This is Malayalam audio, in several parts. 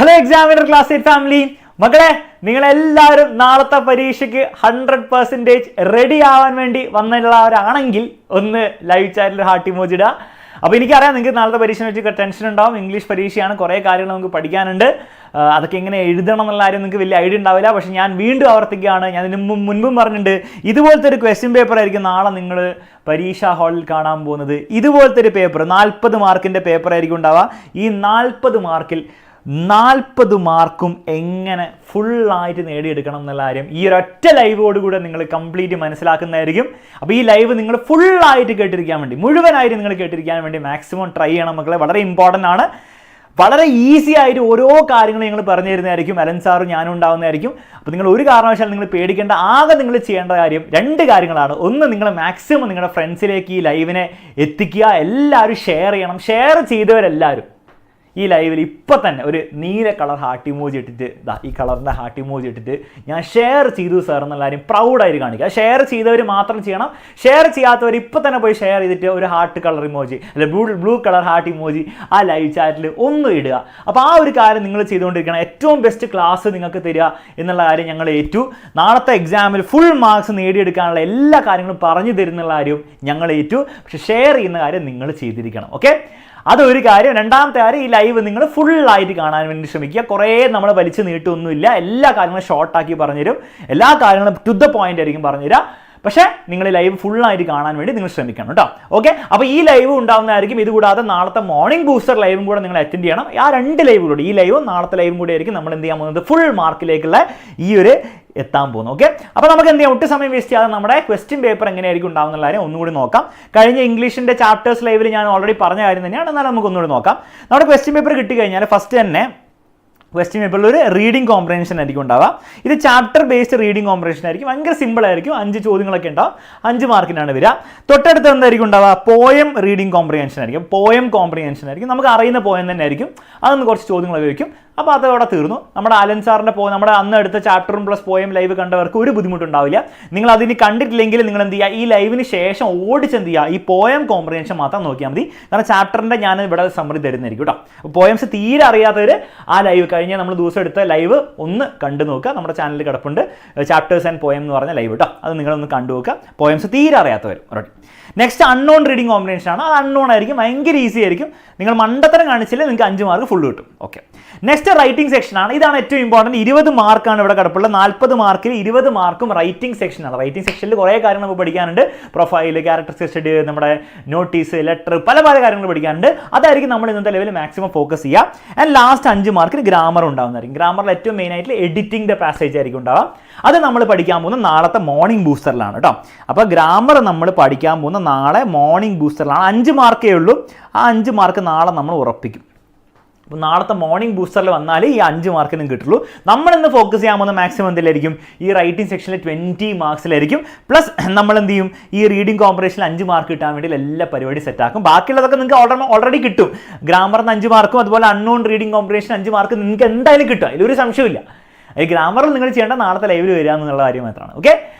ഹലോ എക്സാമിനർ ക്ലാസ് 8 ഫാമിലി മക്കളെ, നിങ്ങളെല്ലാവരും നാളത്തെ പരീക്ഷയ്ക്ക് 100% റെഡി ആവാൻ വേണ്ടി വന്നിട്ടുള്ളവരാണെങ്കിൽ ഒന്ന് ലൈവ് ചാറ്റിൽ ഹാർട്ട് ഇമോജി ഇടുക. അപ്പോൾ എനിക്കറിയാം നിങ്ങൾക്ക് നാളത്തെ പരീക്ഷ വെച്ച് ടെൻഷൻ ഉണ്ടാവും. ഇംഗ്ലീഷ് പരീക്ഷയാണ്, കുറേ കാര്യങ്ങൾ നമുക്ക് പഠിക്കാനുണ്ട്. അതൊക്കെ എങ്ങനെ എഴുതണം എന്നുള്ള കാര്യം നിങ്ങൾക്ക് വലിയ ഐഡിയ ഉണ്ടാവില്ല. പക്ഷേ ഞാൻ വീണ്ടും ആവർത്തിക്കുകയാണ്, ഞാൻ ഇതിന് മുൻപും പറഞ്ഞിട്ടുണ്ട്, ഇതുപോലത്തെ ഒരു ക്വസ്റ്റ്യൻ പേപ്പർ ആയിരിക്കും നാളെ നിങ്ങൾ പരീക്ഷാ ഹാളിൽ കാണാൻ പോകുന്നത്. ഇതുപോലത്തെ ഒരു പേപ്പർ 40 മാർക്കിൻ്റെ പേപ്പർ ആയിരിക്കും ഉണ്ടാവുക. ഈ 40 മാർക്കിൽ 40 മാർക്കും എങ്ങനെ ഫുള്ളായിട്ട് നേടിയെടുക്കണം എന്നുള്ള കാര്യം ഈ ഒരൊറ്റ ലൈവോടുകൂടെ നിങ്ങൾ കംപ്ലീറ്റ് മനസ്സിലാക്കുന്നതായിരിക്കും. അപ്പോൾ ഈ ലൈവ് നിങ്ങൾ ഫുള്ളായിട്ട് കേട്ടിരിക്കാൻ വേണ്ടി, മുഴുവനായിട്ട് നിങ്ങൾ കേട്ടിരിക്കാൻ വേണ്ടി മാക്സിമം ട്രൈ ചെയ്യണം മക്കളെ. വളരെ ഇമ്പോർട്ടൻ്റ് ആണ്. വളരെ ഈസി ആയിട്ട് ഓരോ കാര്യങ്ങളും ഞങ്ങൾ പറഞ്ഞു തരുന്നതായിരിക്കും. അലൻ സാറും ഞാനും ഉണ്ടാവുന്നതായിരിക്കും. അപ്പോൾ നിങ്ങൾ ഒരു കാരണവശാലും നിങ്ങൾ പേടിക്കേണ്ട. ആകെ നിങ്ങൾ ചെയ്യേണ്ട കാര്യം 2 കാര്യങ്ങളാണ്. ഒന്ന്, നിങ്ങൾ മാക്സിമം നിങ്ങളുടെ ഫ്രണ്ട്സിലേക്ക് ഈ ലൈവിനെ എത്തിക്കുക. എല്ലാവരും ഷെയർ ചെയ്യണം. ഷെയർ ചെയ്തവരെല്ലാവരും ഈ ലൈവിൽ ഇപ്പം തന്നെ ഒരു നീല കളർ ഹാർട്ട് ഇമോജി ഇട്ടിട്ട്, ഈ കളറിൻ്റെ ഹാർട്ട് ഇമോജി ഇട്ടിട്ട് ഞാൻ ഷെയർ ചെയ്തു സാർ എന്നുള്ള കാര്യം പ്രൗഡായിട്ട് കാണിക്കുക. ഷെയർ ചെയ്തവർ മാത്രം ചെയ്യണം. ഷെയർ ചെയ്യാത്തവർ ഇപ്പം തന്നെ പോയി ഷെയർ ചെയ്തിട്ട് ഒരു ഹാർട്ട് കളർ ഇമോജി അല്ലെ ബ്ലൂ കളർ ഹാർട്ട് ഇമോജി ആ ലൈവ് ചാറ്റിൽ ഒന്ന് ഇടുക. അപ്പോൾ ആ ഒരു കാര്യം നിങ്ങൾ ചെയ്തുകൊണ്ടിരിക്കണം. ഏറ്റവും ബെസ്റ്റ് ക്ലാസ് നിങ്ങൾക്ക് തരിക എന്നുള്ള കാര്യം ഞങ്ങൾ ഏറ്റു. നാളത്തെ എക്സാമിൽ ഫുൾ മാർക്സ് നേടിയെടുക്കാനുള്ള എല്ലാ കാര്യങ്ങളും പറഞ്ഞു തരുന്നുള്ള കാര്യവും ഞങ്ങൾ ഏറ്റു. പക്ഷെ ഷെയർ ചെയ്യുന്ന കാര്യം നിങ്ങൾ ചെയ്തിരിക്കണം. ഓക്കെ, അതൊരു കാര്യം. രണ്ടാമത്തെ കാര്യം, ഈ ലൈവ് നിങ്ങൾ ഫുള്ളായിട്ട് കാണാൻ വേണ്ടി ശ്രമിക്കുക. കുറേ നമ്മൾ വലിച്ചു നീട്ടൊന്നുമില്ല. എല്ലാ കാര്യങ്ങളും ഷോർട്ടാക്കി പറഞ്ഞുതരും. എല്ലാ കാര്യങ്ങളും ടു ദ പോയിന്റ് ആയിരിക്കും പറഞ്ഞുതരാം. പക്ഷേ നിങ്ങൾ ലൈവ് ഫുള്ളായിട്ട് കാണാൻ വേണ്ടി നിങ്ങൾ ശ്രമിക്കണം കേട്ടോ. ഓക്കെ, അപ്പോൾ ഈ ലൈവ് ഉണ്ടാകുന്നതായിരിക്കും. ഇതുകൂടാതെ നാളത്തെ മോർണിംഗ് ബൂസ്റ്റർ ലൈവും കൂടെ നിങ്ങൾ അറ്റൻഡ് ചെയ്യണം. ആ 2 ലൈവുകൂടെ, ഈ ലൈവും നാളത്തെ ലൈവും കൂടെ ആയിരിക്കും നമ്മൾ എന്ത് ചെയ്യാൻ പോകുന്നത്, ഫുൾ മാർക്കിലേക്കുള്ള ഈ ഒരു എത്താൻ പോകുന്നു. ഓക്കെ, അപ്പോൾ നമുക്ക് എന്ത് ചെയ്യാം, ഒട്ടും സമയം വേസ്റ്റ് ചെയ്യാതെ നമ്മുടെ ക്വസ്റ്റ്യൻ പേപ്പർ എങ്ങനെയായിരിക്കും ഉണ്ടാകുന്ന കാര്യം ഒന്നുകൂടി നോക്കാം. കഴിഞ്ഞ ഇംഗ്ലീഷിൻ്റെ ചാപ്റ്റേഴ്സ് ലൈവിൽ ഞാൻ ഓൾറെഡി പറഞ്ഞ കാര്യം തന്നെയാണ്. എന്നാലും നമുക്ക് ഒന്നുകൂടി നോക്കാം. നമ്മുടെ ക്വസ്റ്റ്യൻ പേപ്പർ കിട്ടിക്കഴിഞ്ഞാൽ ഫസ്റ്റ് തന്നെ ക്വസ്റ്റ്യൻ പേപ്പറിൽ ഒരു റീഡിംഗ് കോംപ്രഹെൻഷൻ ആയിരിക്കും ഉണ്ടാവുക. ഇത് ചാപ്റ്റർ ബേസ്ഡ് റീഡിംഗ് കോംപ്രഹെൻഷൻ ആയിരിക്കും. ഭയങ്കര സിമ്പിൾ ആയിരിക്കും. 5 ചോദ്യങ്ങളൊക്കെ ഉണ്ടാവും. 5 മാർക്കിനാണ് വരിക. തൊട്ടടുത്ത് എന്തായിരിക്കും ഉണ്ടാവുക, പോയം റീഡിംഗ് കോംപ്രഹെൻഷൻ ആയിരിക്കും. പോയം കോംപ്രഹെൻഷൻ ആയിരിക്കും. നമുക്ക് അറിയുന്ന പോയം തന്നെ ആയിരിക്കും. അതൊന്ന് കുറച്ച് ചോദ്യങ്ങളൊക്കെ വയ്ക്കും. അപ്പോൾ അതോടെ തീർന്നു. നമ്മുടെ അലൻ സാറിൻ്റെ നമ്മുടെ അന്ന് എടുത്ത ചാപ്റ്ററും പ്ലസ് പോയം ലൈവ് കണ്ടവർക്ക് ഒരു ബുദ്ധിമുട്ടുണ്ടാവില്ല. നിങ്ങൾ അതിന് കണ്ടിട്ടില്ലെങ്കിൽ നിങ്ങൾ എന്ത് ചെയ്യുക, ഈ ലൈവിന് ശേഷം ഓടിച്ചെന്ത് ചെയ്യുക, ഈ പോയം കോംപ്രഹെൻഷൻ മാത്രം നോക്കിയാൽ മതി. കാരണം ചാപ്റ്ററിൻ്റെ ഞാൻ ഇവിടെ സമ്മറി തരുന്നതായിരിക്കും കേട്ടോ. പോയംസ് തീരെ അറിയാത്തവർ ആ ലൈവ് കഴിഞ്ഞാൽ നമ്മൾ ദിവസം എടുത്ത ലൈവ് ഒന്ന് കണ്ടു നോക്കുക. നമ്മുടെ ചാനലിൽ കിടപ്പുണ്ട്, ചാപ്റ്റേഴ്സ് ആൻഡ് പോയം എന്ന് പറഞ്ഞ ലൈവ് കേട്ടോ. അത് നിങ്ങളൊന്ന് കണ്ടു നോക്കുക. പോയംസ് തീരെ അറിയാത്തവർ. Already next unknown reading combination ആണ്. അത് അൺനോൺ ആയിരിക്കും. ഭയങ്കര ഈസി ആയിരിക്കും. നിങ്ങൾ മണ്ടത്തരം കാണിച്ചില്ല, നിങ്ങൾക്ക് 5 മാർക്ക് ഫുൾ കിട്ടും. ഓക്കെ, നെക്സ്റ്റ് റൈറ്റിംഗ് സെക്ഷൻ ആണ്. ഇതാണ് ഏറ്റവും ഇമ്പോർട്ടൻറ്റ്. 20 മാർക്കാണ് ഇവിടെ കിടപ്പുള്ളത്. 40 മാർക്കിൽ 20 മാർക്കും റൈറ്റിംഗ് സെക്ഷനാണ്. റൈറ്റിംഗ് സെക്ഷനിൽ കുറേ കാര്യങ്ങൾ നമുക്ക് പഠിക്കാനുണ്ട്. പ്രൊഫൈൽ, ക്യാരക്ടർ സ്റ്റഡി, നമ്മുടെ നോട്ടീസ്, ലെറ്റർ, പല കാര്യങ്ങൾ പഠിക്കാനുണ്ട്. അതായിരിക്കും നമ്മൾ ഇന്നത്തെ ലെവലിൽ മാക്സിമം ഫോക്കസ് ചെയ്യുക. ആൻഡ് ലാസ്റ്റ് 5 മാർക്കിൽ ഗ്രാമർ ഉണ്ടാകുന്നതായിരിക്കും. ഗ്രാമറിൽ ഏറ്റവും മെയിൻ ആയിട്ട് എഡിറ്റിംഗ് ദ പാസേജ് ആയിരിക്കും ഉണ്ടാവുക. അത് നമ്മൾ പഠിക്കാൻ പോകുന്ന നാളത്തെ മോർണിംഗ് ബൂസ്റ്ററിലാണ് കേട്ടോ. അപ്പോൾ ഗ്രാമർ നമ്മൾ പഠിക്കാൻ പോകുന്ന നാളെ മോർണിംഗ് ബൂസ്റ്ററിലാണ്. 5 മാർക്കേ ഉള്ളൂ. ആ 5 മാർക്ക് നാളെ നമ്മൾ ഉറപ്പിക്കും. അപ്പോൾ നാളത്തെ മോർണിംഗ് ബൂസ്റ്ററിൽ വന്നാൽ ഈ 5 മാർക്കിനും കിട്ടുള്ളൂ. നമ്മളിന്ന് ഫോക്കസ് ചെയ്യാൻ പോകുന്ന മാക്സിമം എന്തിലായിരിക്കും, ഈ റൈറ്റിംഗ് സെക്ഷനിൽ 20 മാർക്സിലായിരിക്കും. പ്ലസ് നമ്മൾ എന്ത് ചെയ്യും, ഈ റീഡിംഗ് കോമ്പറേഷനിൽ 5 മാർക്ക് കിട്ടാൻ വേണ്ടി എല്ലാ പരിപാടി സെറ്റാക്കും. ബാക്കിയുള്ളതൊക്കെ നിങ്ങൾക്ക് ഓൾറെഡി കിട്ടും. ഗ്രാമറിന് 5 മാർക്കും അതുപോലെ അൺനോൺ റീഡിംഗ് കോമ്പറേഷൻ 5 മാർക്ക് നിങ്ങൾക്ക് എന്തായാലും കിട്ടും. അതിലൊരു സംശയമില്ല. ഈ ഗ്രാമറിൽ നിങ്ങൾ ചെയ്യേണ്ട നാളത്തെ ലൈവിൽ വരിക എന്നുള്ള കാര്യം മാത്രമാണ്. ഓക്കെ,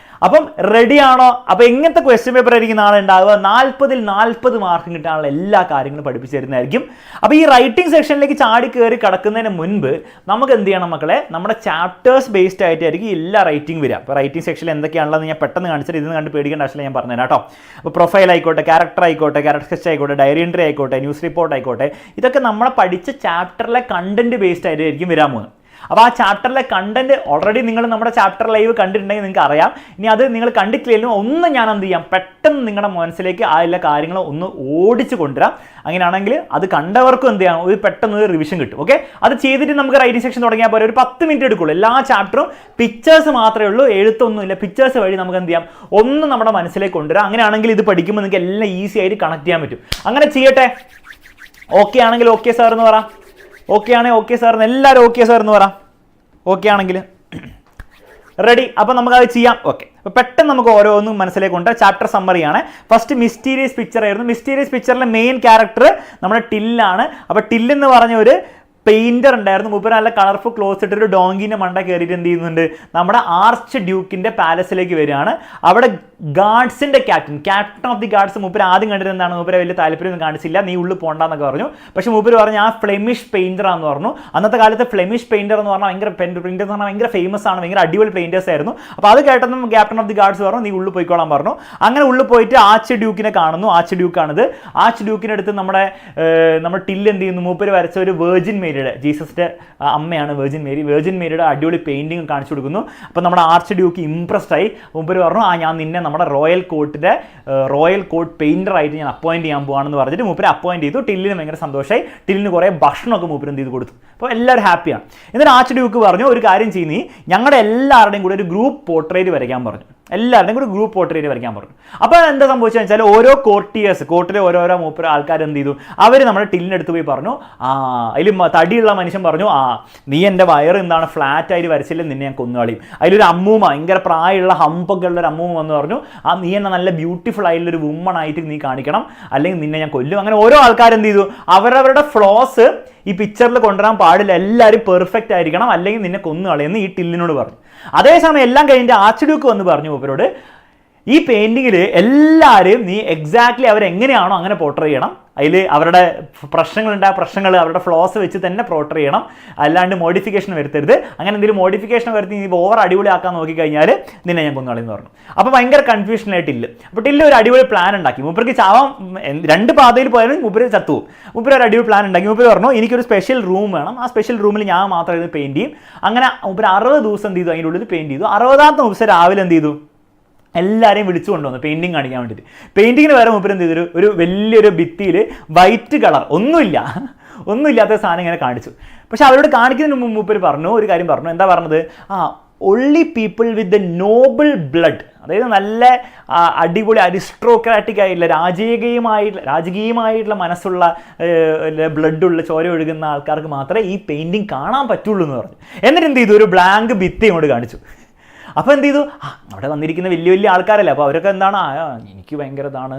അപ്പം റെഡിയാണോ? അപ്പോൾ എങ്ങനത്തെ ക്വസ്റ്റ്യൻ പേപ്പർ ആയിരിക്കും നാളെ ഉണ്ടാവുക? 40ൽ 40 മാർക്ക് കിട്ടാനുള്ള എല്ലാ കാര്യങ്ങളും പഠിപ്പിച്ചു തരുന്നതായിരിക്കും. അപ്പോൾ ഈ റൈറ്റിംഗ് സെക്ഷനിലേക്ക് ചാടി കയറി കിടക്കുന്നതിന് മുൻപ് നമുക്ക് എന്ത് ചെയ്യണം മക്കളെ, നമ്മുടെ ചാപ്റ്റേഴ്സ് ബേസ്ഡ് ആയിട്ടായിരിക്കും എല്ലാ റൈറ്റിംഗ് വരിക. അപ്പോൾ റൈറ്റിംഗ് സെക്ഷനിൽ എന്തൊക്കെയാണുള്ളത് ഞാൻ പെട്ടെന്ന് കാണിച്ചിട്ട് ഇതിന് കണ്ട് പേടിക്കേണ്ട ആവശ്യമില്ല, ഞാൻ പറഞ്ഞുതരാം കേട്ടോ. അപ്പോൾ പ്രൊഫൈൽ ആയിക്കോട്ടെ, ക്യാരക്ടർ ആയിക്കോട്ടെ, ക്യാരക്ടർ സ്കെച്ച് ആയിക്കോട്ടെ, ഡയറി എൻട്രി ആയിക്കോട്ടെ, ന്യൂസ് റിപ്പോർട്ട് ആയിക്കോട്ടെ, ഇതൊക്കെ നമ്മളെ പഠിച്ച ചാപ്റ്ററിലെ കണ്ടന്റ് ബേസ്ഡ് ആയിട്ടായിരിക്കും വരാൻ പോകുന്നത്. അപ്പോൾ ആ ചാപ്റ്ററിലെ കണ്ടന്റ് ഓൾറെഡി നിങ്ങൾ നമ്മുടെ ചാപ്റ്റർ ലൈവ് കണ്ടിട്ടുണ്ടെങ്കിൽ നിങ്ങൾക്ക് അറിയാം. ഇനി അത് നിങ്ങൾ കണ്ടിട്ടില്ലെങ്കിലും ഒന്ന് ഞാൻ എന്ത് ചെയ്യാം, പെട്ടെന്ന് നിങ്ങളുടെ മനസ്സിലേക്ക് ആ എല്ലാ കാര്യങ്ങളും ഒന്ന് ഓടിച്ച് കൊണ്ടുവരാം. അങ്ങനെയാണെങ്കിൽ അത് കണ്ടവർക്കും എന്ത് ചെയ്യാം, ഒരു പെട്ടെന്ന് ഒരു റിവിഷൻ കിട്ടും. ഓക്കെ, അത് ചെയ്തിട്ട് നമുക്ക് റൈറ്റിംഗ് സെക്ഷൻ തുടങ്ങിയാൽ പോലെ ഒരു 10 മിനിറ്റ് എടുക്കുള്ളൂ. എല്ലാ ചാപ്റ്ററും പിക്ചേഴ്സ് മാത്രമേ ഉള്ളൂ, എഴുത്തൊന്നുമില്ല. പിക്ചേഴ്സ് വഴി നമുക്ക് എന്ത് ചെയ്യാം, ഒന്ന് നമ്മുടെ മനസ്സിലേക്ക് കൊണ്ടുവരാം. അങ്ങനെയാണെങ്കിൽ ഇത് പഠിക്കുമ്പോൾ നിങ്ങൾക്ക് എല്ലാം ഈസി ആയിട്ട് കണക്ട് ചെയ്യാൻ പറ്റും. അങ്ങനെ ചെയ്യട്ടെ. ഓക്കെ ആണെങ്കിൽ ഓക്കെ സാർ എന്ന് പറ. ഓക്കെ ആണെങ്കിൽ ഓക്കെ സാർ എന്ന് എല്ലാവരും ഓക്കെ സാർ എന്ന് പറ. ഓക്കെ ആണെങ്കിൽ റെഡി. അപ്പോൾ നമുക്കത് ചെയ്യാം. ഓക്കെ, അപ്പോൾ പെട്ടെന്ന് നമുക്ക് ഓരോന്നും മനസ്സിലേക്ക് കൊണ്ട് ചാപ്റ്റർ സമ്മറിയാണ്. ഫസ്റ്റ് മിസ്റ്റീരിയസ് പിക്ചർ ആയിരുന്നു. മിസ്റ്റീരിയസ് പിക്ചറിലെ മെയിൻ ക്യാരക്ടർ നമ്മുടെ ടില്ലാണ്. അപ്പോൾ ടില്ലെന്ന് പറഞ്ഞ ഒരു പെയിൻറ്റർ ഉണ്ടായിരുന്നു. മൂപ്പര് നല്ല കളർഫുൾ ക്ലോത്ത് ഇട്ടൊരു ഡോങ്കിൻ്റെ മണ്ട കയറിയിട്ട് എന്ത് ചെയ്യുന്നുണ്ട്, നമ്മുടെ ആർച്ച് ഡ്യൂക്കിൻ്റെ പാലസിലേക്ക് വരികയാണ്. അവിടെ ഗാർഡ്സിൻ്റെ ക്യാപ്റ്റൻ ഓഫ് ദി ഗാർഡ്സ് മൂപ്പര് ആദ്യം കണ്ടിട്ട് എന്താണ്, മൂപ്പര് വലിയ താല്പര്യമൊന്നും കാണിച്ചില്ല, നീ ഉള്ളിൽ പോകണ്ടെന്നൊക്കെ പറഞ്ഞു. പക്ഷേ മൂപ്പര് പറഞ്ഞു ആ ഫ്ലെമിഷ് പെയിൻറ്ററാന്ന് പറഞ്ഞു. അന്നത്തെ കാലത്ത് ഫ്ലെമിഷ് പെയിൻറ്റർ എന്ന് പറഞ്ഞാൽ ഭയങ്കര പെയിൻറ്റർ എന്ന് പറഞ്ഞാൽ ഭയങ്കര ഫേമസ് ആണ്, ഭയങ്കര അടിപൊളി പെയിൻറ്റേഴ്സ് ആയിരുന്നു. അപ്പോൾ അത് കേട്ടതും ക്യാപ്റ്റൻ ഓഫ് ദി ഗാർഡ്സ് പറഞ്ഞു നീ ഉള്ളിൽ പോയിക്കോളാൻ പറഞ്ഞു. അങ്ങനെ ഉള്ളിൽ പോയിട്ട് ആർച്ച് ഡ്യൂക്കിനെ കാണുന്നു. ആർച്ച് ഡ്യൂക്കാണിത്. ആർച്ച് ഡ്യൂക്കിനടുത്ത് നമ്മുടെ ടില്ല് എന്ത് ചെയ്യുന്നു, മൂപ്പര് വരച്ച ഒരു വേർജിൻ മേരിയുടെ, ജീസസിന്റെ അമ്മയാണ് വേർജിൻ മേരിയുടെ അടിപൊളി പെയിന്റിംഗ് കാണിച്ചു കൊടുക്കുന്നു. അപ്പോൾ നമ്മുടെ ആർച്ച് ഡ്യൂക്ക് ഇംപ്രസ്ഡ് ആയി. മൂപ്പര് പറഞ്ഞു ഞാൻ നിന്നെ നമ്മുടെ റോയൽ കോർട്ട് പെയിന്റർ ആയിട്ട് ഞാൻ അപ്പോയിന്റ് ചെയ്യാൻ പോവാണെന്ന് പറഞ്ഞിട്ട് മൂപ്പര് അപ്പോയിന്റ് ചെയ്തു. ടില്ലിന് ഭയങ്കര സന്തോഷമായി. ടില്ലിന് കുറേ ഭക്ഷണമൊക്കെ മൂപ്പര് എന്ത് ചെയ്ത് കൊടുത്തു. അപ്പോൾ എല്ലാവരും ഹാപ്പിയാണ്. എന്നിട്ട് ആർച്ച് ഡ്യൂക്ക് പറഞ്ഞു ഒരു കാര്യം ചെയ്യുന്നീ, ഞങ്ങളുടെ എല്ലാവരുടെയും കൂടെ ഒരു ഗ്രൂപ്പ് പോർട്രേറ്റ് വരയ്ക്കാൻ പറഞ്ഞു. എല്ലാവരുടെയും കൂടി ഗ്രൂപ്പ് പോർട്രേറ്റ് വരയ്ക്കാൻ പറഞ്ഞു. അപ്പോൾ എന്താ സംഭവിച്ചതെന്ന് വെച്ചാൽ ഓരോ കോർട്ടിലെ ഓരോരോ മൂപ്പര് ആൾക്കാർ എന്ത് ചെയ്തു, അവർ നമ്മുടെ ടില്ലിനടുത്ത് പോയി പറഞ്ഞു അതിൽ തടിയുള്ള മനുഷ്യൻ പറഞ്ഞു നീ എൻ്റെ വയറ് എന്താണ് ഫ്ലാറ്റ് ആയിട്ട് വരച്ചില്ല, നിന്നെ ഞാൻ കൊന്നുകളയും. അതിലൊരു അമ്മൂമ്മ ഭയങ്കര പ്രായമുള്ള ഹമ്പൊക്കെ ഉള്ള ഒരു അമ്മൂമ്മ വന്ന് പറഞ്ഞു നീ എന്നെ നല്ല ബ്യൂട്ടിഫുൾ ആയിട്ടുള്ളൊരു വുമൺ ആയിട്ട് നീ കാണിക്കണം, അല്ലെങ്കിൽ നിന്നെ ഞാൻ കൊല്ലും. അങ്ങനെ ഓരോ ആൾക്കാർ എന്ത് ചെയ്തു, അവരവരുടെ ഫ്ലോസ് ഈ പിക്ചറിൽ കൊണ്ടുവരാൻ പാടില്ല, എല്ലാവരും പെർഫെക്റ്റ് ആയിരിക്കണം, അല്ലെങ്കിൽ നിന്നെ കൊന്നുകളയെന്ന് ഈ ടില്ലിനോട് പറഞ്ഞു. അതേസമയം എല്ലാം കഴിഞ്ഞിട്ട് ആർച്ച് ഡ്യൂക്ക് വന്ന് പറഞ്ഞു മൂപ്പരോട് ഈ പെയിൻറ്റിങ്ങിൽ എല്ലാവരും നീ എക്സാക്ട്ലി അവരെങ്ങനെയാണോ അങ്ങനെ പോർട്രേ ചെയ്യണം, അതിൽ അവരുടെ പ്രശ്നങ്ങൾ അവരുടെ ഫ്ലോസ് വെച്ച് തന്നെ പോർട്രേ ചെയ്യണം, അല്ലാണ്ട് മോഡിഫിക്കേഷൻ വരുത്തരുത്. അങ്ങനെ എന്തെങ്കിലും മോഡിഫിക്കേഷൻ വരുത്തി നീ ഓവർ അടിപൊളിയാക്കാൻ നോക്കിക്കഴിഞ്ഞാൽ നിന്നെ ഞാൻ കൊന്നുകളെന്ന് പറഞ്ഞു. അപ്പോൾ ഭയങ്കര കൺഫ്യൂഷനായിട്ടില്ല. അപ്പോൾ ടില്ല് ഒരു അടിപൊളി പ്ലാൻ ഉണ്ടാക്കി. മൂപ്പർക്ക് ചാവാൻ രണ്ട് പാതയിൽ പോയാലും മൂപ്പര് ചത്തുപോകും. മൂപ്പര് ഒരു അടിപൊളി പ്ലാൻ ഉണ്ടാക്കി. മൂപ്പര് പറഞ്ഞു എനിക്കൊരു സ്പെഷ്യൽ റൂം വേണം, ആ സ്പെഷ്യൽ റൂമിൽ ഞാൻ മാത്രം ഇത് പെയിൻറ്റ് ചെയ്യും. അങ്ങനെ മൂപ്പര് 60 ദിവസം എന്ത് ചെയ്തു, അതിൻ്റെ ഉള്ളിൽ പെയിൻറ്റ് ചെയ്തു. 60ാമത്തെ ദിവസം രാവിലെ എന്ത് ചെയ്തു, എല്ലാവരെയും വിളിച്ചു കൊണ്ടുവന്നു പെയിൻറ്റിങ് കാണിക്കാൻ വേണ്ടിയിട്ട്. പെയിൻറ്റിങ്ങിന് വരെ മൂപ്പര് എന്ത് ചെയ്തൊരു ഒരു വലിയൊരു ഭിത്തിയിൽ വൈറ്റ് കളർ ഒന്നുമില്ലാത്ത സാധനം ഇങ്ങനെ കാണിച്ചു. പക്ഷെ അവരോട് കാണിക്കുന്നതിന് മുമ്പ് മൂപ്പര് പറഞ്ഞു ഒരു കാര്യം പറഞ്ഞു. എന്താ പറഞ്ഞത്, only people with the noble blood, അതായത് നല്ല അടിപൊളി അരിസ്ട്രോക്രാറ്റിക് ആയിട്ടുള്ള രാജകീയമായിട്ടുള്ള മനസ്സുള്ള ബ്ലഡുള്ള ചോര ഒഴുകുന്ന ആൾക്കാർക്ക് മാത്രമേ ഈ പെയിൻറ്റിങ് കാണാൻ പറ്റുള്ളൂ എന്ന് പറഞ്ഞു. എന്നിട്ട് എന്ത് ചെയ്തു, ഒരു ബ്ലാങ്ക് ഭിത്തി ഇങ്ങോട്ട് കാണിച്ചു. അപ്പോൾ എന്ത് ചെയ്തു, അവിടെ വന്നിരിക്കുന്ന വലിയ ആൾക്കാരല്ലേ, അപ്പോൾ അവരൊക്കെ എന്താണ് എനിക്ക് ഭയങ്കര ഇതാണ്,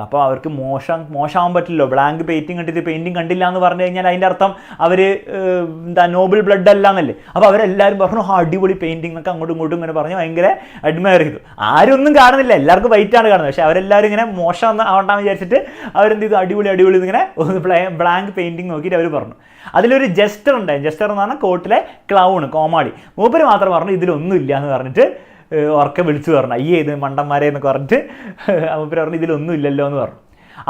അപ്പോൾ അവർക്ക് മോശമാകാൻ പറ്റില്ലല്ലോ, ബ്ലാങ്ക് പെയിൻറ്റിങ് കണ്ടില്ല എന്ന് പറഞ്ഞു കഴിഞ്ഞാൽ അതിൻ്റെ അർത്ഥം അവർ നോബിൾ ബ്ലഡ് അല്ല എന്നല്ലേ. അപ്പോൾ അവരെല്ലാവരും പറഞ്ഞു അടിപൊളി പെയിൻറ്റിങ് എന്നൊക്കെ അങ്ങോട്ടും ഇങ്ങോട്ടും ഇങ്ങനെ പറഞ്ഞ് ഭയങ്കര അഡ്മയർ ചെയ്തു. ആരൊന്നും കാണുന്നില്ല, എല്ലാവർക്കും വൈറ്റാണ് കാണുന്നത്. പക്ഷേ അവരെല്ലാവരും ഇങ്ങനെ മോശം ആവണ്ടാന്ന് വിചാരിച്ചിട്ട് അവരെന്ത് ചെയ്തു, അടിപൊളി ഇങ്ങനെ ബ്ലാങ്ക് പെയിൻറ്റിങ് നോക്കിയിട്ട് അവർ പറഞ്ഞു. അതിലൊരു ജസ്റ്റർ ഉണ്ടായി. ജസ്റ്റർ എന്ന് പറഞ്ഞാൽ കോർട്ടിലെ ക്ലൗൺ, കോമാളി. മൂപ്പര് മാത്രം പറഞ്ഞു ഇതിലൊന്നും ഇല്ല എന്ന് പറഞ്ഞിട്ട് ഉറക്കെ വിളിച്ചു പറഞ്ഞു അയ്യേ ഇത് മണ്ടന്മാരെ എന്നൊക്കെ പറഞ്ഞിട്ട് മൂപ്പര് പറഞ്ഞു ഇതിലൊന്നും ഇല്ലല്ലോ എന്ന് പറഞ്ഞു.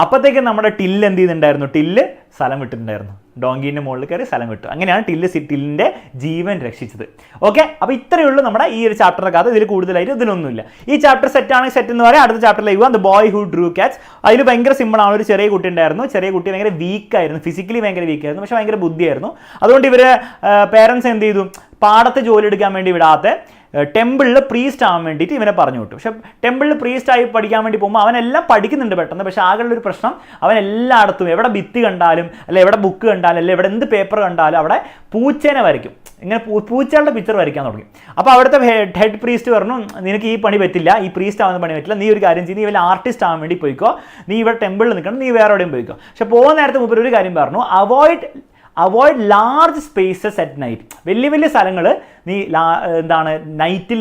അപ്പോഴത്തേക്കും നമ്മുടെ ടില്ല് എന്ത് ചെയ്യുന്നുണ്ടായിരുന്നു, ടില്ല് സ്ഥലം വിട്ടിട്ടുണ്ടായിരുന്നു. ഡോങ്കീൻ്റെ മുകളിൽ കയറി സ്ഥലം വിട്ടു. അങ്ങനെയാണ് ടില്ലിൻ്റെ ജീവൻ രക്ഷിച്ചത്. ഓക്കെ, അപ്പോൾ ഇത്രയേ ഉള്ളൂ നമ്മുടെ ഈ ഒരു ചാപ്റ്ററിൻ്റെ കഥ. ഇതിൽ കൂടുതലായിട്ട് ഇതിലൊന്നുമില്ല. ഈ ചാപ്റ്റർ സെറ്റാണെങ്കിൽ സെറ്റ് എന്ന് പറയാം. അടുത്ത ചാപ്റ്ററിലേക്ക് പോകാം, the boy who Drew Katz. അതിൽ ഭയങ്കര സിമ്പിളാണ്. ഒരു ചെറിയ കുട്ടി ഉണ്ടായിരുന്നു. ചെറിയ കുട്ടി ഭയങ്കര വീക്കായിരുന്നു, ഫിസിക്കലി ഭയങ്കര വീക്കായിരുന്നു, പക്ഷേ ഭയങ്കര ബുദ്ധിയായിരുന്നു. അതുകൊണ്ട് ഇവർ പേരൻസ് എന്ത് ചെയ്തു, പാടത്ത് ജോലി എടുക്കാൻ വേണ്ടി വിടാതെ ടെമ്പിളിൽ പ്രീസ്റ്റ് ആവാൻ വേണ്ടിയിട്ട് ഇവനെ പറഞ്ഞു വിട്ടു. പക്ഷേ ടെമ്പിളിൽ പ്രീസ്റ്റ് ആയി പഠിക്കാൻ വേണ്ടി പോകുമ്പോൾ അവനെല്ലാം പഠിക്കുന്നുണ്ട് പെട്ടെന്ന്. പക്ഷേ ആകെയുള്ളൊരു പ്രശ്നം, അവൻ എല്ലായിടത്തും എവിടെ ഭിത്തി കണ്ടാലും അല്ലെ എവിടെ ബുക്ക് കണ്ടാലും അല്ലെ എവിടെ എന്ത് പേപ്പർ കണ്ടാലും അവിടെ പൂച്ചേനെ വരയ്ക്കും. ഇങ്ങനെ പൂച്ചകളുടെ പിക്ചർ വരയ്ക്കാൻ തുടങ്ങി. അപ്പോൾ അവിടുത്തെ ഹെഡ് പ്രീസ്റ്റ് പറഞ്ഞു നിനക്ക് ഈ പണി പറ്റില്ല, ഈ പ്രീസ്റ്റ് ആവുന്ന പണി പറ്റില്ല, നീ ഒരു കാര്യം ചെയ്ത് നീ വല്ല ആർട്ടിസ്റ്റ് ആവാൻ വേണ്ടി പോയിക്കോ, നീ ഇവിടെ ടെമ്പിളിൽ നിൽക്കണം, നീ വേറെ എവിടെയും പോയിക്കോ. പക്ഷെ പോകുന്ന നേരത്തെ മുമ്പ് ഒരു കാര്യം പറഞ്ഞു, avoid large spaces at night. വലിയ സ്ഥലങ്ങൾ നീ നൈറ്റിൽ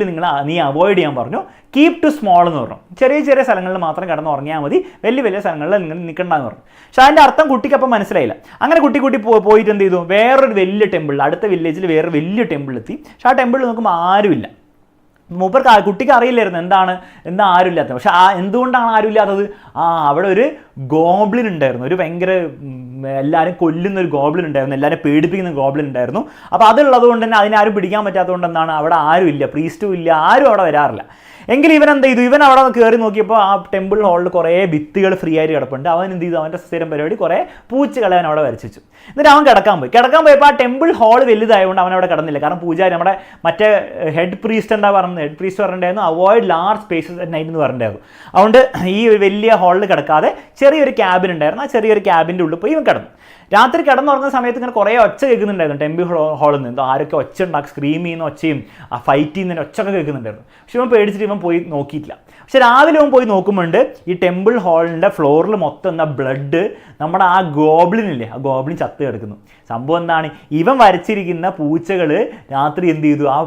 നീ അവോയ്ഡ് ചെയ്യാൻ പറഞ്ഞു. കീപ് ടു സ്മോൾ എന്ന് പറഞ്ഞു. ചെറിയ സ്ഥലങ്ങളിൽ മാത്രം കിടന്ന് ഉറങ്ങിയാൽ മതി, വലിയ സ്ഥലങ്ങളിൽ നിങ്ങൾ നിൽക്കണ്ടെന്ന് പറഞ്ഞു. പക്ഷേ അതിൻ്റെ അർത്ഥം കുട്ടിക്കപ്പം മനസ്സിലായില്ല. അങ്ങനെ കുട്ടി പോയിട്ട് എന്ത് ചെയ്തു, വേറൊരു വലിയ ടെമ്പിൾ, അടുത്ത വില്ലേജിൽ വേറെ വലിയ ടെമ്പിളെത്തി. പക്ഷേ ആ ടെമ്പിളിൽ നോക്കുമ്പോൾ ആരുമില്ല. കുട്ടിക്ക് അറിയില്ലായിരുന്നു എന്താ ആരുമില്ലാത്തത്. പക്ഷെ എന്തുകൊണ്ടാണ് ആരുമില്ലാത്തത്, അവിടെ ഒരു ഗോബ്ലിൻ ഉണ്ടായിരുന്നു, ഒരു ഭയങ്കര എല്ലാവരും കൊല്ലുന്ന ഒരു ഗോബ്ലിൻ ഉണ്ടായിരുന്നു, എല്ലാവരും പേടിപ്പിക്കുന്ന ഗോബ്ലിൻ ഉണ്ടായിരുന്നു. അപ്പോൾ അതുള്ളത് കൊണ്ട് തന്നെ അതിനാരും പിടിക്കാൻ പറ്റാത്തതുകൊണ്ട് എന്താണ് അവിടെ ആരും ഇല്ല, പ്രീസ്റ്റും ഇല്ല, ആരും അവിടെ വരാറില്ല. എങ്കിലും ഇവൻ എന്ത് ചെയ്തു, ഇവൻ അവിടെ കയറി നോക്കിയപ്പോൾ ആ ടെമ്പിൾ ഹാളിൽ കുറേ ഭിത്തികൾ ഫ്രീ ആയിട്ട് കിടപ്പുണ്ട്. അവൻ എന്ത് ചെയ്തു, അവൻ്റെ സ്ഥിരം പരിപാടി കുറേ പൂച്ചകളെ അവൻ അവിടെ വരച്ചു. എന്നിട്ട് അവൻ കിടക്കാൻ പോയപ്പോൾ ആ ടെമ്പിൾ ഹാൾ വലുതായതുകൊണ്ട് അവൻ അവിടെ കിടന്നില്ല. കാരണം പൂജാരി നമ്മുടെ മറ്റേ ഹെഡ് പ്രീസ്റ്റ് പറഞ്ഞിട്ടുണ്ടായിരുന്നു avoid large spaces at night എന്ന് പറഞ്ഞിട്ടുണ്ടായിരുന്നു. അതുകൊണ്ട് ഈ വലിയ ഹാളിൽ കിടക്കാതെ ചെറിയൊരു ക്യാബിൻ ഉണ്ടായിരുന്നു. ആ ചെറിയൊരു ക്യാബിൻ്റെ ഉള്ളിൽ പോയി ഇവൻ കിടന്നു. രാത്രി കിടന്നുറങ്ങുന്ന സമയത്ത് ഇങ്ങനെ കുറേ ഒച്ച കേൾക്കുന്നുണ്ടായിരുന്നു ടെമ്പിൾ ഹാളിൽ നിന്ന്. എന്തോ ആരൊക്കെ ഒച്ച ഉണ്ടാക്കി, സ്ക്രീം ചെയ്യുന്ന ഒച്ചയും ആ ഫൈറ്റ് ചെയ്യുന്നതിൻ്റെ ഒച്ചയൊക്കെ കേൾക്കുന്നുണ്ടായിരുന്നു. പക്ഷെ ഇവൻ പേടിച്ചിട്ട് ഇവൻ ഇവൻ പോയി നോക്കിയിട്ടില്ല. പക്ഷെ രാവിലെ അവൻ പോയി നോക്കുമ്പോണ്ട് ഈ ടെമ്പിൾ ഹാളിൻ്റെ ഫ്ലോറിൽ മൊത്തം എന്താ ബ്ലഡ്, നമ്മുടെ ആ ഗോബ്ലിനില്ലേ, ആ ഗോബ്ലിൻ ചത്ത് കിടക്കുന്നു. സംഭവം എന്താണ്, ഇവൻ വരച്ചിരിക്കുന്ന പൂച്ചകൾ രാത്രി എന്ത് ചെയ്തു, ആ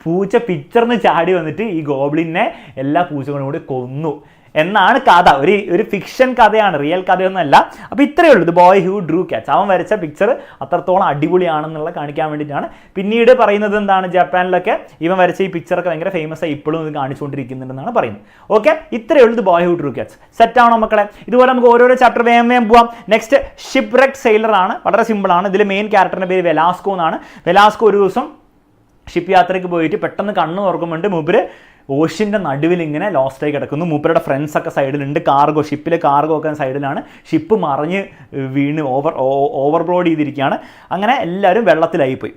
പൂച്ച പിക്ചറിന് ചാടി വന്നിട്ട് ഈ ഗോബ്ലിനെ എല്ലാ പൂച്ചകളും കൂടി കൊന്നു എന്നാണ് കഥ. ഒരു ഫിക്ഷൻ കഥയാണ്, റിയൽ കഥയൊന്നുമല്ല. അപ്പോൾ ഇത്രയേ ഉള്ളൂ, the boy who drew Katz. അവൻ വരച്ച പിക്ചർ അത്രത്തോളം അടിപൊളിയാണെന്നുള്ള കാണിക്കാൻ വേണ്ടിയിട്ടാണ്. പിന്നീട് പറയുന്നത് എന്താണ്, ജപ്പാനിലൊക്കെ ഇവൻ വരച്ച ഈ പിക്ചറൊക്കെ ഭയങ്കര ഫേമസ് ആയി ഇപ്പോഴും ഇത് കാണിച്ചുകൊണ്ടിരിക്കുന്നുണ്ടെന്നാണ് പറയുന്നത്. ഓക്കെ, ഇത്രയേ ഉള്ളൂ the boy who drew cats. സെറ്റാണോ മക്കളെ? ഇതുപോലെ നമുക്ക് ഓരോരോ ചാപ്റ്റർ വേഗം പോവാം. നെക്സ്റ്റ് ഷിപ്പ്റെക്ട് സെയിലർ ആണ്, വളരെ സിമ്പിളാണ്. ഇതിൽ മെയിൻ ക്യാരക്ടറിൻ്റെ പേര് വെലാസ്കോ എന്നാണ്. വെലാസ്കോ ഒരു ദിവസം ഷിപ്പ് യാത്രയ്ക്ക് പോയിട്ട് പെട്ടെന്ന് കണ്ണ് തുറക്കുമ്പോണ്ട് മൂപ്പര് ഓഷ്യൻ്റെ നടുവിൽ ഇങ്ങനെ ലോസ്റ്റായി കിടക്കുന്നു. മൂപ്പരുടെ ഫ്രണ്ട്സൊക്കെ സൈഡിലുണ്ട്, കാർഗോ, ഷിപ്പിലെ കാർഗോ ഒക്കെ സൈഡിലാണ്. ഷിപ്പ് മറിഞ്ഞ് വീണ് ഓവർബ്ലോഡ് ചെയ്തിരിക്കുകയാണ്. അങ്ങനെ എല്ലാവരും വെള്ളത്തിലായിപ്പോയി.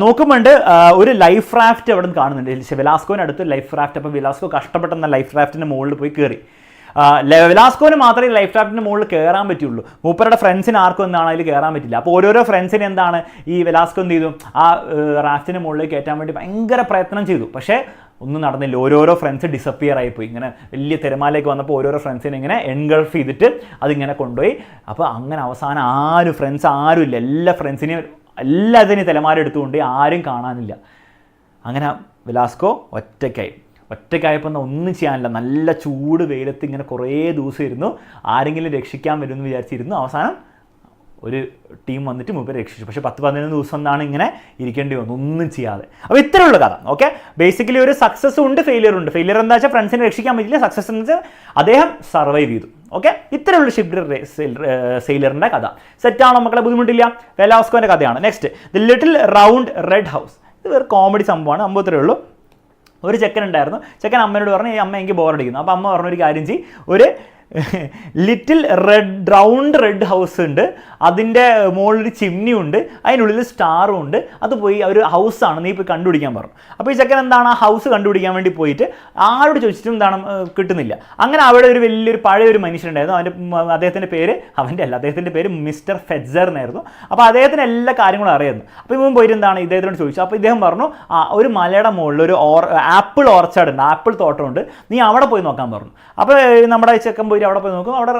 നോക്കുമ്പോണ്ട് ഒരു ലൈഫ് റാഫ്റ്റ് അവിടെ നിന്ന് കാണുന്നുണ്ട്. വെലാസ്കോവിനടുത്ത് ലൈഫ് റാഫ്റ്റ്. അപ്പോൾ വെലാസ്കോ കഷ്ടപ്പെട്ടെന്ന ലൈഫ് റാഫ്റ്റിൻ്റെ മുകളിൽ പോയി കയറി. വെലാസ്കോന് മാത്രമേ ലൈഫ് റാഫ്റ്റിൻ്റെ മുകളിൽ കയറാൻ പറ്റുള്ളൂ. മൂപ്പരുടെ ഫ്രണ്ട്സിന് ആർക്കും എന്താണ് അതിൽ കയറാൻ പറ്റില്ല. അപ്പോൾ ഓരോരോ ഫ്രണ്ട്സിന് എന്താണ് ഈ വെലാസ്കോ എന്ത് ചെയ്തു, ആ റാഫ്റ്റിൻ്റെ മുകളിൽ കയറ്റാൻ വേണ്ടി ഭയങ്കര പ്രയത്നം ചെയ്തു. പക്ഷേ ഒന്നും നടന്നില്ല. ഓരോരോ ഫ്രണ്ട്സ് ഡിസപ്പിയർ ആയിപ്പോയി. ഇങ്ങനെ വലിയ തിരമാലയ്ക്ക് വന്നപ്പോൾ ഓരോരോ ഫ്രണ്ട്സിനെ ഇങ്ങനെ എൻഗൾഫ് ചെയ്തിട്ട് അതിങ്ങനെ കൊണ്ടുപോയി. അപ്പോൾ അങ്ങനെ അവസാനം ഫ്രണ്ട്സ് ആരും ഇല്ല. എല്ലാ ഫ്രണ്ട്സിനെയും എല്ലാത്തിനെയും തിരമാല എടുത്തുകൊണ്ട് ആരും കാണാനില്ല. അങ്ങനെ വെലാസ്കോ ഒറ്റയ്ക്കായപ്പോൾ ഒന്നും ചെയ്യാനില്ല. നല്ല ചൂട് വെയിലത്ത് ഇങ്ങനെ കുറേ ദിവസം ഇരുന്നു. ആരെങ്കിലും രക്ഷിക്കാൻ വരുമെന്ന് വിചാരിച്ചിരുന്നു. അവസാനം ഒരു ടീം വന്നിട്ട് മൂപ്പരെ രക്ഷിച്ചു. പക്ഷേ 10-15 ദിവസം എന്നാണ് ഇങ്ങനെ ഇരിക്കേണ്ടി വന്നു, ഒന്നും ചെയ്യാതെ. അപ്പോൾ ഇത്രയുള്ള കഥ. ഓക്കെ, ബേസിക്കലി ഒരു സക്സസ്സും ഉണ്ട്, ഫെയിലിയറും ഉണ്ട്. ഫെയിലിയർ എന്താ വെച്ചാൽ ഫ്രണ്ട്സിനെ രക്ഷിക്കാൻ പറ്റില്ല. സക്സസ് എന്ന് വെച്ചാൽ അദ്ദേഹം സർവൈവ് ചെയ്തു. ഓക്കെ, ഇത്രയുള്ള ഷിപ്പ് സെയിലറിൻ്റെ കഥ. സെറ്റാണോ മക്കളെ? ബുദ്ധിമുട്ടില്ല. വെലാസ്കോൻ്റെ കഥയാണ്. Next the little round red house. ഇത് വേറെ കോമഡി സംഭവമാണ്. സംഭവം ഇത്രയേ ഉള്ളൂ. ഒരു ചെക്കൻ ഉണ്ടായിരുന്നു. ചെക്കൻ അമ്മയോട് പറഞ്ഞു, ഈ അമ്മ എനിക്ക് ബോറടിക്കുന്നു. അപ്പോൾ അമ്മ പറഞ്ഞൊരു കാര്യം ചെയ്യും, ഒരു ലിറ്റിൽ റൗണ്ട് റെഡ് ഹൗസ് ഉണ്ട്, അതിൻ്റെ മുകളിലൊരു ചിമ്നി ഉണ്ട്, അതിനുള്ളിൽ സ്റ്റാറും ഉണ്ട്. അത് പോയി ഒരു ഹൗസാണ്, നീ പോയി കണ്ടുപിടിക്കാൻ പറഞ്ഞു. അപ്പോൾ ഈ ചെക്കൻ എന്താണ്, ആ ഹൗസ് കണ്ടുപിടിക്കാൻ വേണ്ടി പോയിട്ട് ആരോട് ചോദിച്ചിട്ടും എന്താണ് കിട്ടുന്നില്ല. അങ്ങനെ അവിടെ ഒരു വലിയൊരു പഴയൊരു മനുഷ്യനുണ്ടായിരുന്നു. അദ്ദേഹത്തിൻ്റെ പേര് മിസ്റ്റർ ഫെറ്റ്സർ എന്നായിരുന്നു. അപ്പോൾ അദ്ദേഹത്തിന് എല്ലാ കാര്യങ്ങളും അറിയായിരുന്നു. അപ്പോൾ ഇവൻ പോയിട്ട് എന്താണ് ഇദ്ദേഹത്തിനോട് ചോദിച്ചു. അപ്പോൾ ഇദ്ദേഹം പറഞ്ഞു, ഒരു മലയുടെ മുകളിൽ ഒരു ആപ്പിൾ ഓർച്ചാർഡ് ഉണ്ട്, ആപ്പിൾ തോട്ടമുണ്ട്, നീ അവിടെ പോയി നോക്കാൻ പറഞ്ഞു. അപ്പോൾ നമ്മുടെ ചെക്കൻ പോയിട്ട് അവിടെ പോയി നോക്കും. അവിടെ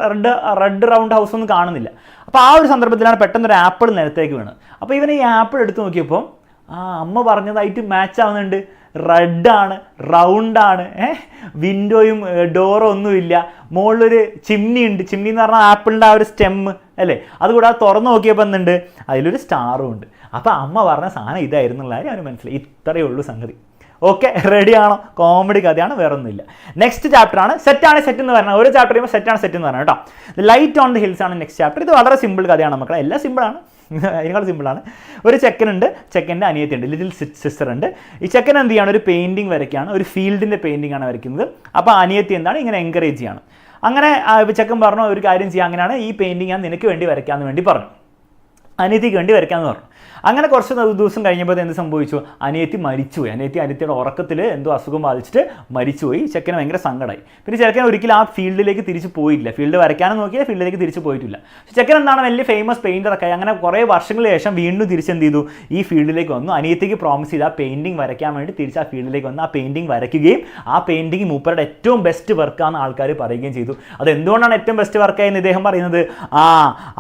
റെഡ് റൗണ്ട് ഹൗസ് ഒന്നും കാണുന്നില്ല. അപ്പോൾ ആ ഒരു സന്ദർഭത്തിലാണ് പെട്ടെന്ന് ഒരു ആപ്പിൾ നിലത്തേക്ക് വീണത്. അപ്പോൾ ഇവൻ ഈ ആപ്പിൾ എടുത്ത് നോക്കിയപ്പോൾ അമ്മ പറഞ്ഞതായിട്ട് മാച്ച് ആവുന്നുണ്ട്. റെഡാണ്, റൗണ്ടാണ്, വിൻഡോയും ഡോറും ഒന്നുമില്ല, മുകളിലൊരു ചിമ്നി ഉണ്ട്. ചിമ്നി എന്ന് പറഞ്ഞാൽ ആപ്പിളിൻ്റെ ആ ഒരു സ്റ്റെമ്മ് അല്ലേ. അതുകൂടാതെ തുറന്ന് നോക്കിയപ്പോൾ എന്തുണ്ട്, അതിലൊരു സ്റ്റാറും ഉണ്ട്. അപ്പോൾ അമ്മ പറഞ്ഞ സാധനം ഇതായിരുന്നുള്ള കാര്യം അവന് മനസ്സിലായി. ഇത്രയേ ഉള്ളൂ സംഗതി. ഓക്കെ, റെഡിയാണോ? കോമഡി കഥയാണ്, വേറെ ഒന്നുമില്ല. നെക്സ്റ്റ് ചാപ്റ്റർ ആണ് സെറ്റ് എന്ന് പറഞ്ഞാൽ, ഒരു ചാപ്റ്റർ ചെയ്യുമ്പോൾ സെറ്റ് എന്ന് പറഞ്ഞാൽ കേട്ടോ. ലൈറ്റ് ഓൺ ദി ഹിൽസ് ആണ് നെക്സ്റ്റ് ചാപ്റ്റർ. ഇത് വളരെ സിമ്പിൾ കഥയാണ് മക്കളെ, എല്ലാം സിമ്പിളാണ്, അതിനേക്കാൾ സിമ്പിളാണ്. ഒരു ചെക്കനുണ്ട്, ചെക്കൻ്റെ അനിയത്തിയുണ്ട്, ലിറ്റിൽ സിസ്റ്റർ ഉണ്ട്. ഈ ചെക്കൻ എന്ത് ചെയ്യാണ്, ഒരു പെയിൻറ്റിങ് വരയ്ക്കുകയാണ്, ഒരു ഫീൽഡിൻ്റെ പെയിൻറ്റിംഗ് ആണ് വരയ്ക്കുന്നത്. അപ്പോൾ അനിയത്തി എന്താണ് ഇങ്ങനെ എൻകറേജ് ചെയ്യാണ്. അങ്ങനെ ചെക്കൻ പറഞ്ഞു, ഒരു കാര്യം ചെയ്യാം, അങ്ങനെയാണ് ഈ പെയിൻറ്റിങ് ഞാൻ നിനക്ക് വേണ്ടി വരയ്ക്കാമെന്ന് വേണ്ടി പറഞ്ഞു, അനിയത്തിക്ക് വേണ്ടി വരയ്ക്കാമെന്ന് പറഞ്ഞു. അങ്ങനെ കുറച്ച് ദിവസം കഴിഞ്ഞപ്പോൾ എന്ത് സംഭവിച്ചു, അനിയത്തി മരിച്ചുപോയി. അനിയത്തിയുടെ ഉറക്കത്തിൽ എന്തോ അസുഖം ബാധിച്ചിട്ട് മരിച്ചുപോയി. ചെക്കന് ഭയങ്കര സങ്കടമായി. പിന്നെ ചെക്കൻ ഒരിക്കലും ആ ഫീൽഡിലേക്ക് തിരിച്ച് പോയില്ല. ഫീൽഡ് വരയ്ക്കാനും നോക്കിയാൽ ഫീൽഡിലേക്ക് തിരിച്ച് പോയിട്ടില്ല. ചെക്കൻ എന്താണ് വലിയ ഫേമസ് പെയിൻറ്ററൊക്കെ ആയി. അങ്ങനെ കുറേ വർഷങ്ങൾക്ക് ശേഷം വീണ്ടും തിരിച്ചെന്ത് ചെയ്തു, ഈ ഫീൽഡിലേക്ക് വന്നു. അനിയത്തിക്ക് പ്രോമിസ് ചെയ്ത് ആ പെയിൻറ്റിങ് വരയ്ക്കാൻ വേണ്ടി തിരിച്ച് ആ ഫീൽഡിലേക്ക് വന്ന് ആ പെയിൻറ്റിങ് വരയ്ക്കുകയും ആ പെയിൻറ്റിങ് മൂപ്പരുടെ ഏറ്റവും ബെസ്റ്റ് വർക്കാണെന്ന് ആൾക്കാർ പറയുകയും ചെയ്തു. അത് എന്തുകൊണ്ടാണ് ഏറ്റവും ബെസ്റ്റ് വർക്കായെന്ന് ഇദ്ദേഹം പറയുന്നത്,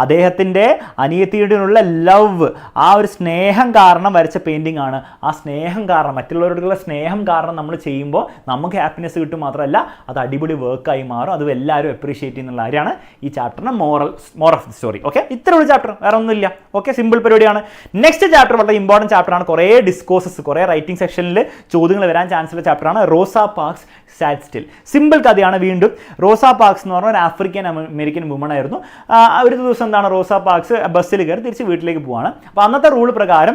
അദ്ദേഹത്തിൻ്റെ അനിയത്തിയോടുള്ള ലവ്, ആ ഒരു സ്നേഹം കാരണം വരച്ച പെയിൻറ്റിംഗ് ആണ്. ആ സ്നേഹം കാരണം, മറ്റുള്ളവരോടുള്ള സ്നേഹം കാരണം നമ്മൾ ചെയ്യുമ്പോൾ നമുക്ക് ഹാപ്പിനെസ് കിട്ടും, മാത്രമല്ല അത് അടിപൊളി വർക്കായി മാറും. അത് എല്ലാവരും അപ്രീഷിയേറ്റ് ചെയ്യുന്നുള്ള കാര്യമാണ് ഈ ചാപ്റ്ററിന് more of the story. Okay, ഇത്ര ഒരു ചാപ്റ്റർ, വേറെ ഒന്നുമില്ല. ഓക്കെ, സിമ്പിൾ പരിപാടിയാണ്. നെക്സ്റ്റ് ചാപ്റ്റർ വളരെ ഇമ്പോർട്ടൻറ്റ് ചാപ്റ്ററാണ്. കുറേ ഡിസ്കോഴ്സസ്, കുറേ റൈറ്റിംഗ് സെക്ഷനിൽ ചോദ്യങ്ങൾ വരാൻ ചാൻസ് ഉള്ള ചാപ്റ്ററാണ്. റോസ പാർക്സ് സാഡ് സ്റ്റിൽ. സിമ്പിൾ കഥയാണ്. വീണ്ടും റോസ പാർക്സ് എന്ന് പറഞ്ഞാൽ ഒരു ആഫ്രിക്കൻ അമേരിക്കൻ വുമൺ ആയിരുന്നു. ഒരു ദിവസം എന്താണ്, റോസ പാർക്സ് ബസ്സിൽ കയറി തിരിച്ച് വീട്ടിലേക്ക് പോവാണ്. അപ്പോൾ അന്നത്തെ റൂൾ പ്രകാരം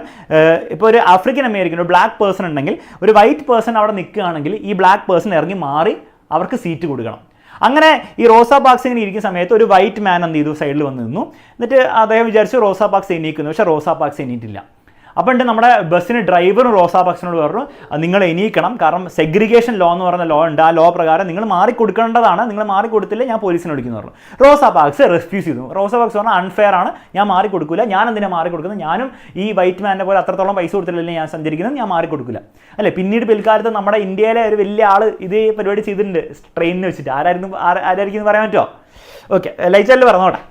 ഇപ്പോൾ ഒരു ആഫ്രിക്കൻ അമേരിക്കൻ, ഒരു ബ്ലാക്ക് പേഴ്സൺ ഉണ്ടെങ്കിൽ, ഒരു വൈറ്റ് പേഴ്സൺ അവിടെ നിൽക്കുകയാണെങ്കിൽ ഈ ബ്ലാക്ക് പേഴ്സൺ ഇറങ്ങി മാറി അവർക്ക് സീറ്റ് കൊടുക്കണം. അങ്ങനെ ഈ റോസ പാർക്സ് ഇങ്ങനെ ഇരിക്കുന്ന സമയത്ത് ഒരു വൈറ്റ് മാൻ എന്ത് ചെയ്തു, സൈഡിൽ വന്ന് നിന്നു. എന്നിട്ട് അദ്ദേഹം വിചാരിച്ചു റോസ പാർക്സ് എണീക്കുന്നു. പക്ഷേ റോസ പാർക്സ് എണീറ്റില്ല. അപ്പോൾ ഉണ്ട് നമ്മുടെ ബസ്സിന് ഡ്രൈവറും റോസാ പാക്സിനോട് പറഞ്ഞു നിങ്ങൾ എണീക്കണം, കാരണം സെഗ്രിഗേഷൻ ലോ എന്ന് പറയുന്ന ലോ ഉണ്ട്, ആ ലോ പ്രകാരം നിങ്ങൾ മാറിക്കൊടുക്കേണ്ടതാണ്, നിങ്ങൾ മാറിക്കൊടുത്തില്ല ഞാൻ പോലീസിനെ വിളിക്കുന്നു പറഞ്ഞു. റോസാ പാക്സ് റെഫ്യൂസ് ചെയ്തു. റോസാ പാക്സ് പറഞ്ഞാൽ അൺഫെയർ ആണ്, ഞാൻ മാറിക്കൊടുക്കില്ല, ഞാൻ എന്തിനാ മാറിക്കൊടുക്കുന്നത്, ഞാനും ഈ വൈറ്റ് മാനെ പോലെ അത്രത്തോളം പൈസ കൊടുത്തില്ലല്ലേ ഞാൻ സഞ്ചരിക്കുന്നത്, ഞാൻ മാറിക്കൊടുക്കില്ല അല്ലേ. പിന്നീട് പിൽക്കാലത്ത് നമ്മുടെ ഇന്ത്യയിലെ ഒരു വലിയ ആൾ ഇതേ പരിപാടി ചെയ്തിട്ടുണ്ട് ട്രെയിനിന് വെച്ചിട്ട്. ആരായിരിക്കും പറയാൻ പറ്റുമോ? ഓക്കെ, ലൈച്ചാലിൽ പറഞ്ഞോട്ടെ.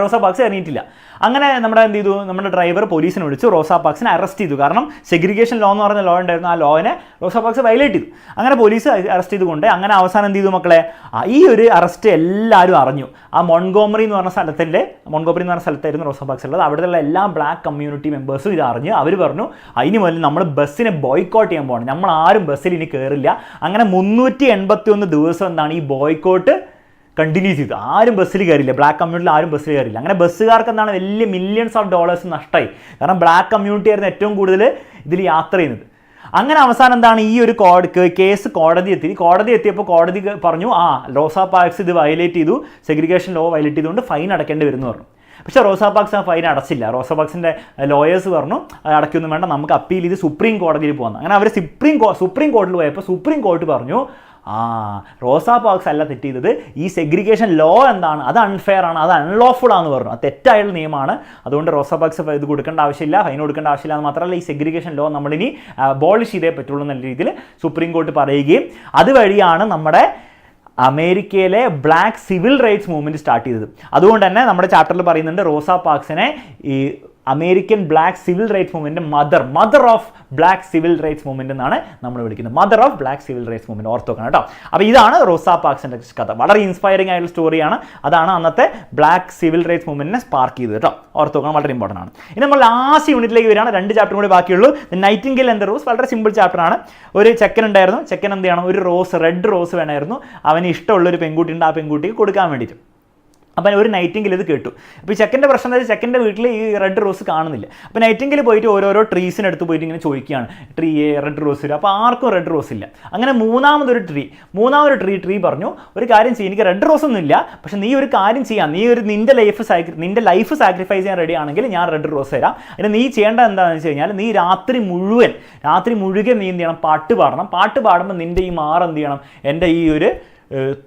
റോസാ പാക്സ് ഇറങ്ങിയിട്ടില്ല. അങ്ങനെ നമ്മുടെ എന്ത് ചെയ്തു, നമ്മുടെ ഡ്രൈവർ പോലീസിനെ വിളിച്ചു, റോസാ പാക്സിനെ അറസ്റ്റ് ചെയ്തു. കാരണം സെഗ്രിഗേഷൻ ലോ എന്ന് പറയുന്ന ലോ ഉണ്ടായിരുന്നു, ആ ലോനെ റോസാ പാക്സ് വയലേറ്റ് ചെയ്തു. അങ്ങനെ പോലീസ് അറസ്റ്റ് ചെയ്തുകൊണ്ട് അങ്ങനെ അവസാനം എന്ത് ചെയ്തു മക്കളെ, ഈ ഒരു അറസ്റ്റ് എല്ലാവരും അറിഞ്ഞു. ആ മോൺഗോമറി എന്ന് പറഞ്ഞ സ്ഥലത്തായിരുന്നു റോസാ പാക്സ് ഉള്ളത്. അവിടെയുള്ള എല്ലാ ബ്ലാക്ക് കമ്മ്യൂണിറ്റി മെമ്പേഴ്സും ഇത് അറിഞ്ഞു. അവർ പറഞ്ഞു അതിന് മുതൽ നമ്മൾ ബസ്സിനെ ബോയ്ക്കോട്ട് ചെയ്യാൻ പോകണം, നമ്മൾ ആരും ബസ്സിൽ ഇനി കയറില്ല. അങ്ങനെ 381 ദിവസം എന്താണ് ഈ ബോയ്ക്കോട്ട് കണ്ടിന്യൂ ചെയ്തു. ആരും ബസ്സിൽ കയറില്ല, ബ്ലാക്ക് കമ്മ്യൂണിറ്റിയിൽ ആരും ബസ്സിൽ കയറില്ല. അങ്ങനെ ബസ്സുകാർക്ക് എന്താണ് വലിയ മില്യൺസ് ഓഫ് ഡോളേഴ്സ് നഷ്ടമായി. കാരണം ബ്ലാക്ക് കമ്മ്യൂണിറ്റി ആയിരുന്നു ഏറ്റവും കൂടുതൽ ഇതിൽ യാത്ര ചെയ്യുന്നത്. അങ്ങനെ അവസാനം എന്താണ് ഈ ഒരു കേസ് കോടതി എത്തിയപ്പോൾ കോടതി പറഞ്ഞു റോസാ പാക്സ് ഇത് വയലേറ്റ് ചെയ്തു, സെഗ്രിഗേഷൻ ലോ വയലേറ്റ് ചെയ്തുകൊണ്ട് ഫൈൻ അടയ്ക്കേണ്ടി വരുമെന്ന് പറഞ്ഞു. പക്ഷേ റോസാ പാക്സ് ആ ഫൈൻ അടച്ചില്ല. റോസാ പാക്സിൻ്റെ ലോയേഴ്സ് പറഞ്ഞു അടയ്ക്കൊന്നും വേണ്ട, നമുക്ക് അപ്പീൽ ചെയ്ത് സുപ്രീം കോടതിയിൽ പോകാം. അങ്ങനെ അവർ സുപ്രീം കോടതിയിൽ പോയപ്പോൾ സുപ്രീം കോടതി പറഞ്ഞു റോസാ പാക്സ് അല്ല തെറ്റ് ചെയ്തത്, ഈ സെഗ്രിഗേഷൻ ലോ എന്താണ് അത് അൺഫെയർ ആണ്, അത് അൺലോഫുൾ ആണെന്ന് പറഞ്ഞു, അത് തെറ്റായുള്ള നിയമമാണ്. അതുകൊണ്ട് റോസാ പാക്സ് ഇത് കൊടുക്കേണ്ട ആവശ്യമില്ല, ഫൈൻ കൊടുക്കേണ്ട ആവശ്യമില്ല എന്ന് മാത്രമല്ല ഈ സെഗ്രിഗേഷൻ ലോ നമ്മളിനി അബോളിഷ് ചെയ്തേ പറ്റുള്ളൂ എന്ന രീതിയിൽ സുപ്രീം കോടതി പറയുകയും അതുവഴിയാണ് നമ്മുടെ അമേരിക്കയിലെ black civil rights movement start ചെയ്തത്. അതുകൊണ്ട് തന്നെ നമ്മുടെ ചാപ്റ്ററിൽ പറയുന്നുണ്ട് റോസാ പാക്സിനെ ഈ American black civil rights movement mother of black civil rights movement എന്നാണ് നമ്മൾ വിളിക്കുന്നത്. Mother of black civil rights movement ഓർത്തോക്കണം കേട്ടോ. അപ്പോൾ ഇതാണ് റോസാ പാക്സിൻ്റെ കഥ. വളരെ ഇൻസ്പയറിംഗ് ആയിട്ടുള്ള സ്റ്റോറിയാണ്. അതാണ് അന്നത്തെ ബ്ലാക്ക് സിവിൽ റൈറ്റ്സ് മൂവ്മെൻറ്റിനെ സ്പാർക്ക് ചെയ്തത് കേട്ടോ. ഓർത്തോക്കണം, വളരെ ഇമ്പോർട്ടൻ്റ് ആണ്. ഇനി നമ്മൾ ലാസ്റ്റ് യൂണിറ്റിലേക്ക് വരികയാണ്. 2 ചാപ്റ്റർ കൂടി ബാക്കിയുള്ളൂ. നൈറ്റിംഗേൽ ആൻഡ് ദ റോസ് വളരെ സിമ്പിൾ ചാപ്റ്ററാണ്. ഒരു ചെക്കൻ ഉണ്ടായിരുന്നു. ചെക്കൻ എന്ത് ചെയ്യണം, ഒരു റെഡ് റോസ് വേണമായിരുന്നു. അവന് ഇഷ്ടമുള്ളൊരു പെൺകുട്ടിയുണ്ട്, ആ പെൺകുട്ടിക്ക് കൊടുക്കാൻ വേണ്ടിയിട്ട്. അപ്പം ഒരു നൈറ്റിംഗിൽ ഇത് കേട്ടു. അപ്പോൾ ഈ ചെക്കൻ്റെ പ്രശ്നം എന്താ വെച്ചാൽ ചെക്കൻ്റെ വീട്ടിൽ ഈ റെഡ് റോസ് കാണുന്നില്ല. അപ്പോൾ നൈറ്റിംഗിൽ പോയിട്ട് ഓരോരോ ട്രീസിനടുത്ത് പോയിട്ട് ഇങ്ങനെ ചോദിക്കുകയാണ്, റെഡ് റോസ് ഇല്ല. അപ്പോൾ ആർക്കും റെഡ് റോസ് ഇല്ല. അങ്ങനെ മൂന്നാമതൊരു ട്രീ പറഞ്ഞു, ഒരു കാര്യം ചെയ്യും, എനിക്ക് റെഡ് റോസ് ഒന്നും ഇല്ല, പക്ഷേ നീ ഒരു കാര്യം ചെയ്യാം, നീ നിൻ്റെ ലൈഫ് സാക്രിഫൈസ് ചെയ്യാൻ റെഡി ആണെങ്കിൽ ഞാൻ റെഡ് റോസ് തരാം. അതിന് നീ ചെയ്യേണ്ടത് എന്താണെന്ന് വെച്ച് കഴിഞ്ഞാൽ നീ രാത്രി മുഴുവൻ നീ എന്ത് ചെയ്യണം, പാട്ട് പാടണം. പാട്ട് പാടുമ്പോൾ നിൻ്റെ ഈ എന്ത് ചെയ്യണം, എൻ്റെ ഈ ഒരു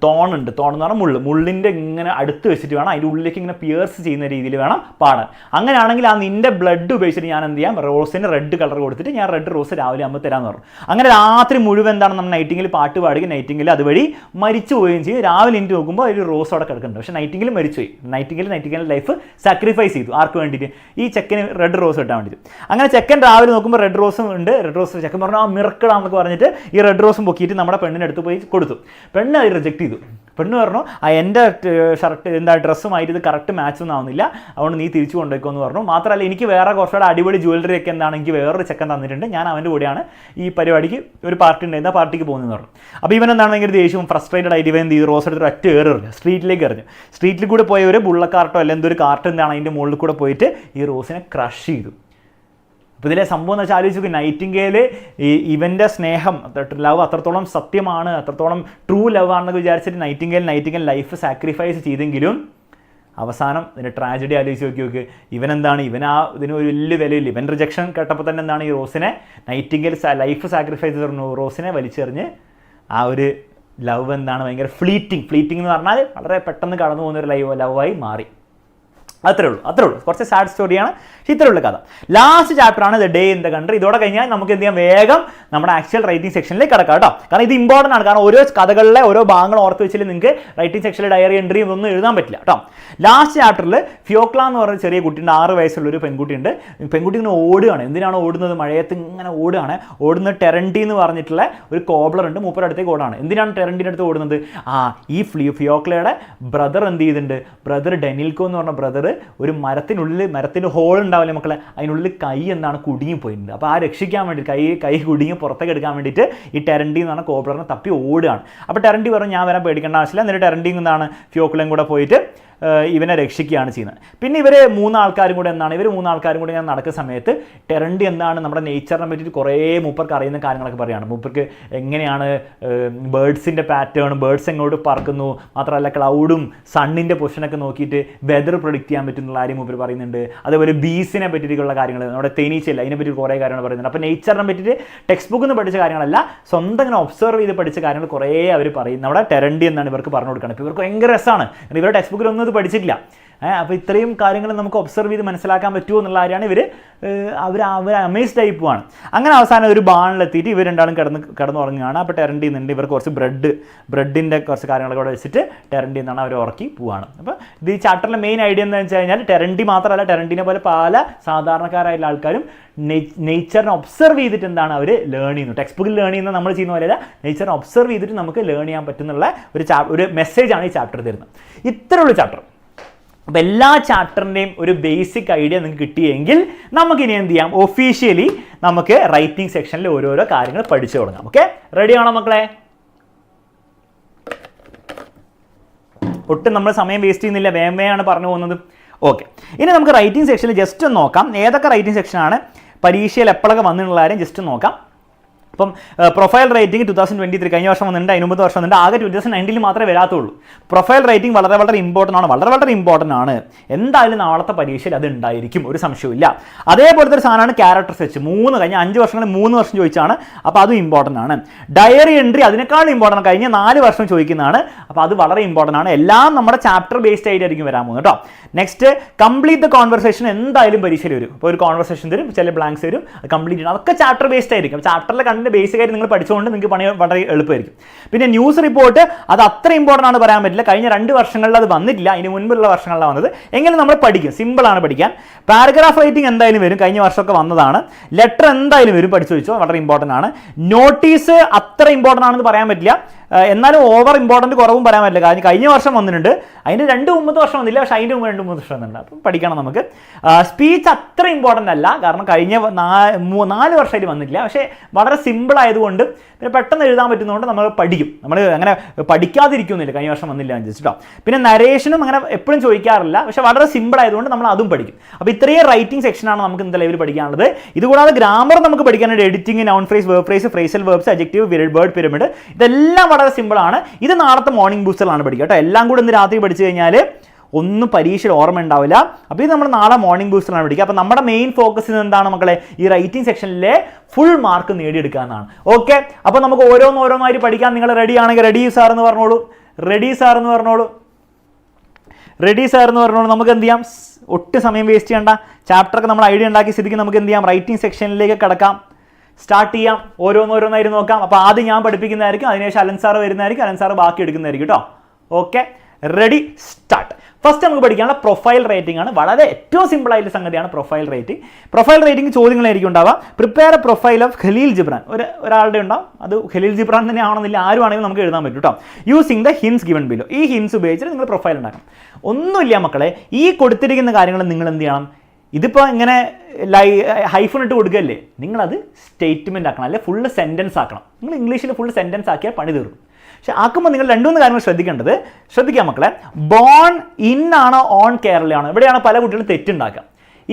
തോണുണ്ട്, തോണെന്ന് പറഞ്ഞാൽ മുള്ളിൻ്റെ ഇങ്ങനെ അടുത്ത് വെച്ചിട്ട് വേണം, അതിൻ്റെ ഉള്ളിലേക്ക് ഇങ്ങനെ പിയേഴ്സ് ചെയ്യുന്ന രീതിയിൽ വേണം പാടാൻ. അങ്ങനെയാണെങ്കിൽ ആ നിൻ്റെ ബ്ലഡ് ഉപയോഗിച്ചിട്ട് ഞാൻ എന്ത് ചെയ്യാം, റോസിന് റെഡ് കളർ കൊടുത്തിട്ട് ഞാൻ റെഡ് റോസ് രാവിലെ ആകുമ്പോൾ തരാമെന്ന് പറഞ്ഞു. അങ്ങനെ രാത്രി മുഴുവൻ എന്താണ് നമ്മൾ നൈറ്റിംഗിൽ പാട്ട് പാടുകയും നൈറ്റിംഗിൽ അതുവഴി മരിച്ചു പോവുകയും ചെയ്യും. രാവിലെ എനിക്ക് നോക്കുമ്പോൾ ഒരു റോസ് അവിടെ കിടക്കുന്നുണ്ട്. പക്ഷേ നൈറ്റിംഗിൽ മരിച്ചുപോയി. നൈറ്റിംഗിൽ ലൈഫ് സാക്രിഫൈസ് ചെയ്തു. ആർക്ക് വേണ്ടിയിട്ട്? ഈ ചെക്കന് റെഡ് റോസ് കിട്ടാൻ വേണ്ടിയിട്ട്. അങ്ങനെ ചെക്കൻ രാവിലെ നോക്കുമ്പോൾ റെഡ് റോസും ഉണ്ട്. റെഡ് റോസ് ചെക്കൻ പറഞ്ഞു മിറക്കിളാന്നൊക്കെ പറഞ്ഞിട്ട് ഈ റെഡ് റോസും പൊക്കിയിട്ട് നമ്മുടെ പെണ്ണിൻ്റെ അടുത്ത് പോയി കൊടുത്തു. പെണ്ണ് റിജക്ട് ചെയ്തു. പെണ്ണ് പറഞ്ഞു എൻ്റെ ഷർട്ട് ഡ്രസ്സുമായിട്ട് ഇത് കറക്റ്റ് മാച്ച് ഒന്നും ആവുന്നില്ല, അതുകൊണ്ട് നീ തിരിച്ചു കൊണ്ടുപോയിക്കോ എന്ന് പറഞ്ഞു. മാത്രമല്ല എനിക്ക് വേറെ കുറച്ചുകൂടെ അടിപൊളി ജ്വല്ലറി ഒക്കെ എനിക്ക് വേറൊരു ചെക്കൻ തന്നിട്ടുണ്ട്, ഞാൻ അവൻ്റെ കൂടെയാണ് ഈ പരിപാടിക്ക് ഒരു പാർട്ടി ഉണ്ടായിരുന്ന പാർട്ടിക്ക് പോകുന്നതെന്ന് പറഞ്ഞു. അപ്പോൾ ഇവൻ എന്താണ് ഭയങ്കര ദേഷ്യവും ഫ്രസ്ട്രേറ്റഡ് ആയിട്ട് ഇവൻ ഈ റോസ് എടുത്ത് ഒറ്റ എറിഞ്ഞു, സ്ട്രീറ്റിലേക്ക് എറിഞ്ഞു. സ്ട്രീറ്റിൽ കൂടെ പോയ ഒരു ബുള്ളക്കാർട്ടോ അല്ലെങ്കിൽ എന്തൊരു കാർട്ട് എന്താണ് അതിൻ്റെ മുകളിൽ കൂടെ പോയിട്ട് ഈ റോസിനെ ക്രഷ് ചെയ്തു. അപ്പോൾ ഇതിലെ സംഭവം എന്ന് വെച്ചാൽ ആലോചിച്ച് നൈറ്റിംഗേൽ ഇവൻ്റെ സ്നേഹം ലവ് അത്രത്തോളം സത്യമാണ്, അത്രത്തോളം ട്രൂ ലവ് ആണെന്നൊക്കെ വിചാരിച്ചിട്ട് നൈറ്റിംഗേൽ ലൈഫ് സാക്രിഫൈസ് ചെയ്തെങ്കിലും അവസാനം ഇതിൻ്റെ ട്രാജഡി ആലോചിച്ച് നോക്കി. ഇവനെന്താണ്, ഇതിന് ഒരു വലിയ വിലയില്ല. ഇവൻ റിജക്ഷൻ കേട്ടപ്പോൾ തന്നെ എന്താണ് ഈ റോസിനെ നൈറ്റിംഗേൽ ലൈഫ് സാക്രിഫൈസ് ചെയ്തു റോസിനെ വലിച്ചെറിഞ്ഞ് ആ ഒരു ലവ് എന്താണ് ഭയങ്കര ഫ്ലീറ്റിംഗ് എന്ന് പറഞ്ഞാൽ വളരെ പെട്ടെന്ന് കടന്നു പോകുന്നൊരു ലവായി മാറി. അത്രേ ഉള്ളൂ. കുറച്ച് സാഡ് സ്റ്റോറിയാണ്, പക്ഷേ ഇത്രയുള്ള കഥ. ലാസ്റ്റ് ചാപ്റ്ററാണ് the day in the country. ഇതോടെ കഴിഞ്ഞാൽ നമുക്ക് എന്ത് ചെയ്യാം, വേഗം നമ്മുടെ ആക്ച്വൽ റൈറ്റിംഗ് സെക്ഷനിലേക്ക് കിടക്കാം കേട്ടോ. കാരണം ഇത് ഇമ്പോർട്ടൻ്റ് ആണ്. കാരണം ഓരോ കഥകളിലെ ഓരോ ഭാഗങ്ങൾ ഓർത്ത് വെച്ചാൽ നിങ്ങൾക്ക് റൈറ്റിംഗ് സെക്ഷനിൽ ഡയറി എൻട്രി ഒന്നും എഴുതാൻ പറ്റില്ല കേട്ടോ. ലാസ്റ്റ് ചാപ്റ്ററിൽ ഫിയോക്ല എന്ന് പറയുന്ന ചെറിയ കുട്ടിയുണ്ട്, 6 വയസ്സുള്ളൊരു പെൺകുട്ടിയുണ്ട്. പെൺകുട്ടി ഇങ്ങനെ ഓടുകയാണ്. എന്തിനാണ് ഓടുന്നത്? മഴയത്ത് ഇങ്ങനെ ഓടുന്ന ടെറൻറ്റി എന്ന് പറഞ്ഞിട്ടുള്ള ഒരു കോബ്ലർ ഉണ്ട്, മൂപ്പരുടെ അടുത്തേക്ക് ഓടാണ്. എന്തിനാണ് ടെറൻറ്റിൻ്റെ അടുത്ത് ഓടുന്നത്? ഈ ഫിയോക്ലയുടെ ബ്രദർ എന്ത് ചെയ്തിട്ടുണ്ട്, ബ്രദർ ഡെനിൽക്കോ എന്ന് പറഞ്ഞ ബ്രദർ ഒരു മരത്തിൻ്റെ ഹോൾ ഉണ്ടാവില്ലേ മക്കളെ, അതിനുള്ളിൽ കൈ എന്താണ് കുടുങ്ങിപ്പോയിട്ടുണ്ട്. അപ്പോൾ രക്ഷിക്കാൻ വേണ്ടി കൈ കുടുങ്ങി പുറത്തേക്ക് എടുക്കാൻ വേണ്ടിയിട്ട് ഈ ടെറൻറ്റി എന്ന് പറഞ്ഞ കോബ്ലറിനെ തപ്പി ഓടുകയാണ്. അപ്പോൾ ടെറൻറ്റി പറഞ്ഞു ഞാൻ വരാൻ പേടിക്കേണ്ട ആവശ്യമില്ല. എന്നിട്ട് ടെറൻറ്റി എന്താണ് ഫിയോക്ലയും കൂടെ പോയിട്ട് ഇവനെ രക്ഷിക്കുകയാണ് ചെയ്യുന്നത്. പിന്നെ ഇവർ 3 ആൾക്കാരും കൂടെ ഞാൻ നടക്കുന്ന സമയത്ത് ടെറൻറ്റി എന്താണ് നമ്മുടെ നേച്ചറിനെ പറ്റിയിട്ട് കുറേ മൂപ്പർക്ക് അറിയുന്ന കാര്യങ്ങളൊക്കെ പറയുകയാണ്. മൂപ്പർക്ക് എങ്ങനെയാണ് ബേഡ്സിൻ്റെ പാറ്റേൺ, ബേഡ്സ് എങ്ങോട്ട് പറക്കുന്നു, മാത്രമല്ല ക്ലൗഡും സണ്ണിൻ്റെ പൊസിഷനൊക്കെ നോക്കിയിട്ട് വെതർ പ്രൊഡിക്റ്റ് ചെയ്യാൻ പറ്റുന്നുള്ള കാര്യം മൂപ്പർ പറയുന്നുണ്ട്. അതേപോലെ ബീസിനെ പറ്റിയിട്ടുള്ള കാര്യങ്ങൾ, നമ്മുടെ തേനീച്ചയില്ല അതിനെപ്പറ്റി കുറേ കാര്യങ്ങൾ പറയുന്നുണ്ട്. അപ്പോൾ നേച്ചറിനെ പറ്റിയിട്ട് ടെക്സ്റ്റ് ബുക്കിൽ നിന്ന് പഠിച്ച കാര്യങ്ങളല്ല, സ്വന്തം ഇങ്ങനെ ഒബ്സർവ് ചെയ്ത് പഠിച്ച കാര്യങ്ങൾ കുറേ അവർ പറയും. നമ്മുടെ ടെറൻഡി എന്നാണ് ഇവർക്ക് പറഞ്ഞു കൊടുക്കുന്നത്. ഇപ്പോൾ ഇവർക്ക് ഭയങ്കര രസമാണ്, ഇവരുടെ ടെക്സ്റ്റ് ബുക്കിലൊന്നും ഇത് പഠിച്ചിട്ടില്ല. അപ്പോൾ ഇത്രയും കാര്യങ്ങൾ നമുക്ക് ഒബ്സർവ് ചെയ്ത് മനസ്സിലാക്കാൻ പറ്റുമോ എന്നുള്ള കാര്യമാണ് അവർ അമേസ്ഡ് ആയി പോവാണ്. അങ്ങനെ അവസാനം ഒരു ബാണിലെത്തിയിട്ട് ഇവർ രണ്ടാളും കിടന്നുറങ്ങുകയാണ്. അപ്പോൾ ടെറൻഡി നിന്നുണ്ട്, ഇവർക്ക് കുറച്ച് ബ്രെഡിൻ്റെ കുറച്ച് കാര്യങ്ങളൊക്കെ അവിടെ വെച്ചിട്ട് ടെറൻഡി എന്നാണ് അവർ ഉറക്കി പോവാണ്. അപ്പോൾ ഇത് ഈ ചാപ്റ്ററിലെ മെയിൻ ഐഡിയ എന്താണെന്ന് വെച്ച് കഴിഞ്ഞാൽ ടെറൻഡി മാത്രമല്ല, ടെറൻഡിനെ പോലെ പല സാധാരണക്കാരായുള്ള ആൾക്കാരും നേച്ചറിനെ ഒബ്സർവ് ചെയ്തിട്ട് എന്താണ് അവർ ലേൺ ചെയ്യുന്നു. ടെക്സ്റ്റ് ബുക്കിൽ ലേൺ ചെയ്യുന്നത് നമ്മൾ ചെയ്യുന്ന പോലെയല്ല, നേച്ചറിനെ ഒബ്സർവ് ചെയ്തിട്ട് നമുക്ക് ലേൺ ചെയ്യാൻ പറ്റുന്നുള്ള ഒരു മെസ്സേജാണ് ഈ ചാപ്റ്റർ തരുന്നത്. ഇത്രയുള്ള ചാപ്റ്റർ. അപ്പോൾ എല്ലാ ചാപ്റ്ററിൻ്റെയും ഒരു ബേസിക് ഐഡിയ നിങ്ങൾക്ക് കിട്ടിയെങ്കിൽ നമുക്കിനി എന്ത് ചെയ്യാം, ഒഫീഷ്യലി നമുക്ക് റൈറ്റിംഗ് സെക്ഷനിൽ ഓരോരോ കാര്യങ്ങൾ പഠിച്ചു തുടങ്ങാം. ഓക്കെ, റെഡിയാണോ മക്കളെ? ഒട്ടും നമ്മൾ സമയം വേസ്റ്റ് ചെയ്യുന്നില്ല, വേമയാണ് പറഞ്ഞു പോകുന്നത്. ഓക്കെ, ഇനി നമുക്ക് റൈറ്റിംഗ് സെക്ഷനിൽ ജസ്റ്റ് ഒന്ന് നോക്കാം ഏതൊക്കെ റൈറ്റിംഗ് സെക്ഷനാണ് പരീക്ഷയിൽ എപ്പോഴൊക്കെ വന്നിട്ടുള്ള കാര്യം ജസ്റ്റ് നോക്കാം. അപ്പം പ്രൊഫൈൽ റൈറ്റിംഗ് 2023 കഴിഞ്ഞ വർഷം വന്നിട്ടുണ്ട്, അതിന് മുമ്പത്തെ വർഷം വന്നിട്ടുണ്ട്, ആകെ 2019 മാത്രമേ വരാത്തുള്ളൂ. പ്രൊഫൈൽ റൈറ്റിംഗ് വളരെ ഇമ്പോർട്ടൻ്റ് ആണ്. എന്തായാലും നാളത്തെ പരീക്ഷയിൽ അത് ഉണ്ടായിരിക്കും, ഒരു സംശയമില്ല. അതേപോലത്തെ ഒരു സാധനമാണ് ക്യാരക്ടർ സെച്ച്. കഴിഞ്ഞ 5 വർഷങ്ങളിൽ 3 വർഷം ചോദിച്ചാണ്, അപ്പോൾ അതും ഇമ്പോർട്ടൻ്റ് ആണ്. ഡയറി എൻട്രി അതിനേക്കാളും ഇമ്പോർട്ടൻ്റ്, കഴിഞ്ഞ 4 വർഷം ചോദിക്കുന്നതാണ്, അപ്പോൾ അത് വളരെ ഇമ്പോർട്ടൻ്റ് ആണ്. എല്ലാം നമ്മുടെ ചാപ്റ്റർ ബേസ്ഡ് ആയിട്ടായിരിക്കും വരാൻ പോകുന്നത് കേട്ടോ. നെക്സ്റ്റ്, കംപ്ലീറ്റ് ദ കോൺവെർസേഷൻ എന്തായാലും പരീക്ഷയിൽ വരും. ഇപ്പോൾ ഒരു കോൺവെർസേഷൻ തരും, ചില ബ്ലാങ്ക്സ് വരും, അത് കംപ്ലീറ്റ് ചെയ്യണം. അതൊക്കെ ചാപ്റ്റർ ബേസ്ഡ് ആയിരിക്കും. ചാപ്റ്ററിലെ ബേസിക് ആയിട്ട് നിങ്ങൾ പഠിച്ചുകൊണ്ട് നിങ്ങൾക്ക് പണി വളരെ എളുപ്പമായിരിക്കും. പിന്നെ ന്യൂസ് റിപ്പോർട്ട് അത് അത്ര ഇമ്പോർട്ടൻ്റ് ആണ് പറയാൻ പറ്റില്ല, കഴിഞ്ഞ 2 വർഷങ്ങളിൽ അത് വന്നിട്ടില്ല, അതിന് മുൻപുള്ള വർഷങ്ങളിലാണ് വന്നത്. എങ്കിലും നമ്മൾ പഠിക്കും, സിമ്പിളാണ് പഠിക്കാൻ. പാരഗ്രാഫ് റൈറ്റിംഗ് എന്തായാലും വരും, കഴിഞ്ഞ വർഷമൊക്കെ വന്നതാണ്. ലെറ്റർ എന്തായാലും വരും, പഠിച്ചു വെച്ചോ, വളരെ ഇമ്പോർട്ടൻ്റ് ആണ്. നോട്ടീസ് അത്ര ഇമ്പോർട്ടൻ്റ് ആണെന്ന് പറയാൻ പറ്റില്ല, എന്നാലും ഓവർ ഇമ്പോർട്ടൻ്റ് കുറവും പറയാൻ പറ്റില്ല, കാരണം കഴിഞ്ഞ വർഷം വന്നിട്ടുണ്ട്, അതിന് 2-3 വർഷം വന്നില്ല, പക്ഷേ അതിൻ്റെ മുമ്പ് 2-3 വർഷം വന്നിട്ടുണ്ട്, അപ്പം പഠിക്കണം നമുക്ക്. സ്പീച്ച് അത്ര ഇമ്പോർട്ടൻ്റ് അല്ല, കാരണം കഴിഞ്ഞ 4 വർഷമായിട്ട് വന്നിട്ടില്ല, പക്ഷേ വളരെ സിമ്പിൾ ആയതുകൊണ്ട് പിന്നെ പെട്ടെന്ന് എഴുതാൻ പറ്റുന്നതുകൊണ്ട് നമ്മൾ പഠിക്കും. നമ്മൾ അങ്ങനെ പഠിക്കാതിരിക്കുന്നില്ല, കഴിഞ്ഞ വർഷം വന്നില്ല എന്ന് വെച്ചിട്ടോ. പിന്നെ നരേഷനും അങ്ങനെ എപ്പോഴും ചോദിക്കാറില്ല, പക്ഷേ വളരെ സിമ്പിൾ ആയതുകൊണ്ട് നമ്മൾ അതും പഠിക്കും. അപ്പോൾ ഇത്രയും റൈറ്റിംഗ് സെക്ഷനാണ് നമുക്ക് ഇന്നത്തെ ലെവലിൽ പഠിക്കാനുള്ളത്. ഇതുകൂടാതെ ഗ്രാമർ നമുക്ക് പഠിക്കാനുണ്ട്, editing, noun phrase, verb phrase, phrasal verbs, adjective, word pyramid, ഇതെല്ലാം വളരെ സിമ്പിൾ ആണ്. ഇത് നാളത്തെ മോർണിംഗ് ബൂസ്റ്ററിലാണ് പഠിക്കുക കേട്ടോ. എല്ലാം കൂടെ ഇന്ന് രാത്രി പഠിച്ചു കഴിഞ്ഞാൽ ഒന്നും പരീക്ഷയിൽ ഓർമ്മ ഉണ്ടാവില്ല. അപ്പോൾ ഇത് നമ്മൾ നാളെ മോർണിംഗ് ബൂസ്റ്ററിലാണ് പഠിക്കുക. അപ്പോൾ നമ്മുടെ മെയിൻ ഫോക്കസ് എന്താണ് മക്കളെ, ഈ റൈറ്റിംഗ് സെക്ഷനിലെ ഫുൾ മാർക്ക് നേടിയെടുക്കുക എന്നാണ്. ഓക്കെ, അപ്പോൾ നമുക്ക് ഓരോന്നായിട്ട് പഠിക്കാൻ നിങ്ങൾ റെഡി ആണെങ്കിൽ റെഡി സാർ എന്ന് പറഞ്ഞോളൂ. നമുക്ക് എന്ത് ചെയ്യാം, ഒട്ടും സമയം വേസ്റ്റ് ചെയ്യണ്ട. ചാപ്റ്ററൊക്കെ നമ്മൾ ഐഡിയ ഉണ്ടാക്കിയ സ്ഥിതിക്ക് നമുക്ക് എന്ത് ചെയ്യാം, റൈറ്റിംഗ് സെക്ഷനിലേക്ക് കിടക്കാം, സ്റ്റാർട്ട് ചെയ്യാം. ഓരോന്നായിട്ട് നോക്കാം. അപ്പോൾ ആദ്യം ഞാൻ പഠിപ്പിക്കുന്നതായിരിക്കും, അതിനുശേഷം അലൻ സാറ് വരുന്നതായിരിക്കും, അലൻ സാറ് ബാക്കി എടുക്കുന്നതായിരിക്കും കേട്ടോ. Okay, ready, start. ഫസ്റ്റ് നമുക്ക് പഠിക്കാനുള്ള പ്രൊഫൈൽ റൈറ്റിംഗ് ആണ്. വളരെ ഏറ്റവും സിമ്പിൾ ആയിട്ടുള്ള സംഗതിയാണ് പ്രൊഫൈൽ റൈറ്റിംഗ്. ചോദ്യങ്ങളായിരിക്കും ഉണ്ടാവുക. Prepare a profile of Khalil Gibran, ഒരാളുടെ ഉണ്ടാവും, അത് ഖലീൽ ജിബ്രാൻ തന്നെ ആവണമെന്നില്ല, ആരുവാണെങ്കിലും നമുക്ക് എഴുതാൻ പറ്റും കേട്ടോ. Using the hints given below, ഈ ഹിൻസ് ഉപയോഗിച്ചിട്ട് നിങ്ങൾ പ്രൊഫൈൽ ഉണ്ടാക്കണം. ഒന്നുമില്ല മക്കളെ, ഈ കൊടുത്തിരിക്കുന്ന കാര്യങ്ങൾ നിങ്ങൾ എന്ത് ചെയ്യണം, ഇതിപ്പോൾ ഇങ്ങനെ ഹൈഫൺ ഇട്ട് കൊടുക്കുകയല്ലേ, നിങ്ങളത് സ്റ്റേറ്റ്മെൻറ്റ് ആക്കണം, അല്ലെ ഫുള്ള് സെൻറ്റൻസ് ആക്കണം. നിങ്ങൾ ഇംഗ്ലീഷിൽ ഫുൾ സെൻറ്റൻസ് ആക്കിയാൽ പണി തീർക്കും. പക്ഷെ ആക്കുമ്പോൾ നിങ്ങൾ 2-3 കാര്യങ്ങൾ ശ്രദ്ധിക്കാം മക്കളെ. ബോൺ ഇൻ ആണോ ഓൺ കേരളയാണോ, ഇവിടെയാണ് പല കുട്ടികളും തെറ്റുണ്ടാക്കുക.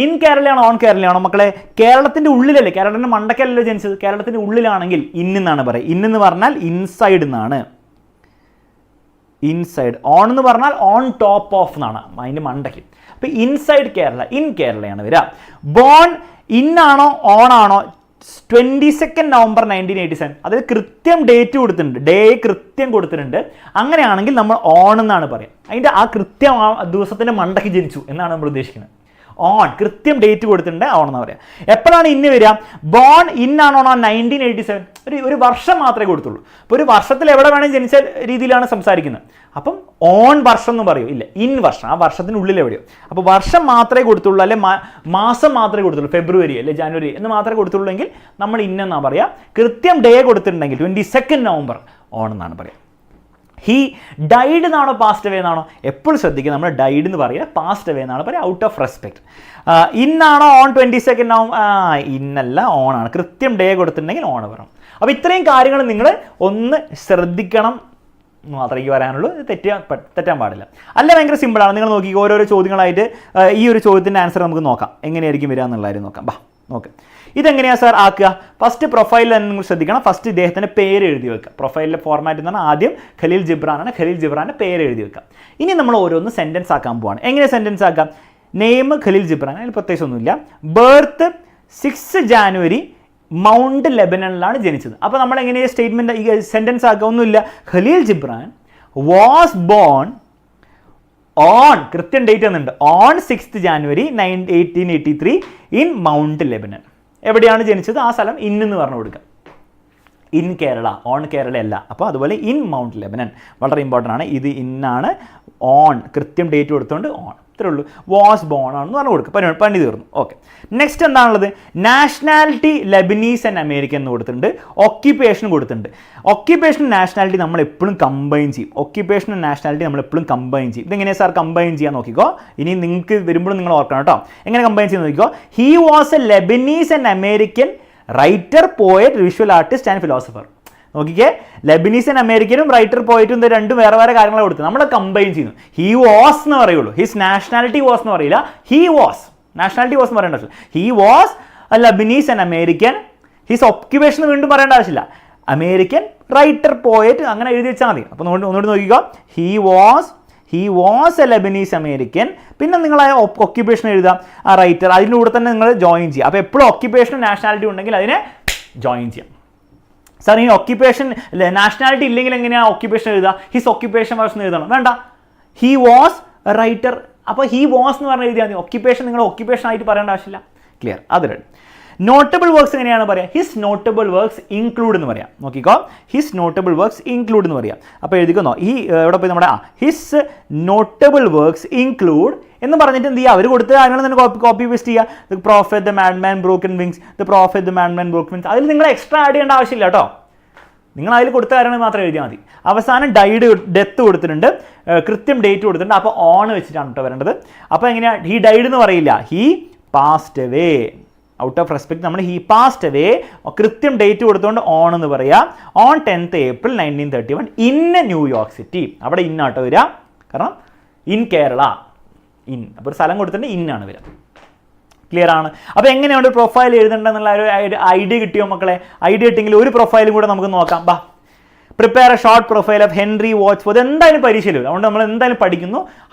ഇൻ കേരളയാണോ ഓൺ കേരളയാണോ മക്കളെ, കേരളത്തിൻ്റെ ഉള്ളിലല്ലേ, കേരളത്തിൻ്റെ മണ്ടക്കല്ലല്ലോ ജനിച്ചത്, കേരളത്തിൻ്റെ ഉള്ളിലാണെങ്കിൽ ഇൻ എന്നാണ് പറയുക. ഇൻ എന്ന് പറഞ്ഞാൽ ഇൻസൈഡ് എന്നാണ്, ഇൻസൈഡ്. ഓൺ എന്ന് പറഞ്ഞാൽ ഓൺ ടോപ്പ് ഓഫ് എന്നാണ്, അതിൻ്റെ മണ്ടയ്ക്ക്. അപ്പോൾ ഇൻസൈഡ് കേരള, ഇൻ കേരളയാണ് വരിക. ബോൺ ഇൻ ആണോ ഓൺ ആണോ, 22 നവംബർ 1987, അതിൽ കൃത്യം ഡേറ്റ് കൊടുത്തിട്ടുണ്ട്, ഡേ കൃത്യം കൊടുത്തിട്ടുണ്ട്. അങ്ങനെയാണെങ്കിൽ നമ്മൾ ഓൺ എന്നാണ് പറയുക. അതിൻ്റെ ആ കൃത്യം ആ ദിവസത്തിൻ്റെ മണ്ടയ്ക്ക് ജനിച്ചു എന്നാണ് നമ്മൾ ഉദ്ദേശിക്കുന്നത്. ഓൺ, കൃത്യം ഡേറ്റ് കൊടുത്തിട്ടുണ്ട്, ഓൺ എന്ന് പറയാം. എപ്പോഴാണ് ഇന്ന് വരിക, ബോൺ ഇൻ ആണോ 1987, ഒരു വർഷം മാത്രമേ കൊടുത്തുള്ളൂ. അപ്പോൾ ഒരു വർഷത്തിൽ എവിടെ വേണമെങ്കിൽ ജനിച്ച രീതിയിലാണ് സംസാരിക്കുന്നത്. അപ്പം ഓൺ വർഷം എന്ന് പറയൂ, ഇല്ല ഇൻ വർഷം, ആ വർഷത്തിനുള്ളിൽ എവിടെയോ. അപ്പോൾ വർഷം മാത്രമേ കൊടുത്തുള്ളൂ, അല്ലെ മാസം മാത്രമേ കൊടുത്തുള്ളൂ, ഫെബ്രുവരി അല്ലെ ജാനുവരി എന്ന് മാത്രമേ കൊടുത്തുള്ളൂ എങ്കിൽ നമ്മൾ ഇന്നെന്നാണ് പറയുക. കൃത്യം ഡേ കൊടുത്തിട്ടുണ്ടെങ്കിൽ 22 നവംബർ ഓൺ എന്നാണ് പറയുക. ഹി ഡൈഡ് എന്നാണോ പാസ്റ്റ് അവേ എന്നാണോ, എപ്പോഴും ശ്രദ്ധിക്കുക, നമ്മൾ ഡൈഡ് എന്ന് പറയുക, പാസ്റ്റ് അവേ എന്നാണ് പറയുക, ഔട്ട് ഓഫ് റെസ്പെക്ട്. ഇന്നാണോ ഓൺ 22 നവംബർ, ഇന്നല്ല ഓൺ ആണ്, കൃത്യം ഡേ കൊടുത്തിട്ടുണ്ടെങ്കിൽ ഓൺ പറയണം. അപ്പോൾ ഇത്രയും കാര്യങ്ങൾ നിങ്ങൾ ഒന്ന് ശ്രദ്ധിക്കണം മാത്രമേ പറയാനുള്ളൂ, തെറ്റാൻ പാടില്ല. അല്ല ഭയങ്കര സിമ്പിളാണ്. നിങ്ങൾ നോക്കി ഓരോരോ ചോദ്യങ്ങളായിട്ട് ഈ ഒരു ചോദ്യത്തിൻ്റെ ആൻസർ നമുക്ക് നോക്കാം, എങ്ങനെയായിരിക്കും വരിക എന്നുള്ള കാര്യം നോക്കാം. നോക്ക്, ഇതെങ്ങനെയാണ് സാർ ആക്കുക? ഫസ്റ്റ് പ്രൊഫൈലിൽ നിങ്ങൾ ശ്രദ്ധിക്കണം, ഫസ്റ്റ് ഇദ്ദേഹത്തിൻ്റെ പേര് എഴുതി വെക്കുക. പ്രൊഫൈലിലെ ഫോർമാറ്റ് എന്ന് പറഞ്ഞാൽ ആദ്യം ഖലീൽ ജിബ്രാനാണ്, ഖലീൽ ജിബ്രാൻ്റെ പേര് എഴുതി വെക്കുക. ഇനി നമ്മൾ ഓരോന്ന് സെൻറ്റൻസ് ആക്കാൻ പോവാണ്. എങ്ങനെ സെൻറ്റൻസ് ആക്കാം? നെയിം ഖലീൽ ജിബ്രാൻ, അതിൽ പ്രത്യേകിച്ചൊന്നുമില്ല. ബർത്ത് 6 ജാനുവരി മൗണ്ട് ലെബനനിലാണ് ജനിച്ചത്. അപ്പോൾ നമ്മൾ എങ്ങനെയാണ് സ്റ്റേറ്റ്മെൻറ്റ് ഈ സെൻറ്റൻസ് ആക്കുക? ഒന്നുമില്ല. Khalil Gibran was born on, കൃത്യം ഡേറ്റ് എന്നുണ്ട്, on 6 January 1883 in Mount Lebanon. എവിടെയാണ് ജനിച്ചത്? ആ സ്ഥലം എന്ന് പറഞ്ഞു കൊടുക്കുക. ഇൻ കേരള, ഓൺ കേരള അല്ല. അപ്പോൾ അതുപോലെ ഇൻ മൗണ്ട് ലെബനൻ വളരെ ഇമ്പോർട്ടൻ്റ് ആണ്. ഇത് ഇന്നാണ്, ഓൺ കൃത്യം ഡേറ്റ് കൊടുത്തുകൊണ്ട് ഓൺ, ഇത്രേ ഉള്ളൂ. വാസ് ബോൺ ആണെന്ന് പറഞ്ഞു കൊടുക്കുക. പണി തീർന്നു. ഓക്കെ, നെക്സ്റ്റ് എന്താണുള്ളത്? നാഷണാലിറ്റി ലെബനീസ് ആൻഡ് അമേരിക്കൻ എന്ന് കൊടുത്തിട്ടുണ്ട്. ഓക്യുപ്പേഷൻ കൊടുത്തിട്ടുണ്ട്. ഓക്യുപ്പേഷനും നാഷണാലിറ്റി നമ്മൾ എപ്പോഴും കമ്പൈൻ ചെയ്യും. ഓക്യുപ്പേഷനും നാഷണാലിറ്റി നമ്മൾ എപ്പോഴും കമ്പൈൻ ചെയ്യും. ഇതെങ്ങനെയാണ് സാർ കമ്പൈൻ ചെയ്യാൻ നോക്കിക്കോ. ഇനി നിങ്ങൾക്ക് വരുമ്പോഴും നിങ്ങൾ ഓർക്കണം കേട്ടോ. എങ്ങനെ കമ്പൈൻ ചെയ്യാൻ നോക്കിക്കോ. He was A Lebanese and American writer, poet, visual artist and philosopher. നോക്കിക്കേ, ലെബനീസ് ആൻഡ് അമേരിക്കനും റൈറ്റർ പോയിട്ടും ഇത് രണ്ടും വേറെ വേറെ കാര്യങ്ങളെ കൊടുത്തു. നമ്മൾ കമ്പൈൻ ചെയ്യുന്നു. ഹി വാസ് എന്ന് പറയുള്ളൂ, ഹിസ് നാഷണാലിറ്റി വാസ് എന്ന് പറയില്ല. ഹി വാസ്, നാഷണാലിറ്റി വാസ് എന്ന് പറയേണ്ട ആവശ്യമില്ല. He was A Lebanese and American. His occupation വീണ്ടും പറയേണ്ട ആവശ്യമില്ല. അമേരിക്കൻ റൈറ്റർ, പോയറ്റ്, അങ്ങനെ എഴുതി വെച്ചാൽ മതി. അപ്പോൾ ഒന്നുകൂടി നോക്കിക്കോ. He was A Lebanese American. പിന്നെ നിങ്ങൾ ആ ഓക്യുപ്പേഷൻ എഴുതാം, ആ റൈറ്റർ, അതിൻ്റെ കൂടെ തന്നെ നിങ്ങൾ ജോയിൻ ചെയ്യുക. അപ്പോൾ എപ്പോഴും ഓക്യുപ്പേഷനും നാഷണാലിറ്റി ഉണ്ടെങ്കിൽ അതിനെ ജോയിൻ ചെയ്യാം. സാർ ഈ ഓക്യുപ്പേഷൻ നാഷണാലിറ്റി ഇല്ലെങ്കിൽ എങ്ങനെയാണ് ഓക്യുപ്പേഷൻ എഴുതുക? ഹിസ് ഓക്യുപ്പേഷൻ വാസ് എന്ന് എഴുതണം, വേണ്ട. ഹി വാസ് റൈറ്റർ, അപ്പോൾ ഹി വാസ് എന്ന് പറഞ്ഞ് എഴുതിയാൽ മതി. ഓക്യുപ്പേഷൻ നിങ്ങൾ ഓക്യുപ്പേഷൻ ആയിട്ട് പറയേണ്ട ആവശ്യമില്ല. ക്ലിയർ? അത് റെഡി. നോട്ടബിൾ വർക്ക്സ് എങ്ങനെയാണ് പറയുക? ഹിസ് നോട്ടബിൾ വർക്ക്സ് ഇൻക്ലൂഡ് എന്ന് പറയാം. നോക്കിക്കോ, ഹിസ് നോട്ടബിൾ വർക്ക്സ് ഇൻക്ലൂഡ് എന്ന് പറയാം. അപ്പോൾ എഴുതിക്കുന്നോ, ഈ എവിടെ പോയി നമ്മുടെ ഹിസ് നോട്ടബിൾ വർക്ക്സ് ഇൻക്ലൂഡ് എന്ന് പറഞ്ഞിട്ട് എന്ത് ചെയ്യുക? അവർ കൊടുത്ത കാര്യങ്ങൾ തന്നെ കോപ്പി പേസ്റ്റ് ചെയ്യുക. The prophet, the madman broken wings, the prophet, the madman broken wings. അതിൽ നിങ്ങൾ എക്സ്ട്രാ ആഡ് ചെയ്യേണ്ട ആവശ്യമില്ല കേട്ടോ. നിങ്ങൾ അതിൽ കൊടുത്ത കാര്യങ്ങൾ മാത്രം എഴുതിയാൽ മതി. അവസാനം ഡെത്ത് കൊടുത്തിട്ടുണ്ട്, കൃത്യം ഡേറ്റ് കൊടുത്തിട്ടുണ്ട്. അപ്പോൾ ഓൺ വെച്ചിട്ടാണ് കേട്ടോ വരേണ്ടത്. അപ്പോൾ എങ്ങനെയാണ്? ഹി ഡൈഡ് എന്ന് പറയില്ല, he passed away. Out of respect നമ്മൾ ഹി പാസ്ഡ് അവേ, കൃത്യം ഡേറ്റ് കൊടുത്തുകൊണ്ട് ഓൺ എന്ന് പറയാം. On 10th April 1931 in New York city. അവിടെ ഇന്നാട്ടോ വരിക, കാരണം ഇൻ കേരള, ഇൻ. അപ്പോൾ ഒരു സ്ഥലം കൊടുത്തിട്ട് ഇന്നാണ് വരിക. ക്ലിയർ ആണ്? അപ്പോൾ എങ്ങനെയാണ് ഒരു പ്രൊഫൈൽ എഴുതേണ്ടതെന്നുള്ള ഒരു ഐഡിയ കിട്ടിയോ മക്കളെ? ഐഡിയ കിട്ടിയെങ്കിൽ ഒരു പ്രൊഫൈലും കൂടെ നമുക്ക് നോക്കാം. ബാ, prepare a short profile of Henry Wadsworth. എന്തായാലും പരീക്ഷയിൽ വരും, അതുകൊണ്ട് നമ്മൾ എന്തായാലും പഠിക്കുന്നു.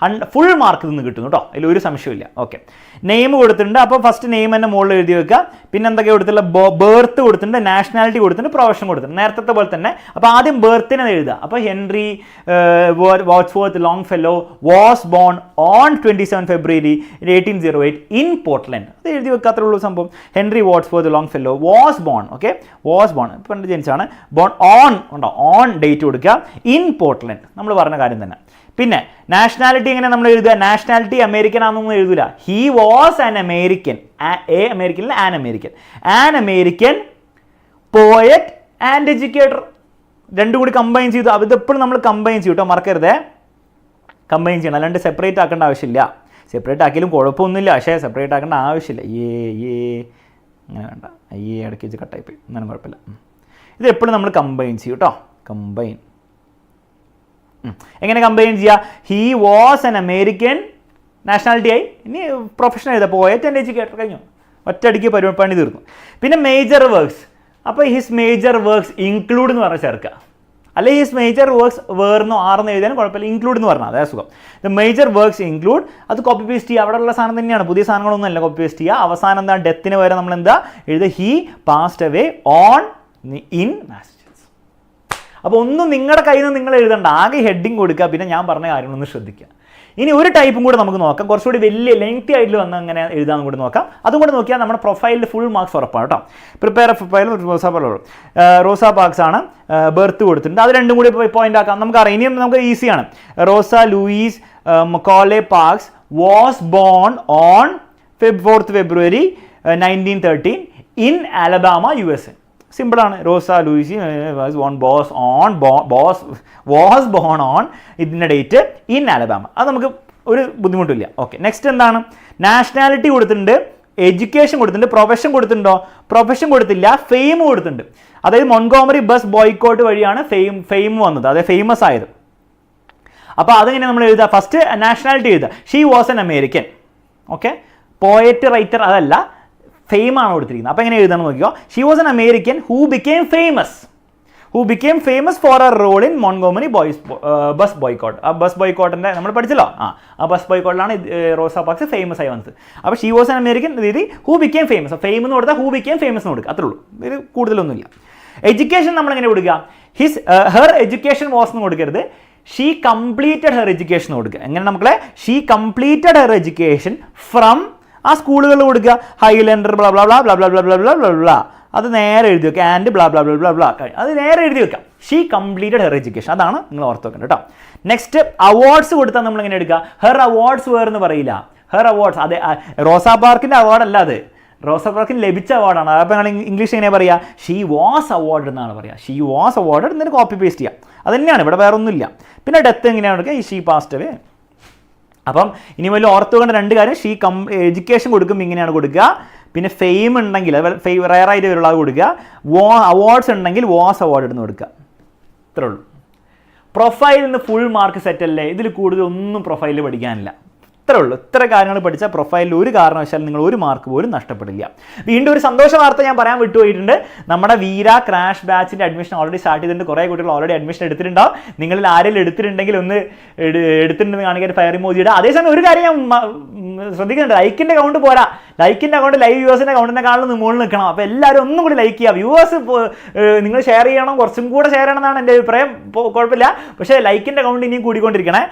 ഫുൾ മാർക്ക് നിന്ന് കിട്ടുന്നു കേട്ടോ, അതിൽ ഒരു സംശയമില്ല. ഓക്കെ, നെയിം കൊടുത്തിട്ടുണ്ട്. അപ്പോൾ ഫസ്റ്റ് നെയിം തന്നെ മുകളിൽ എഴുതി വെക്കുക. പിന്നെ എന്തൊക്കെ കൊടുത്തിട്ടുള്ള? ബർത്ത് കൊടുത്തിട്ടുണ്ട്, നാഷണാലിറ്റി കൊടുത്തിട്ടുണ്ട്, പ്രൊഫഷൻ കൊടുത്തിട്ടുണ്ട്, നേരത്തെ പോലെ തന്നെ. അപ്പോൾ ആദ്യം ബർത്തിനെ എഴുതുക. അപ്പോൾ Henry Wadsworth Longfellow was born on 27 February 1808 in Portland. അത് എഴുതി വെക്കാത്രേ ഉള്ളൂ സംഭവം. Henry Wadsworth Longfellow was born, okay, was born പണ്ട് ജനിച്ചാണ്. ബോൺ ഓൺ ഉണ്ടോ, ഓൺ ഡേറ്റ് കൊടുക്കുക. ഇൻ പോർട്ട്ലൻഡ്, നമ്മൾ പറഞ്ഞ കാര്യം തന്നെ. പിന്നെ നാഷണാലിറ്റി എങ്ങനെ നമ്മൾ എഴുതുക? നാഷണാലിറ്റി അമേരിക്കൻ ആണെന്നൊന്നും എഴുതൂല. He was an American, a American, an American. An American poet and educator, രണ്ടും കൂടി കമ്പൈൻ ചെയ്തു. അതെപ്പോഴും നമ്മൾ കമ്പൈൻ ചെയ്യും കേട്ടോ, മറക്കരുതേ. കമ്പൈൻ ചെയ്യണം, അല്ലാണ്ട് സെപ്പറേറ്റ് ആക്കേണ്ട ആവശ്യമില്ല. സെപ്പറേറ്റ് ആക്കിയാലും കുഴപ്പമൊന്നുമില്ല, പക്ഷേ സെപ്പറേറ്റ് ആക്കേണ്ട ആവശ്യമില്ല. അങ്ങനെ വേണ്ട, ഇടയ്ക്ക് വെച്ച് കട്ടായി പോയി, എന്നാലും കുഴപ്പമില്ല. ഇത് എപ്പോഴും നമ്മൾ കമ്പൈൻ ചെയ്യും കേട്ടോ. കമ്പൈൻ എങ്ങനെ കമ്പൈൻ ചെയ്യുക? He was an American, nationality ആയി. ഇനി പ്രൊഫഷൻ എഴുതാം, പോയറ്റ് ആൻഡ് എഡ്യൂക്കേറ്റർ, കഴിഞ്ഞു. ഒറ്റയടിക്ക് പണി തീർന്നു. പിന്നെ മേജർ വർക്ക്സ്. അപ്പോൾ ഹിസ് മേജർ വർക്ക്സ് ഇൻക്ലൂഡ് എന്ന് പറഞ്ഞാൽ ചേർക്കുക. അല്ലെങ്കിൽ ഹിസ് മേജർ വർക്ക്സ് വേർന്നോ ആർന്ന് എഴുതാനും കുഴപ്പമില്ല, ഇൻക്ലൂഡ് എന്ന് പറഞ്ഞാൽ അതേ സുഖം. ദ മേജർ വർക്ക്സ് ഇൻക്ലൂഡ്, അത് കോപ്പി പേസ്റ്റ് ചെയ്യുക. അവിടെ ഉള്ള സാധനം തന്നെയാണ്, പുതിയ സാധനങ്ങളൊന്നും അല്ല കോപ്പി പേസ്റ്റ് ചെയ്യുക. അവസാനം എന്താ? ഡെത്തിന് വരെ നമ്മൾ എന്താ എഴുതുക? He passed away on in Massachusetts. അപ്പോൾ ഒന്നും നിങ്ങളുടെ കയ്യിൽ നിന്ന് നിങ്ങൾ എഴുതണ്ട, ആകെ ഹെഡിങ് കൊടുക്കുക. പിന്നെ ഞാൻ പറഞ്ഞ കാര്യങ്ങളൊന്ന് ശ്രദ്ധിക്കുക. ഇനി ഒരു ടൈപ്പും കൂടെ നമുക്ക് നോക്കാം, കുറച്ചുകൂടി വലിയ ലെങ്തി ആയിട്ട് വന്ന് അങ്ങനെ എഴുതാനും കൂടി നോക്കാം. അതും കൂടെ നോക്കിയാൽ നമ്മുടെ പ്രൊഫൈലിൽ ഫുൾ മാർക്സ് ഉറപ്പാണ് കേട്ടോ. Prepare a profile Rosa Parks ആണ്, ബർത്ത് കൊടുത്തിട്ടുണ്ട്. അത് രണ്ടും കൂടി പോയിന്റ് ആക്കാം. നമുക്കറിയാം, ഇനിയും നമുക്ക് ഈസിയാണ്. Rosa Louise McCauley Parks was born on 4th February 1913 in Alabama USA. സിമ്പിളാണ്. Rosa Louise was born on ഇതിൻ്റെ ഡേറ്റ് ഇൻ അലബാമ. അത് നമുക്ക് ഒരു ബുദ്ധിമുട്ടില്ല. ഓക്കെ, നെക്സ്റ്റ് എന്താണ്? നാഷണാലിറ്റി കൊടുത്തിട്ടുണ്ട്, എഡ്യൂക്കേഷൻ കൊടുത്തിട്ടുണ്ട്, പ്രൊഫഷൻ കൊടുത്തിട്ടുണ്ടോ? പ്രൊഫഷൻ കൊടുത്തില്ല, ഫെയിം കൊടുത്തിട്ടുണ്ട്. അതായത് മോൺഗോമറി ബസ് ബോയ്ക്കോട്ട് വഴിയാണ് ഫെയിം വന്നത്, അതായത് ഫേമസ് ആയത്. അപ്പോൾ അതെങ്ങനെ നമ്മൾ എഴുതുക? ഫസ്റ്റ് നാഷണാലിറ്റി എഴുതുക. She was an American. Okay, poet writer അതല്ല, ഫെയിം ആണ് കൊടുത്തിരിക്കുന്നത്. അപ്പോൾ എങ്ങനെ എഴുതണം നോക്കിയോ? She was an American who became famous. who became famous for her role in Montgomery bus boycott. ആ ബസ് ബോയ്ക്കോട്ടിൻ്റെ നമ്മൾ പഠിച്ചല്ലോ, ആ ബസ് ബോയ്ക്കോട്ടിലാണ് റോസ പാർക്സ് ഫേമസ് ആയി വന്നത്. അപ്പോൾ ഷീ വാസ് ആൻ അമേരിക്കൻ രീതി ഹൂ ബിക്കേം ഫേമസ്. ഫെയിം എന്ന് കൊടുത്താൽ ഹൂ ബിക്കേം ഫേമസ് എന്ന് കൊടുക്കുക, അത്രേ ഉള്ളൂ, ഇത് കൂടുതലൊന്നുമില്ല. എഡ്യൂക്കേഷൻ നമ്മളെങ്ങനെ കൊടുക്കുക? ഹെർ എഡ്യൂക്കേഷൻ വാസ് എന്ന് കൊടുക്കരുത്, ഷീ കംപ്ലീറ്റഡ് ഹെർ എഡ്യൂക്കേഷൻ കൊടുക്കുക. എങ്ങനെ മക്കളെ? She completed her education from ആ സ്കൂളുകളിൽ കൊടുക്കുക. Highlander blah blah blah blah blah blah blah blah blah, അത് നേരെ എഴുതി വെക്കുക. And blah blah blah blah blah, അത് നേരെ എഴുതി വെക്കാം. ഷീ കംപ്ലീറ്റഡ് ഹെർ എഡ്യൂക്കേഷൻ, അതാണ് നിങ്ങൾ ഓർത്ത് വെക്കേണ്ടത് കേട്ടോ. നെക്സ്റ്റ് അവാർഡ്സ് കൊടുത്താൽ നമ്മൾ എങ്ങനെ എടുക്കുക? ഹെർ അവാർഡ്സ് വേറെന്ന് പറയില്ല, ഹെർ അവാർഡ്സ്. അതെ, റോസാ പാർക്കിൻ്റെ അവാർഡ് അല്ല അത്, റോസാ പാർക്കിന് ലഭിച്ച അവാർഡാണ്. അപ്പോൾ നിങ്ങൾ ഇംഗ്ലീഷ് എങ്ങനെ പറയുക? ഷീ വാസ് അവാർഡ് എന്നാണ് പറയുക. ഷീ വാസ് അവാർഡ് എന്നിട്ട് കോപ്പി പേസ്റ്റ് ചെയ്യുക, അത് തന്നെയാണ്, ഇവിടെ വേറെ ഒന്നുമില്ല. പിന്നെ ഡെത്ത് എങ്ങനെയാണ് കൊടുക്കുക? She past away. അപ്പം ഇനി വലിയ ഓർത്ത് വെക്കേണ്ട രണ്ട് കാര്യം, എഡ്യൂക്കേഷൻ കൊടുക്കുമ്പോൾ ഇങ്ങനെയാണ് കൊടുക്കുക. പിന്നെ ഫെയിം ഉണ്ടെങ്കിൽ റയറായിട്ട് വരുള്ള കൊടുക്കുക. അവാർഡ്സ് ഉണ്ടെങ്കിൽ വാസ് അവാർഡ് എന്ന് കൊടുക്കുക, ഇത്രേ ഉള്ളൂ. പ്രൊഫൈലിൽ നിന്ന് ഫുൾ മാർക്ക് സെറ്റ് അല്ലേ? ഇതിൽ കൂടുതൽ ഒന്നും പ്രൊഫൈലിൽ പഠിക്കാനില്ല, ഇത്രേ ഉള്ളൂ. ഇത്ര കാര്യങ്ങൾ പഠിച്ചാൽ പ്രൊഫൈലിൽ ഒരു കാരണവശാലും നിങ്ങൾ ഒരു മാർക്ക് പോലും നഷ്ടപ്പെടില്ല. വീണ്ടും ഒരു സന്തോഷ വാർത്ത ഞാൻ പറയാൻ വിട്ടുപോയിട്ടുണ്ട്. നമ്മുടെ വീര ക്രാഷ് ബാച്ചിൻ്റെ അഡ്മിഷൻ ഓൾറെഡി സ്റ്റാർട്ട് ചെയ്തിട്ടുണ്ട്. കുറേ കുട്ടികൾ ഓൾറെഡി അഡ്മിഷൻ എടുത്തിട്ടുണ്ടാവും. നിങ്ങളിൽ ആരെങ്കിലും എടുത്തിട്ടുണ്ടെങ്കിൽ ഒന്ന് എടുത്തിട്ടുണ്ടെന്ന് കാണിക്കാൻ ഫയർ ഇമോജിയുടെ. അതേസമയം ഒരു കാര്യം ഞാൻ ശ്രദ്ധിക്കുന്നുണ്ട്, ലൈക്കിൻ്റെ കൗണ്ട് പോരാ. ലൈക്കിൻ്റെ അക്കൗണ്ട് ലൈവ് വ്യൂവേഴ്സിൻ്റെ അക്കൗണ്ടിനെക്കാളും മുകളിൽ നിൽക്കണം. അപ്പോൾ എല്ലാവരും ഒന്നും കൂടി ലൈക്ക് ചെയ്യുക. വ്യൂവേഴ്സ് നിങ്ങൾ ഷെയർ ചെയ്യണം, കുറച്ചും കൂടെ ഷെയർ ചെയ്യണം എന്നാണ് എൻ്റെ അഭിപ്രായം. കുഴപ്പമില്ല, പക്ഷേ ലൈക്കിൻ്റെ അക്കൗണ്ട് ഇനിയും കൂടിക്കൊണ്ടിരിക്കണേ.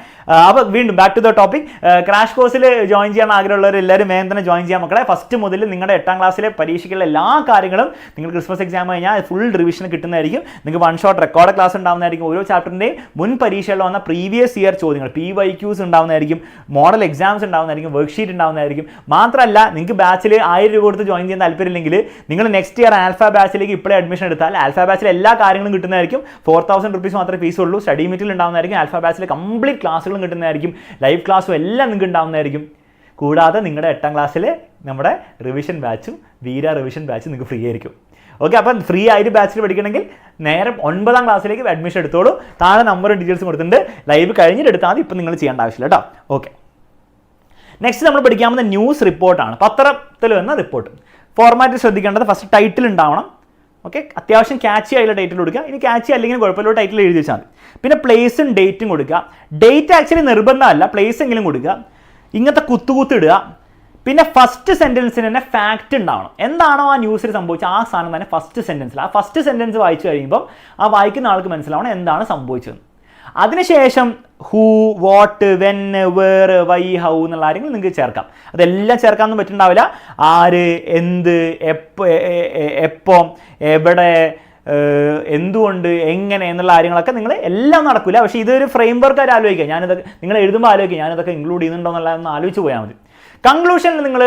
അപ്പോൾ വീണ്ടും back to the topic. Crash കോഴ്സിൽ ജോയിൻ ചെയ്യാൻ ആഗ്രഹമുള്ളവർ എല്ലാവരും വേഗം തന്നെ ജോയിൻ ചെയ്യാൻ മക്കളെ. ഫസ്റ്റ് മുതൽ നിങ്ങളുടെ 8ാം ക്ലാസ്സിലെ പരീക്ഷയ്ക്കുള്ള എല്ലാ കാര്യങ്ങളും നിങ്ങൾ ക്രിസ്മസ് എക്സാം കഴിഞ്ഞാൽ ഫുൾ റിവിഷൻ കിട്ടുന്നതായിരിക്കും. നിങ്ങൾക്ക് 1 ഷോട്ട് റെക്കോർഡ് ക്ലാസ് ഉണ്ടാവുന്നതായിരിക്കും. ഓരോ ചാപ്റ്ററിൻ്റെയും മുൻ പരീക്ഷകളിൽ വന്ന പ്രീവിയസ് ഇയർ ചോദ്യങ്ങൾ PYQs ഉണ്ടാവുന്നതായിരിക്കും. മോഡൽ എക്സാംസ് ഉണ്ടാവുന്നതായിരിക്കും. വർക്ക്ഷീറ്റ് ഉണ്ടാവുന്നതായിരിക്കും. മാത്രമല്ല, നിങ്ങൾക്ക് ബാച്ചിൽ 1000 രൂപ കൊടുത്ത് ജോയിൻ ചെയ്യാൻ താല്പര്യമില്ലെങ്കിൽ നിങ്ങൾ നെക്സ്റ്റ് ഇയർ ആൽഫ ബാച്ചിലേക്ക് ഇപ്പോഴേ അഡ്മിഷൻ എടുത്താൽ ആൽഫ ബാച്ചിൽ എല്ലാ കാര്യങ്ങളും കിട്ടുന്നതായിരിക്കും. 4000 റുപ്പീസ് മാത്രമേ ഫീസ് ഉള്ളൂ. സ്റ്റഡി മെറ്റീരിയൽ ഉണ്ടാവുന്നതായിരിക്കും. ആൽഫ ബാച്ചിലെ കംപ്ലീറ്റ് ക്ലാസ്സുകളും കിട്ടുന്നതായിരിക്കും. ലൈവ് ക്ലാസ്സും എല്ലാം നിങ്ങൾക്ക് ഉണ്ടാവുന്നതായിരിക്കും. കൂടാതെ നിങ്ങളുടെ 8ാം ക്ലാസ്സിൽ നമ്മുടെ റിവിഷൻ ബാച്ചും വീര റിവിഷൻ ബാച്ചും നിങ്ങൾക്ക് ഫ്രീ ആയിരിക്കും. ഓക്കെ, അപ്പം ഫ്രീ ആയിട്ട് ബാച്ചിൽ പഠിക്കണമെങ്കിൽ നേരെ 9ാം ക്ലാസ്സിലേക്ക് അഡ്മിഷൻ എടുത്തോളൂ. താഴെ നമ്പറും ഡീറ്റെയിൽസും കൊടുത്തിട്ടുണ്ട്. ലൈവ് കഴിഞ്ഞിട്ട് എടുത്താൽ മതി, ഇപ്പം നിങ്ങൾ ചെയ്യേണ്ട ആവശ്യമില്ല കേട്ടോ. ഓക്കെ, നെക്സ്റ്റ് നമ്മൾ പഠിക്കാൻ പോകുന്ന ന്യൂസ് റിപ്പോർട്ടാണ്. പത്രത്തിൽ വന്ന റിപ്പോർട്ട്. ഫോർമാറ്റ് ശ്രദ്ധിക്കേണ്ടത് ഫസ്റ്റ് ടൈറ്റിൽ ഉണ്ടാവണം. ഓക്കെ, അത്യാവശ്യം ക്യാച്ചി ആയിട്ടുള്ള ടൈറ്റിൽ കൊടുക്കുക. ഇനി ക്യാച്ചി അല്ലെങ്കിൽ കുഴപ്പമില്ല, ടൈറ്റിൽ എഴുതി വെച്ചാൽ മതി. പിന്നെ പ്ലേസും ഡേറ്റും കൊടുക്കുക. ഡേറ്റ് ആക്ച്വലി നിർബന്ധമല്ല, പ്ലേസ് എങ്കിലും കൊടുക്കുക. ഇങ്ങനത്തെ കുത്തുകുത്തിടുക. പിന്നെ ഫസ്റ്റ് സെൻറ്റൻസിന് തന്നെ ഫാക്റ്റ് ഉണ്ടാവണം. എന്താണോ ആ ന്യൂസിൽ സംഭവിച്ചത് ആ സാധനം തന്നെ ഫസ്റ്റ് സെൻറ്റൻസിൽ. ആ ഫസ്റ്റ് സെൻറ്റൻസ് വായിച്ചു കഴിയുമ്പോൾ ആ വായിക്കുന്ന ആൾക്ക് മനസ്സിലാവണം എന്താണ് സംഭവിച്ചത്. അതിനുശേഷം who, what, when, where, why, how എന്നുള്ള കാര്യങ്ങൾ നിങ്ങൾക്ക് ചേർക്കാം. അതെല്ലാം ചേർക്കാനൊന്നും പറ്റുന്നുണ്ടാവില്ല. ആര്, എന്ത്, എപ്പോൾ, എവിടെ, എന്തുകൊണ്ട്, എങ്ങനെ എന്നുള്ള കാര്യങ്ങളൊക്കെ നിങ്ങൾ എല്ലാം നടക്കില്ല. പക്ഷേ ഇതൊരു ഫ്രെയിം വർക്കായിട്ട് ആലോചിക്കുക. ഞാനിതൊക്കെ നിങ്ങൾ എഴുതുമ്പോൾ ആലോചിക്കുക ഞാനിതൊക്കെ ഇൻക്ലൂഡ് ചെയ്യുന്നുണ്ടോ എന്നുള്ള ഒന്ന് ആലോചിച്ച് പോയാൽ മതി. കൺക്ലൂഷനിൽ നിങ്ങൾ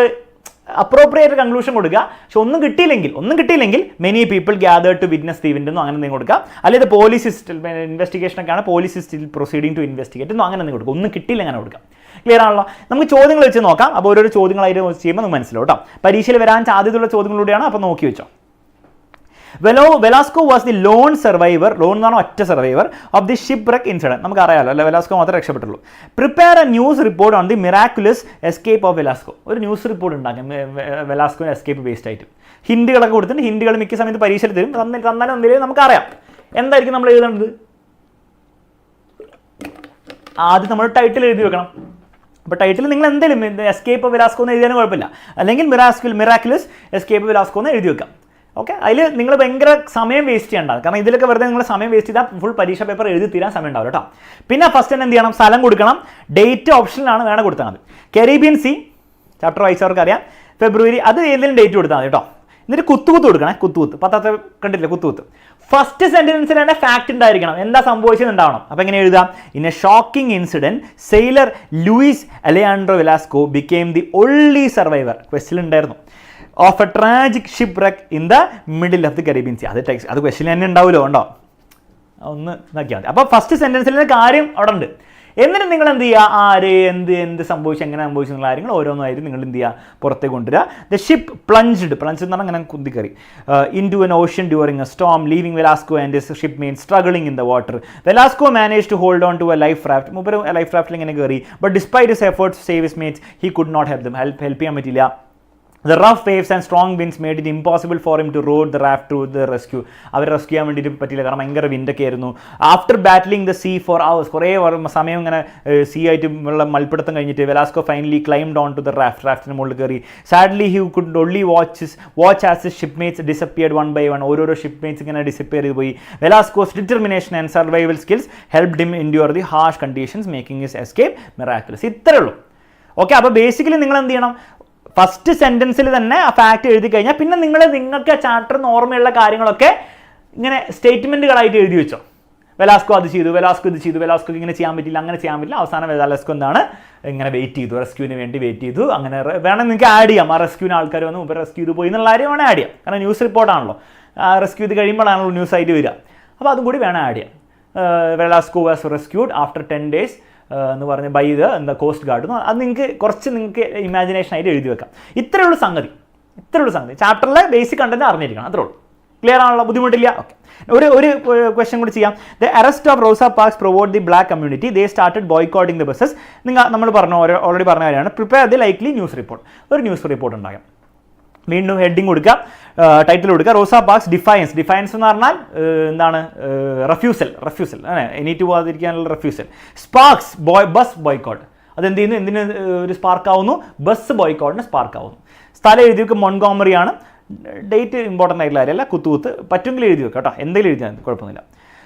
അപ്രോപ്രിയേറ്റ് കൺക്ലൂഷൻ കൊടുക്കുക. പക്ഷെ ഒന്നും കിട്ടിയില്ലെങ്കിൽ many people gathered to witness the event എന്നോ അങ്ങനെ എന്തെങ്കിലും കൊടുക്കുക. അല്ലെങ്കിൽ പോലീസ് ഇൻവെസ്റ്റിഗേഷനൊക്കെയാണ് police still proceeding to investigate എന്നോ അങ്ങനെ എന്തെങ്കിലും കൊടുക്കുക. ഒന്നും കിട്ടിയില്ല അങ്ങനെ കൊടുക്കാം. ക്ലിയർ ആണല്ലോ? നമുക്ക് ചോദ്യങ്ങൾ വെച്ച് നോക്കാം. അപ്പോൾ ഓരോരോ ചോദ്യങ്ങളായിട്ട് ചെയ്യുമ്പോൾ നമുക്ക് മനസ്സിലാവും കേട്ടോ. പരീക്ഷയിൽ വരാൻ സാധ്യതയുള്ള ചോദ്യങ്ങളിലൂടെയാണ്. അപ്പോൾ നോക്കി വെച്ചോ. വെലാസ്കോ വാസ് ദി ലോൺ എന്ന് പറഞ്ഞാൽ ഒറ്റ survivor of the shipwreck incident. നമുക്ക് അറിയാമല്ലോ അല്ലെ, വെലാസ്കോ മാത്രമേ രക്ഷപ്പെട്ടുള്ളൂ. Prepare a news report on the miraculous escape of Velasco. ഒരു ന്യൂസ് റിപ്പോർട്ട് ഉണ്ടാക്കാം വെലാസ്കോ എസ്കേപ്പ് ബേസ്ഡ് ആയിട്ട്. ഹിന്റുകളൊക്കെ കൊടുത്തിട്ട് ഹിന്റുകൾ മിക്ക സമയത്ത് പരീക്ഷയിൽ തരും. തന്നാലും എന്തെങ്കിലും നമുക്കറിയാം. എന്തായിരിക്കും നമ്മൾ എഴുതേണ്ടത്? ആദ്യം നമ്മൾ ടൈറ്റിൽ എഴുതി വെക്കണം. അപ്പോൾ ടൈറ്റിൽ നിങ്ങൾ എന്തെങ്കിലും എസ്കേപ്പ് വെലാസ്കോ എന്ന് എഴുതിയാലും കുഴപ്പമില്ല. അല്ലെങ്കിൽ മിറാക്കുലസ് എസ്കേപ്പ് വെലാസ്കോ എന്ന് എഴുതി വെക്കാം. ഓക്കെ, അതിൽ നിങ്ങൾ ഭയങ്കര സമയം വേസ്റ്റ് ചെയ്യേണ്ട. കാരണം ഇതിലൊക്കെ വെറുതെ നിങ്ങൾ സമയം വേസ്റ്റ് ചെയ്താൽ ഫുൾ പരീക്ഷ പേപ്പർ എഴുതി തീരാൻ സമയം ഉണ്ടാവും കേട്ടോ. പിന്നെ ഫസ്റ്റ് തന്നെ എന്ത് ചെയ്യണം? സ്ഥലം കൊടുക്കണം. ഡേറ്റ് ഓപ്ഷനിലാണ് വേണം കൊടുത്താൽ മതി. കരീബിയൻ സീ ചാപ്റ്റർ വായിച്ചവർക്ക് അറിയാം. ഫെബ്രുവരി, അത് ഏതെങ്കിലും ഡേറ്റ് കൊടുത്താൽ മതി കേട്ടോ. എന്നിട്ട് കുത്തുകുത്ത് കൊടുക്കണേ. പത്രത്തെ കണ്ടിട്ടില്ല, കുത്തുകുത്ത്. ഫസ്റ്റ് സെന്റൻസിൽ തന്നെ ഫാക്റ്റ് ഉണ്ടായിരിക്കണം. എന്താ സംഭവിച്ചെന്നുണ്ടാവണം. അപ്പോൾ എങ്ങനെ എഴുതാം? In a shocking incident sailor Luis Alejandro Velasco became the only survivor. Question ഉണ്ടായിരുന്നു. Of a tragic shipwreck in the middle of the Caribbean sea. അത് ക്വസ്റ്റ്യൻ തന്നെ ഉണ്ടാവുമല്ലോ, ഉണ്ടോ? ഒന്ന് നോക്കിയാൽ മതി. അപ്പോൾ ഫസ്റ്റ് സെന്റൻസിലെ കാര്യം അവിടെ ഉണ്ട്. എന്നിട്ട് നിങ്ങൾ എന്ത് ചെയ്യുക? ആര്, എന്ത് സംഭവിച്ചു, എങ്ങനെ സംഭവിച്ചു എന്നുള്ള കാര്യങ്ങൾ ഓരോന്നായിട്ട് നിങ്ങൾ എന്ത് ചെയ്യുക? പുറത്തേക്ക് കൊണ്ടുവരിക. ദ ഷിപ്പ് പ്ലഞ്ച്ഡ് എന്ന് പറഞ്ഞാൽ അങ്ങനെ കുന്തിക്കറി into an ocean during a storm leaving Velasco and his shipmates struggling in the water. Velasco manage to hold on to a life raft. മൂപ്പര് ലൈഫ് റാഫ്റ്റിൽ ഇങ്ങനെ കയറി. But despite his efforts to save his mates he could not help them. Help ചെയ്യാൻ പറ്റില്ല. The rough waves and strong winds made it impossible for him to row the raft to the rescue. അവർ റെസ്ക്യൂ ചെയ്യാൻ വേണ്ടിയിട്ട് പറ്റിയില്ല, കാരണം ഭയങ്കര വിൻഡൊക്കെ ആയിരുന്നു. After battling the sea for hours, കുറേ സമയം ഇങ്ങനെ സീ ആയിട്ട് ഉള്ള മൽപ്പിടുത്തം കഴിഞ്ഞിട്ട് Velasco finally climbed on to the റാഫ്റ്റിന് മുകളിൽ കയറി. Sadly he could only watch as his shipmates disappeared one by one. ഓരോരോ ഷിപ്പ്മേറ്റ്സ് ഇങ്ങനെ ഡിസപ്പിയർ ചെയ്ത് പോയി. Velasco's determination and survival skills helped him endure the harsh conditions making his escape miraculous. ഇത്രയേ ഉള്ളൂ. ഓക്കെ, അപ്പോൾ ബേസിക്കലി നിങ്ങൾ എന്ത് ചെയ്യണം, ഫസ്റ്റ് സെൻറ്റൻസിൽ തന്നെ ആ ഫാക്റ്റ് എഴുതി കഴിഞ്ഞാൽ പിന്നെ നിങ്ങൾക്ക് ആ ചാപ്റ്ററിന് ഓർമ്മയുള്ള കാര്യങ്ങളൊക്കെ ഇങ്ങനെ സ്റ്റേറ്റ്മെൻറ്റുകളായിട്ട് എഴുതി വെച്ചോ. വെലാസ്കോ അത് ചെയ്തു, വെലാസ്കോ ഇത് ചെയ്തു, വെലാസ്കോ ഇങ്ങനെ ചെയ്യാൻ പറ്റില്ല, അങ്ങനെ ചെയ്യാൻ പറ്റില്ല. അവസാനം വെലാസ്കോ എന്താണ് ഇങ്ങനെ വെയിറ്റ് ചെയ്തു, റെസ്ക്യൂവിന് വേണ്ടി വെയിറ്റ് ചെയ്തു. അങ്ങനെ വേണമെങ്കിൽ നിങ്ങൾക്ക് ആഡ് ചെയ്യാം, ആ റെസ്ക്യൂവിന് ആൾക്കാർ വന്ന് മുമ്പ് റെസ്ക്യൂ ചെയ്ത് പോയി എന്നുള്ള കാര്യം വേണേൽ ആഡ് ചെയ്യാം. കാരണം ന്യൂസ് റിപ്പോർട്ടാണല്ലോ, റെസ്ക്യൂ ചെയ്ത് കഴിയുമ്പോഴാണല്ലോ ന്യൂസ് ആയിട്ട് വരിക. അപ്പോൾ അതും കൂടി വേണം ആഡ് ചെയ്യാം. Velasco was rescued after 10 days എന്ന് പറഞ്ഞ് ബൈ ദ കോസ്റ്റ് ഗാർഡ്. അത് നിങ്ങൾക്ക് ഇമാജിനേഷനായിട്ട് എഴുതി വെക്കാം. ഇത്രയുള്ള സംഗതി. ചാപ്റ്ററിലെ ബേസിക് കണ്ടന്റ് അറിഞ്ഞിരിക്കണം, അത്രേ ഉള്ളൂ. ക്ലിയർ ആണല്ലോ, ബുദ്ധിമുട്ടില്ല. ഓക്കെ, ഒരു ക്വസ്റ്റ്യൻ കൂടി ചെയ്യാം. The arrest of Rosa Parks provoked the black community, they started boycotting the buses. നമ്മൾ ഓൾറെഡി പറഞ്ഞ കാര്യമാണ്. Prepare the likely news report. ഒരു ന്യൂസ് റിപ്പോർട്ട് ഉണ്ടാകാം. വീണ്ടും ഹെഡിങ് കൊടുക്കുക, ടൈറ്റിൽ കൊടുക്കുക, റോസ പാർക്സ് ഡിഫയൻസ്. ഡിഫയൻസ് എന്ന് പറഞ്ഞാൽ എന്താണ്? റെഫ്യൂസൽ എണീറ്റ് പോകാതിരിക്കാനുള്ള റെഫ്യൂസൽ. Sparks bus boycott. അതെന്ത് ചെയ്യുന്നു? എന്തിന് ഒരു സ്പാർക്ക് ആവുന്നു? ബസ് ബോയ്ക്കോട്ടിന് സ്പാർക്ക് ആവുന്നു. സ്ഥലം എഴുതി വെക്കുക, മോൺഗോമറി ആണ്. ഡേറ്റ് ഇമ്പോർട്ടൻ്റ് ആയിട്ടുള്ള കാര്യമല്ല, കുത്തുകുത്ത് പറ്റുമെങ്കിൽ എഴുതി വെക്കാം കേട്ടോ, എന്തെങ്കിലും എഴുതിയാൽ കുഴപ്പമൊന്നുമില്ല.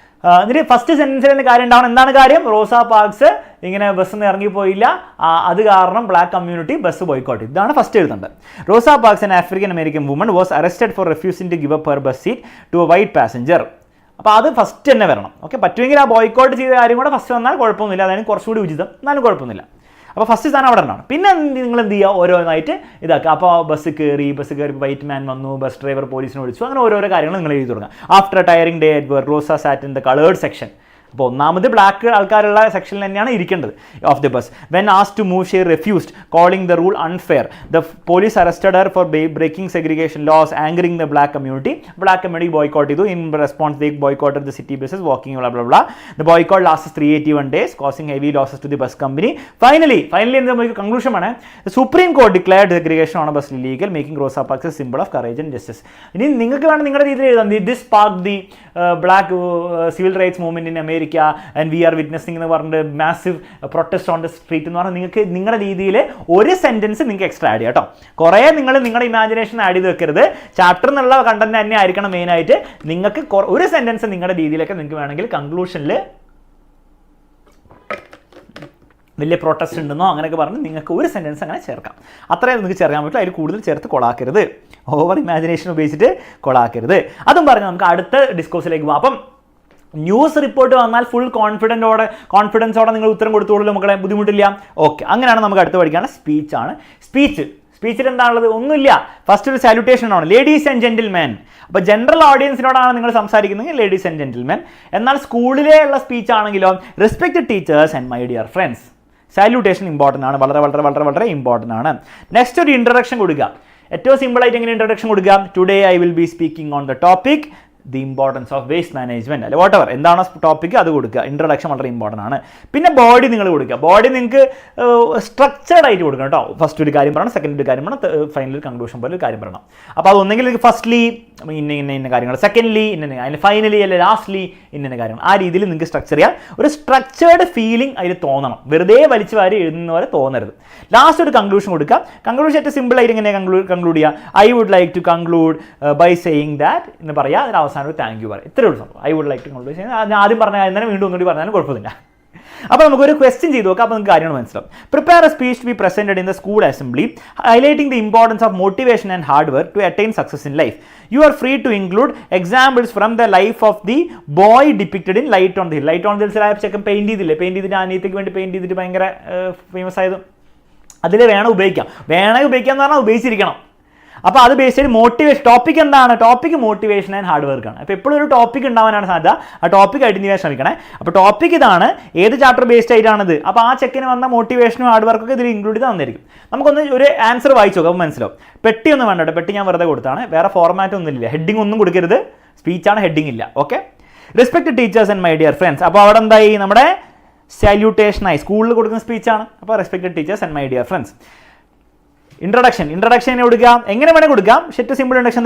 എന്നിട്ട് ഫസ്റ്റ് സെൻറ്റൻസിൽ തന്നെ കാര്യം ഉണ്ടാവണം. എന്താണ് കാര്യം? റോസ പാർക്സ് ഇങ്ങനെ ബസ്സിൽ നിന്ന് ഇറങ്ങിപ്പോയില്ല, അത് കാരണം ബ്ലാക്ക് കമ്മ്യൂണിറ്റി ബസ് ബോയ്ക്കോട്ട്. ഇതാണ് ഫസ്റ്റ് എഴുതേണ്ടത്. Rosa Parks an African American woman was arrested for refusing to give up her bus seat to a white passenger. അപ്പോൾ അത് ഫസ്റ്റ് തന്നെ വരണം. ഓക്കെ, പറ്റുമെങ്കിൽ ആ ബോയ്ക്കോട്ട് ചെയ്ത കാര്യം കൂടെ ഫസ്റ്റ് വന്നാൽ കുഴപ്പമൊന്നുമില്ല, അതായത് കുറച്ചുകൂടി ഉചിതം, എന്നാലും കുഴപ്പമൊന്നുമില്ല. അപ്പോൾ ഫസ്റ്റ് സ്ഥാനം അവിടെ ഉണ്ടാണ്. പിന്നെ നിങ്ങൾ എന്ത് ചെയ്യുക, ഓരോന്നായിട്ട് ഇതാക്കുക. അപ്പോൾ ബസ് കയറി വൈറ്റ് മാൻ വന്നു, ബസ് ഡ്രൈവർ പോലീസിനെ വിളിച്ചു, അങ്ങനെ ഓരോരോ കാര്യങ്ങൾ നിങ്ങൾ എഴുതി തുടങ്ങുക. After tiring day at work, Rosa sat in the coloured section. അപ്പോൾ ഒന്നാമത് ബ്ലാക്ക് ആൾക്കാരുള്ള സെക്ഷനിൽ തന്നെയാണ് ഇരിക്കേണ്ടത് of the bus. When asked to move she refused, calling the rule unfair. The police arrested her for breaking segregation laws, angering the black community. Black community boycott ചെയ്തു. In response they boycotted the city buses walking blah blah blah. The boycott lasted 381 days, causing heavy losses to the bus company. Finally എന്താ നമുക്ക് കൺക്ലൂഷൻ ആണ്? Supreme Court declared segregation on bus illegal, making Rosa Parks a symbol of courage and justice. ഇനി നിങ്ങൾക്ക് വേണം നിങ്ങളുടെ രീതിയിൽ എഴുതാം. This spark the black civil rights movement in America and we are witnessing എന്ന് പറഞ്ഞിട്ട് massive protest on the street എന്ന് പറഞ്ഞാൽ നിങ്ങൾക്ക് നിങ്ങളുടെ രീതിയിൽ ഒരു സെൻറ്റൻസ് നിങ്ങൾക്ക് എക്സ്ട്രാ ആഡ് ചെയ്യാം കേട്ടോ. കുറേ നിങ്ങൾ നിങ്ങളുടെ ഇമാജിനേഷൻ ആഡ് ചെയ്ത് വെക്കരുത്. ചാപ്റ്റർ എന്നുള്ള കണ്ടന്റ് തന്നെ ആയിരിക്കണം മെയിനായിട്ട്. നിങ്ങൾക്ക് ഒരു സെൻറ്റൻസ് നിങ്ങളുടെ രീതിയിലൊക്കെ നിങ്ങൾക്ക് വേണമെങ്കിൽ കൺക്ലൂഷനിൽ വലിയ പ്രൊട്ടസ്റ്റ് ഉണ്ടെന്നോ അങ്ങനെയൊക്കെ പറഞ്ഞ് നിങ്ങൾക്ക് ഒരു സെൻറ്റൻസ് അങ്ങനെ ചേർക്കാം. അത്രയും നിങ്ങൾക്ക് ചേർക്കാൻ പറ്റും. അതിൽ കൂടുതൽ ചേർത്ത് കൊളാക്കരുത്, ഓവർ ഇമാജിനേഷൻ ഉപയോഗിച്ചിട്ട് കൊളാക്കരുത്. അതും പറഞ്ഞ് നമുക്ക് അടുത്ത ഡിസ്കോഴ്സിലേക്ക് പോകാം. അപ്പം ന്യൂസ് റിപ്പോർട്ട് വന്നാൽ ഫുൾ കോൺഫിഡൻസോടെ നിങ്ങൾ ഉത്തരം കൊടുത്തോളൂ, മക്കളെ, ബുദ്ധിമുട്ടില്ല. ഓക്കെ, അങ്ങനെയാണ് നമുക്ക് അടുത്ത് പഠിക്കാനുള്ള സ്പീച്ചാണ്. സ്പീച്ചിൽ എന്താണുള്ളത്? ഒന്നുമില്ല. ഫസ്റ്റ് ഒരു സാല്യൂട്ടേഷൻ ആണ്, ലേഡീസ് ആൻഡ് ജെന്റിൽമാൻ. അപ്പോൾ ജനറൽ ഓഡിയൻസിനോടാണ് നിങ്ങൾ സംസാരിക്കുന്നതെങ്കിൽ ലേഡീസ് ആൻഡ് ജെന്റിൽമാൻ. എന്നാൽ സ്കൂളിലെ ഉള്ള സ്പീച്ച് ആണെങ്കിലോ respect teachers and my dear friends. Salutation important ആണ്, വളരെ വളരെ വളരെ വളരെ ഇമ്പോർട്ടൻ്റ് ആണ്. നെക്സ്റ്റ് ഒരു ഇൻട്രൊഡക്ഷൻ കൊടുക്കുക. ഏറ്റവും സിമ്പിളായിട്ട് എങ്ങനെ ഇൻട്രൊഡക്ഷൻ കൊടുക്കുക? Today I will be speaking on the topic the importance of waste management, അല്ലെ വാട്ട് എവർ എന്താണോ ടോപ്പിക് അത് കൊടുക്കുക. ഇൻട്രൊഡക്ഷൻ വളരെ ഇമ്പോർട്ടൻ്റ് ആണ്. പിന്നെ ബോഡി നിങ്ങൾ കൊടുക്കുക. ബോഡി നിങ്ങൾക്ക് സ്ട്രക്ചേർഡ് ആയിട്ട് കൊടുക്കണം കേട്ടോ. ഫസ്റ്റ് ഒരു കാര്യം പറയണം, സെക്കൻഡ് ഒരു കാര്യം പറയണം, ഫൈനൽ കൺക്ലൂഷൻ പോലെ ഒരു കാര്യം പറയണം. അപ്പോൾ അതൊന്നെങ്കിൽ ഫസ്റ്റ്ലി ഇന്ന കാര്യങ്ങൾ, സെക്കൻഡ്ലി അതിന് ഫൈനലി അല്ലെ ലാസ്റ്റ്ലി ഇന്ന കാര്യങ്ങൾ. ആ രീതിയിൽ നിങ്ങൾക്ക് സ്ട്രക്ചർ ചെയ്യാം. ഒരു സ്ട്രക്ചേർഡ് ഫീലിംഗ് അതിൽ തോന്നണം, വെറുതെ വലിച്ചു വാരി എഴുതുന്ന പോലെ തോന്നരുത്. ലാസ്റ്റ് ഒരു കൺക്ലൂഷൻ കൊടുക്കുക. കൺക്ലൂഷൻ ഏറ്റവും സിമ്പിൾ ആയിട്ട് ഇങ്ങനെ കൺക്ലൂഡ് ചെയ്യുക. I would like to conclude by saying that എന്ന് പറയുക. അതിന് അവസാനം ഒരു താങ്ക് യു പറയുക. ഇത്രയേ ഉള്ളൂ സംഭവം. I would like to conclude ചെയ്യുന്നത് ഞാൻ ആദ്യം പറഞ്ഞാൽ തന്നെ വീണ്ടും ഒന്നുകൂടി പറഞ്ഞാലും കുഴപ്പമില്ല. അപ്പോൾ നമുക്കൊരു ക്വസ്റ്റ്യൻ ചെയ്ത് നോക്കാം. അപ്പോൾ നിങ്ങൾക്ക് കാര്യങ്ങൾ മനസ്സിലാവും. Prepare a speech to be presented in the school assembly highlighting the importance of motivation and hard work to attain success in life. You are free to include examples from the life of the boy depicted in Light on the Hill. Light on the Hill ചെക്കൻ പെയിന്റ് ചെയ്തിട്ട് അനിയത്തിക്ക് വേണ്ടി പെയിന്റ് ചെയ്തിട്ട് ഭയങ്കര ഫേമസ് ആയത്. അതിൽ വേണം ഉപയോഗിക്കാം എന്ന് പറഞ്ഞാൽ ഉപയോഗിച്ചിരിക്കണം. അപ്പോൾ അത് ബേസ് ചെയ്ത് മോട്ടിവേഷൻ ടോപ്പിക് എന്താണ്? ടോപ്പിക് മോട്ടിവേഷൻ ആൻഡ് ഹാർഡ് വർക്കാണ്. അപ്പോൾ എപ്പോഴും ഒരു ടോപ്പിക് ഉണ്ടാവാനാണ് സാധ്യത. ആ ടോപ്പിക് ഐഡന്റിഫൈ ചെയ്യാൻ ശ്രമിക്കണേ. അപ്പോൾ ടോപ്പിക് ഇതാണ്, ഏത് ചാപ്റ്റർ ബേസ്ഡ് ആയിട്ടാണിത്. അപ്പോൾ ആ ചെക്കിന് വന്ന മോട്ടിവേഷനും ഹാർഡ് വർക്കൊക്കെ ഇതിൽ ഇൻക്ലൂഡ് ചെയ്ത് തന്നിരിക്കും. നമുക്കൊന്ന് ഒരു ആൻസർ വായിച്ചു നോക്കാം, അപ്പോൾ മനസ്സിലാവും. പെട്ടി ഒന്നും വേണ്ട, പെട്ടി ഞാൻ വെറുതെ കൊടുത്താണ്, വേറെ ഫോർമാറ്റ് ഒന്നും ഇല്ല, ഹെഡിങ് ഒന്നും കൊടുക്കരുത്. സ്പീച്ചാണ്, ഹെഡിങ് ഇല്ല. Okay, respect teachers and my dear friends. അപ്പോൾ അവിടെ എന്തായി? നമ്മുടെ സാല്യൂട്ടേഷനായി, സ്കൂളിൽ കൊടുക്കുന്ന സ്പീച്ചാണ്. അപ്പോൾ respect teachers and my dear friends. Introduction കൊടുക്കാം, എങ്ങനെ വേണേൽ കൊടുക്കാം. ഷെറ്റ് simple introduction.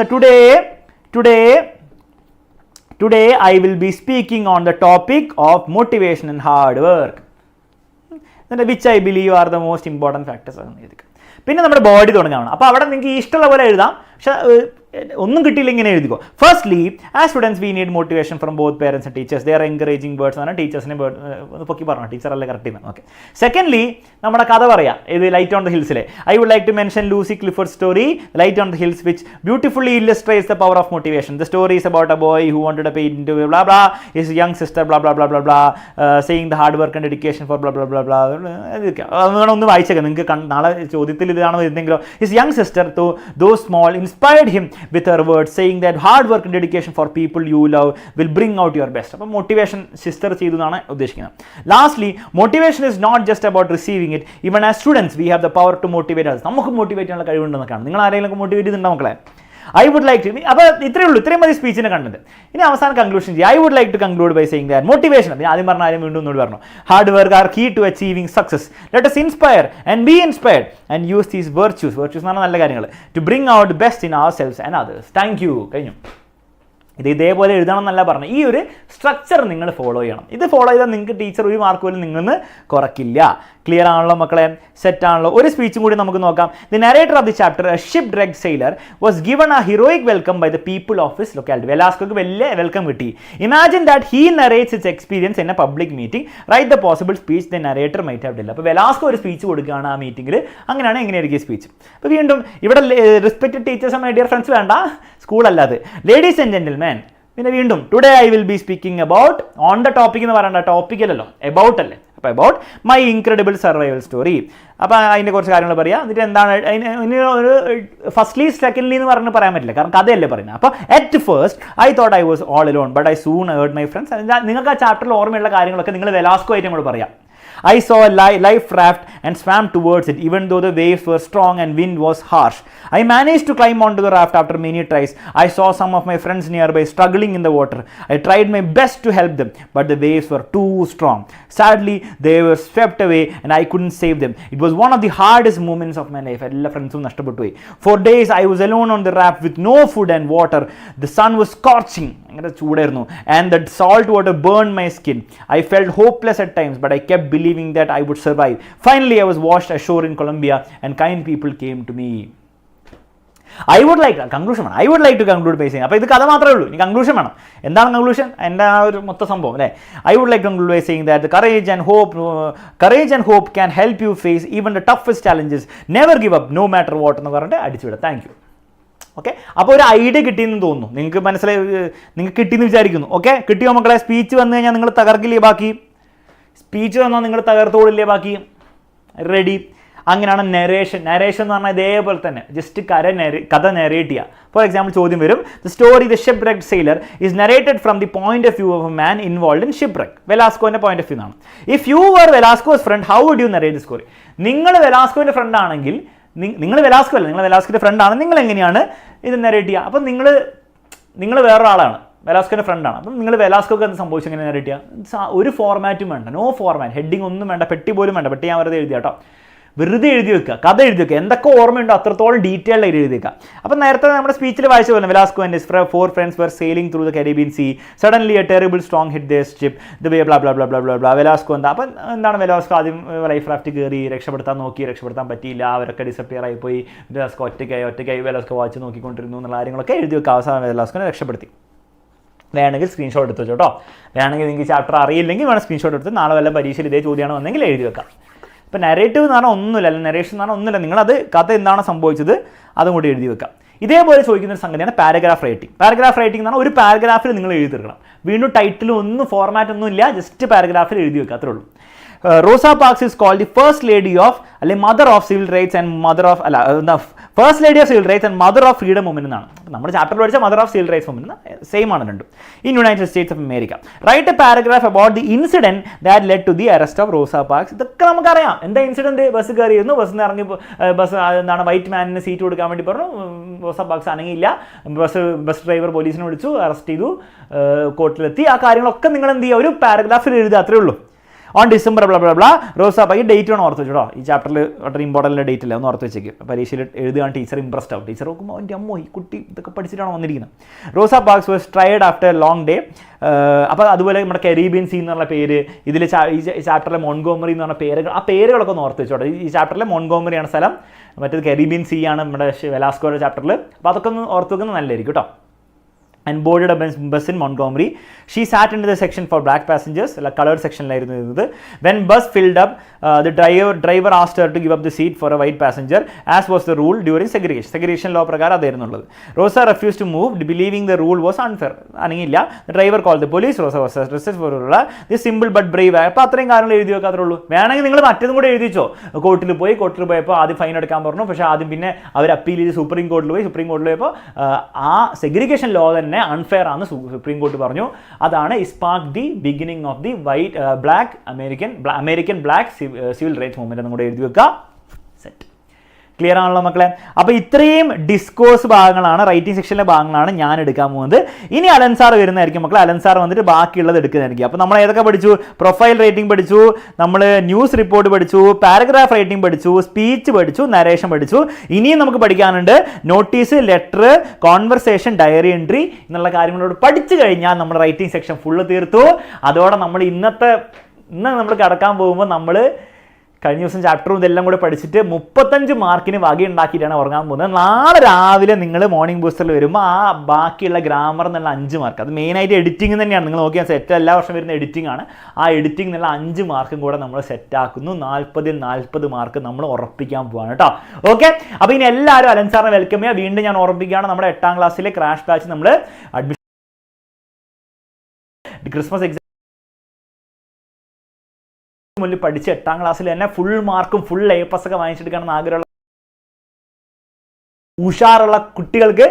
Today I will be speaking on the topic of motivation and hard work, which I believe are the most important factors. പിന്നെ നമ്മുടെ ബോഡി തുടങ്ങാണ്. അപ്പോൾ അവിടെ നിങ്ങൾക്ക് ഇഷ്ടമുള്ള പോലെ എഴുതാം, പക്ഷേ ഒന്നും കിട്ടിയില്ല ഇങ്ങനെ എഴുതിക്കോ. Firstly as students we need motivation from both parents and teachers. They are encouraging words ആണ്. ടീച്ചേഴ്സിനെ പൊക്കി പറഞ്ഞു, ടീച്ചറല്ലേ കറക്റ്റ് ചെയ്യുന്നത്. ഓക്കെ. സെക്കൻഡ്ലി നമ്മുടെ കഥ പറയാം. ഇത് ലൈറ്റ് ഓൺ ദ ഹിൽസിലെ. I would like to mention Lucy Clifford story light on the hills which beautifully illustrates the power of motivation. The story is about a boy who wanted to paint to blah blah his young sister blah blah blah blah blah saying the hard work and dedication for blah blah blah blah. ഒന്ന് വായിച്ചേക്കാം, നിങ്ങൾക്ക് നാളെ ചോദ്യത്തിൽ ഇതാണോ വരുന്നെങ്കിലോ. His young sister though small inspired him with her words saying that hard work and dedication for people you love will bring out your best. അപ്പോൾ മോട്ടിവേഷൻ സിസ്റ്റർ ചെയ്തു എന്നാണ് ഉദ്ദേശിക്കുന്നത്. Lastly motivation is not just about receiving it. Even as students we have the power to motivate us. നമുക്ക് മോട്ടിവേറ്റ് ചെയ്യാനുള്ള കഴിവുണ്ടെന്നൊക്കെയാണ്. നിങ്ങൾ ആരെങ്കിലും മോട്ടിവേറ്റ് ചെയ്യുന്നുണ്ടോ മക്കളെ? I would like to, അപ്പോൾ ഇത്രയും മതി സ്പീച്ചിനെ കണ്ടത്. ഇനി അവസാനം കൺക്ലൂഷൻ ചെയ്യും. I would like to conclude by saying that motivation, ആദ്യം പറഞ്ഞ ആരും വീണ്ടും ഒന്നുകൂടി പറഞ്ഞു, hard work are key to achieving success. Let us inspire and be inspired and use these virtues എന്ന് പറഞ്ഞാൽ നല്ല കാര്യങ്ങൾ to bring out the best in ourselves and others. Thank you. കഴിഞ്ഞു. ഇതേപോലെ എഴുതണം എന്നല്ല പറഞ്ഞു. ഈ ഒരു സ്ട്രക്ചർ നിങ്ങൾ ഫോളോ ചെയ്യണം. ഇത് ഫോളോ ചെയ്താൽ നിങ്ങൾക്ക് ടീച്ചർ ഒരു മാർക്ക് പോലും നിങ്ങൾ നിന്ന് കുറയ്ക്കില്ല. ക്ലിയർ ആണല്ലോ മക്കളെ? സെറ്റ് ആണല്ലോ? ഒരു സ്പീച്ചും കൂടി നമുക്ക് നോക്കാം. The narrator of the chapter, a shipwrecked sailor, was given a heroic welcome by the people of his locality. വെലാസ്കോക്ക് വലിയ വെൽക്കം കിട്ടി. Imagine that he narrates his experience in a public meeting. Write the possible speech the narrator might have did. അപ്പോൾ വെലാസ്കോ ഒരു സ്പീച്ച് കൊടുക്കുകയാണ് ആ മീറ്റിംഗിൽ. അങ്ങനെയാണ് എങ്ങനെയായിരിക്കും സ്പീച്ച്. അപ്പോൾ വീണ്ടും ഇവിടെ respected teachers my dear friends വേണ്ട, സ്കൂളല്ലാതെ. Ladies and gentleman. പിന്നെ വീണ്ടും today I will be speaking about, on the topic എന്ന് പറയണ്ട, ടോപ്പിക്കല്ലല്ലോ, എബൌട്ട് അല്ലേ. അപ്പോൾ about my incredible survival story. അപ്പോൾ അതിൻ്റെ കുറച്ച് കാര്യങ്ങൾ പറയാം. എന്നിട്ട് എന്താണ് ഇനി ഒരു ഫസ്റ്റ്ലി സെക്കൻഡ്ലി എന്ന് പറഞ്ഞ് പറയാൻ പറ്റില്ല, കാരണം കഥയല്ലേ പറയുന്നത്. അപ്പോൾ at first I thought I was all alone but I soon heard my friends. നിങ്ങൾക്ക് ആ ചാപ്റ്ററിൽ ഓർമ്മയുള്ള കാര്യങ്ങളൊക്കെ നിങ്ങൾ വെലാസ്കോ ആയിട്ട് കൂടെ പറയാം. I saw a life raft and swam towards it, even though the waves were strong and wind was harsh. I managed to climb onto the raft after many tries. I saw some of my friends nearby struggling in the water. I tried my best to help them, but the waves were too strong. Sadly, they were swept away and I couldn't save them. It was one of the hardest moments of my life. All friends nashtappettu poyi. For days I was alone on the raft with no food and water. The sun was scorching, and the salt water burned my skin. I felt hopeless at times, but I kept believing that I would survive. Finally, I was washed ashore in Colombia and kind people came to me. I would like to conclude by saying, അപ്പോൾ ഇത് കഥ മാത്രമേ ഉള്ളൂ, ഇനി കൺക്ലൂഷൻ വേണം. എന്താണ് കൺക്ലൂഷൻ? എൻ്റെ ആ ഒരു മൊത്തം സംഭവം അല്ലേ. I would like to conclude by saying that the courage and hope can help you face even the toughest challenges. Never give up, no matter what എന്ന് പറഞ്ഞിട്ട് അടിച്ചുവിടാം. Thank you. ഓക്കെ. അപ്പോൾ ഒരു ഐഡിയ കിട്ടിയെന്ന് തോന്നുന്നു, നിങ്ങൾക്ക് മനസ്സിലായി, നിങ്ങൾക്ക് കിട്ടിയെന്ന് വിചാരിക്കുന്നു. ഓക്കെ, കിട്ടിയോ മക്കളെ? സ്പീച്ച് വന്നു കഴിഞ്ഞാൽ നിങ്ങൾ തകർക്കില്ലേ? ബാക്കി സ്പീച്ച് വന്നാൽ നിങ്ങൾ തകർത്തോളില്ലേ? ബാക്കി റെഡി? അങ്ങനെയാണ് നരേഷൻ എന്ന് പറഞ്ഞാൽ ഇതേപോലെ തന്നെ ജസ്റ്റ് കഥ നരേറ്റ് ചെയ്യുക. ഫോർ എക്സാമ്പിൾ ചോദ്യം വരും, the story the shipwrecked sailor is narrated from the point of view of a man involve in shipwreck. വെലാസ്കോന്റെ പോയിന്റ് ഓഫ് വ്യൂ ആണ്. If you were Velasco's friend, how would you narrate the story? നിങ്ങൾ വെലാസ്കോന്റെ ഫ്രണ്ട് ആണെങ്കിൽ, നിങ്ങൾ വെലാസ്കോ അല്ല, നിങ്ങൾ വെലാസ്കോന്റെ ഫ്രണ്ടാണ്, നിങ്ങൾ എങ്ങനെയാണ് ഇത് നരേറ്റ് ചെയ്യുക? അപ്പം നിങ്ങൾ വേറൊരാളാണ്, വെലാസ്കോന്റെ ഫ്രണ്ടാണ്. അപ്പം നിങ്ങൾ വെലാസ്കോക്ക് എന്ത് സംഭവിച്ചു എങ്ങനെ നരേറ്റ് ചെയ്യുക? ഒരു ഫോർമാറ്റും വേണ്ട, നോ ഫോർമാറ്റ്, ഹെഡിങ് ഒന്നും വേണ്ട, പെട്ടി പോലും വേണ്ട. പെട്ടി ഞാൻ വെറുതെ എഴുതി കേട്ടോ, വെറുതെ എഴുതി വെക്കുക, കഥ എഴുതി വെക്കുക, എന്തൊക്കെ ഓർമ്മയുണ്ടോ അത്രത്തോളം ഡീറ്റെയിൽഡ് ആയിട്ട് എഴുതി വെക്കുക. അപ്പം നേരത്തെ നമ്മുടെ സ്പീച്ചിൽ വായിച്ച പോലെ Velasco and his 4 friends were sailing through the Caribbean Sea. Suddenly a terrible storm hit their ship. The way blah blah blah blah blah blah. Velasco എന്താ? അപ്പം എന്താണ്, വെലാസ്കോ ആദ്യം ലൈഫ് റാഫ്റ്റ് കയറി രക്ഷപ്പെടുത്താൻ നോക്കി, രക്ഷപ്പെടുത്താൻ പറ്റിയില്ല, അവരൊക്കെ ഡിസപ്പിയർ ആയിപ്പോയി. വെലാസ്കോ ഒറ്റയ്ക്കായി വെലാസ്കോ വാച്ച് നോക്കിക്കൊണ്ടിരുന്നു എന്നുള്ള കാര്യങ്ങളൊക്കെ എഴുതി വെക്കുക. അവസാനം വെലാസ്കോനെ രക്ഷപ്പെടുത്തി. വേണമെങ്കിൽ സ്ക്രീൻഷോട്ട് എടുത്തു കേട്ടോ. വേണമെങ്കിൽ നിങ്ങൾക്ക് ചാപ്റ്റർ അറിയില്ലെങ്കിൽ വേണം സ്ക്രീൻഷോട്ട് എടുത്ത് നാളെ വല്ല പരീക്ഷയിൽ ഇതേ ചോദ്യമാണ് വന്നെങ്കിൽ എഴുതി വെക്കാം. ഇപ്പോൾ നരേറ്റീവ് എന്ന് പറഞ്ഞാൽ ഒന്നുമില്ല, അല്ലെങ്കിൽ നരേഷൻ എന്ന് പറഞ്ഞാൽ ഒന്നുമില്ല, നിങ്ങളത് കഥ എന്താണ് സംഭവിച്ചത് അതും കൂടി എഴുതി വെക്കാം. ഇതേപോലെ ചോദിക്കുന്ന ഒരു സംഗതിയാണ് പാരഗ്രാഫ് റൈറ്റിംഗ്. പാരഗ്രാഫ് റൈറ്റിംഗ് എന്ന് പറഞ്ഞാൽ ഒരു പാരഗ്രാഫിൽ നിങ്ങൾ എഴുതി തീർക്കണം. വീണ്ടും ടൈറ്റിലും ഒന്നും ഫോർമാറ്റ് ഒന്നും ഇല്ല, ജസ്റ്റ് പാരഗ്രാഫിൽ എഴുതി വെക്കുക, അത്രേ ഉള്ളൂ. Rosa Parks is called the first lady of, mother of civil rights and mother of, first lady of civil rights and mother of freedom women എന്നാണ്. നമ്മുടെ ചാപ്റ്ററിൽ പഠിച്ച mother of civil rights woman same ആണ് രണ്ടും. In United States of America. Write a paragraph about the incident that led to the arrest of Rosa Parks. ഇതൊക്കെ നമുക്കറിയാം. എന്താ ഇൻസിഡന്റ്? ബസ് കയറിയിരുന്നു, ബസ്സിൽ നിന്ന് ഇറങ്ങി, ബസ് എന്താണ് വൈറ്റ് മാനിന് സീറ്റ് കൊടുക്കാൻ വേണ്ടി പറഞ്ഞു, റോസ പാർക്സ് അനങ്ങിയില്ല, ബസ് ഡ്രൈവർ പോലീസിനെ വിളിച്ചു, അറസ്റ്റ് ചെയ്തു, കോർട്ടിലെത്തി. ആ കാര്യങ്ങളൊക്കെ നിങ്ങൾ എന്ത് ചെയ്യുക, ഒരു പാരഗ്രാഫിൽ എഴുതുക, അത്രേ ഉള്ളൂ. On December blah blah blah Rosa ഈ ഡേറ്റ് വേണം ഓർത്ത് വെച്ചോ. ഈ ചാപ്റ്ററിൽ വളരെ ഇമ്പോർട്ടൻ്റ് ഡേറ്റ് അല്ല, ഒന്ന് ഓർത്ത് വെച്ചേക്ക്. പരീക്ഷയിൽ എഴുതുകയാണ് ടീച്ചർ ഇംപ്രസ്ഡ് ആവും. ടീച്ചർ നോക്കുമ്പോൾ എൻ്റെ അമ്മോ ഈ കുട്ടി ഇതൊക്കെ പഠിച്ചിട്ടാണ് വന്നിരിക്കുന്നത്. Rosa Parks was tried after long day. അപ്പോൾ അതുപോലെ നമ്മുടെ കരീബിയൻ സീ എന്നുള്ള പേര്, ഇതിൽ ഈ ചാപ്റ്ററിലെ മോൺഗോമറി എന്ന് പറഞ്ഞ പേരുകൾ, ആ പേരുകളൊക്കെ ഒന്ന് ഓർത്ത് വെച്ചോട്ടെ. ഈ ചാപ്റ്ററിലെ മോൺഗോമറിയാണ് സ്ഥലം, മറ്റേത് കരീബിയൻ സീ ആണ് നമ്മുടെ വെലാസ്കോയുടെ ചാപ്റ്ററിൽ. അപ്പോൾ അതൊക്കെ ഒന്ന് ഓർത്ത് വെക്കുന്നത് നല്ലതായിരിക്കും കേട്ടോ. And boarded a bus in Montgomery. She sat into the section for black passengers, like colored section. When bus filled up, the driver asked her to give up the seat for a white passenger, as was the rule during segregation. Segregation law prakara adayirunullathu. Rosa refused to move, believing the rule was unfair. Aningilla, the driver called the police. Rosa was arrested for this simple but brave act. അപ്പോൾ അത്രയും കാര്യങ്ങൾ എഴുതി വെക്കാത്തുള്ളൂ. വേണമെങ്കിൽ നിങ്ങൾ മറ്റേതും കൂടെ എഴുതിച്ചോ. കോർട്ടിൽ പോയപ്പോൾ ആദ്യം ഫൈൻ എടുക്കാൻ പറഞ്ഞു. പക്ഷേ ആദ്യം പിന്നെ അവർ അപ്പീൽ ചെയ്ത് സുപ്രീം കോടതിയിൽ പോയപ്പോൾ ആ സെഗ്രിഗേഷൻ ലോ തന്നെ അൺഫെയർ ആണ് സുപ്രീം കോടതി പറഞ്ഞു. അതാണ് spark the beginning of the black American black civil rights movement എന്ന് കൂടെ എഴുതി വെക്കുക. സെറ്റ്. ക്ലിയർ ആണല്ലോ മക്കളെ? അപ്പോൾ ഇത്രയും ഡിസ്കോഴ്സ് ഭാഗങ്ങളാണ്, റൈറ്റിംഗ് സെക്ഷനിലെ ഭാഗങ്ങളാണ് ഞാൻ എടുക്കാൻ പോകുന്നത്. ഇനി അലൻ സാർ വരുന്നതായിരിക്കും മക്കളെ. അലൻ സാർ വന്നിട്ട് ബാക്കിയുള്ളത് എടുക്കുന്നതായിരിക്കും. അപ്പോൾ നമ്മൾ ഏതൊക്കെ പഠിച്ചു? പ്രൊഫൈൽ റൈറ്റിംഗ് പഠിച്ചു, നമ്മൾ ന്യൂസ് റിപ്പോർട്ട് പഠിച്ചു, പാരഗ്രാഫ് റൈറ്റിംഗ് പഠിച്ചു, സ്പീച്ച് പഠിച്ചു, നരേഷൻ പഠിച്ചു. ഇനിയും നമുക്ക് പഠിക്കാനുണ്ട് notice, letter, conversation, diary entry എന്നുള്ള കാര്യങ്ങളോട് പഠിച്ചു കഴിഞ്ഞാൽ നമ്മുടെ റൈറ്റിംഗ് സെക്ഷൻ ഫുള്ള് തീർത്തു. അതോടെ നമ്മൾ ഇന്ന് നമ്മൾ കടക്കാൻ പോകുമ്പോൾ നമ്മൾ കഴിഞ്ഞ ദിവസം ചാപ്റ്ററും ഇതെല്ലാം കൂടെ പഠിച്ചിട്ട് 35 മാർക്കിന് വകയുണ്ടാക്കിയിട്ടാണ് ഉറങ്ങാൻ പോകുന്നത്. നാളെ രാവിലെ നിങ്ങൾ മോർണിംഗ് ബൂസ്റ്ററിൽ വരുമ്പോൾ ആ ബാക്കിയുള്ള ഗ്രാമർ എന്നുള്ള 5 മാർക്ക്, അത് മെയിനായിട്ട് എഡിറ്റിംഗ് തന്നെയാണ്. നിങ്ങൾ നോക്കിയാൽ സെറ്റ് എല്ലാ വർഷം വരുന്ന എഡിറ്റിംഗ് ആണ്. ആ എഡിറ്റിംഗ് എന്നുള്ള 5 മാർക്കും കൂടെ നമ്മൾ സെറ്റാക്കുന്നു. 40 മാർക്ക് നമ്മൾ ഉറപ്പിക്കാൻ പോവാണ് കേട്ടോ. ഓക്കെ, അപ്പോൾ ഇനി എല്ലാവരും അലൻ സാറിനെ വെൽക്കം ചെയ്യുക. വീണ്ടും ഞാൻ ഓർമ്മിപ്പിക്കുകയാണ്, നമ്മുടെ 8ാം ക്ലാസ്സിലെ ക്രാഷ് ബാച്ച് നമ്മൾ അഡ്മിഷൻ ക്രിസ്മസ് എക്സാം മുന്നിൽ പഠിച്ച് 8ാം ക്ലാസ്സിൽ തന്നെ ഫുൾ മാർക്കും ഫുൾ A+ ഒക്കെ വാങ്ങിച്ചെടുക്കാനെന്ന് ആഗ്രഹമുള്ള ഉഷാറുള്ള കുട്ടികൾക്ക്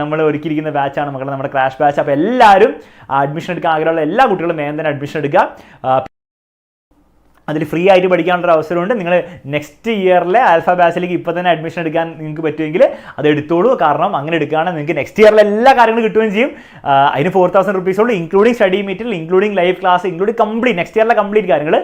നമ്മൾ ഒരുക്കിയിരിക്കുന്ന ബാച്ചാണ് മക്കളെ, നമ്മുടെ ക്രാഷ് ബാച്ച്. അപ്പോൾ എല്ലാവരും അഡ്മിഷൻ എടുക്കാൻ ആഗ്രഹമുള്ള എല്ലാ കുട്ടികളും വേഗം തന്നെ അഡ്മിഷൻ എടുക്കുക. അതിൽ ഫ്രീ ആയിട്ട് പഠിക്കാനുള്ള അവസരമുണ്ട്. നിങ്ങൾ നെക്സ്റ്റ് ഇയറിലെ ആൽഫ ബാച്ചിലേക്ക് ഇപ്പോൾ തന്നെ അഡ്മിഷൻ എടുക്കാൻ നിങ്ങൾക്ക് പറ്റുമെങ്കിൽ അത് എടുത്തോളൂ. കാരണം അങ്ങനെ എടുക്കുകയാണെങ്കിൽ നിങ്ങൾക്ക് നെക്സ്റ്റ് ഇയറിലെ എല്ലാ കാര്യങ്ങളും കിട്ടുകയും ചെയ്യും. അതിന് 4000 rupees ഉള്ളൂ, including study material, including live class, including complete next ഇയറിലെ കംപ്ലീറ്റ് കാര്യങ്ങൾ.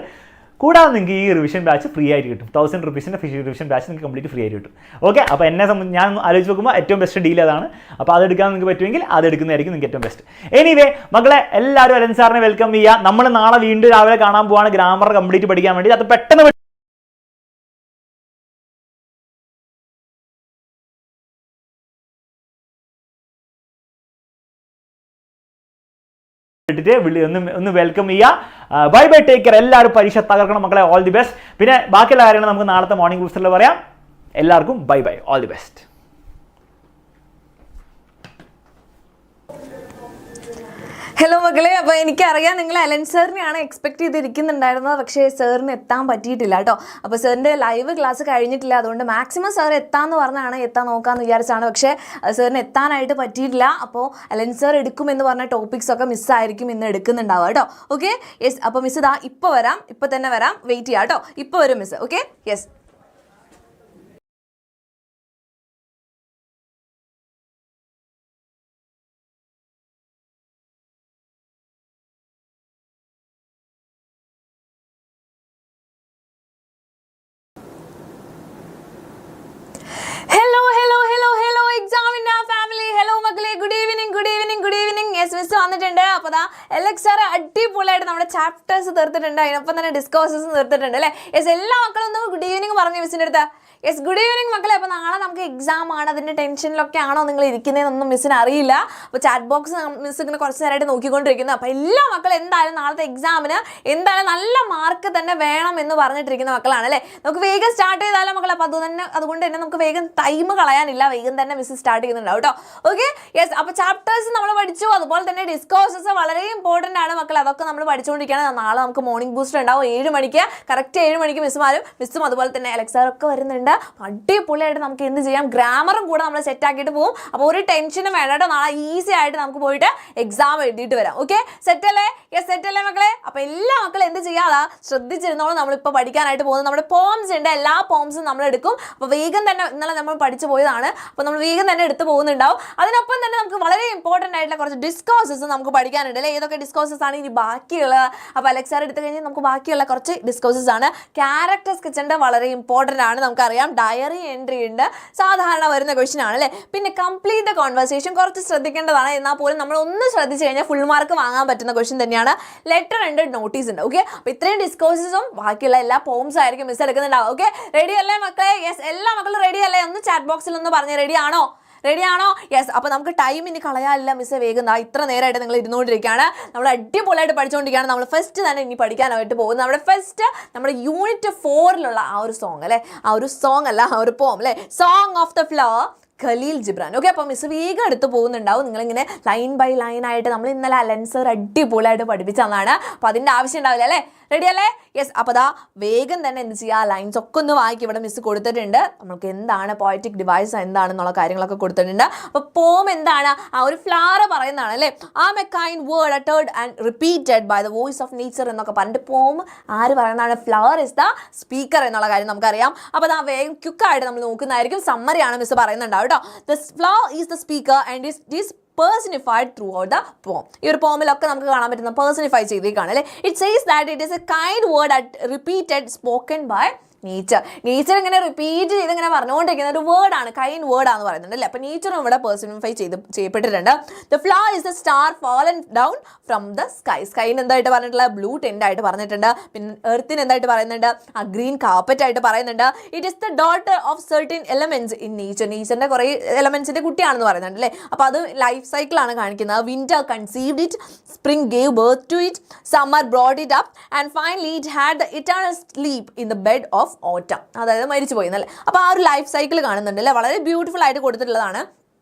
കൂടാതെ നിങ്ങൾക്ക് ഈ റിവിഷൻ ബാച്ച് ഫ്രീ ആയിട്ട് കിട്ടും. 1000 rupeesൻ്റെ റിവിഷൻ ബാച്ച് നിങ്ങൾക്ക് കംപ്ലീറ്റ് ഫ്രീ ആയിട്ട് കിട്ടും. ഓക്കെ, അപ്പോൾ എന്നെ സംബന്ധിച്ച് ഞാൻ ആലോചിച്ച് നോക്കുമ്പോൾ ഏറ്റവും ബെസ്റ്റ് ഡീൽ അതാണ്. അപ്പോൾ അതെടുക്കാൻ നിങ്ങൾക്ക് പറ്റുമെങ്കിൽ അത് എടുക്കുന്നതായിരിക്കും നിങ്ങൾക്ക് ഏറ്റവും ബെസ്റ്റ്. എനിവേ മക്കളെ, എല്ലാവരും അലൻ സാറിനെ വെൽക്കം ചെയ്യുക. നമ്മൾ നാളെ വീണ്ടും രാവിലെ കാണാൻ പോവാണ് ഗ്രാമർ കംപ്ലീറ്റ് പഠിക്കാൻ വേണ്ടി. അത് പെട്ടെന്ന് ഒന്ന് വെൽക്കം ചെയ്യുക. Bye bye, take care. എല്ലാവരും പരീക്ഷ തകർക്കണം മക്കളെ. All the best. പിന്നെ ബാക്കിയുള്ള കാര്യങ്ങൾ നമുക്ക് നാളത്തെ മോർണിംഗ് ബൂസ്റ്ററിൽ പറയാം. എല്ലാവർക്കും bye bye, all the best. Hello മക്കളെ, അപ്പോൾ എനിക്കറിയാം നിങ്ങൾ അലൻ സാറിനെയാണ് എക്സ്പെക്ട് ചെയ്തിരിക്കുന്നുണ്ടായിരുന്നത്, പക്ഷേ സാറിന് എത്താൻ പറ്റിയിട്ടില്ല കേട്ടോ. അപ്പോൾ സാറിൻ്റെ ലൈവ് ക്ലാസ് കഴിഞ്ഞിട്ടില്ല, അതുകൊണ്ട് മാക്സിമം സാർ എത്താമെന്ന് പറഞ്ഞാണ് എത്താൻ നോക്കാമെന്ന് വിചാരിച്ചാണ്. പക്ഷേ സാറിന് എത്താനായിട്ട് പറ്റിയിട്ടില്ല. അപ്പോൾ അലൻ സാർ എടുക്കുമെന്ന് പറഞ്ഞ ടോപ്പിക്സ് ഒക്കെ മിസ്സായിരിക്കും ഇന്ന് എടുക്കുന്നുണ്ടാവുക കേട്ടോ. Okay, yes. അപ്പോൾ മിസ് ഇതാ ഇപ്പോൾ വരാം, ഇപ്പോൾ തന്നെ വരാം, വെയിറ്റ് ചെയ്യാം കേട്ടോ. ഇപ്പോൾ വരും മിസ്. Okay, yes. മിസ് വന്നിട്ടുണ്ട്. അപ്പോൾ അതാ എലക്സ് സാർ അടിപൊളിയായിട്ട് നമ്മുടെ ചാപ്റ്റേഴ്സ് തീർത്തിട്ടുണ്ട്, അതിനൊപ്പം തന്നെ ഡിസ്കോഴ്സസ് തീർത്തിട്ടുണ്ട് അല്ലേ. യെസ്, എല്ലാ മക്കളും ഒന്ന് ഗുഡ് ഈവനിങ് പറഞ്ഞു മിസ്സിൻ്റെ അടുത്ത്. യെസ്, ഗുഡ് ഈവനിങ് മക്കളെ. അപ്പോൾ നാളെ നമുക്ക് എക്സാം ആണ്, അതിൻ്റെ ടെൻഷനിലൊക്കെ ആണോ നിങ്ങൾ ഇരിക്കുന്നതെന്നൊന്നും മിസ്സിന് അറിയില്ല. അപ്പോൾ ചാറ്റ് ബോക്സ് മിസ് ഇങ്ങനെ കുറച്ച് നേരമായിട്ട് നോക്കിക്കൊണ്ടിരിക്കുന്നു. അപ്പോൾ എല്ലാ മക്കളും എന്തായാലും നാളത്തെ എക്സാമിന് എന്തായാലും നല്ല മാർക്ക് തന്നെ വേണം എന്ന് പറഞ്ഞിട്ടിരിക്കുന്ന മക്കളാണ് അല്ലേ. നമുക്ക് വേഗം സ്റ്റാർട്ട് ചെയ്താലോ മക്കളെ. അപ്പോൾ അതുകൊണ്ട് തന്നെ നമുക്ക് വേഗം ടൈം കളയാനില്ല, വേഗം തന്നെ മിസ് സ്റ്റാർട്ട് ചെയ്യുന്നുണ്ടാവും കേട്ടോ. Okay, yes. അപ്പോൾ ചാപ്റ്റേഴ്സ് നമ്മൾ പഠിച്ചു, അതുപോലെ തന്നെ ഡിസ്കോഴ്സസ് വളരെ ഇമ്പോർട്ടൻ്റ് ആണ് മക്കൾ, അതൊക്കെ നമ്മൾ പഠിച്ചുകൊണ്ടിരിക്കുകയാണ്. നാളെ നമുക്ക് മോർണിംഗ് ബൂസ്റ്റർ ഉണ്ടാവും 7 മണിക്ക്, കറക്റ്റ് 7 മണിക്ക് മിസ്സും അതുപോലെ തന്നെ അലക്സ് സാർ ഒക്കെ വരുന്നുണ്ട്. തന്നിട്ടുണ്ട്. അടിപൊളിയായിട്ട് നമുക്ക് എന്ത് ചെയ്യാം, ഗ്രാമറും കൂടെ നമ്മൾ സെറ്റ് ആക്കിയിട്ട് പോകും. അപ്പോൾ ഒരു ടെൻഷനും വേണ്ട കേട്ടോ, നാളെ ഈസി ആയിട്ട് നമുക്ക് പോയിട്ട് എക്സാം എഴുതിയിട്ട് വരാം. ഓക്കെ, സെറ്റ് അല്ലേ? യെസ്, സെറ്റ് അല്ലേ മക്കളെ? അപ്പോൾ എല്ലാ മക്കളും എന്ത് ചെയ്യാതെ ശ്രദ്ധിച്ചിരുന്നോളൂ. നമ്മളിപ്പോൾ പഠിക്കാനായിട്ട് പോകുന്നത് നമ്മുടെ പോംസ് ഉണ്ട്, എല്ലാ പോംസും നമ്മൾ എടുക്കും. അപ്പോൾ വേഗം തന്നെ ഇന്നലെ നമ്മൾ പഠിച്ചു പോയതാണ്, അപ്പോൾ നമ്മൾ വേഗം തന്നെ എടുത്ത് പോകുന്നുണ്ടാവും. അതിനൊപ്പം തന്നെ നമുക്ക് വളരെ ഇമ്പോർട്ടൻ്റ് ആയിട്ടുള്ള കുറച്ച് ഡിസ്കോഴ്സസ് നമുക്ക് പഠിക്കാനുണ്ട് അല്ലേ? ഏതൊക്കെ ഡിസ്കോഴ്സസ് ആണ് ഇനി ബാക്കിയുള്ള? അപ്പോൾ അലക്സാർ എടുത്തു കഴിഞ്ഞാൽ നമുക്ക് ബാക്കിയുള്ള കുറച്ച് ഡിസ്കോഴ്സസ് ആണ്. ക്യാരക്ടർ സ്കെച്ചിൻ്റെ വളരെ ഇമ്പോർട്ടൻ്റ് ആണ്, നമുക്കറിയാം. ഡയറി എൻട്രി ഉണ്ട്, സാധാരണ വരുന്ന ക്വസ്റ്റ്യൻ ആണ് അല്ലേ? പിന്നെ കംപ്ലീറ്റ് ദ കോൺവെർസേഷൻ കുറച്ച് ശ്രദ്ധിക്കേണ്ടതാണ്, എന്നാൽ പോലും നമ്മൾ ഒന്ന് ശ്രദ്ധിച്ചു കഴിഞ്ഞാൽ ഫുൾ മാർക്ക് വാങ്ങാൻ പറ്റുന്ന ക്വസ്റ്റ്യൻ തന്നെയാണ്. ലെറ്റർ ഉണ്ട്, നോട്ടീസ് ഉണ്ട്. ഓക്കെ, അപ്പോൾ ഇത്രയും ഡിസ്കോഴ്സസും ബാക്കിയുള്ള എല്ലാ പോംസ് ആയിരിക്കും മിസ് എടുക്കുന്നുണ്ടാവും. ഓക്കെ, റെഡി അല്ലേ മക്കളെ? യെസ്, എല്ലാ മക്കളും റെഡി അല്ലേ? ഒന്ന് ചാറ്റ് ബോക്സിൽ ഒന്ന് പറഞ്ഞ് റെഡി ആണോ? റെഡി ആണോ? യെസ്. അപ്പോൾ നമുക്ക് ടൈം ഇനി കളയാനില്ല മിസ്സേ. വേഗം ഇത്ര നേരമായിട്ട് നിങ്ങൾ ഇരുന്നുകൊണ്ടിരിക്കുകയാണ്, നമ്മൾ അടിപൊളിയായിട്ട് പഠിച്ചുകൊണ്ടിരിക്കുകയാണ്. നമ്മൾ ഫസ്റ്റ് തന്നെ ഇനി പഠിക്കാനായിട്ട് പോകുന്നത് നമ്മുടെ യൂണിറ്റ് 4 ആ ഒരു സോങ് അല്ലേ? ആ ഒരു സോങ് അല്ല, ആ ഒരു പോം അല്ലേ? Song of the flower, Khalil Gibran. Okay, അപ്പോൾ മിസ് വേഗം എടുത്ത് പോകുന്നുണ്ടാവും. നിങ്ങളിങ്ങനെ ലൈൻ ബൈ ലൈൻ ആയിട്ട് നമ്മൾ ഇന്നലെ അലൻസർ അടിപൊളിയായിട്ട് പഠിപ്പിച്ചു തന്നതാണ്, അപ്പോൾ അതിൻ്റെ ആവശ്യം ഉണ്ടാവില്ല അല്ലേ? റെഡി അല്ലേ? യെസ്. അപ്പോൾ വേഗം തന്നെ എന്ത് ചെയ്യുക, ലൈൻസ് ഒക്കെ ഒന്ന് വായിക്കും. ഇവിടെ മിസ് കൊടുത്തിട്ടുണ്ട്, നമുക്ക് എന്താണ് പോയറ്റിക് ഡിവൈസ് എന്താണെന്നുള്ള കാര്യങ്ങളൊക്കെ കൊടുത്തിട്ടുണ്ട്. അപ്പോൾ പോം എന്താണ്? ആ ഒരു ഫ്ലവർ പറയുന്നതാണ് അല്ലേ? Am a kind word uttered and repeated by the voice of nature എന്നൊക്കെ പറഞ്ഞിട്ട് പോം ആര് പറയുന്നതാണ്? ഫ്ലവർ ഇസ് ദ സ്പീക്കർ എന്നുള്ള കാര്യം നമുക്കറിയാം. അപ്പോൾ വേഗം ക്വിക്കായിട്ട് നമ്മൾ നോക്കുന്നതായിരിക്കും. സമ്മറിയാണ് മിസ് പറയുന്നുണ്ടാവും കേട്ടോ. The flower is the speaker and is personified throughout the poem. ഈ ഒരു പോമിലൊക്കെ നമുക്ക് കാണാൻ പറ്റുന്ന പേഴ്സണിഫൈ ചെയ്തേക്കാണ് അല്ലേ? It says that it is a kind word repeated spoken by nature ഇങ്ങനെ റിപ്പീറ്റ് ചെയ്ത് ഇങ്ങനെ പറഞ്ഞുകൊണ്ടിരിക്കുന്ന ഒരു വേർഡാണ്, കൈൻഡ് വേർഡാന്ന് പറയുന്നുണ്ട് അല്ലേ? അപ്പോൾ നേച്ചറും ഇവിടെ പേഴ്സണിഫൈ ചെയ്യപ്പെട്ടിട്ടുണ്ട്. The flower is the star fallen down from the sky. സ്കൈന് എന്തായിട്ട് പറഞ്ഞിട്ടുള്ള ബ്ലൂ ടെൻ്റ് ആയിട്ട് പറഞ്ഞിട്ടുണ്ട്. പിന്നെ എർത്തിന് എന്തായിട്ട് പറയുന്നുണ്ട്? ആ ഗ്രീൻ കാർപ്പറ്റ് ആയിട്ട് പറയുന്നുണ്ട്. It is the daughter of certain elements in നേച്ചറിന്റെ കുറേ എലമെന്റ്സിന്റെ കുട്ടിയാണെന്ന് പറയുന്നുണ്ട് അല്ലേ? അപ്പോൾ അത് ലൈഫ് സൈക്കിളാണ് കാണിക്കുന്നത്. Winter conceived it, spring gave birth to it, summer brought it up and finally it had the eternal sleep in the bed of autumn. അതായത് മരിച്ചു പോയി എന്നല്ലേ? അപ്പോൾ ആ ഒരു ലൈഫ് സൈക്കിൾ കാണുന്നുണ്ട് അല്ലേ? വളരെ ബ്യൂട്ടിഫുൾ ആയിട്ട് കൊടുത്തിട്ടുള്ളതാണ്.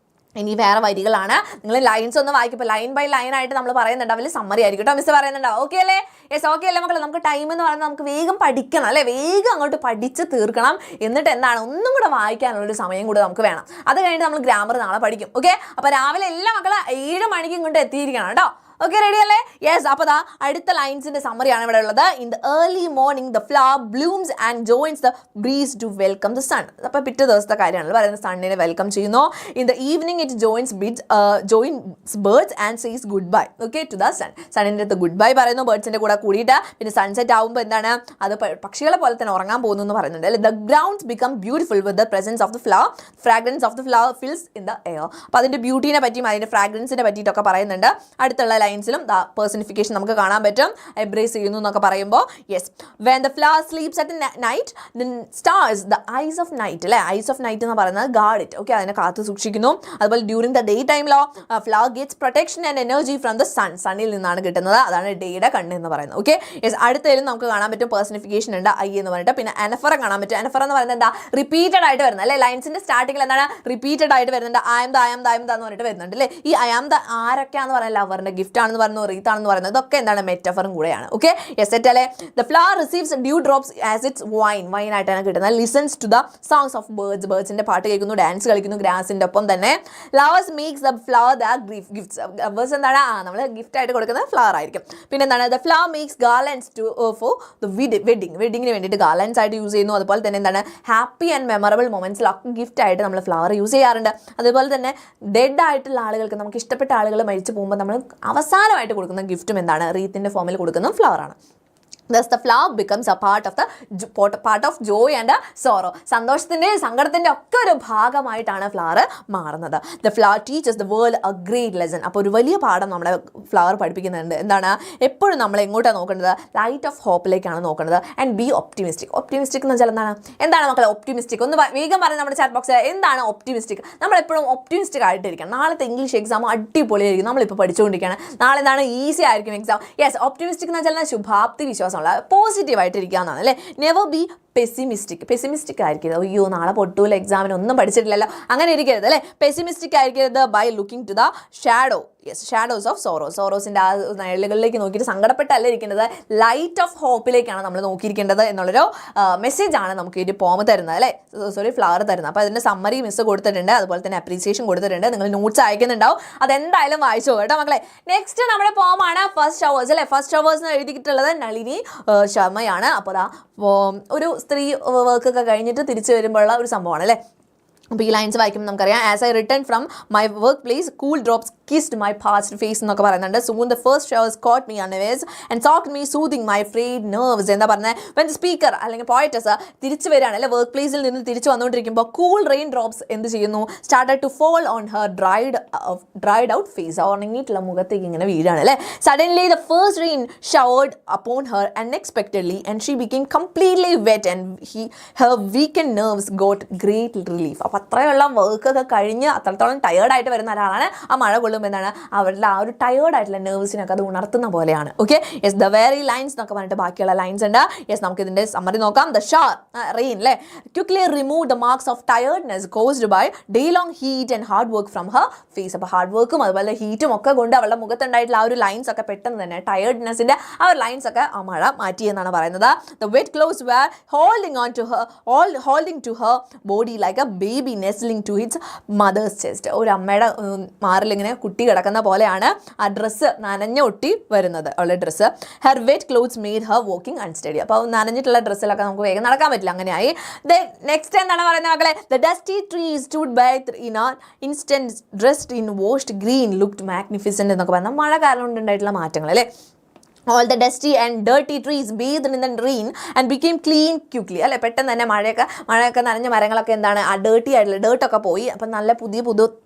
ഇനി വേറെ വരികളാണ്, നിങ്ങൾ ലൈൻസ് ഒന്ന് വായിക്കുമ്പോൾ ലൈൻ ബൈ ലൈൻ ആയിട്ട് നമ്മൾ പറയുന്നുണ്ട്. അതിൽ സമ്മറി ആയിരിക്കും കേട്ടോ മിസ് പറയുന്നുണ്ടാവും. ഓക്കെ അല്ലേ? യെസ്, ഓക്കെ അല്ലേ മക്കളെ? നമുക്ക് ടൈം എന്ന് പറയുന്നത് നമുക്ക് വേഗം പഠിക്കണം അല്ലേ? വേഗം അങ്ങോട്ട് പഠിച്ച് തീർക്കണം. എന്നിട്ട് എന്താണ്, ഒന്നും കൂടെ വായിക്കാനുള്ളൊരു സമയം കൂടെ നമുക്ക് വേണം. അത് കഴിഞ്ഞിട്ട് നമ്മൾ ഗ്രാമർ നാളെ പഠിക്കും. ഓക്കെ, അപ്പോൾ രാവിലെ എല്ലാ മക്കളും 7 മണിക്ക് ഇങ്ങോട്ട് എത്തിയിരിക്കണം കേട്ടോ. ഓക്കെ, റെഡി അല്ലേ? യെസ്. അപ്പോൾ അടുത്ത ലൈൻസിന്റെ സമ്മറിയാണ് ഇവിടെ ഉള്ളത്. In the early morning the flower blooms and joins the breeze to welcome the sun. അപ്പോൾ പിറ്റേ ദിവസത്തെ കാര്യമാണല്ലോ പറയുന്നത്, സണ്ണിനെ വെൽക്കം ചെയ്യുന്നു. In the evening it joins birds and says goodbye okay to the sun. സണ്ണിൻ്റെ അടുത്ത് ഗുഡ് ബൈ പറയുന്നു ബേർഡ്സിന്റെ കൂടെ കൂടിയിട്ട്. പിന്നെ സൺസെറ്റ് ആകുമ്പോൾ എന്താണ്, അത് പക്ഷികളെ പോലെ തന്നെ ഉറങ്ങാൻ പോകുന്നു എന്ന് പറയുന്നുണ്ട് അല്ലേ? The grounds become beautiful with the presence of the flower, fragrance of the flower fills in the air. അപ്പോൾ അതിന്റെ ബ്യൂട്ടീനെ പറ്റിയും അതിന്റെ ഫ്രാഗ്രൻസിനെ പറ്റിയിട്ടൊക്കെ പറയുന്നുണ്ട്. അടുത്തുള്ള ലൈൻസിലും പേഴ്സണിഫിക്കേഷൻ നമുക്ക് കാണാൻ പറ്റും. എംബ്രേസ് ചെയ്യുന്നു എന്നൊക്കെ പറയുമ്പോൾ yes. When the flower sleeps at night then stars the eyes of night അല്ലേ? ഐസ് ഓഫ് നൈറ്റ് എന്ന് പറയുന്നത് ഗാർഡ് ഇറ്റ്. ഓക്കെ, അതിനെ കാത്തു സൂക്ഷിക്കുന്നു. അതുപോലെ ഡ്യൂറിംഗ് ദ ഡേ ടൈമിലോ flower gets protection and energy from the sun. സണ്ണിൽ നിന്നാണ് കിട്ടുന്നത്. അതാണ് ഡേയുടെ കണ്ണ് എന്ന് പറയുന്നത്. Okay, yes. അടുത്തതിലും നമുക്ക് കാണാൻ പറ്റും പേഴ്സണിഫിക്കേഷൻ ഉണ്ട്, ഐ എന്ന് പറഞ്ഞിട്ട്. പിന്നെ അനഫറ കാണാൻ പറ്റും. അനഫറ എന്ന് പറയുന്നത് എന്താ, റിപ്പീറ്റഡ് ആയിട്ട് വരുന്നത് അല്ലേ? ലൈൻസിന്റെ സ്റ്റാർട്ടിങ്ങിൽ എന്താണ്, റിപ്പീറ്റഡ് ആയിട്ട് വരുന്നുണ്ട്. I am the എന്ന് പറഞ്ഞിട്ട് വരുന്നുണ്ട് അല്ലേ? ഈ I am the ആരൊക്കെയാണെന്ന് പറയുന്നത് ലവറിന്റെ ഗിഫ്റ്റ് ആണെന്ന് പറഞ്ഞു, റീത്താണെന്ന് പറയുന്നത് ഇതൊക്കെ എന്താണ്, മെറ്റഫറും കൂടെയാണ്. ഓക്കെ, യെസ്, സെറ്റ് അല്ലേ? The flower receives dew drops as its wine ആയിട്ടാണ് കിട്ടുന്നത്. Listens to the songs of ബേർഡ്സിന്റെ പാട്ട് കേൾക്കുന്നു, ഡാൻസ് കളിക്കുന്നു ഗ്രാസിന്റെ ഒപ്പം തന്നെ. Lovers makes the flower the gifts. Lovers എന്താണ്, നമ്മൾ ഗിഫ്റ്റ് ആയിട്ട് കൊടുക്കുന്നത് ഫ്ലവർ ആയിരിക്കും. പിന്നെ എന്താണ്, the flower makes garlands to for the വെഡിങ്ങിന് വേണ്ടിയിട്ട് ഗാർലൻഡ്സ് ആയിട്ട് യൂസ് ചെയ്യുന്നു. അതുപോലെ തന്നെ എന്താണ്, ഹാപ്പി ആൻഡ് മെമ്മറബിൾ മൊമെന്റ്സിലൊക്കെ ഗിഫ്റ്റ് ആയിട്ട് നമ്മൾ ഫ്ലവർ യൂസ് ചെയ്യാറുണ്ട്. അതുപോലെ തന്നെ ഡെഡ് ആയിട്ടുള്ള ആളുകൾക്ക്, നമുക്ക് ഇഷ്ടപ്പെട്ട ആളുകൾ മരിച്ചു പോകുമ്പോൾ നമ്മൾ അവസാനമായിട്ട് കൊടുക്കുന്ന ഗിഫ്റ്റും എന്താണ്, റീത്തിന്റെ ഫോമിൽ കൊടുക്കുന്ന ഫ്ലവർ ആണ്. Thus the flower becomes a part of joy and sorrow. സന്തോഷത്തിന്റെ സങ്കടത്തിന്റെ ഒക്കെ ഒരു ഭാഗമായിട്ടാണ് ഫ്ലവർ മാറുന്നത്. The flower teaches the world a great lesson. അപ്പോൾ ഒരു വലിയ പാഠം നമ്മുടെ ഫ്ലവർ പഠിപ്പിക്കുന്നുണ്ട്. എന്താണ്, എപ്പോഴും നമ്മൾ എങ്ങോട്ടാണ് നോക്കേണ്ടത്, ലൈറ്റ് ഓഫ് ഹോപ്പിലേക്കാണ് നോക്കേണ്ടത്. And B optimistic. ഒപ്റ്റിമിസ്റ്റിക് എന്ന് വെച്ചാൽ എന്താണ് മക്കളെ ഒപ്റ്റിമിസ്റ്റിക്? ഒന്ന് വേഗം പറഞ്ഞ് നമ്മുടെ ചാറ്റ് ബോക്സിൽ എന്താണ് ഒപ്റ്റിമിസ്റ്റിക്? നമ്മൾ എപ്പോഴും ഒപ്റ്റിമിസ്റ്റിക് ആയിട്ടിരിക്കണം. നാളത്തെ ഇംഗ്ലീഷ് എക്സാം അടിപൊളിയായിരിക്കും. നമ്മളിപ്പോൾ പഠിച്ചുകൊണ്ടിരിക്കുകയാണ്. നാളെ എന്താണ്, ഈസി ആയിരിക്കും എക്സാം. യെസ്, ഒപ്റ്റിമിസ്റ്റിക് എന്ന് വെച്ചാൽ ശുഭാപ്തി വിശ്വാസം, പോസിറ്റീവ് ആയിട്ടിരിക്കുക എന്നാണ് അല്ലേ? നെവർ ബി പെസിമിസ്റ്റിക് ആയിരിക്കരുത്. അയ്യോ നാളെ പൊട്ടൂല, എക്സാമിന് ഒന്നും പഠിച്ചിട്ടില്ലല്ലോ, അങ്ങനെ ഇരിക്കരുത് അല്ലേ. പെസിമിസ്റ്റിക് ആയിരിക്കരുത്. By looking to the shadow, shadows of സോറോസിൻ്റെ ആ നിഴലുകളിലേക്ക് നോക്കിയിട്ട് സങ്കടപ്പെട്ടല്ല ഇരിക്കുന്നത്, ലൈറ്റ് ഓഫ് ഹോപ്പിലേക്കാണ് നമ്മൾ നോക്കിയിരിക്കേണ്ടത് എന്നുള്ളൊരു മെസ്സേജ് ആണ് നമുക്ക് ഈ ഒരു പോം തരുന്നത് അല്ലേ, ഫ്ലവർ തരുന്നത്. അപ്പോൾ അതിൻ്റെ സമ്മറി മിസ് കൊടുത്തിട്ടുണ്ട്, അതുപോലെ തന്നെ അപ്രീസിയേഷൻ കൊടുത്തിട്ടുണ്ട്. നിങ്ങൾ നോട്ട്സ് അയക്കുന്നുണ്ടാവും, അതെന്തായാലും വായിച്ചു കേട്ടോ മക്കളെ. നെക്സ്റ്റ് നമ്മുടെ പോമാണ് ഫസ്റ്റ് ഷവേഴ്സ് അല്ലേ. ഫസ്റ്റ് ഷവേഴ്സ് എന്ന് എഴുതിയിട്ടുള്ളത് നളിനി ശർമ്മയാണ്. അപ്പോൾ അതാ ഒരു സ്ത്രീ വർക്കൊക്കെ കഴിഞ്ഞിട്ട് തിരിച്ചു വരുമ്പോഴുള്ള ഒരു സംഭവമാണ് അല്ലേ. അപ്പോൾ ഈ ലൈൻസ് വായിക്കുമ്പോൾ നമുക്കറിയാം, as I return from my work place cool drops kissed my past face എന്നൊക്കെ പറയുന്നുണ്ട്. Soon the first showers caught me unawares and soaked me soothing my frayed nerves. എന്താ പറഞ്ഞത്, വെൻ ദ സ്പീക്കർ അല്ലെങ്കിൽ പോയറ്റസ് തിരിച്ചു വരികയാണ് അല്ലെ, വർക്ക് പ്ലേസിൽ നിന്ന് തിരിച്ചു വന്നുകൊണ്ടിരിക്കുമ്പോൾ കൂൾ റെയിൻ ഡ്രോപ്സ് എന്ത് ചെയ്യുന്നു, started to fall on her dried out face, ഉണങ്ങിയിട്ടുള്ള മുഖത്തേക്ക് ഇങ്ങനെ വീഴാണ് അല്ലേ. Suddenly the first rain showered upon her unexpectedly and she became completely wet and her weakened nerves got great relief. അപ്പോൾ അത്രയുള്ള വർക്കൊക്കെ കഴിഞ്ഞ് അത്രത്തോളം ടയേർഡായിട്ട് വരുന്ന ഒരാളാണ് ആ മഴ കൊള്ളുമ്പോൾ എന്താണ് അവരുടെ ആ ഒരു ടയേർഡായിട്ടുള്ള നെർവ്സിനൊക്കെ അത് ഉണർത്തുന്ന പോലെയാണ്. Okay, yes the very lines എന്നൊക്കെ പറഞ്ഞിട്ട് ബാക്കിയുള്ള ലൈൻസ് ഉണ്ട്. യെസ് നമുക്ക് ഇതിൻ്റെ സമ്മറി നോക്കാം. ദ ഷവർ റെയിൻ അല്ലേ quickly remove the marks of tiredness caused by day long heat and hard work from her face. അപ്പോൾ ഹാർഡ് വർക്കും അതുപോലെ ഹീറ്റും ഒക്കെ കൊണ്ട് അവളുടെ മുഖത്തുണ്ടായിട്ടുള്ള ആ ഒരു ലൈൻസ് ഒക്കെ പെട്ടെന്ന് തന്നെ ടയേർഡ്നെസ്സിൻ്റെ ആ ഒരു ലൈൻസ് ഒക്കെ ആ മഴ മാറ്റി എന്നാണ് പറയുന്നത്. The wet clothes were holding to her body like a baby nestling to its mother's chest. ഒരു അമ്മയുടെ മാറിലിങ്ങനെ കുട്ടി കിടക്കുന്ന പോലെയാണ് ആ ഡ്രസ്സ് നനഞ്ഞൊട്ടി വരുന്നത് അവളുടെ dress. Her wet clothes made her walking unsteady. അപ്പോൾ നനഞ്ഞിട്ടുള്ള ഡ്രസ്സിലൊക്കെ നമുക്ക് വേഗം നടക്കാൻ പറ്റില്ല, അങ്ങനെയായി. നെക്സ്റ്റ് എന്താണ് പറയുന്നത് മക്കളെ, the dusty trees stood by in an instant dressed in washed green looked magnificent എന്നൊക്കെ പറഞ്ഞാൽ മഴ കാരണം കൊണ്ടുണ്ടായിട്ടുള്ള മാറ്റങ്ങൾ അല്ലേ. All the dusty and dirty trees bathed in the rain and became clean quickly അല്ലെ. പെട്ടെന്ന് തന്നെ മഴയൊക്കെ നനഞ്ഞ മരങ്ങളൊക്കെ എന്താണ് ആ ഡേർട്ടി ആയിട്ടുള്ള ഡേർട്ടൊക്കെ പോയി അപ്പം നല്ല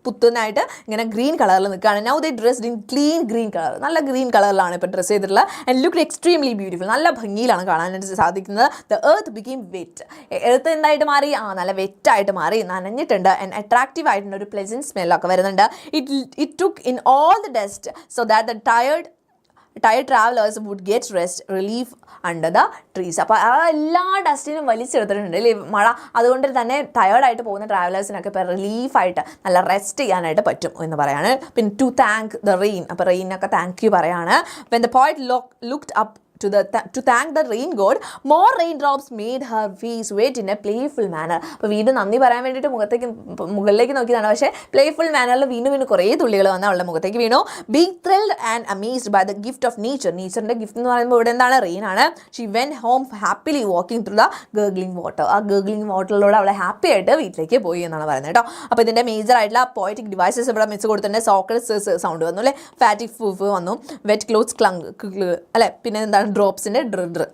പുത്തുനായിട്ട് ഇങ്ങനെ ഗ്രീൻ കളറിൽ നിൽക്കുകയാണ്. Now they dressed in clean green colour, നല്ല ഗ്രീൻ കളറിലാണ് ഇപ്പോൾ ഡ്രസ്സ് ചെയ്തിട്ടുള്ളത്. ആൻഡ് ലുക്ക്ഡ് എക്സ്ട്രീംലി ബ്യൂട്ടിഫുൾ, നല്ല ഭംഗിയിലാണ് കാണാനായിട്ട് സാധിക്കുന്നത്. The earth became wet, earth എന്തായിട്ട് മാറി, നല്ല വെറ്റായിട്ട് മാറി, നനഞ്ഞിട്ടുണ്ട്. ആൻഡ് അട്രാക്റ്റീവ് ആയിട്ടുള്ള ഒരു പ്ലെസൻറ്റ് സ്മെല്ലൊക്കെ വരുന്നുണ്ട്. It took in all the dust so that the tired travelers would get rest relief under the trees. അപ്പോൾ ആ എല്ലാ ഡസ്റ്റിനും വലിച്ചെടുത്തിട്ടുണ്ട് അല്ലേ മഴ. അതുകൊണ്ട് തന്നെ ടയേർഡായിട്ട് പോകുന്ന ട്രാവലേഴ്സിനൊക്കെ ഇപ്പോൾ റിലീഫായിട്ട് നല്ല റെസ്റ്റ് ചെയ്യാനായിട്ട് പറ്റും എന്ന് പറയാണ്. പിന്നെ ടു താങ്ക് ദ റെയിൻ, അപ്പോൾ റെയിനൊക്കെ താങ്ക് യു പറയാണ്. When the poet looked up to thank the rain god, more raindrops made her face wet in a playful manner. അപ്പോൾ വീണ്ടും നന്ദി പറയാൻ വേണ്ടിയിട്ട് മുകളിലേക്ക് നോക്കിയതാണ്, പക്ഷേ പ്ലേഫുൾ മാനറിൽ വീണ്ടും കുറേ തുള്ളികൾ വന്ന് അവളുടെ മുഖത്തേക്ക് വീണു. Being thrilled and amazed by the gift of nature, നേച്ചറിൻ്റെ ഗിഫ്റ്റ് എന്ന് പറയുമ്പോൾ ഇവിടെ എന്താണ്, റെയിൻ ആണ്. She went home happily walking through the gurgling water. ആ ഗർഗ്ലിംഗ് വാട്ടറിലൂടെ അവളെ ഹാപ്പി ആയിട്ട് വീട്ടിലേക്ക് പോയി എന്നാണ് പറയുന്നത് കേട്ടോ. അപ്പോൾ ഇതിൻ്റെ മേജർ ആയിട്ടുള്ള പോയറ്റിക് ഡിവൈസസ് ഇവിടെ മിസ് കൊടുത്തിട്ടുണ്ട്. സോക്കറ്റ് സൗണ്ട് വന്നു അല്ലേ, ഫാറ്റിക് ഫൂഫ് വന്നു, വെറ്റ് ക്ലോത്ത്സ് ക്ലങ് അല്ലേ, പിന്നെ എന്താണ് ഡ്രോപ്സിൻ്റെ ഡ്ര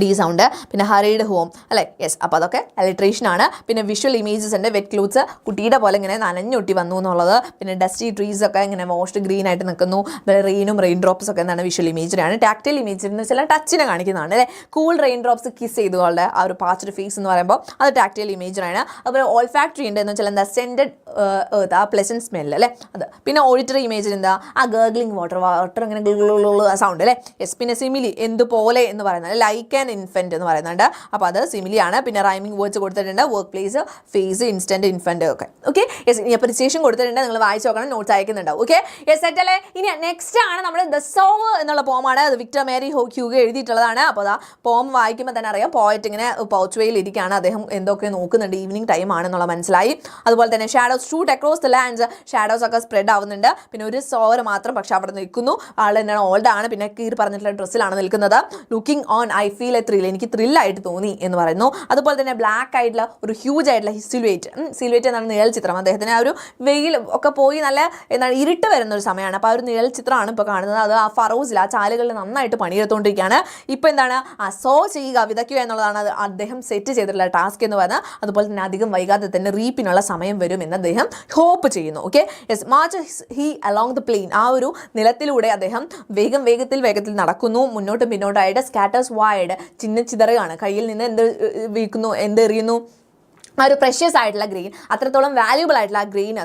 ഡി സൗണ്ട്, പിന്നെ ഹറീഡ് ഹോം അല്ലേ. യെസ്, അപ്പോൾ അതൊക്കെ അലിട്രേഷൻ ആണ്. പിന്നെ വിഷ്വൽ ഇമേജസ് ഉണ്ട്, വെറ്റ് ക്ലോത്ത്സ് കുട്ടിയുടെ പോലെ ഇങ്ങനെ നനഞ്ഞൊട്ടി വന്നു എന്നുള്ളത്. പിന്നെ ഡസ്റ്റി ട്രീസ് ഒക്കെ ഇങ്ങനെ വാഷ്ഡ് ഗ്രീൻ ആയിട്ട് നിൽക്കുന്നു. റെയിനും റെയിൻ ഡ്രോപ്സ് ഒക്കെ എന്താണ് വിഷ്വൽ ഇമേജറിയാണ്. ടാക്ടൈൽ ഇമേജ് എന്ന് വെച്ചാൽ ടച്ചിനെ കാണിക്കുന്നതാണ് അല്ലേ. കൂൾ റെയിൻ ഡ്രോപ്സ് കിസ് ചെയ്തുകൊണ്ട് ആ ഒരു പാച്ച്ഡ് ഫേസ് എന്ന് പറയുമ്പോൾ അത് ടാക്ടൈൽ ഇമേജറാണ്. അതുപോലെ ഓൾഫാക്ടറി ഉണ്ട് എന്ന് വെച്ചാൽ എന്താ, സെൻറ്റഡ് എർത്ത്, ആ പ്ലെസൻറ്റ് സ്മെല്ല് അല്ലേ അത്. പിന്നെ ഓഡിറ്ററി ഇമേജ് എന്താ, ആ ഗർഗ്ലിംഗ് വാട്ടർ ഇങ്ങനെ സൗണ്ട് അല്ലേ. യെസ്, പിന്നെ സിമിലി എന്തുപോലെ എന്ന് പറയുന്നത് ലൈക്ക് ഇൻഫന്റ് എന്ന് പറയുന്നുണ്ട്. അപ്പോൾ അത് സിമിലിയാണ്. പിന്നെ റൈമിംഗ് വേർഡ്സ് കൊടുത്തിട്ടുണ്ട്, work place, face, instant, infant ഒക്കെ. ഓക്കെ, യെസ്, ഇനി അപ്രിസിയേഷൻ കൊടുത്തിട്ടുണ്ട്, നിങ്ങൾ വായിച്ച് നോക്കണം, നോട്ട്സ് അയക്കുന്നുണ്ടാവും. ഓക്കെ, യെസ്, സെറ്റ് അല്ലേ. ഇനി നെക്സ്റ്റ് ആണ് നമ്മൾ ദ സോവർ എന്നുള്ള പോമാണ്. അത് വിക്ടർ മേരി ഹ്യൂഗോ എഴുതിയിട്ടുള്ളതാണ്. അപ്പോൾ ആ പോം വായിക്കുമ്പോൾ തന്നെ അറിയാം പോയറ്റ് ഇങ്ങനെ പൗച്ച്വേയിൽ ഇരിക്കുകയാണ്, അദ്ദേഹം എന്തൊക്കെ നോക്കുന്നുണ്ട്, ഈവനിങ് ടൈം ആണെന്നുള്ള മനസ്സിലായി. അതുപോലെ തന്നെ shadows shoot across the lands, shadows ഒക്കെ സ്പ്രെഡ് ആവുന്നുണ്ട്. പിന്നെ ഒരു സോവർ മാത്രം പക്ഷെ അവിടെ നിൽക്കുന്നു, ആൾ എന്താണ് ഓൾഡ് ആണ്, പിന്നെ കീർ പറഞ്ഞിട്ടുള്ള ഡ്രസ്സിലാണ് നിൽക്കുന്നത്. Looking on I feel thrill, എനിക്ക് ത്രില്ലായിട്ട് തോന്നി എന്ന് പറയുന്നു. അതുപോലെ തന്നെ ബ്ലാക്ക് ആയിട്ടുള്ള ഒരു ഹ്യൂജ് ആയിട്ടുള്ള സിലുവേറ്റ് എന്നാണ് നിഴൽ ചിത്രം. അദ്ദേഹത്തിന് ആ ഒരു വെയിൽ ഒക്കെ പോയി നല്ല എന്താണ് ഇരുട്ട് വരുന്ന ഒരു സമയമാണ്. അപ്പോൾ ആ ഒരു നിഴൽ ചിത്രമാണ് ഇപ്പോൾ കാണുന്നത്. അത് ആ ഫറോസിൽ ആ ചാലുകളിൽ നന്നായിട്ട് പണിയെടുത്തുകൊണ്ടിരിക്കുകയാണ്. ഇപ്പോൾ എന്താണ് ആ സോ ചെയ്യുക, വിതയ്ക്കുക എന്നുള്ളതാണ് അത് അദ്ദേഹം സെറ്റ് ചെയ്തിട്ടുള്ള ടാസ്ക് എന്ന് പറഞ്ഞാൽ. അതുപോലെ തന്നെ അധികം വൈകാതെ തന്നെ റീപ്പിനുള്ള സമയം വരും എന്ന് അദ്ദേഹം ഹോപ്പ് ചെയ്യുന്നു. Okay, yes, March he along the plain, ആ ഒരു നിലത്തിലൂടെ അദ്ദേഹം വേഗത്തിൽ നടക്കുന്നു, മുന്നോട്ടും പിന്നോട്ടായിട്ട്. സ്കാറ്റേഴ്സ് വൈഡ്, ചിതറുകയാണ്, കയ്യിൽ നിന്ന് എന്ത് വീക്കുന്നു, എന്ത് എറിയുന്നു, ആ ഒരു പ്രഷ്യസ് ആയിട്ടുള്ള ഗ്രെയിൻ, അത്രത്തോളം വാല്യൂബിൾ ആയിട്ടുള്ള ആ ഗ്രെയിൻ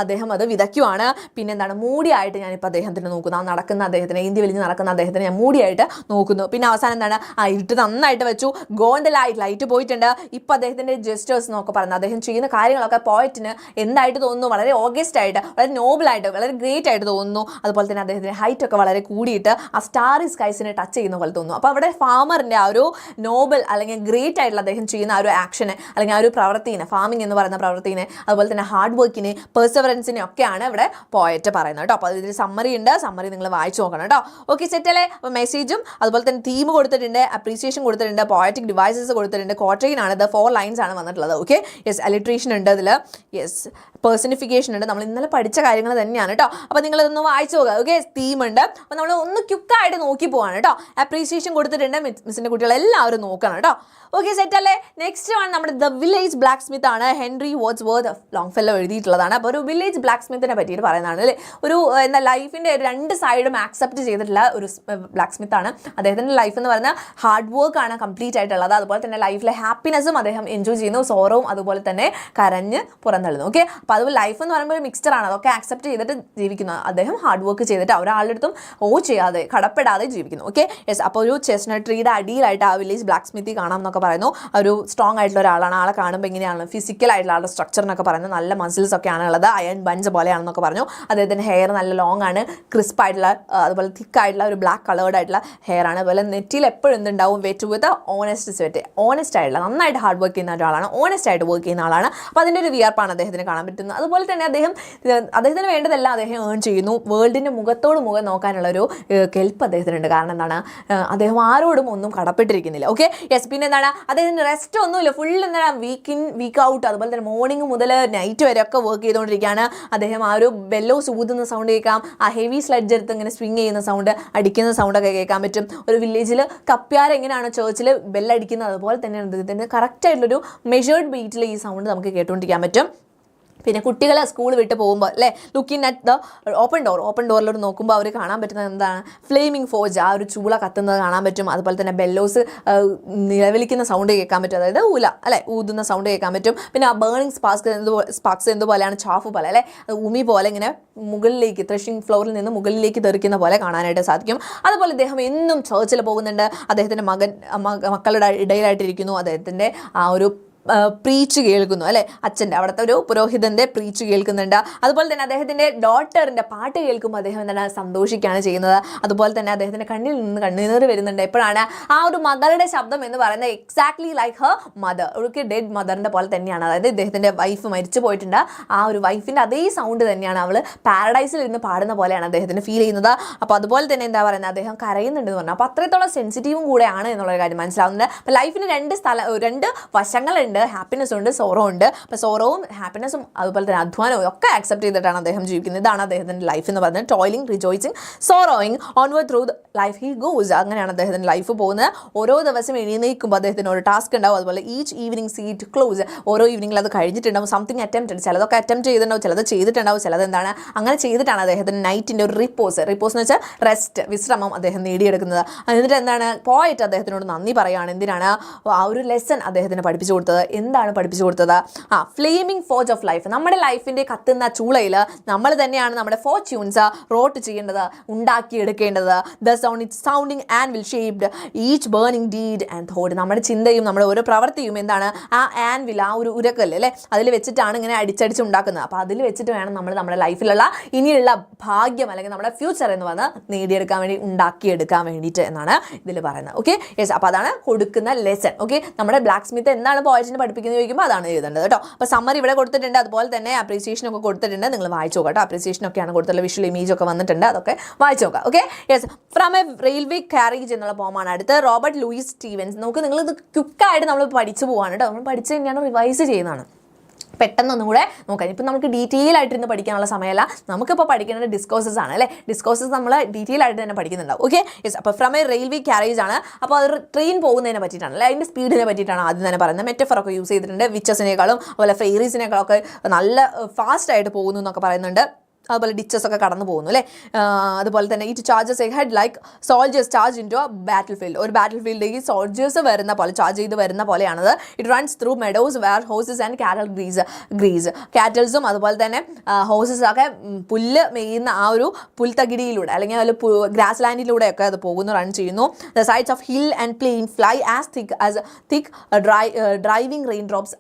അദ്ദേഹം അത് വിതയ്ക്കുവാണ്. പിന്നെ എന്താണ്, മൂടിയായിട്ട് ഞാനിപ്പോൾ അദ്ദേഹത്തിന് നോക്കുന്നു, ആ നടക്കുന്ന അദ്ദേഹത്തിന്, ഇന്ത്യ വലിഞ്ഞ് നടക്കുന്ന അദ്ദേഹത്തിന് ഞാൻ മൂടിയായിട്ട് നോക്കുന്നു. പിന്നെ അവസാനം എന്താണ്, ആ ഇരുട്ട് നന്നായിട്ട് വെച്ചു, ഗോണ്ട് ലൈറ്റ് പോയിട്ടുണ്ട്. ഇപ്പോൾ അദ്ദേഹത്തിൻ്റെ ജെസ്റ്റേഴ്സ് എന്നൊക്കെ പറയുന്നത്, അദ്ദേഹം ചെയ്യുന്ന കാര്യങ്ങളൊക്കെ പോയറ്റിന് എന്തായിട്ട് തോന്നുന്നു, വളരെ ഓഗസ്റ്റ് ആയിട്ട്, വളരെ നോബിളായിട്ട്, വളരെ ഗ്രേറ്റ് ആയിട്ട് തോന്നുന്നു. അതുപോലെ തന്നെ അദ്ദേഹത്തിൻ്റെ ഹൈറ്റ് ഒക്കെ വളരെ കൂടിയിട്ട് ആ സ്റ്റാറി സ്കൈസിനെ ടച്ച് ചെയ്യുന്ന പോലെ തോന്നുന്നു. അപ്പോൾ അവിടെ ഫാമറിൻ്റെ ആ ഒരു നോബിൾ അല്ലെങ്കിൽ ഗ്രേറ്റ് ആയിട്ടുള്ള അദ്ദേഹം ചെയ്യുന്ന ആ ഒരു ആക്ഷന് അല്ലെങ്കിൽ ആ ഒരു ഫാമിംഗ് എന്ന് പറയുന്ന പ്രവൃത്തിനെ, അതുപോലെ തന്നെ ഹാർഡ് വർക്കിനെ, പെർസെവറൻസിനെ ഒക്കെയാണ് ഇവിടെ പോയറ്റ് പറയുന്നത് കേട്ടോ. അപ്പോൾ ഇതിൽ സമ്മറി ഉണ്ട്, സമ്മറി നിങ്ങൾ വായിച്ചു നോക്കണം കേട്ടോ. ഓക്കെ, സെറ്റല്ലേ? അപ്പോൾ മെസ്സേജും അതുപോലെ തന്നെ തീം കൊടുത്തിട്ടുണ്ട്, അപ്രീസിയേഷൻ കൊടുത്തിട്ടുണ്ട്, പോയറ്റിക് ഡിവൈസസ് കൊടുത്തിട്ടുണ്ട്, ക്വാർട്ടറിൻ ആണ് ഇത്, 4 ലൈൻസ് ആണ് വന്നിട്ടുള്ളത്. ഓക്കെ, യെസ്, അലിട്രേഷൻ ഉണ്ട് ഇതിൽ, യെസ്, പേഴ്സണിഫിക്കേഷൻ ഉണ്ട്, നമ്മൾ ഇന്നലെ പഠിച്ച കാര്യങ്ങൾ തന്നെയാണ് കേട്ടോ. അപ്പോൾ നിങ്ങളിതൊന്ന് വായിച്ചു നോക്കുക. ഓക്കെ, തീം ഉണ്ട്, അപ്പോൾ നമ്മൾ ഒന്ന് ക്യുക്കായിട്ട് നോക്കി പോവാണ് കേട്ടോ. അപ്രീസിയേഷൻ കൊടുത്തിട്ടുണ്ട്, മിസ്സിൻ്റെ കുട്ടികളെല്ലാവരും നോക്കണം കേട്ടോ. ഓക്കെ, സെറ്റല്ലേ? നെക്സ്റ്റ് ആണ് നമ്മുടെ ദ വില്ലേജ് ബ്ലാക്ക് സ്മിത്ത് ആണ്. Henry Wadsworth ലോങ്ഫെല്ലോ എഴുതിയിട്ടുള്ളതാണ്. അപ്പോൾ ഒരു വില്ലേജ് ബ്ലാക്ക് സ്മിത്തിനെ പറ്റിയിട്ട് പറയുന്നതാണ് അല്ലേ. ഒരു എന്താ ലൈഫിൻ്റെ 2 സൈഡും ആക്സെപ്റ്റ് ചെയ്തിട്ടുള്ള ഒരു ബ്ലാക്ക് സ്മിത്ത് ആണ്. അദ്ദേഹത്തിൻ്റെ ലൈഫ് എന്ന് പറഞ്ഞാൽ ഹാർഡ് വർക്ക് ആണ് കംപ്ലീറ്റ് ആയിട്ടുള്ളത്. അതുപോലെ തന്നെ ലൈഫിലെ ഹാപ്പിനെസ്സും അദ്ദേഹം എൻജോയ് ചെയ്യുന്നു, സോറവും അതുപോലെ തന്നെ കരഞ്ഞ് പുറന്തള്ളുന്നു. ഓക്കെ, അപ്പോൾ അത് ലൈഫ് എന്ന് പറയുമ്പോൾ ഒരു മിക്സ്ചറാണ്, അതൊക്കെ ആക്സെപ്റ്റ് ചെയ്തിട്ട് ജീവിക്കുന്നു. അദ്ദേഹം ഹാർഡ് വർക്ക് ചെയ്തിട്ട് ഒരാളുടെ അടുത്തും ചെയ്യാതെ കടപ്പെടാതെ ജീവിക്കുന്നു. Okay, yes. അപ്പോൾ ഒരു ചെസ്നട്ട് ട്രീയുടെ അടിയിലായിട്ട് ആ വില്ലേജ് ബ്ലാക്ക് സ്മിത്തി കാണാം എന്നൊക്കെ പറയുന്നു. ഒരു സ്ട്രോങ് ആയിട്ടുള്ള ഒരാളാണ്, ആളെ കാണുമ്പോൾ ഇങ്ങനെയാണ്, ഫിസിക്കൽ ആയിട്ടുള്ള ആളുടെ സ്ട്രക്ചർ എന്നൊക്കെ പറയുന്നത്, നല്ല മസിൽസ് ഒക്കെയാണ് ഉള്ളത്, അയൺ ബഞ്ച് പോലെയാണെന്നൊക്കെ പറഞ്ഞു. അദ്ദേഹത്തിൻ്റെ ഹെയർ നല്ല ലോങ് ആണ്, ക്രിസ്പ് ആയിട്ടുള്ള, അതുപോലെ തിക്ക് ആയിട്ടുള്ള ഒരു ബ്ലാക്ക് കളേർഡ് ആയിട്ടുള്ള ഹെയർ ആണ്. അതുപോലെ നെറ്റിയിൽ എപ്പോഴും എന്തുണ്ടാവും, വെറ്റ് വിത്ത് ഓണസ്റ്റ് സ്വെറ്റ്, ഓണസ്റ്റ് ആയിട്ടുള്ള, നന്നായിട്ട് ഹാർഡ് വർക്ക് ചെയ്യുന്ന ഒരാളാണ്, ഓണസ്റ്റ് ആയിട്ട് വർക്ക് ചെയ്യുന്ന ആളാണ്. അപ്പോൾ അതിൻ്റെ ഒരു വിയർപ്പാണ് അദ്ദേഹത്തിന് കാണാൻ പറ്റുന്നത്. അതുപോലെ തന്നെ അദ്ദേഹത്തിന് വേണ്ടതെല്ലാം അദ്ദേഹം ഏൺ ചെയ്യുന്നു. വേൾഡിൻ്റെ മുഖത്തോട് മുഖം നോക്കാനുള്ള ഒരു കെൽപ്പ് അദ്ദേഹത്തിനുണ്ട്. കാരണം എന്താണ്, അദ്ദേഹം ആരോടും ഒന്നും കടപ്പെട്ടിരിക്കുന്നില്ല. Okay, yes. പിന്നെ എന്താണ്, അദ്ദേഹത്തിന് റെസ്റ്റ് ഒന്നുമില്ല, ഫുൾ എന്താണ് വീക്ക് ഇൻ വീക്ക് ഔട്ട്, അതുപോലെ തന്നെ മോർണിംഗ് മുതൽ നൈറ്റ് വരെ ഒക്കെ വർക്ക് ചെയ്തുകൊണ്ടിരിക്കുകയാണ്. അദ്ദേഹം ആ ഒരു ബെല്ലോസ് ഊതുന്ന സൗണ്ട് കേൾക്കാം, ആ ഹെവി സ്ലെഡ്ജ് എടുത്ത് ഇങ്ങനെ സ്വിങ് ചെയ്യുന്ന സൗണ്ട്, അടിക്കുന്ന സൗണ്ടൊക്കെ കേൾക്കാൻ പറ്റും. ഒരു വില്ലേജിൽ കപ്പ്യാർ എങ്ങനെയാണ് ചേർച്ചിൽ ബെല്ലടിക്കുന്നത്, അതുപോലെ തന്നെ അദ്ദേഹത്തിൻ്റെ കറക്റ്റായിട്ടുള്ളൊരു മെഷേർഡ് ബീറ്റിൽ ഈ സൗണ്ട് നമുക്ക് കേട്ടുകൊണ്ടിരിക്കാൻ പറ്റും. പിന്നെ കുട്ടികളെ സ്കൂൾ വിട്ട് പോകുമ്പോൾ അല്ലേ, ലുക്കിംഗ് അറ്റ് ദ ഓപ്പൺ ഡോറിലോട്ട് നോക്കുമ്പോൾ അവർ കാണാൻ പറ്റുന്നത് എന്താണ്, ഫ്ലെയിമിംഗ് ഫോർജ്, ആ ഒരു ചൂള കത്തുന്നത് കാണാൻ പറ്റും. അതുപോലെ തന്നെ ബെല്ലോസ് നിലവിളിക്കുന്ന സൗണ്ട് കേൾക്കാൻ പറ്റും, അതായത് അല്ലേ ഊതുന്ന സൗണ്ട് കേൾക്കാൻ പറ്റും. പിന്നെ ആ ബേണിംഗ് സ്പാർക്സ് എന്തുപോലെയാണ്, ചാഫ് പോലെ അല്ലേ, ഉമി പോലെ ഇങ്ങനെ മുകളിലേക്ക്, ത്രഷിംഗ് ഫ്ലോറിൽ നിന്ന് മുകളിലേക്ക് തെറിക്കുന്ന പോലെ കാണാനായിട്ട് സാധിക്കും. അതുപോലെ അദ്ദേഹം എന്നും ചേർച്ചിൽ പോകുന്നുണ്ട്, അദ്ദേഹത്തിൻ്റെ മക്കളുടെ ഇടയിലായിട്ടിരിക്കുന്നു, അദ്ദേഹത്തിൻ്റെ ആ ഒരു പ്രീച്ച് കേൾക്കുന്നു അല്ലേ, അച്ഛൻ്റെ അവിടുത്തെ ഒരു പുരോഹിതൻ്റെ പ്രീച്ച് കേൾക്കുന്നുണ്ട്. അതുപോലെ തന്നെ അദ്ദേഹത്തിൻ്റെ ഡോട്ടറിൻ്റെ പാട്ട് കേൾക്കുമ്പോൾ അദ്ദേഹം എന്താണ് സന്തോഷിക്കുകയാണ് ചെയ്യുന്നത്. അതുപോലെ തന്നെ അദ്ദേഹത്തിൻ്റെ കണ്ണിൽ നിന്ന് കണ്ണീർ വരുന്നുണ്ട്. എപ്പോഴാണ് ആ ഒരു മകളുടെ ശബ്ദം എന്ന് പറയുന്നത് എക്സാക്ട്ലി ലൈക്ക് ഹർ മദർ, ഒരു ഡെഡ് മദറിൻ്റെ പോലെ തന്നെയാണ്. അതായത് ഇദ്ദേഹത്തിൻ്റെ വൈഫ് മരിച്ചു പോയിട്ടുണ്ട്, ആ ഒരു വൈഫിൻ്റെ അതേ സൗണ്ട് തന്നെയാണ് അവൾ പാരഡൈസിൽ ഇരുന്ന് പാടുന്ന പോലെയാണ് അദ്ദേഹത്തിന് ഫീൽ ചെയ്യുന്നത്. അപ്പോൾ അതുപോലെ തന്നെ എന്താ പറയുന്നത്, അദ്ദേഹം കരയുന്നുണ്ടെന്ന് പറഞ്ഞു. അപ്പോൾ അത്രത്തോളം സെൻസിറ്റീവും കൂടെയാണ് എന്നുള്ള കാര്യം മനസ്സിലാവുന്നുണ്ട്. അപ്പോൾ ലൈഫിന് 2 വശങ്ങളുണ്ട്, ഹാപ്പിനെസ് ഉണ്ട്, സോറോ ഉണ്ട്. അപ്പോൾ സോറോവും ഹാപ്പിനെസ്സും അതുപോലെ തന്നെ അധ്വാനവും ഒക്കെ ആക്സെപ്റ്റ് ചെയ്തിട്ടാണ് അദ്ദേഹം ജീവിക്കുന്നത്. ഇതാണ് അദ്ദേഹത്തിൻ്റെ ലൈഫ് എന്ന് പറയുന്നത്. Toiling, rejoicing, sorrowing, onward through life he goes. അങ്ങനെയാണ് അദ്ദേഹത്തിൻ്റെ ലൈഫ് പോകുന്നത്. ഓരോ ദിവസം എഴുന്നേൽക്കുമ്പോൾ അദ്ദേഹത്തിന് ഒരു ടാസ്ക് ഉണ്ടാവും. അതുപോലെ ഈച്ച് ഈവനിങ് സീറ്റ് ക്ലോസ്, ഓരോ ഈവനിങ്ങിൽ അത് കഴിഞ്ഞിട്ടുണ്ടാവും. സംതിങ് അറ്റംപ്റ്റ്, ചിലതൊക്കെ അറ്റംപ്റ്റ് ചെയ്തിട്ടുണ്ടാവും, ചിലത് ചെയ്തിട്ടുണ്ടാവും, ചിലത് എന്താണ് അങ്ങനെ ചെയ്തിട്ടാണ് അദ്ദേഹത്തിന് നൈറ്റിൻ്റെ ഒരു റിപ്പോസ് എന്ന് വെച്ചാൽ റെസ്റ്റ്, വിശ്രമം അദ്ദേഹം നേടിയെടുക്കുന്നത്. എന്നിട്ട് എന്താണ്, പോയിട്ട് അദ്ദേഹത്തിനോട് നന്ദി പറയുകയാണ്. എന്തിനാണ് ആ ഒരു ലെസൺ അദ്ദേഹത്തിന് പഠിപ്പിച്ചു കൊടുത്തത്. എന്താണ് പഠിപ്പിച്ചു കൊടുത്തത്, ഫ്ലെയിമിംഗ് ഫോർജ് ഓഫ് ലൈഫ്. നമ്മുടെ ലൈഫിൻ്റെ കത്തുന്ന ചൂളയിൽ നമ്മൾ തന്നെയാണ് നമ്മുടെ ഫോർച്യൂൺസ് റോട്ട് ചെയ്യേണ്ടത്, ഉണ്ടാക്കിയെടുക്കേണ്ടത്. The sounding anvil shaped each burning deed and thought. നമ്മുടെ ചിന്തയും നമ്മുടെ ഓരോ പ്രവൃത്തിയും എന്താണ്, ആ ആൻവിൽ, ആ ഒരു ഉരക്കല്ലേ അല്ലേ, അതിൽ വെച്ചിട്ടാണ് ഇങ്ങനെ അടിച്ചടിച്ച് ഉണ്ടാക്കുന്നത്. അപ്പോൾ അതിൽ വെച്ചിട്ട് വേണം നമ്മൾ നമ്മുടെ ലൈഫിലുള്ള ഇനിയുള്ള ഭാഗ്യം അല്ലെങ്കിൽ നമ്മുടെ ഫ്യൂച്ചർ എന്ന് പറഞ്ഞാൽ നേടിയെടുക്കാൻ വേണ്ടി, ഉണ്ടാക്കിയെടുക്കാൻ വേണ്ടിയിട്ട് എന്നാണ് ഇതിൽ പറയുന്നത്. Okay, yes. അപ്പോൾ അതാണ് കൊടുക്കുന്ന ലെസൺ. ഓക്കെ, നമ്മുടെ ബ്ലാക്ക് സ്മിത്ത് എന്താണ് പോയറ്റിനെ പഠിപ്പിക്കുന്നത് ചോദിക്കുമ്പോൾ അതാണ് എഴുതേണ്ടത് കേട്ടോ. അപ്പോൾ സമ്മർ ഇവിടെ കൊടുത്തിട്ടുണ്ട്, അതുപോലെ തന്നെ അപ്രീസിയേഷൻ ഒക്കെ കൊടുത്തിട്ടുണ്ട്. നിങ്ങൾ വായിച്ചു നോക്കാം കേട്ടോ. അപ്രീസിയേഷൻ ഒക്കെയാണ് കൊടുത്തുള്ള വിഷ്വൽ ഇമേജ് ഒക്കെ വന്നിട്ടുണ്ട്, അതൊക്കെ വായിച്ചു നോക്കാം. Okay, yes. From a railway carriage എന്നുള്ള പോമാണ് അടുത്ത്. Robert Louis Stevenson. നമുക്ക് നിങ്ങളിത് ക്വിക്കായിട്ട് നമ്മൾ പഠിച്ചു പോവാണ് കേട്ടോ. നമ്മൾ പഠിച്ച് തന്നെയാണ് റിവൈസ് ചെയ്യുന്നതാണ്. പെട്ടെന്നൊന്നും കൂടെ നോക്കാം. ഇപ്പം നമുക്ക് ഡീറ്റെയിൽ ആയിട്ടിരുന്ന് പഠിക്കാനുള്ള സമയമല്ല, നമുക്കിപ്പോൾ പഠിക്കേണ്ടത് ഡിസ്കോഴ്സസ് ആണ് അല്ലേ. ഡിസ്കോഴ്സസ് നമ്മൾ ഡീറ്റെയിൽ ആയിട്ട് തന്നെ പഠിക്കുന്നുണ്ടാവും. Okay, yes. അപ്പോൾ ഫ്രം എ റെയിൽവേ കാരേജ് ആണ്. അപ്പോൾ അത് ട്രെയിൻ പോകുന്നതിനെ പറ്റിയിട്ടാണ് അല്ലേ, അതിൻ്റെ സ്പീഡിനെ പറ്റിയിട്ടാണ് ആദ്യം തന്നെ പറയുന്നത്. മെറ്റഫറൊക്കെ യൂസ് ചെയ്തിട്ടുണ്ട്, വിച്ചസിനേക്കാളും അതുപോലെ ഫെയറീസിനേക്കാളൊക്കെ നല്ല ഫാസ്റ്റ് ആയിട്ട് പോകുന്നു എന്നൊക്കെ പറയുന്നുണ്ട്. അതുപോലെ ഡിച്ചസ് ഒക്കെ കടന്നു പോകുന്നു അല്ലേ. അതുപോലെ തന്നെ it charges ahead like soldiers charge into a battle field. ഒരു ബാറ്റിൽ ഫീൽഡിലേക്ക് സോൾജേഴ്സ് വരുന്ന പോലെ ചാർജ് ചെയ്ത് വരുന്ന പോലെയാണത്. It runs through meadows where horses and cattle graze കാറ്റൽസും അതുപോലെ തന്നെ ഹോസസ് ഒക്കെ പുല്ല് മേയുന്ന ആ ഒരു പുൽത്തകിടിയിലൂടെ അല്ലെങ്കിൽ അതിൽ ഗ്രാസ് ലാൻഡിലൂടെയൊക്കെ അത് പോകുന്നു, റൺ ചെയ്യുന്നു. The sides of hill and plain fly as thick driving raindrops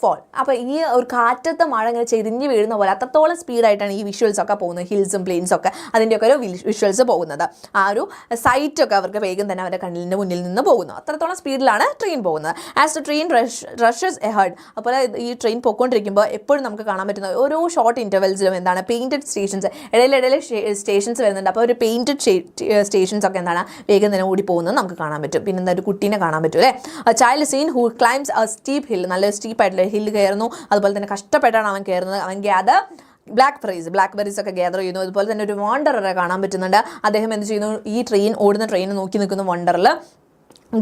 fall. അപ്പോൾ ഈ ഒരു കാറ്റത്തെ മഴ ഇങ്ങനെ ചെരിഞ്ഞ് വീഴുന്ന പോലെ അത്രത്തോളം സ്പീഡായിട്ടാണ് ഈ വിഷ്വൽസ് ഒക്കെ പോകുന്നത്. ഹിൽസും പ്ലെയിൻസും ഒക്കെ അതിൻ്റെയൊക്കെ ഒരു വിഷ്വൽസ് പോകുന്നത്. ആ ഒരു സൈറ്റൊക്കെ അവർക്ക് വേഗം തന്നെ അവരുടെ കണ്ണിൻ്റെ മുന്നിൽ നിന്ന് പോകുന്നു. അത്രത്തോളം സ്പീഡിലാണ് ട്രെയിൻ പോകുന്നത്. As the train rushes ahead. അപ്പോൾ ഈ ട്രെയിൻ പോയിക്കൊണ്ടിരിക്കുമ്പോൾ എപ്പോഴും നമുക്ക് കാണാൻ പറ്റുന്ന ഓരോ ഷോർട്ട് ഇൻ്റർവെൽസിലും എന്താണ് പെയിൻറ്റഡ് സ്റ്റേഷൻസ്, ഇടയിലിടയിൽ സ്റ്റേഷൻസ് വരുന്നുണ്ട്. അപ്പോൾ ഒരു പെയിൻറ്റഡ് സ്റ്റേഷൻസ് ഒക്കെ എന്താണ് വേഗം തന്നെ ഓടി പോകുന്നത് നമുക്ക് കാണാൻ പറ്റും. പിന്നെ എന്താ ഒരു കുട്ടീനെ കാണാൻ പറ്റും അല്ലേ. Child seen who climbs a steep hill. നല്ല സ്റ്റീപ്പ് ആയിട്ടുള്ള ഹില്ല് കയറുന്നു. അതുപോലെ തന്നെ കഷ്ടപ്പെട്ടാണ് അവൻ കയറുന്നത്. അവൻ ബ്ലാക്ക്ബെറീസ് ഒക്കെ ഗ്യാദർ ചെയ്യുന്നു. അതുപോലെ തന്നെ ഒരു വണ്ടററെ കാണാൻ പറ്റുന്നുണ്ട്. അദ്ദേഹം എന്ത് ചെയ്യുന്നു, ഈ ഓടുന്ന ട്രെയിൻ നോക്കി നിൽക്കുന്നു വണ്ടറിൽ.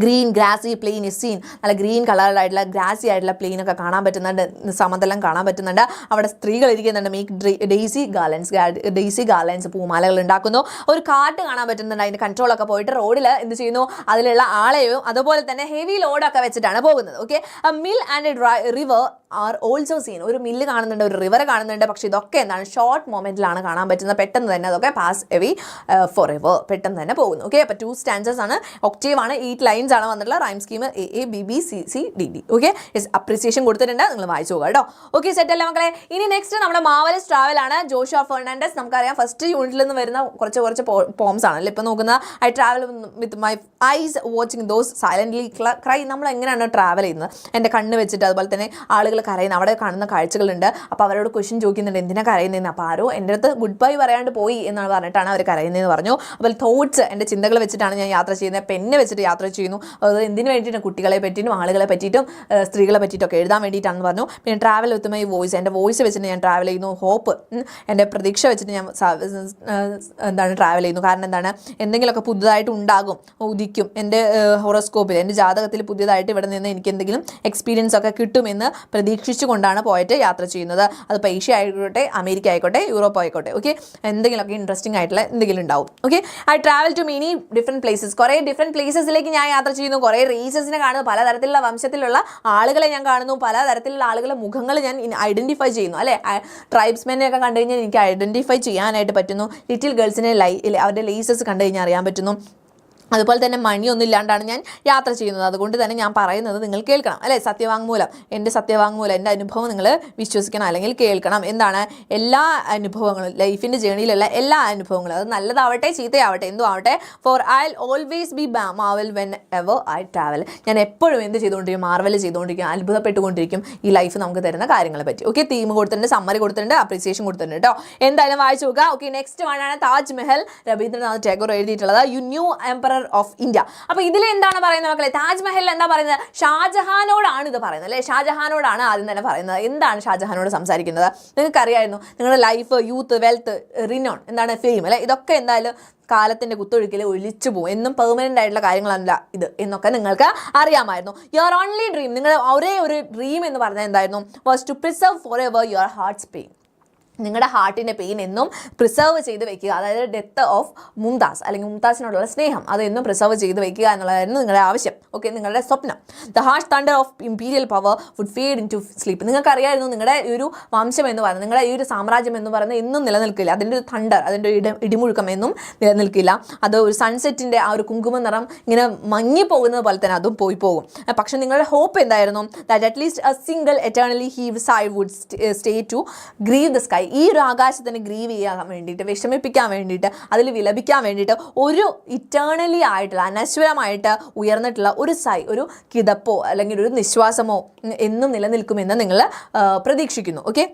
Green grassy plain is seen. നല്ല ഗ്രീൻ കളറിലായിട്ടുള്ള ഗ്രാസി ആയിട്ടുള്ള പ്ലെയിനൊക്കെ കാണാൻ പറ്റുന്നുണ്ട്, സമതലം കാണാൻ പറ്റുന്നുണ്ട്. അവിടെ സ്ത്രീകൾ ഇരിക്കുന്നുണ്ട്. മേക്ക് ഡെയ്സി ഗാർലൻസ് പൂമാലകൾ ഉണ്ടാക്കുന്നു. ഒരു കാട്ട് കാണാൻ പറ്റുന്നുണ്ട്. അതിൻ്റെ കൺട്രോളൊക്കെ പോയിട്ട് റോഡിൽ എന്ത് ചെയ്യുന്നു, അതിലുള്ള ആളെയും അതുപോലെ തന്നെ ഹെവി ലോഡൊക്കെ വെച്ചിട്ടാണ് പോകുന്നത്. Okay, mill and river are also scene. ഒരു മില്ല് കാണുന്നുണ്ട്, ഒരു റിവർ കാണുന്നുണ്ട്. പക്ഷേ ഇതൊക്കെ എന്താണ് ഷോർട്ട് മൊമെൻറ്റിലാണ് കാണാൻ പറ്റുന്നത്. പെട്ടെന്ന് തന്നെ അതൊക്കെ പാസ് എവേ ഫോർ എവർ പെട്ടെന്ന് തന്നെ പോകുന്നു. ഓക്കെ, അപ്പോൾ 2 സ്റ്റാൻസസ് ആണ്, ഒക്ടേവ് ആണ്, 8 ലൈൻസ് ആണ് വന്നിട്ടുള്ള rhyme scheme AABBCCDD. Okay, appreciation കൊടുത്തിട്ടുണ്ട്, നിങ്ങൾ വായിച്ചു പോകാം കേട്ടോ. ഓക്കെ, സെറ്റ് അല്ലേ മക്കളെ. ഇനി നെക്സ്റ്റ് നമ്മുടെ മാർവലസ് ട്രാവൽ ആണ്. ജോഷുവ ഫെർണാണ്ടസ്. നമുക്കറിയാം ഫസ്റ്റ് യൂണിറ്റിൽ നിന്ന് വരുന്ന കുറച്ച് പോംസ് ആണല്ലോ ഇപ്പം നോക്കുന്ന. I travel with my eyes watching those silently cry. നമ്മൾ എങ്ങനെയാണ് ട്രാവൽ ചെയ്യുന്നത്, എൻ്റെ കണ്ണ് വെച്ചിട്ട്. അതുപോലെ തന്നെ ആളുകൾ കരയുന്നത്, അവിടെ കാണുന്ന കാഴ്ചകളുണ്ട്. അപ്പോൾ അവരോട് ക്വസ്റ്റ്യൻ ചോദിക്കുന്നുണ്ട്, എന്തിനാ കരയുന്നതെന്ന്. അപ്പോൾ ആരോ എൻ്റെ അടുത്ത് ഗുഡ് ബൈ പറയാണ്ട് പോയി എന്നാണ് പറഞ്ഞിട്ടാണ് അവർ കരയുന്നതെന്ന് പറഞ്ഞു. അപ്പോൾ തോട്ട്സ്, എൻ്റെ ചിന്തകൾ വെച്ചിട്ടാണ് ഞാൻ യാത്ര ചെയ്യുന്നത്. പെണ്ണ് വെച്ചിട്ട് യാത്ര ചെയ്യുന്നു. അത് എന്തിനു വേണ്ടിയിട്ടാണ്, കുട്ടികളെ പറ്റിയിട്ടും ആളുകളെ പറ്റിയിട്ടും സ്ത്രീകളെ പറ്റിയിട്ടൊക്കെ എഴുതാൻ വേണ്ടിയിട്ടാണെന്ന് പറഞ്ഞു. പിന്നെ ട്രാവൽ വിത്ത് മൈ വോയിസ്, എൻ്റെ വോയിസ് വെച്ചിട്ട് ഞാൻ ട്രാവൽ ചെയ്യുന്നു. ഹോപ്പ്, എൻ്റെ പ്രതീക്ഷ വെച്ചിട്ട് ഞാൻ ട്രാവൽ ചെയ്യുന്നു. കാരണം എന്താണ്, എന്തെങ്കിലുമൊക്കെ പുതുതായിട്ട് ഉണ്ടാകും, ഉദിക്കും. എൻ്റെ ഹൊറോസ്കോപ്പിൽ, എൻ്റെ ജാതകത്തിൽ പുതിയതായിട്ട് ഇവിടെ നിന്ന് എനിക്ക് എന്തെങ്കിലും എക്സ്പീരിയൻസ് ഒക്കെ കിട്ടുമെന്ന് പ്രതീക്ഷിച്ചുകൊണ്ടാണ് പോയിട്ട് യാത്ര ചെയ്യുന്നത്. അത് ഏഷ്യ ആയിക്കോട്ടെ, അമേരിക്ക ആയിക്കോട്ടെ, യൂറോപ്പ് ആയിക്കോട്ടെ. ഓക്കെ, എന്തെങ്കിലുമൊക്കെ ഇൻട്രസ്റ്റിംഗ് ആയിട്ടുള്ള എന്തെങ്കിലും ഉണ്ടാവും. Okay, I travel to many different places. കുറേ ഡിഫറെൻറ്റ് പ്ലേസസിലേക്ക് ഞാൻ യാത്ര ചെയ്യുന്നു. കുറേ റേസസിനെ കാണുന്നു, പലതരത്തിലുള്ള വംശത്തിലുള്ള ആളുകളെ ഞാൻ കാണുന്നു, പലതരത്തിലുള്ള ആളുകളുടെ മുഖങ്ങൾ ഞാൻ ഐഡൻറ്റിഫൈ ചെയ്യുന്നു അല്ലേ. ട്രൈബ്സ്മെനെയൊക്കെ കണ്ടു കഴിഞ്ഞാൽ എനിക്ക് ഐഡൻറ്റിഫൈ ചെയ്യാനായിട്ട് പറ്റുന്നു. ലിറ്റിൽ ഗേൾസിനെ അവരുടെ ലേസസ് കണ്ടു കഴിഞ്ഞാൽ അറിയാൻ പറ്റുന്നു. അതുപോലെ തന്നെ മണിയൊന്നും ഇല്ലാണ്ടാണ് ഞാൻ യാത്ര ചെയ്യുന്നത്. അതുകൊണ്ട് തന്നെ ഞാൻ പറയുന്നത് നിങ്ങൾ കേൾക്കണം അല്ലേ. സത്യവാങ്മൂലം, എൻ്റെ സത്യവാങ്മൂലം, എൻ്റെ അനുഭവം നിങ്ങൾ വിശ്വസിക്കണം അല്ലെങ്കിൽ കേൾക്കണം. എന്താണ്, എല്ലാ അനുഭവങ്ങളും, ലൈഫിൻ്റെ ജേണിയിലുള്ള എല്ലാ അനുഭവങ്ങളും, അത് നല്ലതാവട്ടെ ചീത്തയാവട്ടെ എന്തും ആവട്ടെ. For I always be marvel whenever I travel. ഞാൻ എപ്പോഴും എന്ത് ചെയ്തുകൊണ്ടിരിക്കും, മാർവൽ ചെയ്തുകൊണ്ടിരിക്കും, അത്ഭുതപ്പെട്ടുകൊണ്ടിരിക്കും ഈ ലൈഫ് നമുക്ക് തരുന്ന കാര്യങ്ങളെ പറ്റി. ഓക്കെ, തീം കൊടുത്തിട്ടുണ്ട്, സമ്മറി കൊടുത്തിട്ടുണ്ട്, അപ്രീസിയേഷൻ കൊടുത്തിട്ടുണ്ട് കേട്ടോ. എന്തായാലും വായിച്ചു നോക്കുക. ഓക്കെ, നെക്സ്റ്റ് വൺ ആണ് താജ് മഹൽ, രവീന്ദ്രനാഥ് ടാഗോർ എഴുതിയിട്ടുള്ളത്. You knew emperor of India. അപ്പോൾ ഇതിൽ എന്താണ് പറയുന്നത് മക്കളെ, താജ്മഹൽ എന്താ പറയുന്നത്, ഷാജഹാനോടാണ് ഇത് പറയുന്നത് അല്ലേ. ഷാജഹാനോടാണ് ആദ്യം തന്നെ പറയുന്നത്. എന്താണ് ഷാജഹാനോട് സംസാരിക്കുന്നത്, നിങ്ങൾക്ക് അറിയായിരുന്നു. നിങ്ങളുടെ ലൈഫ്, യൂത്ത്, വെൽത്ത്, റിനോൺ, എന്താണ് ഫെയിം അല്ലേ, ഇതൊക്കെ എന്തായാലും കാലത്തിൻ്റെ കുത്തൊഴുക്കിൽ ഒലിച്ചു പോകും. എന്നും പെർമനൻ്റ് ആയിട്ടുള്ള കാര്യങ്ങളല്ല ഇത് എന്നൊക്കെ നിങ്ങൾക്ക് അറിയാമായിരുന്നു. യുവർ ഓൺലി ഡ്രീം, നിങ്ങളുടെ ഒരേ ഒരു ഡ്രീം എന്ന് പറഞ്ഞാൽ എന്തായിരുന്നു, was to preserve forever your heart's pain. നിങ്ങളുടെ ഹാർട്ടിൻ്റെ പെയിൻ എന്നും പ്രിസർവ് ചെയ്ത് വെക്കുക. അതായത് ഡെത്ത് ഓഫ് മുംതാസ് അല്ലെങ്കിൽ മുംതാസിനോടുള്ള സ്നേഹം അതെന്നും പ്രിസർവ് ചെയ്ത് വെക്കുക എന്നുള്ളതായിരുന്നു നിങ്ങളുടെ ആവശ്യം. ഓക്കെ, നിങ്ങളുടെ സ്വപ്നം. The harsh thunder of imperial power would fade into sleep. നിങ്ങൾക്കറിയായിരുന്നു നിങ്ങളുടെ ഈ ഒരു വംശം എന്ന് പറയുന്നത്, നിങ്ങളുടെ ഈ ഒരു സാമ്രാജ്യം എന്ന് പറയുന്നത് എന്നും നിലനിൽക്കില്ല. അതിൻ്റെ ഒരു തണ്ടർ, അതിൻ്റെ ഇടിമുഴുക്കം എന്നും നിലനിൽക്കില്ല. അത് ഒരു സൺസെറ്റിൻ്റെ ആ ഒരു കുങ്കുമ നിറം ഇങ്ങനെ മങ്ങിപ്പോകുന്നത് പോലെ തന്നെ അതും പോയി പോകും. പക്ഷെ നിങ്ങളുടെ ഹോപ്പ് എന്തായിരുന്നു, that at least a single eternally heaved sigh would stay to grieve the sky. ഈ ഒരു ആകാശത്തിന് ഗ്രീവ് ചെയ്യാൻ വേണ്ടിയിട്ട്, വിഷമിപ്പിക്കാൻ വേണ്ടിയിട്ട്, അതിൽ വിലപിക്കാൻ വേണ്ടിയിട്ട് ഒരു ഇറ്റേണലി ആയിട്ടുള്ള, അനശ്വരമായിട്ട് ഉയർന്നിട്ടുള്ള ഒരു കിതപ്പോ അല്ലെങ്കിൽ ഒരു നിശ്വാസമോ എന്നും നിലനിൽക്കുമെന്ന് നിങ്ങൾ പ്രതീക്ഷിക്കുന്നു. Okay,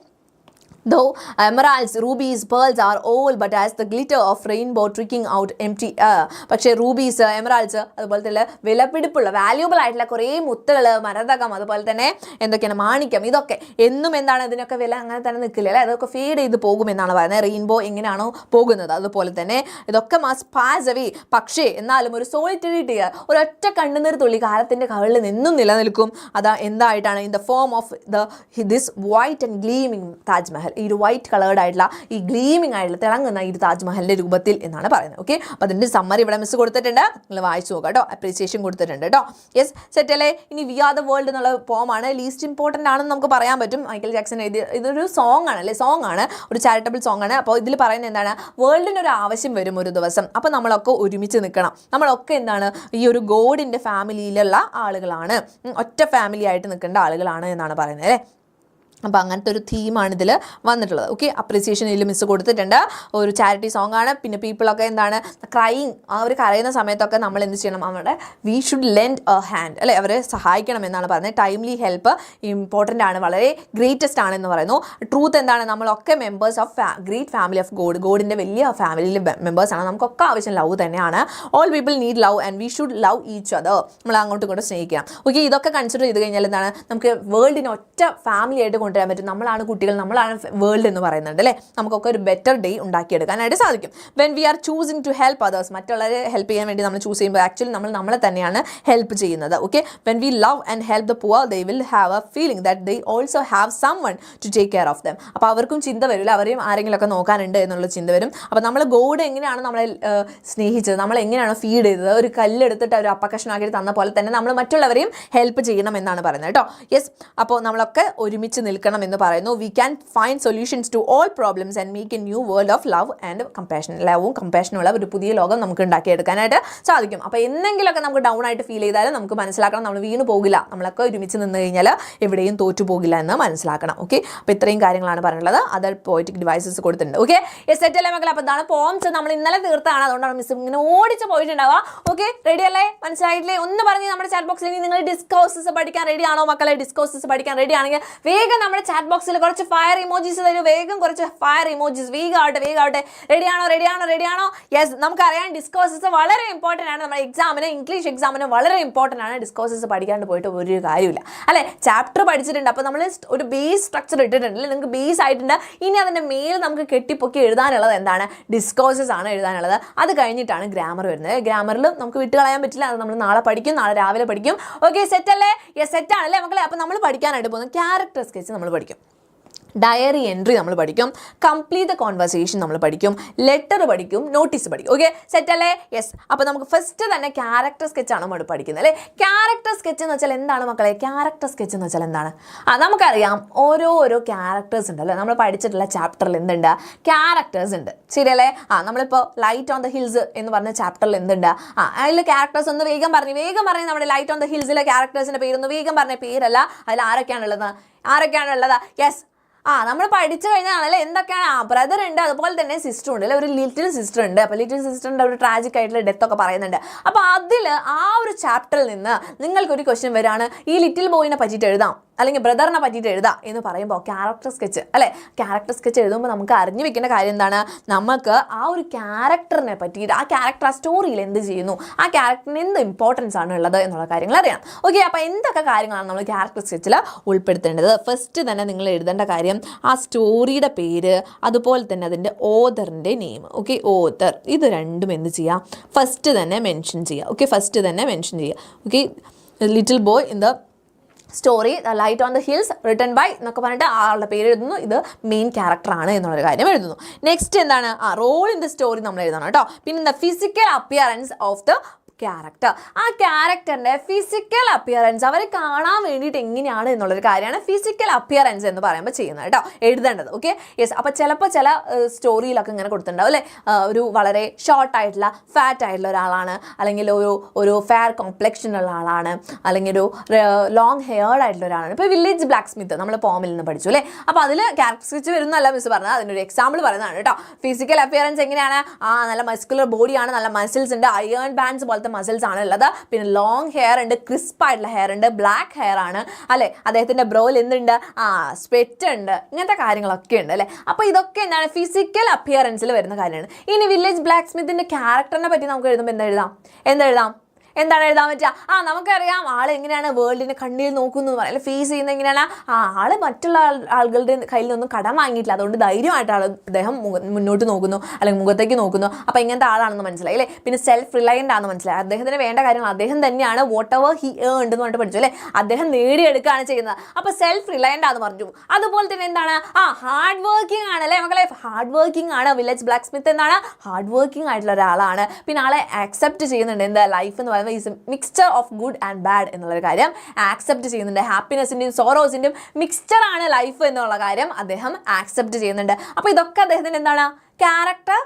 though emeralds, rubies, pearls are all but as the glitter of rainbow trickling out empty air. പക്ഷേ റൂബീസ്, എമറാൾഡ്സ്, അതുപോലെ തന്നെ വിലപിടിപ്പുള്ള വാല്യൂബിൾ ആയിട്ടുള്ള കുറേ മുത്തുകൾ, മരതകം, അതുപോലെ തന്നെ എന്തൊക്കെയാണ് മാണിക്യം, ഇതൊക്കെ എന്നും എന്താണ്, ഇതിനൊക്കെ വില അങ്ങനെ തന്നെ നിൽക്കില്ല അല്ലേ, അതൊക്കെ ഫീഡ് ചെയ്ത് പോകുമെന്നാണ് പറയുന്നത്. റെയിൻബോ എങ്ങനെയാണോ പോകുന്നത് അതുപോലെ തന്നെ ഇതൊക്കെ മസ്റ്റ് പാസ് അവേ. പക്ഷേ എന്നാലും ഒരു സോളിറ്ററി ടിയർ, ഒരൊറ്റ കണ്ണുനീർ തുള്ളി കാലത്തിൻ്റെ കവിളിൽ നിന്നും നിലനിൽക്കും. അതാ എന്തായിട്ടാണ്, in the form of this white and gleaming Taj Mahal. ഈ ഒരു വൈറ്റ് കളേർഡ് ആയിട്ടുള്ള ഈ ഗ്ലീമിംഗ് ആയിട്ടുള്ള തിളങ്ങുന്ന ഈ താജ്മഹലിന്റെ രൂപത്തിൽ എന്നാണ് പറയുന്നത്. ഓക്കെ, അപ്പോൾ അതിന്റെ സമ്മറി ഇവിടെ മിസ് കൊടുത്തിട്ടുണ്ട്, നിങ്ങൾ വായിച്ചു നോക്കാം കേട്ടോ. അപ്രീസിയേഷൻ കൊടുത്തിട്ടുണ്ട് കേട്ടോ. യെസ്, സെറ്റ് അല്ലേ? ഇനി വി ആർ ദ വേൾഡ് എന്നുള്ള പോമാണ് ലീസ്റ്റ് ഇമ്പോർട്ടൻ്റ് ആണെന്ന് നമുക്ക് പറയാൻ പറ്റും. മൈക്കൽ ജാക്സൺ എഴുതി, ഇതൊരു സോങ് ആണ് അല്ലേ, സോങ് ആണ്, ഒരു ചാരിറ്റബിൾ സോങ് ആണ്. അപ്പോൾ ഇതിൽ പറയുന്നത് എന്താണ്, വേൾഡിന് ഒരു ആവശ്യം വരും ഒരു ദിവസം, അപ്പോൾ നമ്മളൊക്കെ ഒരുമിച്ച് നിൽക്കണം. നമ്മളൊക്കെ എന്താണ്, ഈ ഒരു ഗോഡിന്റെ ഫാമിലിയിലുള്ള ആളുകളാണ്, ഒറ്റ ഫാമിലി ആയിട്ട് നിൽക്കേണ്ട ആളുകളാണ് എന്നാണ് പറയുന്നത് അല്ലേ. അപ്പോൾ അങ്ങനത്തെ ഒരു തീമാണ് ഇതിൽ വന്നിട്ടുള്ളത്. ഓക്കെ, അപ്രീസിയേഷൻ ഇതിൽ മിസ് കൊടുത്തിട്ടുണ്ട്. ഒരു ചാരിറ്റി സോങ് ആണ്. പിന്നെ പീപ്പിളൊക്കെ എന്താണ് ക്രൈയിങ്, ആ ഒരു കരയുന്ന സമയത്തൊക്കെ നമ്മൾ എന്ത് ചെയ്യണം, അവരുടെ we should lent A hand അല്ലേ, അവരെ സഹായിക്കണം എന്നാണ് പറയുന്നത്. ടൈംലി ഹെൽപ്പ് ഇമ്പോർട്ടൻ്റ് ആണ്, വളരെ ഗ്രേറ്റസ്റ്റ് ആണെന്ന് പറയുന്നു. ട്രൂത്ത് എന്താണ്, നമ്മളൊക്കെ members of great family of ഗോഡിൻ്റെ വലിയ ഫാമിലിയിലെ മെമ്പേഴ്സാണ്. നമുക്കൊക്കെ ആവശ്യം ലവ് തന്നെയാണ്. All people need love and we should love each other. നമ്മൾ അങ്ങോട്ടും ഇങ്ങോട്ടും സ്നേഹിക്കണം. ഓക്കെ, ഇതൊക്കെ കൺസിഡർ ചെയ്ത് കഴിഞ്ഞാൽ എന്താണ്, നമുക്ക് വേൾഡിനെ ഒറ്റ ഫാമിലി ആയിട്ട് കൊണ്ടുവരാൻ പറ്റും. നമ്മളാണ് കുട്ടികൾ, നമ്മളാണ് വേൾഡ് എന്ന് പറയുന്നുണ്ട് അല്ലേ. നമുക്കൊക്കെ ഒരു ബെറ്റർ ഡേ ഉണ്ടാക്കിയെടുക്കാനായിട്ട് സാധിക്കും. When we are choosing to help others, മറ്റുള്ളവരെ ഹെൽപ്പ് ചെയ്യാൻ വേണ്ടി നമ്മൾ ചൂസ് ചെയ്യുമ്പോൾ ആക്ച്വലി നമ്മൾ നമ്മളെ തന്നെയാണ് ഹെൽപ്പ് ചെയ്യുന്നത്. Okay, when we love and help the poor they will have a feeling that they also have someone to take care of them. അപ്പോൾ അവർക്കും ചിന്ത വരില്ല, അവരെയും ആരെങ്കിലുമൊക്കെ നോക്കാനുണ്ട് എന്നുള്ള ചിന്ത വരും. അപ്പോൾ നമ്മൾ ഗോഡ് എങ്ങനെയാണ് നമ്മളെ സ്നേഹിച്ചത്, നമ്മൾ എങ്ങനെയാണോ ഫീഡ് ചെയ്തത്, ഒരു കല്ലെടുത്തിട്ട് ഒരു അപ്പക്കഷ്ണമാക്കി തന്ന പോലെ തന്നെ നമ്മൾ മറ്റുള്ളവരെയും ഹെൽപ്പ് ചെയ്യണം എന്നാണ് പറയുന്നത് കേട്ടോ. യെസ്, അപ്പോൾ നമ്മളൊക്കെ ഒരുമിച്ച് നിൽക്കണം എന്ന് പറയുന്നു. We can find solutions to all problems and make a new world of love and compassion. ലവും കമ്പാഷനുള്ള ഒരു പുതിയ ലോകം നമുക്ക് ഉണ്ടാക്കിയെടുക്കാനായിട്ട് സാധിക്കും. അപ്പോൾ എന്തെങ്കിലുമൊക്കെ നമുക്ക് ഡൗൺ ആയിട്ട് ഫീൽ ചെയ്താലും നമുക്ക് മനസ്സിലാക്കണം, നമ്മൾ വീണ് പോകില്ല, നമ്മളൊക്കെ ഒരുമിച്ച് നിന്ന് കഴിഞ്ഞാൽ എവിടെയും തോറ്റു പോകില്ല എന്ന് മനസ്സിലാക്കണം. ഓക്കെ, അപ്പോൾ ഇത്രയും കാര്യങ്ങളാണ് പറയുന്നത്. അതർ പോയിറ്റിക് ഡിവൈസസ് കൊടുത്തിട്ടുണ്ട്. ഓക്കെ, സെറ്റ് അല്ലേ മക്കളെ? അപ്പോൾ ഇതാണ് പോംസ്, നമ്മൾ ഇന്നലെ തീർത്താണ്, അതുകൊണ്ടാണ് മിസ് ഇങ്ങനെ ഓടിച്ച് പോയിട്ടുണ്ടാവുക. ഓക്കെ, റെഡി അല്ലേ? മനസ്സിലായിട്ടില്ലേ? ഒന്ന് പറഞ്ഞ് നമ്മുടെ ചാറ്റ് ബോക്സിൽ നിങ്ങൾ ഡിസ്കോഴ്സസ് പഠിക്കാൻ റെഡി ആണോ മക്കളെ? ഡിസ്കോഴ്സസ് പഠിക്കാൻ റെഡി ആണെങ്കിൽ വേഗം നമ്മുടെ ചാറ്റ് ബോക്സിൽ കുറച്ച് ഫയർ ഇമോജീസ് തരും. വേഗം കുറച്ച് ഫയർ ഇമോജീസ്, വേഗമാവട്ടെ. റെഡിയാണോ? യെസ്, നമുക്കറിയാം ഡിസ്കോഴ്സസ് വളരെ ഇമ്പോർട്ടൻ്റ് ആണ്. നമ്മുടെ എക്സാമിന്, ഇംഗ്ലീഷ് എക്സാമിന് വളരെ ഇമ്പോർട്ടൻ്റ് ആണ്. ഡിസ്കോഴ്സസ് പഠിക്കാണ്ട് പോയിട്ട് ഒരു കാര്യമില്ല അല്ലേ. ചാപ്റ്റർ പഠിച്ചിട്ടുണ്ട്, അപ്പോൾ നമ്മൾ ഒരു ബേസ് സ്ട്രക്ചർ ഇട്ടിട്ടുണ്ട്, നിങ്ങൾക്ക് ബേസ് ആയിട്ടുണ്ട്. ഇനി അതിൻ്റെ മേൽ നമുക്ക് കെട്ടിപ്പൊക്കി എഴുതാനുള്ളത് എന്താണ്? ഡിസ്കോഴ്സസ് ആണ് എഴുതാനുള്ളത്. അത് കഴിഞ്ഞിട്ടാണ് ഗ്രാമർ വരുന്നത്. ഗ്രാമറിൽ നമുക്ക് വിട്ടുകളയാൻ പറ്റില്ല, അത് നമ്മൾ നാളെ പഠിക്കും, നാളെ രാവിലെ പഠിക്കും. ഓക്കെ, സെറ്റ് അല്ലേ? യെസ്, സെറ്റ് ആണല്ലേ മക്കളെ? അപ്പോൾ നമ്മൾ പഠിക്കാനായിട്ട് പോകുന്നത് ക്യാരക്ടർ സ്കെച്ച് നമ്മൾ പഠിക്കും, ഡയറി എൻട്രി നമ്മൾ പഠിക്കും, കംപ്ലീറ്റ് ദ കോൺവെർസേഷൻ നമ്മൾ പഠിക്കും, ലെറ്റർ പഠിക്കും, നോട്ടീസ് പഠിക്കും. ഓക്കെ, സെറ്റ് അല്ലേ? യെസ്, അപ്പോൾ നമുക്ക് ഫസ്റ്റ് തന്നെ ക്യാരക്ടർ സ്കെച്ചാണ് നമ്മൾ പഠിക്കുന്നത് അല്ലേ. ക്യാരക്ടർ സ്കെച്ച് എന്ന് വെച്ചാൽ എന്താണ് മക്കളെ? ക്യാരക്ടർ സ്കെച്ച് എന്ന് വെച്ചാൽ എന്താണ്? നമുക്കറിയാം ഓരോ ക്യാരക്ടേഴ്സ് ഉണ്ട് അല്ലേ. നമ്മൾ പഠിച്ചിട്ടുള്ള ചാപ്റ്ററിൽ എന്തുണ്ട്? ക്യാരക്ടേഴ്സ് ഉണ്ട്, ശരിയല്ലേ? നമ്മളിപ്പോൾ ലൈറ്റ് ഓൺ ദ ഹിൽസ് എന്ന് പറഞ്ഞ ചാപ്റ്ററിൽ എന്തുണ്ട്? അതിൽ ക്യാരക്ടേഴ്സ് ഒന്ന് വേഗം പറഞ്ഞ് നമ്മുടെ ലൈറ്റ് ഓൺ ദ ഹിൽസിലെ ക്യാരക്ടേഴ്സിൻ്റെ പേരൊന്ന് വേഗം പറഞ്ഞ. പേരല്ല, അതിൽ ആരൊക്കെയാണുള്ളത്? യെസ്, നമ്മൾ പഠിച്ചു കഴിഞ്ഞാണല്ലേ എന്തൊക്കെയാണ്? ബ്രദർ ഉണ്ട്, അതുപോലെ തന്നെ സിസ്റ്റർ ഉണ്ട് അല്ലേ, ഒരു ലിറ്റിൽ സിസ്റ്റർ ഉണ്ട്. അപ്പോൾ ലിറ്റിൽ സിസ്റ്ററിൻ്റെ ഒരു ട്രാജിക് ആയിട്ടുള്ള ഡെത്ത് ഒക്കെ പറയുന്നുണ്ട്. അപ്പോൾ അതിൽ ആ ഒരു ചാപ്റ്ററിൽ നിന്ന് നിങ്ങൾക്കൊരു ക്വസ്റ്റ്യൻ വരികയാണ്, ഈ ലിറ്റിൽ ബോയിനെ പറ്റിയിട്ട് എഴുതാം അല്ലെങ്കിൽ ബ്രദറിനെ പറ്റിയിട്ട് എഴുതാം എന്ന് പറയുമ്പോൾ ക്യാരക്ടർ സ്കെച്ച് അല്ലേ. ക്യാരക്ടർ സ്കെച്ച് എഴുതുമ്പോൾ നമുക്ക് അറിഞ്ഞു വെക്കേണ്ട കാര്യം എന്താണ്? നമുക്ക് ആ ഒരു ക്യാരക്ടറിനെ പറ്റിയിട്ട്, ആ ക്യാരക്ടർ ആ സ്റ്റോറിയിൽ എന്ത് ചെയ്യുന്നു, ആ ക്യാരക്ടറിന് എന്ത് ഇമ്പോർട്ടൻസ് ആണ് ഉള്ളത് എന്നുള്ള കാര്യങ്ങൾ അറിയണം. ഓക്കെ, അപ്പോൾ എന്തൊക്കെ കാര്യങ്ങളാണ് നമ്മൾ ക്യാരക്ടർ സ്കെച്ചിൽ ഉൾപ്പെടുത്തേണ്ടത്? ഫസ്റ്റ് തന്നെ നിങ്ങൾ എഴുതേണ്ട കാര്യം ആ സ്റ്റോറിയുടെ പേര്, അതുപോലെ തന്നെ അതിൻ്റെ ഓതറിൻ്റെ നെയിം. ഓക്കെ, ഓതർ, ഇത് രണ്ടും എന്ത് ചെയ്യുക? ഫസ്റ്റ് തന്നെ മെൻഷൻ ചെയ്യുക. Okay, okay, little boy in the story light on the hills written by എന്നൊക്കെ പറഞ്ഞിട്ട് ആളുടെ പേര് എഴുതുന്നു. ഇത് മെയിൻ ക്യാരക്ടറാണ് എന്നുള്ളൊരു കാര്യം എഴുതുന്നു. നെക്സ്റ്റ് എന്താണ്? റോൾ ഇൻ ദ സ്റ്റോറി നമ്മൾ എഴുതണം കേട്ടോ. പിന്നെ the physical appearance of the character, ആ ക്യാരക്ടറിൻ്റെ ഫിസിക്കൽ അപ്പിയറൻസ് അവർ കാണാൻ വേണ്ടിയിട്ട് എങ്ങനെയാണ് എന്നുള്ളൊരു കാര്യമാണ് ഫിസിക്കൽ അപ്പിയറൻസ് എന്ന് പറയുമ്പോൾ ചെയ്യുന്നത് കേട്ടോ, എഴുതേണ്ടത്. Okay, yes. അപ്പോൾ ചിലപ്പോൾ ചില സ്റ്റോറിയിലൊക്കെ ഇങ്ങനെ കൊടുത്തിട്ടുണ്ടാവും അല്ലേ, ഒരു വളരെ ഷോർട്ടായിട്ടുള്ള ഫാറ്റ് ആയിട്ടുള്ള ഒരാളാണ്, അല്ലെങ്കിൽ ഒരു ഫെയർ കോംപ്ലക്ഷൻ ഉള്ള ആളാണ്, അല്ലെങ്കിൽ ഒരു ലോങ് ഹെയർഡ് ആയിട്ടുള്ള ഒരാളാണ്. ഇപ്പോൾ വില്ലേജ് ബ്ലാക്സ്മിത്ത് നമ്മൾ പോമിൽ നിന്ന് പഠിച്ചു അല്ലേ. അപ്പോൾ അതിൽ ക്യാരക്ടർ സ്കെച്ച് വരുന്നല്ല മിസ് പറഞ്ഞത്, അതിനൊരു എക്സാമ്പിൾ പറയുന്നതാണ് കേട്ടോ. ഫിസിക്കൽ അപ്പിയറൻസ് എങ്ങനെയാണ്? നല്ല മസ്കുലർ ബോഡിയാണ്, നല്ല മസിൽസ് ഉണ്ട്, അയേൺ ബാൻഡ്സ് പോലത്തെ മസിൽസ് ആണ് ഉള്ളത്, പിന്നെ ലോങ് ഹെയർ ഉണ്ട്, ക്രിസ്പ് ആയിട്ടുള്ള ഹെയർ ഉണ്ട്, ബ്ലാക്ക് ഹെയർ ആണ് അല്ലെ, അദ്ദേഹത്തിന്റെ ബ്രോയിൽ എന്തുണ്ട്? സ്പെറ്റ് ഉണ്ട്, ഇങ്ങനത്തെ കാര്യങ്ങളൊക്കെ ഉണ്ട് അല്ലെ. അപ്പോൾ ഇതൊക്കെ എന്താണ്? ഫിസിക്കൽ അപ്പിയറൻസിൽ വരുന്ന കാര്യമാണ്. ഇനി വില്ലേജ് ബ്ലാക്ക് സ്മിത്തിന്റെ ക്യാരക്ടറിനെ പറ്റി നമുക്ക് എഴുതുമ്പോൾ എന്തെഴുതാം? എന്താണ് എഴുതാൻ പറ്റുക? നമുക്കറിയാം ആൾ എങ്ങനെയാണ് വേൾഡിനെ കണ്ണിൽ നോക്കുന്നു എന്ന് പറയാം, ഫേസ് ചെയ്യുന്നത് എങ്ങനെയാണ്? ആള് മറ്റുള്ള ആളുകളുടെ കയ്യിൽ നിന്നൊന്നും കടം വാങ്ങിയിട്ടില്ല, അതുകൊണ്ട് ധൈര്യമായിട്ട് അദ്ദേഹം മുന്നോട്ട് നോക്കുന്നു, അല്ലെങ്കിൽ മുഖത്തേക്ക് നോക്കുന്നു. അപ്പോൾ ഇങ്ങനത്തെ ആളാണെന്ന് മനസ്സിലായി അല്ലേ? പിന്നെ സെൽഫ് റിലയൻ്റ് ആണെന്ന് മനസ്സിലായി. അദ്ദേഹത്തിന് വേണ്ട കാര്യങ്ങൾ അദ്ദേഹം തന്നെയാണ് വാട്ട് എവർ ഹി ഏൺഡ് എന്ന് പറഞ്ഞിട്ട് പഠിച്ചു അല്ലേ? അദ്ദേഹം നേടിയെടുക്കുകയാണ് ചെയ്യുന്നത്. അപ്പോൾ സെൽഫ് റിലയൻ്റ് ആണെന്ന് പറഞ്ഞു. അതുപോലെ തന്നെ എന്താണ്? ഹാർഡ് വർക്കിംഗ് ആണ് അല്ലേ മക്കളെ? ഹാർഡ് വർക്കിംഗ് ആണ്. വില്ലേജ് ബ്ലാക്ക് സ്മിത്ത് എന്താണ്? ഹാർഡ് വർക്കിംഗ് ആയിട്ടുള്ള ഒരാളാണ്. പിന്നെ ആളെ ആക്സെപ്റ്റ് ചെയ്യുന്നുണ്ട്. എന്താ ലൈഫ് എന്ന് പറയുന്നത് is A mixture of good and bad എന്നുള്ളൊരു കാര്യം ആക്സെപ്റ്റ് ചെയ്യുന്നുണ്ട്. ഹാപ്പിനെസിൻ്റെയും സോറോസിൻ്റെയും മിക്സ്ചർ ആണ് ലൈഫ് എന്നുള്ള കാര്യം അദ്ദേഹം ആക്സെപ്റ്റ് ചെയ്യുന്നുണ്ട്. അപ്പോൾ ഇതൊക്കെ അദ്ദേഹത്തിന് എന്താണ്? ക്യാരക്ടർ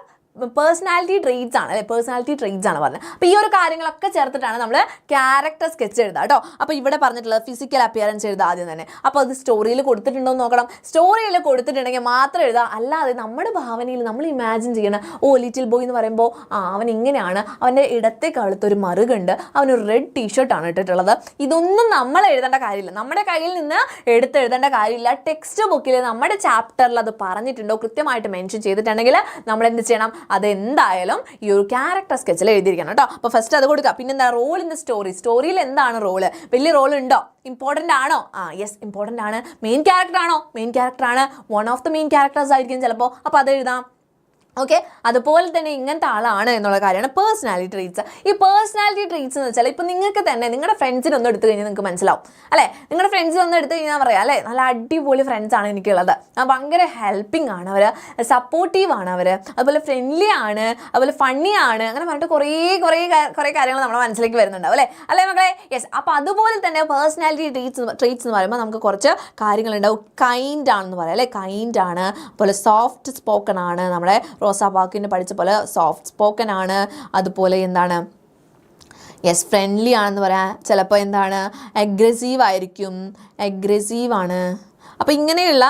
പേഴ്സണാലിറ്റി ട്രെയ്റ്റ്സ് ആണ് അല്ലേ? പേഴ്സണാലിറ്റി ട്രെയ്റ്റ്സ് ആണ് പറഞ്ഞത്. അപ്പോൾ ഈ ഒരു കാര്യങ്ങളൊക്കെ ചേർത്തിട്ടാണ് നമ്മൾ ക്യാരക്ടർ സ്കെച്ച് എഴുതുക കേട്ടോ. അപ്പോൾ ഇവിടെ പറഞ്ഞിട്ടുള്ളത് ഫിസിക്കൽ അപ്പിയറൻസ് എഴുതുക ആദ്യം തന്നെ. അപ്പോൾ അത് സ്റ്റോറിയിൽ കൊടുത്തിട്ടുണ്ടോ എന്ന് നോക്കണം. സ്റ്റോറിയിൽ കൊടുത്തിട്ടുണ്ടെങ്കിൽ മാത്രം എഴുതുക. അല്ലാതെ നമ്മുടെ ഭാവനയിൽ നമ്മൾ ഇമാജിൻ ചെയ്യണം, ലിറ്റിൽ ബോയ് എന്ന് പറയുമ്പോൾ അവൻ ഇങ്ങനെയാണ്, അവൻ്റെ ഇടത്തെ കഴുത്തൊരു മറുകുണ്ട്, അവനൊരു റെഡ് ടീഷർട്ടാണ് ഇട്ടിട്ടുള്ളത്. ഇതൊന്നും നമ്മൾ എഴുതേണ്ട കാര്യമില്ല, നമ്മുടെ കയ്യിൽ നിന്ന് എഴുതേണ്ട കാര്യമില്ല. ടെക്സ്റ്റ് ബുക്കിൽ നമ്മുടെ ചാപ്റ്ററിൽ അത് പറഞ്ഞിട്ടുണ്ടോ കൃത്യമായിട്ട് മെൻഷൻ ചെയ്തിട്ടുണ്ടെങ്കിൽ നമ്മൾ എന്ത് ചെയ്യണം? അതെന്തായാലും ഈ ഒരു ക്യാരക്ടർ സ്കെച്ചിൽ എഴുതിയിരിക്കണം കേട്ടോ. അപ്പോൾ ഫസ്റ്റ് അത് കൊടുക്കുക. പിന്നെന്താ? Role in the story. സ്റ്റോറിയിൽ എന്താണ് റോള്? വലിയ റോൾ ഉണ്ടോ? ഇമ്പോർട്ടൻ്റ് ആണോ? യെസ് ഇമ്പോർട്ടൻ്റ് ആണ്. മെയിൻ ക്യാരക്ടർ ആണോ? മെയിൻ ക്യാരക്ടർ ആണ്. One of the main characters ആയിരിക്കും ചിലപ്പോൾ. അപ്പോൾ അത് എഴുതാം. ഓക്കെ, അതുപോലെ തന്നെ ഇങ്ങനത്തെ ആളാണ് എന്നുള്ള കാര്യമാണ് പേഴ്സണാലിറ്റി ട്രീറ്റ്സ്. ഈ പേഴ്സണാലിറ്റി ട്രീറ്റ്സ് എന്ന് വെച്ചാൽ ഇപ്പോൾ നിങ്ങൾക്ക് തന്നെ നിങ്ങളുടെ ഫ്രണ്ട്സിനൊന്നും എടുത്തു കഴിഞ്ഞാൽ നിങ്ങൾക്ക് മനസ്സിലാവും അല്ലേ? നിങ്ങളുടെ ഫ്രണ്ട്സിനൊന്നും എടുത്തു കഴിഞ്ഞാൽ പറയാം അല്ലേ, നല്ല അടിപൊളി ഫ്രണ്ട്സാണ് എനിക്കുള്ളത്, ഭയങ്കര ഹെൽപ്പിംഗ് ആണ് അവർ, സപ്പോർട്ടീവ് ആണ് അവർ, അതുപോലെ ഫ്രണ്ട്ലി ആണ്, അതുപോലെ ഫണ്ണി ആണ്, അങ്ങനെ പറഞ്ഞിട്ട് കുറേ കാര്യങ്ങൾ നമ്മുടെ മനസ്സിലേക്ക് വരുന്നുണ്ടാവും അല്ലേ മക്കളെ? യെസ്. അപ്പോൾ അതുപോലെ തന്നെ പേഴ്സണാലിറ്റി ട്രീറ്റ്സ് എന്ന് പറയുമ്പോൾ നമുക്ക് കുറച്ച് കാര്യങ്ങളുണ്ടാവും. കൈൻഡ് ആണെന്ന് പറയാം അല്ലേ? കൈൻഡ് ആണ്, അതുപോലെ സോഫ്റ്റ് സ്പോക്കൺ ആണ്, നമ്മുടെ റോസാ പാക്കിന് പഠിച്ച പോലെ സോഫ്റ്റ് സ്പോക്കൺ ആണ്. അതുപോലെ എന്താണ്? യെസ്, ഫ്രണ്ട്ലി ആണെന്ന് പറയാം. ചിലപ്പോൾ എന്താണ്? അഗ്രസീവ് ആയിരിക്കും, അഗ്രസീവാണ്. അപ്പോൾ ഇങ്ങനെയുള്ള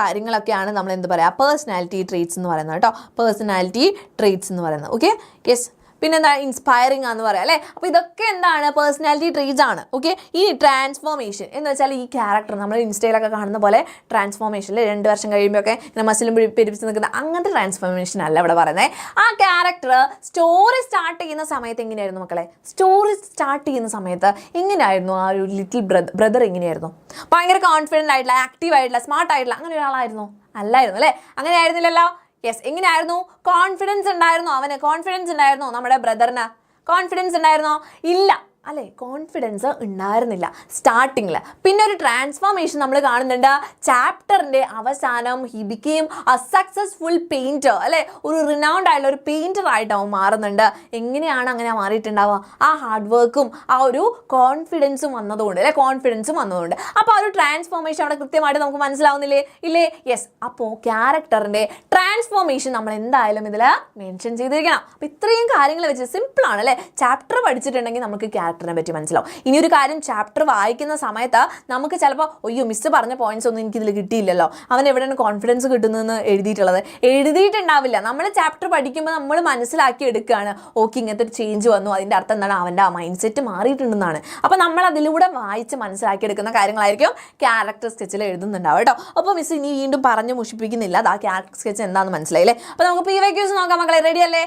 കാര്യങ്ങളൊക്കെയാണ് നമ്മൾ എന്ത് പറയുക? പേഴ്സണാലിറ്റി ട്രെയ്റ്റ്സ് എന്ന് പറയുന്നത് കേട്ടോ. പേഴ്സണാലിറ്റി ട്രെയ്റ്റ്സ് എന്ന് പറയുന്നത്. Okay, yes. പിന്നെന്താ? ഇൻസ്പയറിംഗ് ആണെന്ന് പറയാം അല്ലേ? അപ്പോൾ ഇതൊക്കെ എന്താണ്? പേഴ്സണാലിറ്റി ട്രെയ്റ്റ്സ് ആണ്. ഓക്കെ, ഈ ട്രാൻസ്ഫോർമേഷൻ എന്ന് വെച്ചാൽ ഈ ക്യാരക്ടർ നമ്മൾ ഇൻസ്റ്റയിലൊക്കെ കാണുന്ന പോലെ ട്രാൻസ്ഫോർമേഷനിൽ 2 വർഷം കഴിയുമ്പോഴൊക്കെ ഇങ്ങനെ മസിലും പെരുപ്പിച്ച് നിൽക്കുന്ന അങ്ങനത്തെ ട്രാൻസ്ഫോർമേഷൻ അല്ല ഇവിടെ പറയുന്നത്. ആ ക്യാരക്ടർ സ്റ്റോറി സ്റ്റാർട്ട് ചെയ്യുന്ന സമയത്ത് എങ്ങനെയായിരുന്നു മക്കളെ? സ്റ്റോറി സ്റ്റാർട്ട് ചെയ്യുന്ന സമയത്ത് എങ്ങനെയായിരുന്നു ആ ഒരു ലിറ്റിൽ ബ്രദർ? എങ്ങനെയായിരുന്നു? ഭയങ്കര കോൺഫിഡൻ്റ് ആയിട്ടുള്ള, ആക്റ്റീവ് ആയിട്ടുള്ള, സ്മാർട്ട് ആയിട്ടുള്ള അങ്ങനെ ഒരാളായിരുന്നു? അല്ലായിരുന്നു അല്ലേ? അങ്ങനെ ആയിരുന്നില്ലല്ലോ. യെസ്. എങ്ങനെയായിരുന്നു? കോൺഫിഡൻസ് ഉണ്ടായിരുന്നോ അവന്? കോൺഫിഡൻസ് ഉണ്ടായിരുന്നോ നമ്മുടെ ബ്രദറിന്? കോൺഫിഡൻസ് ഉണ്ടായിരുന്നോ? ഇല്ല അല്ലേ? കോൺഫിഡൻസ് ഉണ്ടായിരുന്നില്ല സ്റ്റാർട്ടിങ്ങിൽ. പിന്നെ ഒരു ട്രാൻസ്ഫോർമേഷൻ നമ്മൾ കാണുന്നുണ്ട്. ചാപ്റ്ററിൻ്റെ അവസാനം he became A successful painter അല്ലേ? ഒരു റിനൗണ്ട് ആയിട്ടുള്ള ഒരു പെയിൻറ്റർ ആയിട്ട് അവൻ മാറുന്നുണ്ട്. എങ്ങനെയാണ് അങ്ങനെ മാറിയിട്ടുണ്ടാവുക? ആ ഹാർഡ് വർക്കും ആ ഒരു കോൺഫിഡൻസും വന്നതുകൊണ്ട് അല്ലേ? കോൺഫിഡൻസും വന്നതുകൊണ്ട്. അപ്പോൾ ആ ഒരു ട്രാൻസ്ഫോർമേഷൻ അവിടെ കൃത്യമായിട്ട് നമുക്ക് മനസ്സിലാവുന്നില്ലേ? ഇല്ലേ? യെസ്. അപ്പോൾ ക്യാരക്ടറിൻ്റെ ട്രാൻസ്ഫോർമേഷൻ നമ്മൾ എന്തായാലും ഇതിൽ മെൻഷൻ ചെയ്തിരിക്കണം. അപ്പോൾ ഇത്രയും കാര്യങ്ങൾ വെച്ച് സിമ്പിളാണ് അല്ലേ? ചാപ്റ്റർ പഠിച്ചിട്ടുണ്ടെങ്കിൽ നമുക്ക് ക്യാരക്ടറിനെ പറ്റി മനസ്സിലാവും. ഇനി ഒരു കാര്യം, ചാപ്റ്റർ വായിക്കുന്ന സമയത്ത് നമുക്ക് ചിലപ്പോൾ അയ്യോ മിസ് പറഞ്ഞ പോയിന്റ്സ് ഒന്നും എനിക്കിതിൽ കിട്ടിയില്ലല്ലോ, അവൻ എവിടെയാണ് കോൺഫിഡൻസ് കിട്ടുന്നതെന്ന് എഴുതിയിട്ടുണ്ടാവില്ല. നമ്മൾ ചാപ്റ്റർ പഠിക്കുമ്പോൾ നമ്മൾ മനസ്സിലാക്കി എടുക്കുകയാണ്, ഓക്കെ ഇങ്ങനത്തെ ഒരു ചേഞ്ച് വന്നു, അതിൻ്റെ അർത്ഥം എന്താണ്? അവൻ്റെ ആ മൈൻഡ് സെറ്റ് മാറിയിട്ടുണ്ടെന്നാണ്. അപ്പോൾ നമ്മൾ അതിലൂടെ വായിച്ച് മനസ്സിലാക്കി എടുക്കുന്ന കാര്യങ്ങളായിരിക്കും ക്യാരക്ടർ സ്കെച്ചിൽ എഴുതുന്നുണ്ടാവും കേട്ടോ. അപ്പോൾ മിസ് ഇനി വീണ്ടും പറഞ്ഞ് മുഷിപ്പിക്കുന്നില്ല, അത് ആ ക്യാരക്ടർ സ്കെച്ച് എന്താണെന്ന് മനസ്സിലായില്ലേ? അപ്പോൾ നമുക്ക് PYQs നോക്കാം മക്കളെ. റെഡി അല്ലേ?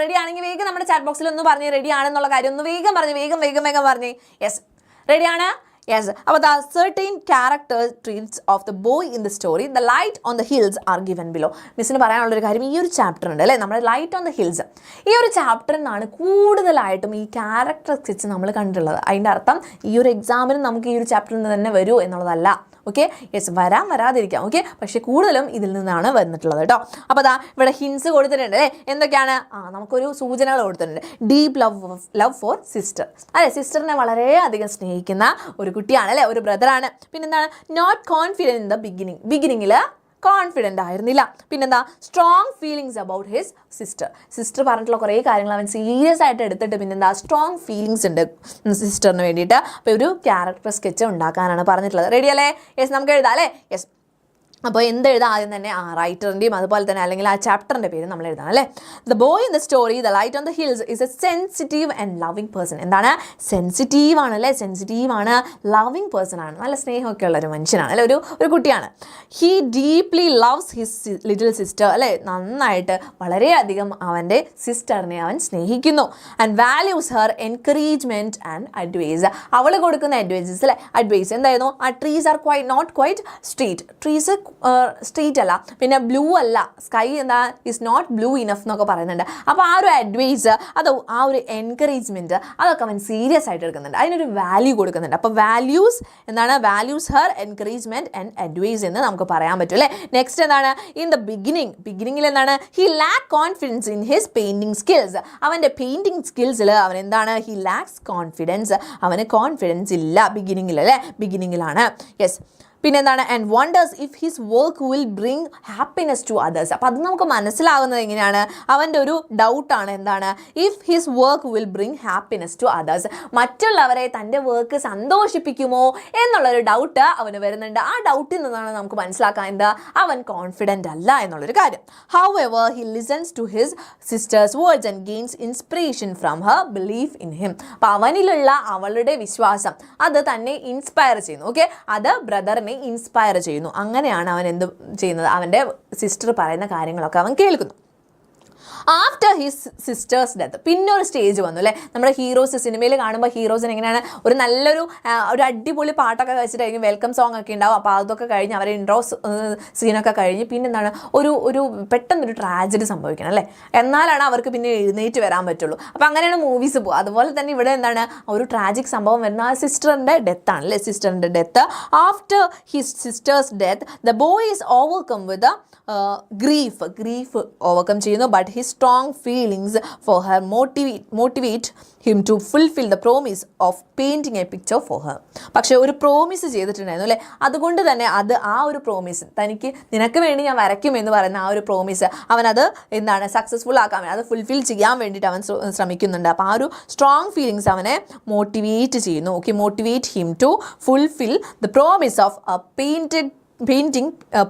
റെഡി ആണെങ്കിൽ വേഗം നമ്മുടെ ചാറ്റ് ബോക്സിൽ ഒന്ന് പറഞ്ഞ് റെഡി ആണെന്നുള്ള കാര്യം ഒന്ന് വേഗം പറഞ്ഞേ. യെസ്, റെഡിയാണ്? യെസ്. അപ്പോൾ the certain character traits of the boy in the story, the light on the hills are given below. മിസ്സിന് പറയാനുള്ളൊരു കാര്യം, ഈ ഒരു ചാപ്റ്റർ ഉണ്ട് അല്ലേ, നമ്മുടെ ലൈറ്റ് ഓൺ ദ ഹിൽസ്, ഈ ഒരു ചാപ്റ്ററിൽ നിന്നാണ് കൂടുതലായിട്ടും ഈ ക്യാരക്ടർ സ്കെച്ച് നമ്മൾ കണ്ടിട്ടുള്ളത്. അതിൻ്റെ അർത്ഥം ഈ ഒരു എക്സാമിന് നമുക്ക് ഈ ഒരു ചാപ്റ്ററിൽ നിന്ന് തന്നെ വരൂ എന്നുള്ളതല്ല. Okay, yes, വരാതിരിക്കാം. ഓക്കെ, പക്ഷേ കൂടുതലും ഇതിൽ നിന്നാണ് വന്നിട്ടുള്ളത് കേട്ടോ. അപ്പോൾ അതാ ഇവിടെ ഹിൻസ് കൊടുത്തിട്ടുണ്ട് അല്ലേ? എന്തൊക്കെയാണ്? നമുക്കൊരു സൂചനകൾ കൊടുത്തിട്ടുണ്ട്. ഡീപ്പ് ലവ് ഫോർ സിസ്റ്റർ അല്ലേ? സിസ്റ്ററിനെ വളരെയധികം സ്നേഹിക്കുന്ന ഒരു കുട്ടിയാണ് അല്ലേ? ഒരു ബ്രദറാണ്. പിന്നെന്താണ്? നോട്ട് കോൺഫിഡൻറ്റ് ഇൻ ദ ബിഗിനിങ്ങിൽ കോൺഫിഡൻ്റ് ആയിരുന്നില്ല. പിന്നെന്താ? Strong feelings about his sister പറഞ്ഞിട്ടുള്ള കുറേ കാര്യങ്ങൾ അവൻ സീരിയസ് ആയിട്ട് എടുത്തിട്ട് പിന്നെന്താ? സ്ട്രോങ് ഫീലിങ്സ് ഉണ്ട് സിസ്റ്ററിന് വേണ്ടിയിട്ട്. അപ്പോൾ ഒരു ക്യാരക്ടർ സ്കെച്ച് ഉണ്ടാക്കാനാണ് പറഞ്ഞിട്ടുള്ളത്. റെഡി അല്ലേ? യെസ്, നമുക്ക് എഴുതാം അല്ലേ? യെസ്. അപ്പോൾ എന്തെഴുതാം ആദ്യം തന്നെ ആ റൈറ്ററിൻ്റെയും അതുപോലെ തന്നെ അല്ലെങ്കിൽ ആ ചാപ്റ്ററിൻ്റെ പേര് നമ്മൾ എഴുതണം അല്ലേ. The boy in the story the light on the hills is A sensitive and loving person. എന്താണ്? സെൻസിറ്റീവ് ആണ് അല്ലേ, സെൻസിറ്റീവ് ആണ്, ലവിങ് പേഴ്സൺ ആണ്, നല്ല സ്നേഹമൊക്കെ ഉള്ള ഒരു മനുഷ്യനാണ് അല്ലെ, ഒരു കുട്ടിയാണ്. He deeply loves his little sister അല്ലേ, നന്നായിട്ട് വളരെയധികം അവൻ്റെ സിസ്റ്ററിനെ അവൻ സ്നേഹിക്കുന്നു. And values her encouragement and advice. അവൾ കൊടുക്കുന്ന അഡ്വൈസസ് അല്ലേ, അഡ്വൈസ് എന്തായിരുന്നു? ആ trees are not quite street, trees street അല്ല, പിന്നെ ബ്ലൂ അല്ല, സ്കൈ എന്താ ഇസ് നോട്ട് ബ്ലൂ ഇനഫ് എന്നൊക്കെ പറയുന്നുണ്ട്. അപ്പോൾ ആ ഒരു അഡ്വൈസ്, അത് ആ ഒരു എൻകറേജ്മെൻറ്റ്, അതൊക്കെ അവൻ സീരിയസ് ആയിട്ട് എടുക്കുന്നുണ്ട്, അതിനൊരു വാല്യൂ കൊടുക്കുന്നുണ്ട്. അപ്പോൾ വാല്യൂസ് എന്താണ്? Values her encouragement and advice എന്ന് നമുക്ക് പറയാൻ പറ്റും അല്ലേ. നെക്സ്റ്റ് എന്താണ്? ഇൻ ദ ബിഗിനിങ്ങിൽ എന്താണ്? He lack confidence in his painting skills. അവൻ്റെ പെയിൻറ്റിങ് സ്കിൽസിൽ അവൻ എന്താണ്? ഹി ലാക്സ് കോൺഫിഡൻസ്, അവന് കോൺഫിഡൻസ് ഇല്ല ബിഗിനിങ്ങിൽ അല്ലേ, ബിഗിനിങ്ങിലാണ്. യെസ്. പിന്നെ എന്താണ്? And wonders if his work will bring happiness to others. അപ്പോൾ അത് നമുക്ക് മനസ്സിലാകുന്നത് എങ്ങനെയാണ്? അവൻ്റെ ഒരു ഡൗട്ടാണ്. എന്താണ്? If his work will bring happiness to others, മറ്റുള്ളവരെ തൻ്റെ വർക്ക് സന്തോഷിപ്പിക്കുമോ എന്നുള്ളൊരു ഡൗട്ട് അവന് വരുന്നുണ്ട്. ആ ഡൗട്ടിൽ നിന്നാണ് നമുക്ക് മനസ്സിലാക്കാൻ എന്താ, അവൻ കോൺഫിഡൻ്റ് അല്ല എന്നുള്ളൊരു കാര്യം. However he listens to his sister's words and gains inspiration from her belief in him. അപ്പോൾ അവനിലുള്ള അവളുടെ വിശ്വാസം അത് തന്നെ ഇൻസ്പയർ ചെയ്യുന്നു. ഓക്കെ, അത് ബ്രദറിനെ ഇൻസ്പയർ ചെയ്യുന്നു. അങ്ങനെയാണ് അവൻ എന്ത് ചെയ്യുന്നത്? അവൻ്റെ സിസ്റ്റർ പറയുന്ന കാര്യങ്ങളൊക്കെ അവൻ കേൾക്കുന്നു. ആഫ്റ്റർ ഹിസ് സിസ്റ്റേഴ്സ് ഡെത്ത്, പിന്നെ ഒരു സ്റ്റേജ് വന്നു അല്ലേ. നമ്മുടെ ഹീറോസ് സിനിമയിൽ കാണുമ്പോൾ ഹീറോസിന് എങ്ങനെയാണ്? ഒരു നല്ലൊരു അടിപൊളി പാട്ടൊക്കെ വെച്ചിട്ടായിരിക്കും, വെൽക്കം സോങ് ഒക്കെ ഉണ്ടാവും. അപ്പോൾ അതൊക്കെ കഴിഞ്ഞ് അവരെ ഇൻട്രോ സീനൊക്കെ കഴിഞ്ഞ് പിന്നെ എന്താണ്, ഒരു പെട്ടെന്നൊരു ട്രാജഡി സംഭവിക്കണം അല്ലേ, എന്നാലാണ് അവർക്ക് പിന്നെ എഴുന്നേറ്റ് വരാൻ പറ്റുള്ളൂ. അപ്പോൾ അങ്ങനെയാണ് മൂവീസ് പോകുക. അതുപോലെ തന്നെ ഇവിടെ എന്താണ്, ഒരു ട്രാജിക് സംഭവം വരുന്ന ആ സിസ്റ്ററിൻ്റെ ഡെത്താണ് അല്ലേ, സിസ്റ്ററിൻ്റെ death. After his sister's death the boy is overcome with grief overcome ചെയ്യുന്നു. But his strong feelings for her motivate him to fulfill the promise of painting a picture for her. പക്ഷേ ഒരു പ്രോമിസ് ചെയ്തിട്ടുണ്ടായിരുന്നു അല്ലേ, അതുകൊണ്ട് തന്നെ ആ ഒരു പ്രോമിസ്, നിനക്ക് വേണ്ടി ഞാൻ വരയ്ക്കും എന്ന് പറയുന്ന ആ ഒരു പ്രോമിസ് അവനത് എന്താണ് സക്സസ്ഫുൾ ആക്കാൻ വേണ്ടി, അത് ഫുൾഫിൽ ചെയ്യാൻ വേണ്ടിയിട്ട് അവൻ ശ്രമിക്കുന്നുണ്ട്. അപ്പോൾ ആ ഒരു സ്ട്രോങ് ഫീലിങ്സ് അവനെ മോട്ടിവേറ്റ് ചെയ്യുന്നു. Okay, motivate him to fulfil the promise of a painting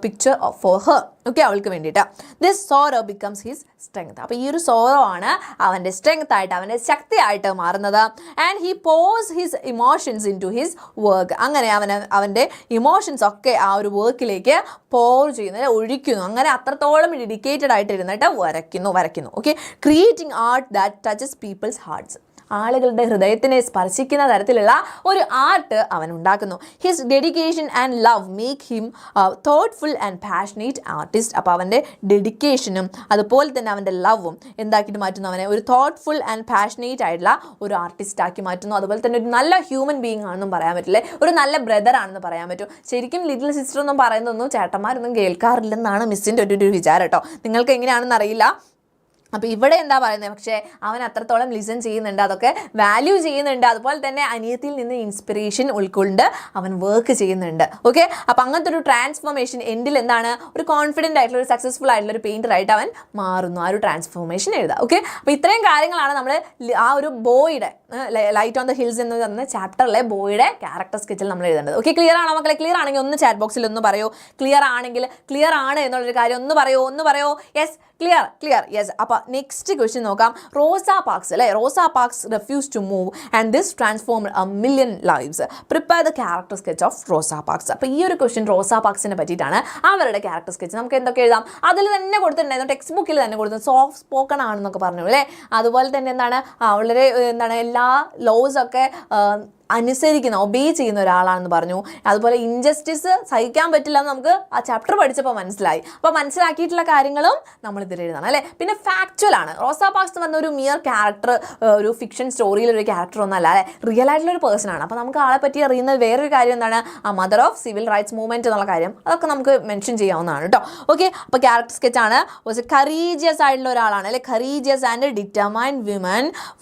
picture for her. Okay, അവൾക്ക് വേണ്ടിയിട്ട്. This sorrow becomes his strength. അപ്പോൾ ഈ ഒരു സോറോ ആണ് അവൻ്റെ സ്ട്രെങ്ത് ആയിട്ട്, അവൻ്റെ ശക്തിയായിട്ട് മാറുന്നത്. And he pours his emotions into his work. അങ്ങനെ അവൻ്റെ ഇമോഷൻസ് ഒക്കെ ആ ഒരു വർക്കിലേക്ക് പോർ ചെയ്യുന്നു, ഒഴിക്കുന്നു. അങ്ങനെ അത്രത്തോളം ഡെഡിക്കേറ്റഡ് ആയിട്ട് ഇരുന്നിട്ട് വരയ്ക്കുന്നു. Okay, creating art that touches people's hearts. ആളുകളുടെ ഹൃദയത്തിനെ സ്പർശിക്കുന്ന തരത്തിലുള്ള ഒരു ആർട്ട് അവൻ ഉണ്ടാക്കുന്നു. His dedication and love make him thoughtful and passionate artist. അപ്പോൾ അവൻ്റെ ഡെഡിക്കേഷനും അതുപോലെ തന്നെ അവൻ്റെ ലവും എന്താക്കിയിട്ട് മാറ്റുന്നു, അവനെ ഒരു തോട്ട്ഫുൾ ആൻഡ് പാഷനേറ്റ് ആയിട്ടുള്ള ഒരു ആർട്ടിസ്റ്റ് ആക്കി മാറ്റുന്നു. അതുപോലെ തന്നെ ഒരു നല്ല ഹ്യൂമൻ ബീങ് ആണെന്നും പറയാൻ പറ്റില്ലേ, ഒരു നല്ല ബ്രദർ ആണെന്ന് പറയാൻ പറ്റും. ശരിക്കും ലിറ്റിൽ സിസ്റ്റർ ഒന്നും പറയുന്നതൊന്നും ചേട്ടന്മാരൊന്നും കേൾക്കാറില്ലെന്നാണ് മിസ്സിൻ്റെ ഒരു വിചാരം കേട്ടോ. നിങ്ങൾക്ക് എങ്ങനെയാണെന്ന് അറിയില്ല. അപ്പോൾ ഇവിടെ എന്താ പറയുന്നത്, പക്ഷേ അവൻ അത്രത്തോളം ലിസൺ ചെയ്യുന്നുണ്ട്, അതൊക്കെ വാല്യൂ ചെയ്യുന്നുണ്ട്. അതുപോലെ തന്നെ അനിയത്തിയിൽ നിന്ന് ഇൻസ്പിറേഷൻ ഉൾക്കൊണ്ട് അവൻ വർക്ക് ചെയ്യുന്നുണ്ട്. ഓക്കെ, അപ്പോൾ അങ്ങനത്തെ ഒരു ട്രാൻസ്ഫോർമേഷൻ എൻഡിൽ എന്താണ്, ഒരു കോൺഫിഡൻ്റ് ആയിട്ടുള്ള ഒരു സക്സസ്ഫുൾ ആയിട്ടുള്ള ഒരു പെയിൻറ്ററായിട്ട് അവൻ മാറുന്നു. ആ ഒരു ട്രാൻസ്ഫോർമേഷൻ എഴുതാം. ഓക്കെ, അപ്പോൾ ഇത്രയും കാര്യങ്ങളാണ് നമ്മൾ ആ ഒരു ബോയുടെ ലൈറ്റ് ഓൺ ദ ഹിൽസ് എന്ന് പറഞ്ഞ ചാപ്റ്ററിലെ ബോയുടെ ക്യാരക്ടർ സ്കെച്ചിൽ നമ്മൾ എഴുതേണ്ടത്. ഓക്കെ, ക്ലിയർ ആണോ മക്കളെ? ക്ലിയർ ആണെങ്കിൽ ഒന്ന് ചാറ്റ് ബോക്സിൽ ഒന്ന് പറയോ, ക്ലിയർ ആണ് എന്നുള്ളൊരു കാര്യം ഒന്ന് പറയോ. Yes, clear. യെസ്. അപ്പോൾ നെക്സ്റ്റ് ക്വസ്റ്റ്യൻ നോക്കാം. റോസ പാർക്സ് അല്ലേ, Rosa Parks refuse to move and this transformed a million lives. Prepare the character sketch of Rosa Parks. അപ്പോൾ ഈ ഒരു ക്വസ്റ്റ്യൻ റോസ പാർക്സിനെ പറ്റിയിട്ടാണ്. അവരുടെ ക്യാരക്ടർ സ്കെച്ച് നമുക്ക് എന്തൊക്കെ എഴുതാം, അതിൽ തന്നെ കൊടുത്തിട്ടുണ്ടായിരുന്നു, ടെക്സ്റ്റ് ബുക്കിൽ തന്നെ കൊടുത്തു. സോഫ്റ്റ് സ്പോക്കൺ ആണെന്നൊക്കെ പറഞ്ഞു അല്ലേ. അതുപോലെ തന്നെ എന്താണ്, വളരെ എല്ലാ ലോസൊക്കെ അനുസരിക്കുന്ന, ഒബേ ചെയ്യുന്ന ഒരാളാണെന്ന് പറഞ്ഞു. അതുപോലെ ഇൻജസ്റ്റിസ് സഹിക്കാൻ പറ്റില്ല എന്ന് നമുക്ക് ആ ചാപ്റ്റർ പഠിച്ചപ്പോൾ മനസ്സിലായി. അപ്പോൾ മനസ്സിലാക്കിയിട്ടുള്ള കാര്യങ്ങളും നമ്മൾ ഇതിൽ എഴുതണം അല്ലേ. പിന്നെ ഫാക്ച്വൽ ആണ്. റോസ പാർക്സ് പറഞ്ഞ ഒരു മിയർ ക്യാരക്ടർ, ഒരു ഫിക്ഷൻ സ്റ്റോറിയിലൊരു ക്യാരക്ടർ ഒന്നല്ല അല്ലേ, റിയൽ ആയിട്ടുള്ളൊരു പേഴ്സൺ ആണ്. അപ്പോൾ നമുക്ക് ആളെ പറ്റി അറിയുന്ന വേറൊരു കാര്യം എന്താണ്, ആ mother of civil rights movement എന്നുള്ള കാര്യം, അതൊക്കെ നമുക്ക് മെൻഷൻ ചെയ്യാവുന്നതാണ് കേട്ടോ. ഓക്കെ, അപ്പോൾ ക്യാരക്ടർ സ്കെച്ച് ആണ്. കറീജിയസ് ആയിട്ടുള്ള ഒരാളാണ് അല്ലെ, courageous and determined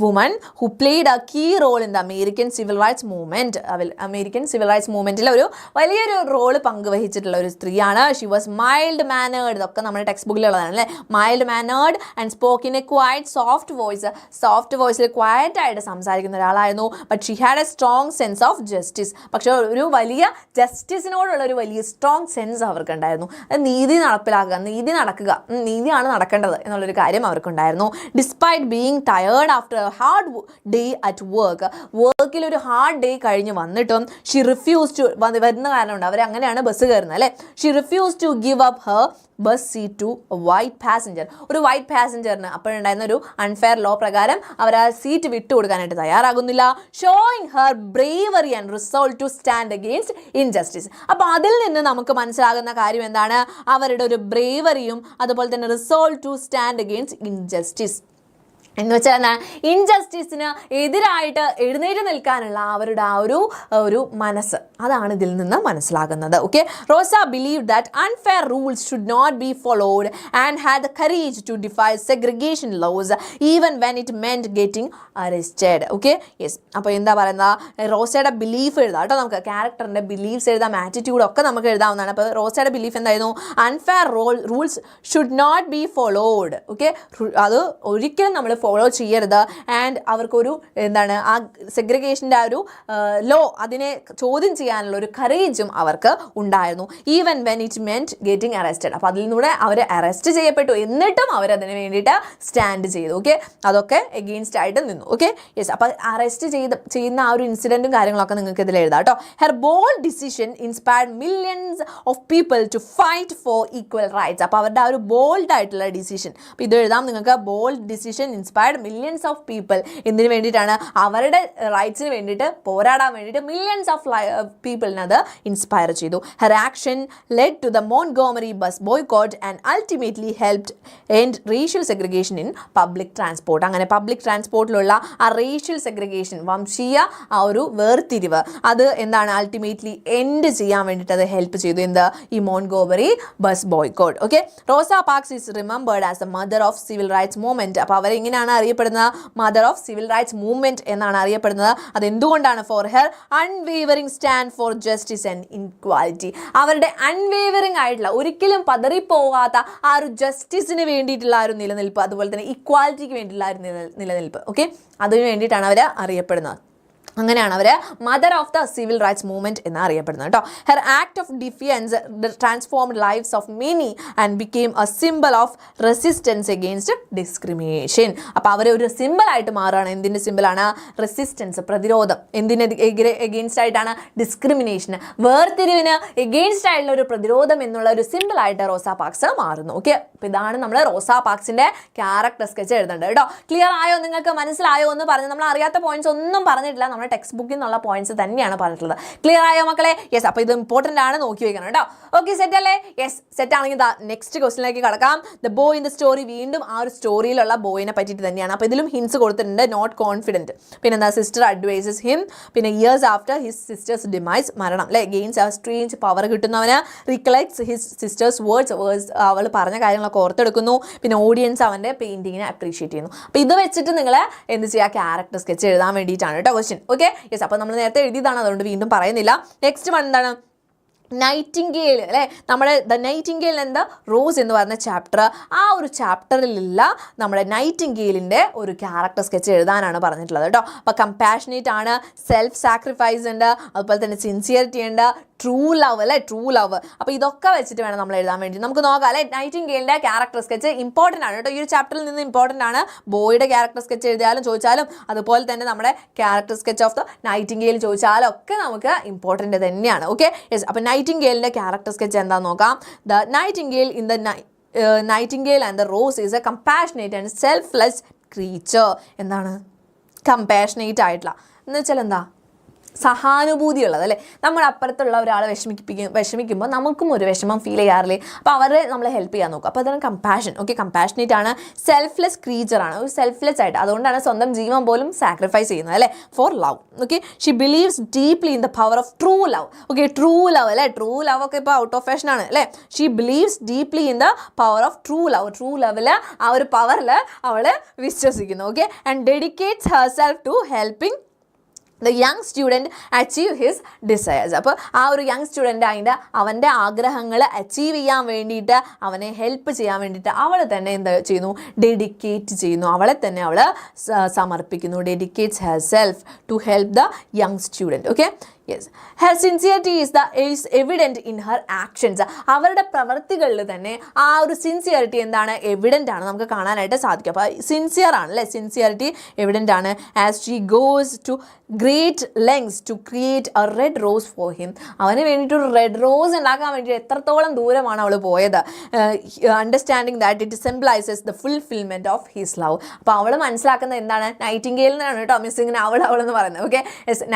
woman who played a key role in the American civil rights rights movement, American civil rights മൂവ്മെൻറ്റിൽ ഒരു വലിയൊരു റോള് പങ്കുവഹിച്ചിട്ടുള്ള ഒരു സ്ത്രീയാണ്. ഷി വാസ് മൈൽഡ് മാനേർഡ്, ഇതൊക്കെ നമ്മുടെ ടെക്സ്റ്റ് ബുക്കിലുള്ളതാണ് അല്ലേ. Mild mannered and spoke in a quiet soft വോയിസിൽ ക്വയറ്റ് ആയിട്ട് സംസാരിക്കുന്ന ഒരാളായിരുന്നു. But she had a strong sense of justice, പക്ഷേ ഒരു വലിയ ജസ്റ്റിസിനോടുള്ള ഒരു വലിയ സ്ട്രോങ് സെൻസ് അവർക്കുണ്ടായിരുന്നു. നീതി നടപ്പിലാക്കുക, നീതിയാണ് നടക്കേണ്ടത് എന്നുള്ളൊരു കാര്യം അവർക്കുണ്ടായിരുന്നു. Despite being tired after a hard day at വർക്കിൽ ഒരു ഹാർഡ് ഡേ കഴിഞ്ഞ് വന്നിട്ടും ഷി റിഫ്യൂസ് ടു, വരുന്ന കാരണമുണ്ട്, അവർ അങ്ങനെയാണ് ബസ് കയറുന്നത് അല്ലേ. She refuse to give up her bus seat to white passenger. ഒരു വൈറ്റ് പാസഞ്ചറിന് അപ്പോഴുണ്ടായിരുന്ന ഒരു അൺഫെയർ ലോ പ്രകാരം അവർ ആ സീറ്റ് വിട്ടുകൊടുക്കാനായിട്ട് തയ്യാറാകുന്നില്ല. Showing her bravery and resolve to stand against injustice. അപ്പോൾ അതിൽ നിന്ന് നമുക്ക് മനസ്സിലാകുന്ന കാര്യം എന്താണ്? അവരുടെ ഒരു ബ്രേവറിയും അതുപോലെ തന്നെ resolve to stand against injustice എന്ന് വെച്ചാൽ ഇൻജസ്റ്റിസിന് എതിരായിട്ട് എഴുന്നേറ്റ് നിൽക്കാനുള്ള അവരുടെ ആ ഒരു മനസ്സ്, അതാണ് ഇതിൽ നിന്ന് മനസ്സിലാകുന്നത്. Okay, Rosa believe that unfair rules should not be followed and had the courage to defy segregation laws even when it meant getting arrested. Okay, yes. അപ്പോൾ എന്താ പറയുന്നത്, റോസയുടെ ബിലീഫ് എഴുതാം കേട്ടോ. നമുക്ക് ക്യാരക്ടറിൻ്റെ ബിലീഫ്സ് എഴുതാം, ആറ്റിറ്റ്യൂഡ് ഒക്കെ നമുക്ക് എഴുതാവുന്നതാണ്. അപ്പോൾ റോസയുടെ ബിലീഫ് എന്തായിരുന്നു? Unfair rules should not be followed. Okay, അത് ഒരിക്കലും നമ്മൾ ഫോളോ ചെയ്യരുത്. ആൻഡ് അവർക്കൊരു എന്താണ്, ആ സെഗ്രിഗേഷൻ്റെ ആ ഒരു ലോ അതിനെ ചോദ്യം ചെയ്യാനുള്ള ഒരു കറേജും അവർക്ക് ഉണ്ടായിരുന്നു. Even when it meant getting arrested. അപ്പോൾ അതിൽ നിന്നൂടെ അവർ അറസ്റ്റ് ചെയ്യപ്പെട്ടു, എന്നിട്ടും അവരതിന് വേണ്ടിയിട്ട് സ്റ്റാൻഡ് ചെയ്തു. ഓക്കെ, അതൊക്കെ എഗെയിൻസ്റ്റ് ആയിട്ട് നിന്നു. Okay, yes. അപ്പോൾ അറസ്റ്റ് ചെയ്യുന്ന ആ ഒരു ഇൻസിഡൻറ്റും കാര്യങ്ങളൊക്കെ നിങ്ങൾക്ക് ഇതിൽ എഴുതാം കേട്ടോ. Her bold decision inspired millions of people to fight for equal rights. അപ്പോൾ അവരുടെ ആ ഒരു ബോൾഡ് ആയിട്ടുള്ള ഡിസിഷൻ, അപ്പോൾ ഇത് എഴുതാം നിങ്ങൾക്ക്. Bold decision inspired millions of people. എന്തിനു വേണ്ടിയിട്ടാണ്? അവരുടെ റൈറ്റ്സിന് വേണ്ടിയിട്ട് പോരാടാൻ വേണ്ടിയിട്ട് മില്യൺസ് ഓഫ് പീപ്പിളിനെ അത് ഇൻസ്പയർ ചെയ്തു. Her action led to the Montgomery bus boycott and ultimately helped end racial segregation in public transport. അങ്ങനെ പബ്ലിക് ട്രാൻസ്പോർട്ടിലുള്ള ആ റേഷ്യൽ സെഗ്രിഗേഷൻ, വംശീയ ആ ഒരു വേർതിരിവ്, അത് എന്താണ് അൾട്ടിമേറ്റ്ലി എൻഡ് ചെയ്യാൻ വേണ്ടിയിട്ട് അത് ഹെൽപ്പ് ചെയ്തു. എന്ത്? ഈ Montgomery bus boycott. Okay, Rosa Parks is remembered as a mother of civil rights movement. അപ്പോൾ അവരെങ്ങനെയാണ് അറിയപ്പെടുന്നത്? Mother of civil rights movement എന്നാണ് അറിയപ്പെടുന്നത്. അതെന്തുകൊണ്ടാണ്? For her unwavering stand for justice and equality. അവരുടെ അൺവേവറിംഗ് ആയിട്ടുള്ള, ഒരിക്കലും പതറിപ്പോകാത്ത ആ ഒരു ജസ്റ്റിസിന് വേണ്ടിയിട്ടുള്ള ആ ഒരു നിലനിൽപ്പ്, അതുപോലെ തന്നെ ഇക്വാലിറ്റിക്ക് വേണ്ടിയിട്ടുള്ള ആ ഒരു നിലനിൽപ്പ്. ഓക്കെ, അതിന് വേണ്ടിയിട്ടാണ് അവർ അറിയപ്പെടുന്നത്. അങ്ങനെയാണ് അവർ mother of the civil rights movement എന്ന് അറിയപ്പെടുന്നത് കേട്ടോ. Her act of defiance transformed lives of many and became a symbol of resistance against discrimination. അപ്പോൾ അവർ ഒരു സിമ്പിളായിട്ട് മാറുകയാണ്. എന്തിൻ്റെ സിമ്പിളാണ്? റെസിസ്റ്റൻസ്, പ്രതിരോധം. എന്തിന് എഗെയിൻസ്റ്റ് ആയിട്ടാണ്? ഡിസ്ക്രിമിനേഷന്, വേർതിരിവിന് എഗെയിൻസ്റ്റ് ആയിട്ടുള്ള ഒരു പ്രതിരോധം എന്നുള്ള ഒരു സിമ്പിളായിട്ട് റോസ പാർക്സ് മാറുന്നു. ഓക്കെ, അപ്പോൾ ഇതാണ് നമ്മൾ റോസ പാർക്സിൻ്റെ ക്യാരക്ടർ സ്കെച്ച് എഴുതേണ്ടത് കേട്ടോ. ക്ലിയർ ആയോ? നിങ്ങൾക്ക് മനസ്സിലായോ എന്ന് പറഞ്ഞ് നമ്മൾ അറിയാത്ത പോയിന്റ്സ് ഒന്നും പറഞ്ഞിട്ടില്ല. നമ്മുടെ ടെക്സ്റ്റ് ബുക്കിൽ നിന്നുള്ള പോയിന്റ്സ് തന്നെയാണ് പറഞ്ഞിട്ടുള്ളത്. ക്ലിയർ ആയോ മക്കളെ? യെസ്. അപ്പോൾ ഇത് ഇമ്പോർട്ടൻ്റ് ആണ്, നോക്കി വയ്ക്കണം കേട്ടോ. ഓക്കെ, സെറ്റ് അല്ലേ? യെസ്, സെറ്റ് ആണെങ്കിൽ നെക്സ്റ്റ് ക്വസ്റ്റിനിലേക്ക് കടക്കാം. The boy in the story, വീണ്ടും ആ ഒരു സ്റ്റോറിയിലുള്ള ബോയിനെ പറ്റിയിട്ട് തന്നെയാണ്. അപ്പോൾ ഇതിലും ഹിൻസ് കൊടുത്തിട്ടുണ്ട്. നോട്ട് കോൺഫിഡൻറ്റ്, പിന്നെ എന്താ, സിസ്റ്റർ അഡ്വൈസസ് ഹിം, പിന്നെ years after his sister's demise, മരണം അല്ലേ, ഗെയിൻസ് ആ സ്ട്രേഞ്ച് പവർ കിട്ടുന്നവന്, റിക്കളക്ട്സ് ഹിസ് സിസ്റ്റേഴ്സ് വേർഡ്സ്, അവൾ പറഞ്ഞ കാര്യങ്ങളൊക്കെ ഓർത്തെടുക്കുന്നു, പിന്നെ ഓഡിയൻസ് അവൻ്റെ പെയിൻറ്റിങ്ങിനെ അപ്രീഷിയേറ്റ് ചെയ്യുന്നു. അപ്പോൾ ഇത് വെച്ചിട്ട് നിങ്ങൾ എന്ത് ചെയ്യുക? ക്യാരക്ടർ സ്കെച്ച് എഴുതാൻ വേണ്ടിയിട്ടാണ് കേട്ടോ ക്വസ്റ്റ്യൻ. Okay, yes. അപ്പോൾ നമ്മൾ നേരത്തെ എഴുതിയതാണ്, അതുകൊണ്ട് വീണ്ടും പറയുന്നില്ല. നെക്സ്റ്റ് വൺ എന്താണ്? നൈറ്റിംഗേൽ അല്ലേ, നമ്മുടെ the nightingale and the rose എന്ന് പറയുന്ന ചാപ്റ്റർ, ആ ഒരു ചാപ്റ്ററിലുള്ള നമ്മുടെ നൈറ്റിംഗേലിൻ്റെ ഒരു ക്യാരക്ടർ സ്കെച്ച് എഴുതാനാണ് പറഞ്ഞിട്ടുള്ളത് കേട്ടോ. അപ്പോൾ കമ്പാഷനേറ്റ് ആണ്, സെൽഫ് സാക്രിഫൈസ് ഉണ്ട്, അതുപോലെ തന്നെ സിൻസിയറിറ്റി ഉണ്ട്, ട്രൂ ലവ് അല്ലേ, ട്രൂ ലവ്. അപ്പോൾ ഇതൊക്കെ വെച്ചിട്ട് വേണം നമ്മൾ എഴുതാൻ വേണ്ടി. നമുക്ക് നോക്കാം അല്ലേ, നൈറ്റിംഗേലിൻ്റെ ക്യാരക്ടർ സ്കെച്ച് ഇമ്പോർട്ടൻ്റ് ആണ് കേട്ടോ. ഈ ഒരു ചാപ്റ്ററിൽ നിന്ന് ഇമ്പോർട്ടൻ്റ് ആണ്. ബോയുടെ ക്യാരക്ടർ സ്കെച്ച് എഴുതിയാലും ചോദിച്ചാലും, അതുപോലെ തന്നെ നമ്മുടെ character sketch of the Nightingale ചോദിച്ചാലും ഒക്കെ നമുക്ക് ഇമ്പോർട്ടൻ്റ് തന്നെയാണ്. Okay, yes. അപ്പോൾ നൈറ്റിംഗേലിൻ്റെ ക്യാരക്ടർ സ്കെച്ച് എന്താണെന്ന് നോക്കാം. The Nightingale in the nightingale and the rose is A compassionate and selfless creature. എന്താണ് കമ്പാഷനേറ്റ് ആയിട്ടുള്ള എന്ന് വെച്ചാൽ? എന്താ, സഹാനുഭൂതിയുള്ളത് അല്ലേ. നമ്മുടെ അപ്പുറത്തുള്ള ഒരാളെ വിഷമിക്കുമ്പോൾ നമുക്കും ഒരു വിഷമം ഫീൽ ചെയ്യാറില്ലേ. അപ്പോൾ അവരെ നമ്മൾ ഹെൽപ്പ് ചെയ്യാൻ നോക്കും. അപ്പോൾ അതാണ് കമ്പാഷൻ. ഓക്കെ, കമ്പാഷനേറ്റ് ആണ്, സെൽഫ്ലെസ് ക്രീച്ചറാണ്, ഒരു സെൽഫ്ലെസ് ആയിട്ട്, അതുകൊണ്ടാണ് സ്വന്തം ജീവൻ പോലും സാക്രിഫൈസ് ചെയ്യുന്നത് അല്ലേ, for love. Okay, she believes deeply in the power of true love. Okay, true love അല്ലേ, ട്രൂ ലവ് ഒക്കെ ഇപ്പോൾ ഔട്ട് ഓഫ് ഫാഷൻ ആണ് അല്ലേ. She believes deeply in the power of true love. True ലവിൽ ആ ഒരു പവറിൽ അവൾ വിശ്വസിക്കുന്നു. Okay, and dedicates herself to helping the young student achieve his desires. അപ്പോൾ ആ ഒരു യങ് സ്റ്റുഡൻ്റ് അവൻ്റെ ആഗ്രഹങ്ങൾ അച്ചീവ് ചെയ്യാൻ വേണ്ടിയിട്ട് അവനെ ഹെൽപ്പ് ചെയ്യാൻ വേണ്ടിയിട്ട് അവൾ തന്നെ എന്താ ചെയ്യുന്നു, ഡെഡിക്കേറ്റ് ചെയ്യുന്നു, അവളെ തന്നെ അവൾ സമർപ്പിക്കുന്നു, dedicates herself to help the young student. Okay, yes, her sincerity is evident in her actions. അവരുടെ പ്രവൃത്തികളിൽ തന്നെ ആ ഒരു സിൻസിയറിറ്റി എന്താണ്, എവിഡൻ്റ് ആണ്, നമുക്ക് കാണാനായിട്ട് സാധിക്കും. അപ്പോൾ സിൻസിയർ ആണ് അല്ലേ, സിൻസിയറിറ്റി എവിഡൻ്റ് ആണ്. As she goes to great lengths to create a red rose for him. അവന് വേണ്ടിയിട്ട് ഒരു റെഡ് റോസ് ഉണ്ടാക്കാൻ വേണ്ടിയിട്ട് എത്രത്തോളം ദൂരമാണ് അവൾ പോയത്. Understanding that it symbolises the fulfilment of his love. അപ്പോൾ അവൾ മനസ്സിലാക്കുന്നത് എന്താണ്, നൈറ്റിംഗേൽ എന്നാണ് കേട്ടോ മിസ് ഇങ്ങനെ അവളെന്ന് പറയുന്നത്. ഓക്കെ,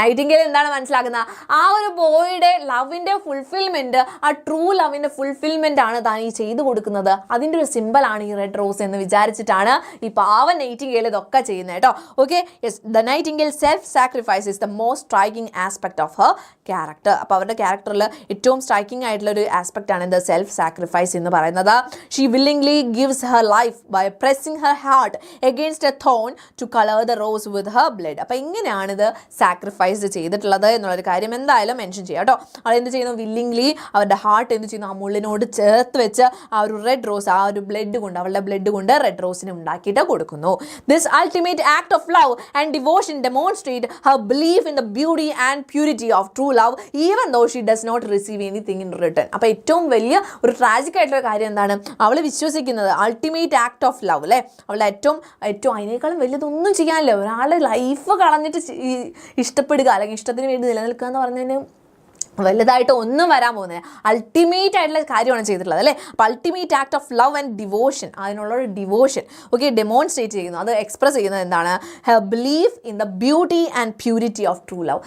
നൈറ്റിംഗേൽ എന്താണ് മനസ്സിലാക്കുന്നത്, ആ ഒരു ബോയുടെ ലവിൻ്റെ ഫുൾഫിൽമെൻറ്റ്, ആ ട്രൂ ലവിൻ്റെ ഫുൾഫിൽമെൻ്റ് ആണ് താൻ ഈ ചെയ്തു കൊടുക്കുന്നത്. അതിൻ്റെ ഒരു സിമ്പിളാണ് ഈ റെഡ് റോസ് എന്ന് വിചാരിച്ചിട്ടാണ് ഈ പാവൻ നൈറ്റിംഗേൽ ഇതൊക്കെ ചെയ്യുന്നത് കേട്ടോ. Okay, yes, the Nightingale self sacrifice is the most striking aspect of her character. അപ്പോൾ അവരുടെ ക്യാരക്ടറിൽ ഏറ്റവും സ്ട്രൈക്കിംഗ് ആയിട്ടുള്ള ഒരു ആസ്പെക്റ്റ് ആണ് ദ സെൽഫ് സാക്രിഫൈസ് എന്ന് പറയുന്നത്. She willingly gives her life by pressing her heart against a thorn to colour the rose with her blood. അപ്പോൾ ഇങ്ങനെയാണിത് സാക്രിഫൈസ് ചെയ്തിട്ടുള്ളത് എന്നുള്ളൊരു കാര്യം എന്തായാലും മെൻഷൻ ചെയ്യാം കേട്ടോ. അവൾ എന്ത് ചെയ്യുന്നു, വില്ലിംഗ്ലി അവരുടെ ഹാർട്ട് എന്ത് ചെയ്യുന്നു, ആ മുള്ളിനോട് ചേർത്ത് വെച്ച് ആ ഒരു റെഡ് റോസ്, ആ ഒരു ബ്ലഡ് കൊണ്ട്, അവളുടെ ബ്ലഡ് കൊണ്ട് റെഡ് റോസിനെ ഉണ്ടാക്കിയിട്ട് കൊടുക്കുന്നു. This ultimate act of love and devotion demonstrate her belief in the beauty and purity of true love even though she does not receive anything in return. അപ്പോൾ ഏറ്റവും വലിയ ഒരു ട്രാജിക് ആയിട്ടുള്ള കാര്യം എന്താണ്, അവൾ വിശ്വസിക്കുന്നത് അൾട്ടിമേറ്റ് ആക്ട് ഓഫ് ലവ് അല്ലേ, അവളുടെ ഏറ്റവും അതിനേക്കാളും വലിയതൊന്നും ചെയ്യാനില്ല. ഒരാളുടെ ലൈഫ് കളഞ്ഞിട്ട് ഇഷ്ടപ്പെടുക അല്ലെങ്കിൽ ഇഷ്ടത്തിന് വേണ്ടി നിലനിൽക്കുക എന്ന് പറഞ്ഞതിന് വലുതായിട്ട് ഒന്നും വരാൻ പോകുന്നില്ല. അൾട്ടിമേറ്റ് ആയിട്ടുള്ള കാര്യമാണ് ചെയ്തിട്ടുള്ളത് അല്ലേ. അപ്പോൾ ultimate act of love and devotion, അതിനുള്ളൊരു ഡിവോഷൻ ഓക്കെ ഡെമോൺസ്ട്രേറ്റ് ചെയ്യുന്നു. അത് എക്സ്പ്രസ് ചെയ്യുന്നത് എന്താണ്, her belief in the beauty and purity of true love.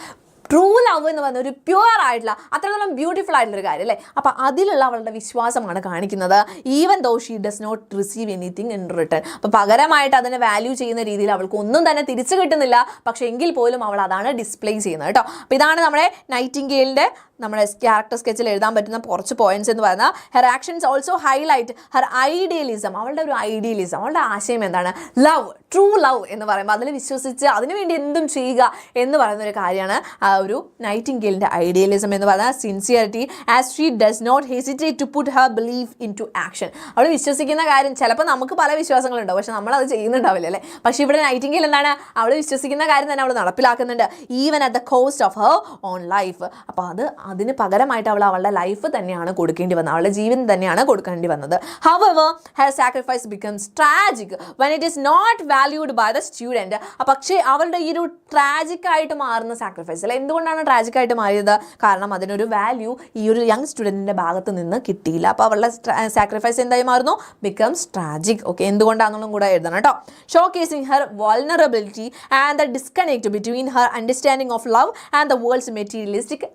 True love എന്ന് പറഞ്ഞ ഒരു പ്യുവർ ആയിട്ടുള്ള അത്രത്തോളം ബ്യൂട്ടിഫുൾ ആയിട്ടുള്ളൊരു കാര്യം അല്ലേ. അപ്പോൾ അതിലുള്ള അവളുടെ വിശ്വാസമാണ് കാണിക്കുന്നത്. Even though she does not receive anything in return. അപ്പോൾ പകരമായിട്ട് അതിനെ വാല്യൂ ചെയ്യുന്ന രീതിയിൽ അവൾക്ക് ഒന്നും തന്നെ തിരിച്ചു കിട്ടുന്നില്ല, പക്ഷേ എങ്കിൽ പോലും അവൾ അതാണ് ഡിസ്പ്ലേ ചെയ്യുന്നത് കേട്ടോ. അപ്പോൾ ഇതാണ് നമ്മുടെ നൈറ്റിംഗേലിൻ്റെ നമ്മുടെ ക്യാരക്ടർ സ്കെച്ചിൽ എഴുതാൻ പറ്റുന്ന കുറച്ച് പോയിന്റ്സ് എന്ന് പറഞ്ഞാൽ her actions also highlight her idealism. അവളുടെ ഒരു ഐഡിയലിസം, അവളുടെ ആശയം എന്താണ്, ലവ്, ട്രൂ ലവ് എന്ന് പറയുമ്പോൾ അതിൽ വിശ്വസിച്ച് അതിനുവേണ്ടി എന്തും ചെയ്യുക എന്ന് പറയുന്ന ഒരു കാര്യമാണ് ആ ഒരു നൈറ്റിംഗേലിൻ്റെ ഐഡിയലിസം എന്ന് പറഞ്ഞാൽ. Sincerity as she does not hesitate to put her belief into action. അവൾ വിശ്വസിക്കുന്ന കാര്യം ചിലപ്പോൾ നമുക്ക് പല വിശ്വാസങ്ങളുണ്ടാവും, പക്ഷെ നമ്മളത് ചെയ്യുന്നുണ്ടാവില്ല അല്ലേ. പക്ഷേ ഇവിടെ നൈറ്റിംഗേൽ എന്താണ്, അവൾ വിശ്വസിക്കുന്ന കാര്യം തന്നെ അവൾ നടപ്പിലാക്കുന്നുണ്ട്, even at the cost of her own life. അപ്പോൾ അതിന് പകരമായിട്ട് അവൾ അവളുടെ ലൈഫ് തന്നെയാണ് കൊടുക്കേണ്ടി വന്നത്, അവളുടെ ജീവിതം തന്നെയാണ് കൊടുക്കേണ്ടി വന്നത്. However, her sacrifice becomes tragic when it is not valued by the student. പക്ഷേ അവളുടെ ഈ ഒരു ട്രാജിക് ആയിട്ട് മാറുന്ന സാക്രിഫൈസ് അല്ല, എന്തുകൊണ്ടാണ് ട്രാജിക് ആയിട്ട് മാറിയത്, കാരണം അതിനൊരു വാല്യൂ ഈ ഒരു യങ് സ്റ്റുഡൻറ്റിൻ്റെ ഭാഗത്ത് നിന്ന് കിട്ടിയില്ല. അപ്പോൾ അവളുടെ സാക്രിഫൈസ് എന്തായി മാറുന്നു, ബിക്കംസ് ട്രാജിക്. ഓക്കെ, എന്തുകൊണ്ടാണെന്നുള്ളതും കൂടെ എഴുതണം കേട്ടോ. Showcasing her vulnerability and the disconnect between her understanding of love and the world's materialistic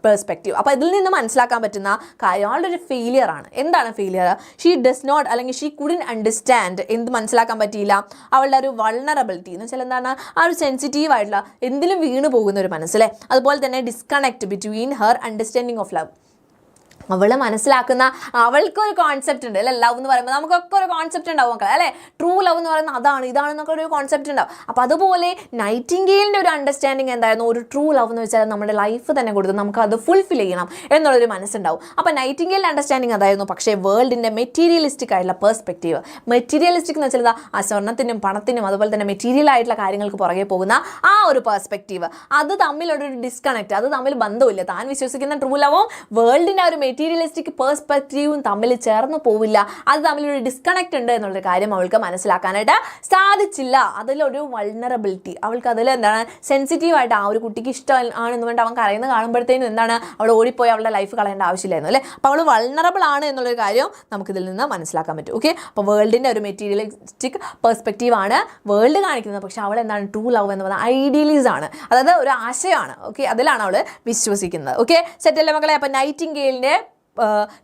perspective. അപ്പോൾ ഇതിൽ നിന്ന് മനസ്സിലാക്കാൻ പറ്റുന്ന കാര്യം അവളുടെ ഒരു ഫെയിലിയർ ആണ്. എന്താണ് ഫെയിലിയർ, ഷീ ഡസ് നോട്ട് അല്ലെങ്കിൽ ഷീ കുഡിൻ അണ്ടർസ്റ്റാൻഡ്, എന്ത് മനസ്സിലാക്കാൻ പറ്റിയില്ല, അവളുടെ ഒരു വൾനറബിലിറ്റി എന്ന് വെച്ചാൽ എന്താണ്, ആ ഒരു സെൻസിറ്റീവ് ആയിട്ടുള്ള എന്തിലും വീണ് പോകുന്ന ഒരു മനസ്സിലെ. അതുപോലെ തന്നെ disconnect between her understanding of love, അവൾ മനസ്സിലാക്കുന്ന അവൾക്കൊരു കോൺസെപ്റ്റ് ഉണ്ട് അല്ലേ. ലവ് എന്ന് പറയുമ്പോൾ നമുക്കൊക്കെ ഒരു കോൺസെപ്റ്റ് ഉണ്ടാവും മക്കളെ അല്ലേ. ട്രൂ ലവ് എന്ന് പറയുന്നത് അതാണ് ഇതാണെന്നൊക്കെ ഒരു കോൺസെപ്റ്റ് ഉണ്ടാവും. അപ്പോൾ അതുപോലെ നൈറ്റിംഗേലിൻ്റെ ഒരു അണ്ടർസ്റ്റാൻഡിങ് എന്തായിരുന്നു, ഒരു ട്രൂ ലവ് എന്ന് വെച്ചാൽ നമ്മുടെ ലൈഫ് തന്നെ കൊടുത്ത് നമുക്ക് അത് ഫുൾഫിൽ ചെയ്യണം എന്നുള്ളൊരു മനസ്സുണ്ടാവും. അപ്പോൾ നൈറ്റിംഗേലിൻ്റെ അണ്ടർസ്റ്റാൻഡിങ് അതായിരുന്നു. പക്ഷേ വേൾഡിൻ്റെ മെറ്റീരിയലിസ്റ്റിക് ആയിട്ടുള്ള പെർസ്പെക്റ്റീവ്, മെറ്റീരിയലിസ്റ്റിക് എന്ന് വെച്ചാൽ ആ സ്വർണ്ണത്തിനും പണത്തിനും അതുപോലെ തന്നെ മെറ്റീരിയൽ ആയിട്ടുള്ള കാര്യങ്ങൾക്ക് പുറകെ പോകുന്ന ആ ഒരു പെർസ്പെക്റ്റീവ്, അത് തമ്മിലൊരു ഡിസ്കണക്ട്, അത് തമ്മിൽ ബന്ധമില്ല. താൻ വിശ്വസിക്കുന്ന ട്രൂ ലവും വേൾഡിൻ്റെ ആ ഒരു മെറ്റീരിയലിസ്റ്റിക് പെർസ്പെക്റ്റീവും തമ്മിൽ ചേർന്ന് പോവില്ല, അത് തമ്മിലൊരു ഡിസ്കണക്ട് ഉണ്ട് എന്നുള്ളൊരു കാര്യം അവൾക്ക് മനസ്സിലാക്കാനായിട്ട് സാധിച്ചില്ല. അതിലൊരു വൾനറബിലിറ്റി, അവൾക്ക് അതിൽ എന്താണ് സെൻസിറ്റീവായിട്ട് ആ ഒരു കുട്ടിക്ക് ഇഷ്ടം ആണെന്ന് വേണ്ടി അവൻ കരയുന്ന കാണുമ്പോഴത്തേനും എന്താണ് അവൾ ഓടിപ്പോയി അവളുടെ ലൈഫ് കളയേണ്ട ആവശ്യമില്ലായിരുന്നു അല്ലേ. അപ്പോൾ അവൾ വൾനറബിൾ ആണ് എന്നുള്ളൊരു കാര്യം നമുക്കിതിൽ നിന്ന് മനസ്സിലാക്കാൻ പറ്റും. ഓക്കെ, അപ്പോൾ വേൾഡിൻ്റെ ഒരു മെറ്റീരിയലിസ്റ്റിക് പെർസ്പെക്റ്റീവാണ് വേൾഡ് കാണിക്കുന്നത്, പക്ഷേ അവൾ എന്താണ് ട്രൂ ലവ് എന്ന് പറഞ്ഞാൽ ഐഡിയലിസം ആണ്, അതായത് ഒരു ആശയമാണ്. ഓക്കെ, അതിലാണ് അവൾ വിശ്വസിക്കുന്നത്. ഓക്കെ, സെറ്റല്ലേ മക്കളെ. അപ്പോൾ നൈറ്റിംഗേലിൻ്റെ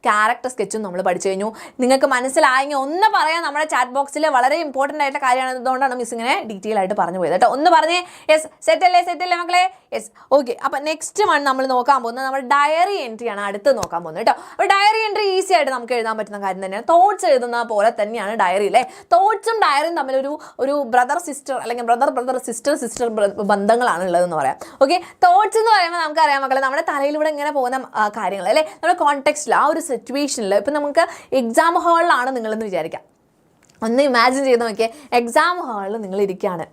ക്യാരക്ടർ സ്കെച്ചും നമ്മൾ പഠിച്ചു കഴിഞ്ഞു. നിങ്ങൾക്ക് മനസ്സിലായെങ്കിൽ ഒന്ന് പറയാം. നമ്മുടെ ചാറ്റ് ബോക്സിൽ വളരെ ഇമ്പോർട്ടൻ്റ് ആയിട്ടുള്ള കാര്യമാണ്, അതുകൊണ്ടാണ് മിസ് ഇങ്ങനെ ഡീറ്റെയിൽ ആയിട്ട് പറഞ്ഞു പോയത് കേട്ടോ. ഒന്ന് പറഞ്ഞേ. യെസ്, സെറ്റല്ലേ മക്കളെ? Yes, okay. അപ്പം നെക്സ്റ്റ് വൺ നമ്മൾ നോക്കാൻ പോകുന്നത് നമ്മുടെ ഡയറി എൻട്രി ആണ് അടുത്ത് നോക്കാൻ പോകുന്നത് കേട്ടോ. അപ്പോൾ ഡയറി എൻട്രി ഈസി ആയിട്ട് നമുക്ക് എഴുതാൻ പറ്റുന്ന കാര്യം തന്നെയാണ്. തോട്ട്സ് എഴുതുന്ന പോലെ തന്നെയാണ് ഡയറി അല്ലേ. തോട്ട്സും ഡയറിയും തമ്മിൽ ഒരു ബ്രദർ സിസ്റ്റർ അല്ലെങ്കിൽ ബ്രദർ സിസ്റ്റർ ബന്ധങ്ങളാണ് ഉള്ളതെന്ന് പറയാം. ഓക്കെ, തോട്ട്സ് എന്ന് പറയുമ്പോൾ നമുക്കറിയാം മക്കളെ, നമ്മുടെ തലയിലൂടെ ഇങ്ങനെ പോകുന്ന കാര്യങ്ങൾ അല്ലേ. നമ്മുടെ കോണ്ടെക്സ്റ്റിൽ ആ ഒരു സിറ്റുവേഷനിൽ ഇപ്പം നമുക്ക് എക്സാം ഹാളിലാണ് നിങ്ങളെന്ന് വിചാരിക്കാം. ഒന്ന് ഇമാജിൻ ചെയ്ത് നോക്കിയേ, എക്സാം ഹാളിൽ നിങ്ങൾ ഇരിക്കുകയാണ്.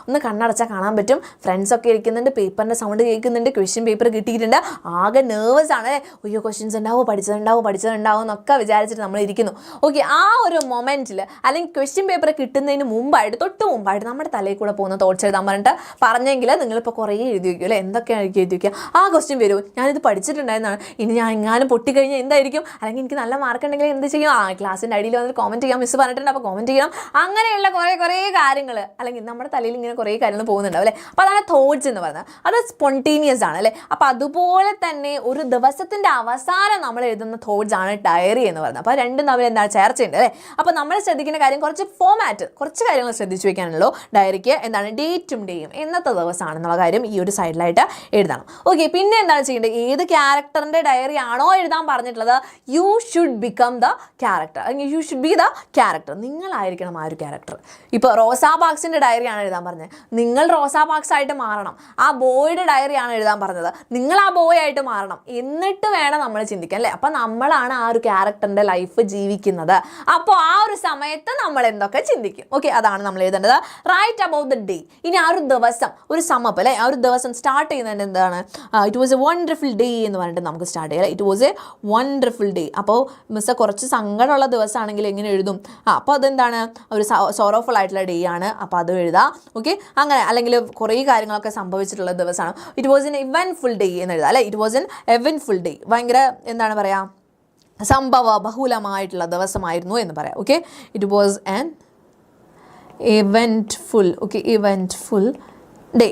ഒന്ന് കണ്ണടച്ചാൽ കാണാൻ പറ്റും, ഫ്രണ്ട്സൊക്കെ ഇരിക്കുന്നുണ്ട്, പേപ്പറിൻ്റെ സൗണ്ട് കേൾക്കുന്നുണ്ട്, ക്വസ്റ്റ്യൻ പേപ്പർ കിട്ടിയിട്ടുണ്ട്, ആകെ നെർവസ് ആണ്. അയ്യോ ക്വസ്റ്റ്യൻസ് പഠിച്ചതുണ്ടാവും എന്നൊക്കെ വിചാരിച്ചിട്ട് നമ്മൾ ഇരിക്കുന്നു. ഓക്കെ, ആ ഒരു മൊമെൻറ്റിൽ അല്ലെങ്കിൽ ക്വസ്റ്റ്യൻ പേപ്പർ കിട്ടുന്നതിന് മുമ്പായിട്ട് തൊട്ട് മുമ്പായിട്ട് നമ്മുടെ തലയിൽ കൂടെ പോകുന്ന തോട്ട്സ് എഴുതാൻ പറഞ്ഞെങ്കിൽ നിങ്ങളിപ്പോൾ കുറേ എഴുതി വയ്ക്കും അല്ലേ. എന്തൊക്കെയാണ് എഴുതി വയ്ക്കുക? ആ ക്വസ്റ്റ്യൻ വരും, ഞാനിത് പഠിച്ചിട്ടുണ്ടായിരുന്നതാണ്, ഇനി ഞാൻ എങ്ങാനും പൊട്ടിക്കഴിഞ്ഞാൽ എന്തായിരിക്കും, അല്ലെങ്കിൽ എനിക്ക് നല്ല മാർക്ക് ഉണ്ടെങ്കിൽ എന്ത് ചെയ്യും? ക്ലാസ്സിൻ്റെ അടിയിൽ വന്നിട്ട് കോമൻറ്റ് ചെയ്യാം, മിസ് പറഞ്ഞിട്ടുണ്ട്, അപ്പോൾ കോമൻറ്റ് ചെയ്യണം. അങ്ങനെയുള്ള കുറേ കാര്യങ്ങൾ അല്ലെങ്കിൽ നമ്മുടെ തലയിൽ ഇങ്ങനെ കുറേ കാര്യങ്ങൾ പോകുന്നുണ്ടാവും അല്ലേ. അപ്പോൾ അതാണ് തോട്ട്സ് എന്ന് പറയുന്നത്. അത് സ്പോണ്ടേനിയസ് ആണ് അല്ലേ. അപ്പോൾ അതുപോലെ തന്നെ ഒരു ദിവസത്തിൻ്റെ അവസാനം നമ്മൾ എഴുതുന്ന തോട്ട്സ് ആണ് ഡയറി എന്ന് പറയുന്നത്. അപ്പോൾ രണ്ടും തമ്മിൽ എന്താണ് ചേർച്ചയുണ്ട് അല്ലേ. അപ്പോൾ നമ്മൾ ശ്രദ്ധിക്കുന്ന കാര്യം കുറച്ച് കാര്യങ്ങൾ ശ്രദ്ധിച്ചു വെക്കാനുള്ളൂ ഡയറിക്ക്. എന്താണ്? ഡേറ്റും ഡേയും എന്നത്തെ ദിവസമാണെന്നുള്ള കാര്യം ഈ ഒരു സൈഡിലായിട്ട് എഴുതണം. ഓക്കെ, പിന്നെ എന്താണ് ചെയ്യേണ്ടത്? ഏത് ക്യാരക്ടറിൻ്റെ ഡയറി ആണോ എഴുതാൻ പറഞ്ഞിട്ടുള്ളത്, you should become the character അല്ലെങ്കിൽ you should be the character. നിങ്ങളായിരിക്കണം ആ ഒരു ക്യാരക്ടർ. ഇപ്പോൾ റോസാ പാർക്സിൻ്റെ ഡയറിയാണ് എഴുതാൻ പറഞ്ഞത്, നിങ്ങൾ റോസാ പാർക്സ് ആയിട്ട് മാറണം. ആ ബോയുടെ ഡയറിയാണ് എഴുതാൻ പറഞ്ഞത്, നിങ്ങൾ ആ ബോയ് ആയിട്ട് മാറണം. എന്നിട്ട് വേണം നമ്മൾ ചിന്തിക്കാൻ അല്ലേ. അപ്പം നമ്മളാണ് ആ ഒരു ക്യാരക്ടറിൻ്റെ ലൈഫ് ജീവിക്കുന്നത്. അപ്പോൾ ആ ഒരു സമയത്ത് നമ്മൾ എന്തൊക്കെ ചിന്തിക്കും. ഓക്കെ, അതാണ് നമ്മൾ എഴുതേണ്ടത്. Write about the day. ഇനി ആ ഒരു ദിവസം ഒരു സമപ്പ് അല്ലേ. ആ ഒരു ദിവസം സ്റ്റാർട്ട് ചെയ്യുന്നത് എന്താണ്? It was A wonderful day എന്ന് പറഞ്ഞിട്ട് നമുക്ക് സ്റ്റാർട്ട് ചെയ്യാം. It was A wonderful day. അപ്പോൾ മിസ് കുറച്ച് സങ്കടമുള്ള ദിവസമാണെങ്കിൽ എങ്ങനെ എഴുതും? അപ്പോൾ അതെന്താണ്? ഒരു സോറോഫുൾ ആയിട്ടുള്ള ഡേ ആണ്, അപ്പോൾ അത് എഴുതാം. ഓക്കെ, അങ്ങനെ അല്ലെങ്കിൽ കുറേ കാര്യങ്ങളൊക്കെ സംഭവിച്ചിട്ടുള്ള ദിവസമാണ്. It was N eventful day എന്ന് എഴുതാം അല്ലേ. It was N eventful day. ഭയങ്കര എന്താണ് പറയുക, ബഹുലമായിട്ടുള്ള ദിവസമായിരുന്നു എന്ന് പറയാം. Okay, it was an eventful day.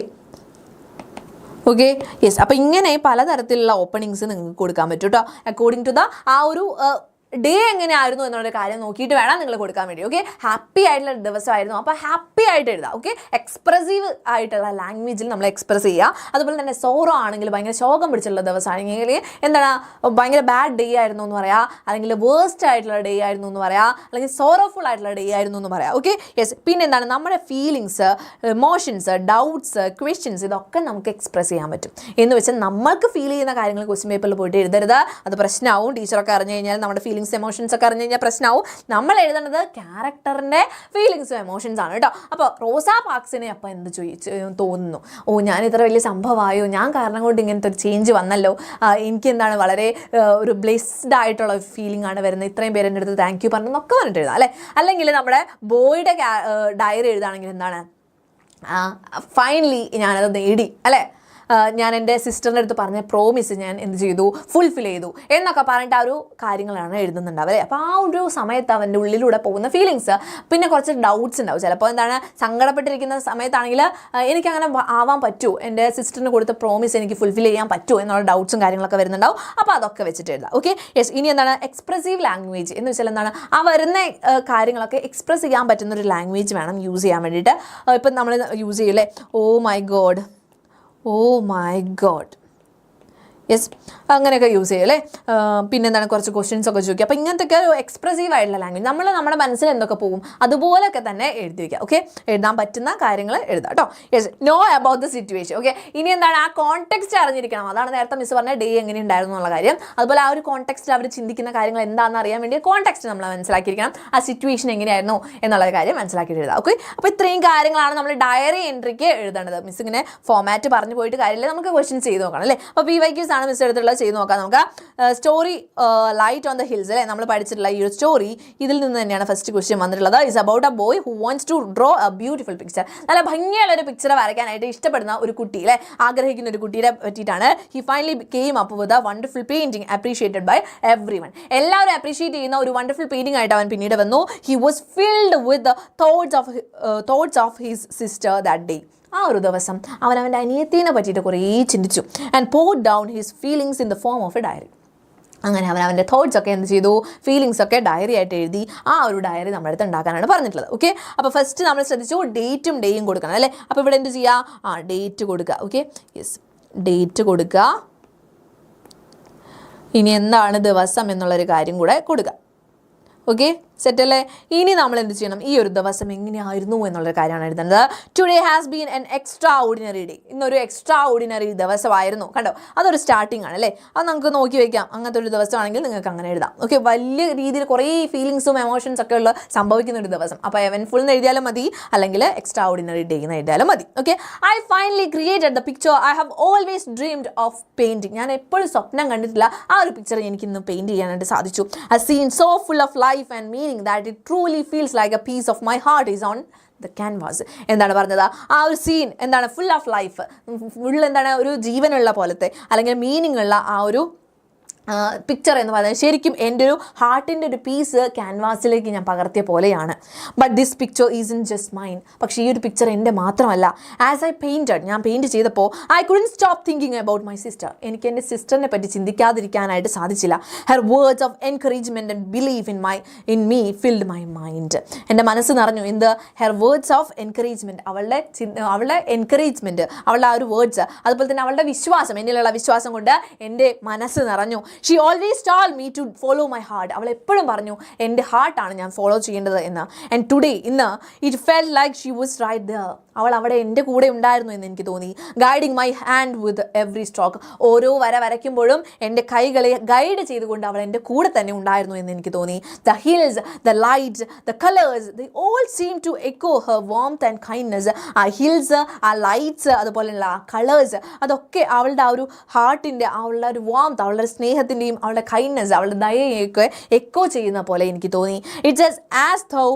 Okay, yes. അപ്പോൾ ഇങ്ങനെ പലതരത്തിലുള്ള ഓപ്പണിങ്സ് നിങ്ങൾക്ക് കൊടുക്കാൻ പറ്റും കേട്ടോ. അക്കോർഡിംഗ് ടു ദ ആ ഒരു ഡേ എങ്ങനെയായിരുന്നു എന്നുള്ളൊരു കാര്യം നോക്കിയിട്ട് വേണം നിങ്ങൾ കൊടുക്കാൻ വേണ്ടി. ഓക്കെ, ഹാപ്പി ആയിട്ടുള്ള ദിവസമായിരുന്നു, അപ്പോൾ ഹാപ്പി ആയിട്ട് എഴുതാം. ഓക്കെ, എക്സ്പ്രസീവ് ആയിട്ടുള്ള ലാംഗ്വേജിൽ നമ്മൾ എക്സ്പ്രസ് ചെയ്യുക. അതുപോലെ തന്നെ സോറോ ആണെങ്കിൽ ഭയങ്കര ശോകം പിടിച്ചിട്ടുള്ള ദിവസമാണെങ്കിൽ എന്താണ്, ഭയങ്കര ബാഡ് ഡേ ആയിരുന്നു എന്ന് പറയാം, അല്ലെങ്കിൽ വേഴ്സ്റ്റ് ആയിട്ടുള്ള ഡേ ആയിരുന്നു എന്ന് പറയാം, അല്ലെങ്കിൽ സോറോഫുൾ ആയിട്ടുള്ള ഡേ ആയിരുന്നു എന്ന് പറയാം. Okay, yes. പിന്നെ എന്താണ്, നമ്മുടെ ഫീലിങ്സ്, ഇമോഷൻസ്, ഡൗട്ട്സ്, ക്വസ്റ്റ്യൻസ് ഇതൊക്കെ നമുക്ക് എക്സ്പ്രസ് ചെയ്യാൻ പറ്റും. എന്ന് വെച്ചാൽ നമ്മൾക്ക് ഫീൽ ചെയ്യുന്ന കാര്യങ്ങൾ ക്വസ്റ്റ്യൻ പേപ്പറിൽ പോയിട്ട് എഴുതരുത്, അത് പ്രശ്നമാവും. ടീച്ചറൊക്കെ അറിഞ്ഞു കഴിഞ്ഞാൽ നമ്മുടെ ഫീലിങ്സ് എമോഷൻസ് ഒക്കെ അറിഞ്ഞു കഴിഞ്ഞാൽ പ്രശ്നമാവും. നമ്മൾ എഴുതുന്നത് ക്യാരക്ടറിൻ്റെ ഫീലിങ്സും എമോഷൻസ് ആണ് കേട്ടോ. അപ്പോൾ റോസാ പാർക്സിനെ അപ്പോൾ എന്ത് തോന്നുന്നു? ഞാൻ ഇത്ര വലിയ സംഭവമായോ, ഞാൻ കാരണം കൊണ്ട് ഇങ്ങനത്തെ ഒരു ചേഞ്ച് വന്നല്ലോ, എനിക്ക് എന്താണ് വളരെ ഒരു ബ്ലെസ്ഡ് ആയിട്ടുള്ള ഫീലിംഗ് ആണ് വരുന്നത്, ഇത്രയും പേര് എൻ്റെ അടുത്ത് താങ്ക് യു പറഞ്ഞെന്നൊക്കെ പറഞ്ഞിട്ട് എഴുതാം അല്ലേ. അല്ലെങ്കിൽ നമ്മുടെ ബോയുടെ ഡയറി എഴുതുകയാണെങ്കിൽ എന്താണ്, ഫൈനലി ഞാനത് നേടി അല്ലേ, ഞാൻ എൻ്റെ സിസ്റ്ററിൻ്റെ അടുത്ത് പറഞ്ഞ പ്രോമിസ് ഞാൻ എന്ത് ചെയ്തു, ഫുൾഫിൽ ചെയ്തു എന്നൊക്കെ പറഞ്ഞിട്ട് ആ ഒരു കാര്യങ്ങളാണ് എഴുതുന്നുണ്ടാവും അല്ലേ. അപ്പോൾ ആ ഒരു സമയത്ത് അവൻ്റെ ഉള്ളിലൂടെ പോകുന്ന ഫീലിങ്സ്, പിന്നെ കുറച്ച് ഡൗട്ട്സ് ഉണ്ടാവും. ചിലപ്പോൾ എന്താണ്, സങ്കടപ്പെട്ടിരിക്കുന്ന സമയത്താണെങ്കിൽ എനിക്കങ്ങനെ ആവാൻ പറ്റുമോ, എൻ്റെ സിസ്റ്ററിന് കൊടുത്ത പ്രോമിസ് എനിക്ക് ഫുൾഫിൽ ചെയ്യാൻ പറ്റുമോ എന്നുള്ള ഡൗട്ട്സും കാര്യങ്ങളൊക്കെ വരുന്നുണ്ടാവും. അപ്പോൾ അതൊക്കെ വെച്ചിട്ട് എഴുതാം. Okay, yes. ഇനി എന്താണ് എക്സ്പ്രസീവ് ലാംഗ്വേജ് എന്ന് വെച്ചാൽ എന്താണ്, ആ വരുന്ന കാര്യങ്ങളൊക്കെ എക്സ്പ്രസ് ചെയ്യാൻ പറ്റുന്നൊരു ലാംഗ്വേജ് വേണം യൂസ് ചെയ്യാൻ വേണ്ടിയിട്ട്. ഇപ്പം നമ്മൾ യൂസ് ചെയ്യില്ലേ, ഓ മൈ ഗോഡ്, യെസ്, അങ്ങനെയൊക്കെ യൂസ് ചെയ്യും അല്ലേ. പിന്നെ എന്താണ്, കുറച്ച് ക്വസ്റ്റ്യൻസ് ഒക്കെ ചോദിക്കുക. അപ്പോൾ ഇങ്ങനത്തെയൊക്കെ ഒരു എക്സ്പ്രസീവ് ആയിട്ടുള്ള ലാംഗ്വേജ് നമ്മുടെ മനസ്സിൽ എന്തൊക്കെ പോകും അതുപോലെയൊക്കെ തന്നെ എഴുതി വയ്ക്കുക. ഓക്കെ, എഴുതാൻ പറ്റുന്ന കാര്യങ്ങൾ എഴുതാം കേട്ടോ. Yes, know about the situation. Okay, ഇനി എന്താണ്, ആ കോണ്ടെക്സ്റ്റ് അറിഞ്ഞിരിക്കണം. അതാണ് നേരത്തെ മിസ് പറഞ്ഞ ഡേ എങ്ങനെ ഉണ്ടായിരുന്നു എന്നുള്ള കാര്യം. അതുപോലെ ആ ഒരു കോണ്ടെക്സ്റ്റിൽ അവർ ചിന്തിക്കുന്ന കാര്യങ്ങൾ എന്താണെന്ന് അറിയാൻ വേണ്ടി കോണ്ടെക്സ്റ്റ് നമ്മൾ മനസ്സിലാക്കിയിരിക്കണം. ആ സിറ്റുവേഷൻ എങ്ങനെയായിരുന്നു എന്നുള്ള കാര്യം മനസ്സിലാക്കിയിട്ട് എഴുതാം. ഓക്കെ, അപ്പോൾ ഇത്രയും കാര്യങ്ങളാണ് നമ്മൾ ഡയറി എൻട്രിക്ക് എഴുതേണ്ടത്. മിസ് ഇങ്ങനെ ഫോമാറ്റ് പറഞ്ഞു പോയിട്ട് കാര്യമില്ല, നമുക്ക് ക്വസ്റ്റ്യൻസ് ചെയ്ത് നോക്കണം അല്ലേ. അപ്പോൾ PYQs ആണ് മിസ് എടുത്തുള്ളത്, ചെയ്ത് നോക്കാം നമുക്ക്. Story light on the hills അല്ലേ, നമ്മൾ പഠിച്ചിട്ടുള്ള ഈ ഒരു സ്റ്റോറി, ഇതിൽ നിന്ന് തന്നെയാണ് ഫസ്റ്റ് ക്വസ്റ്റ്യൻ വന്നിട്ടുള്ളത്. Is about a boy who wants to draw a beautiful picture. നല്ല ഭംഗിയുള്ള ഒരു പിക്ചർ വരയ്ക്കാനായിട്ട് ഇഷ്ടപ്പെടുന്ന ഒരു കുട്ടി അല്ലേ, ആഗ്രഹിക്കുന്ന ഒരു കുട്ടിയെ പറ്റിയിട്ടാണ്. He finally came up with a wonderful painting appreciated by everyone. എല്ലാവരും അപ്രീഷിയേറ്റ് ചെയ്യുന്ന ഒരു വണ്ടർഫുൾ പെയിന്റിംഗ് ആയിട്ട് അവൻ പിന്നീട് വന്നു. He was filled with the thoughts of his sister that day. ആ ഒരു ദിവസം അവൻ അവൻ്റെ അനിയത്തിനെ പറ്റിയിട്ട് കുറേ ചിന്തിച്ചു. And poured down his feelings in the form of a diary. അങ്ങനെ അവൻ്റെ തോട്ട്സ് ഒക്കെ എന്ത് ചെയ്തു, ഫീലിങ്സ് ഒക്കെ ഡയറി ആയിട്ട് എഴുതി ആ ഒരു ഡയറി നമ്മുടെ അടുത്ത് ഉണ്ടാക്കാനാണ് പറഞ്ഞിട്ടുള്ളത്. ഓക്കെ, അപ്പോൾ ഫസ്റ്റ് നമ്മൾ ശ്രദ്ധിച്ചു ഡേറ്റും ഡേയും കൊടുക്കണം അല്ലേ. അപ്പോൾ ഇവിടെ എന്ത് ചെയ്യുക, ഡേറ്റ് കൊടുക്കുക. ഓക്കെ, യെസ്, ഡേറ്റ് കൊടുക്കുക. ഇനി എന്താണ് ദിവസം എന്നുള്ളൊരു കാര്യം കൂടെ കൊടുക്കുക. ഓക്കെ, സെറ്റല്ലേ. ഇനി നമ്മൾ എന്ത് ചെയ്യണം, ഈ ഒരു ദിവസം എങ്ങനെയായിരുന്നു എന്നുള്ളൊരു കാര്യമാണ് എഴുതുന്നത്. Today has been an extra ordinary day. ഇന്നൊരു എക്സ്ട്രാ ഓർഡിനറി ദിവസമായിരുന്നു. കണ്ടോ, അതൊരു സ്റ്റാർട്ടിംഗ് ആണ് അല്ലേ. അത് നമുക്ക് നോക്കി വയ്ക്കാം. അങ്ങനത്തെ ഒരു ദിവസമാണെങ്കിൽ നിങ്ങൾക്ക് അങ്ങനെ എഴുതാം. ഓക്കെ, വലിയ രീതിയിൽ കുറേ ഫീലിങ്സും എമോഷൻസ് ഒക്കെ ഉള്ള സംഭവിക്കുന്ന ഒരു ദിവസം. അപ്പോൾ എവൻഫുൾ എന്ന് എഴുതിയാലും മതി, അല്ലെങ്കിൽ എക്സ്ട്രാ ഓർഡിനറി ഡേ എന്ന് എഴുതിയാലും മതി. Okay, I finally created the picture I have always dreamed of painting. ഞാൻ എപ്പോഴും സ്വപ്നം കണ്ടിട്ടില്ല ആ ഒരു പിക്ചർ എനിക്ക് ഇന്ന് പെയിൻറ്റ് ചെയ്യാനായിട്ട് സാധിച്ചു. A scene so full of life and meaning that it truly feels like a piece of my heart is on the canvas. എന്താണ് പറഞ്ഞത്, ആ ഒരു സീൻ എന്താണ്, ഫുൾ ഓഫ് ലൈഫ്, ഫുൾ എന്താണ്, ഒരു ജീവനുള്ള പോലത്തെ അല്ലെങ്കിൽ മീനിങ് ഉള്ള ആ ഒരു പിക്ചർ എന്ന് പറയുന്നത് ശരിക്കും എൻ്റെ ഒരു ഹാർട്ടിൻ്റെ ഒരു പീസ് ക്യാൻവാസിലേക്ക് ഞാൻ പകർത്തിയ പോലെയാണ്. But this picture is in just mine. പക്ഷേ ഈ ഒരു പിക്ചർ എൻ്റെ മാത്രമല്ല. ആസ് ഐ പെയിൻറ്റഡ്, ഞാൻ പെയിൻറ്റ് ചെയ്തപ്പോൾ I couldn't stop thinking about my sister. എനിക്ക് എൻ്റെ സിസ്റ്ററിനെ പറ്റി ചിന്തിക്കാതിരിക്കാനായിട്ട് സാധിച്ചില്ല. Her words of encouragement and believe in me filled my mind. എൻ്റെ മനസ്സ് നിറഞ്ഞു. എന്ത്, ഹെർ വേർഡ്സ് ഓഫ് എൻകറേജ്മെൻറ്റ്, അവളുടെ എൻകറേജ്മെൻറ്റ്, അവളുടെ ആ ഒരു വേർഡ്സ്, അതുപോലെ തന്നെ അവളുടെ വിശ്വാസം, എന്നിലുള്ള വിശ്വാസം കൊണ്ട് എൻ്റെ മനസ്സ് നിറഞ്ഞു. She always told me to follow my heart. അവൾ എപ്പോഴും പറഞ്ഞു എൻ്റെ ഹാർട്ടാണ് ഞാൻ ഫോളോ ചെയ്യേണ്ടത് എന്ന്. ആൻഡ് ടുഡേ, ഇന്ന്, it felt like she was right there. അവൾ അവിടെ എൻ്റെ കൂടെ ഉണ്ടായിരുന്നു എന്ന് എനിക്ക് തോന്നി. Guiding my hand with every stroke. ഓരോ വര വരയ്ക്കുമ്പോഴും എൻ്റെ കൈകളെ ഗൈഡ് ചെയ്തുകൊണ്ട് അവൾ എൻ്റെ കൂടെ തന്നെ ഉണ്ടായിരുന്നു എന്ന് എനിക്ക് തോന്നി. The hills, the lights, the colours, they all seem to echo her warmth and kindness. ആ ഹിൽസ്, ആ ലൈറ്റ്സ്, അതുപോലെയുള്ള ആ കളേഴ്സ്, അതൊക്കെ അവളുടെ ആ ഒരു ഹാർട്ടിൻ്റെ, അവളുടെ ഒരു വാംത്ത്, അവളുടെ സ്നേഹത്തിൻ്റെയും അവളുടെ കൈൻഡ്നെസ്, അവളുടെ ദയയൊക്കെ എക്കോ ചെയ്യുന്ന പോലെ എനിക്ക് തോന്നി. It's as though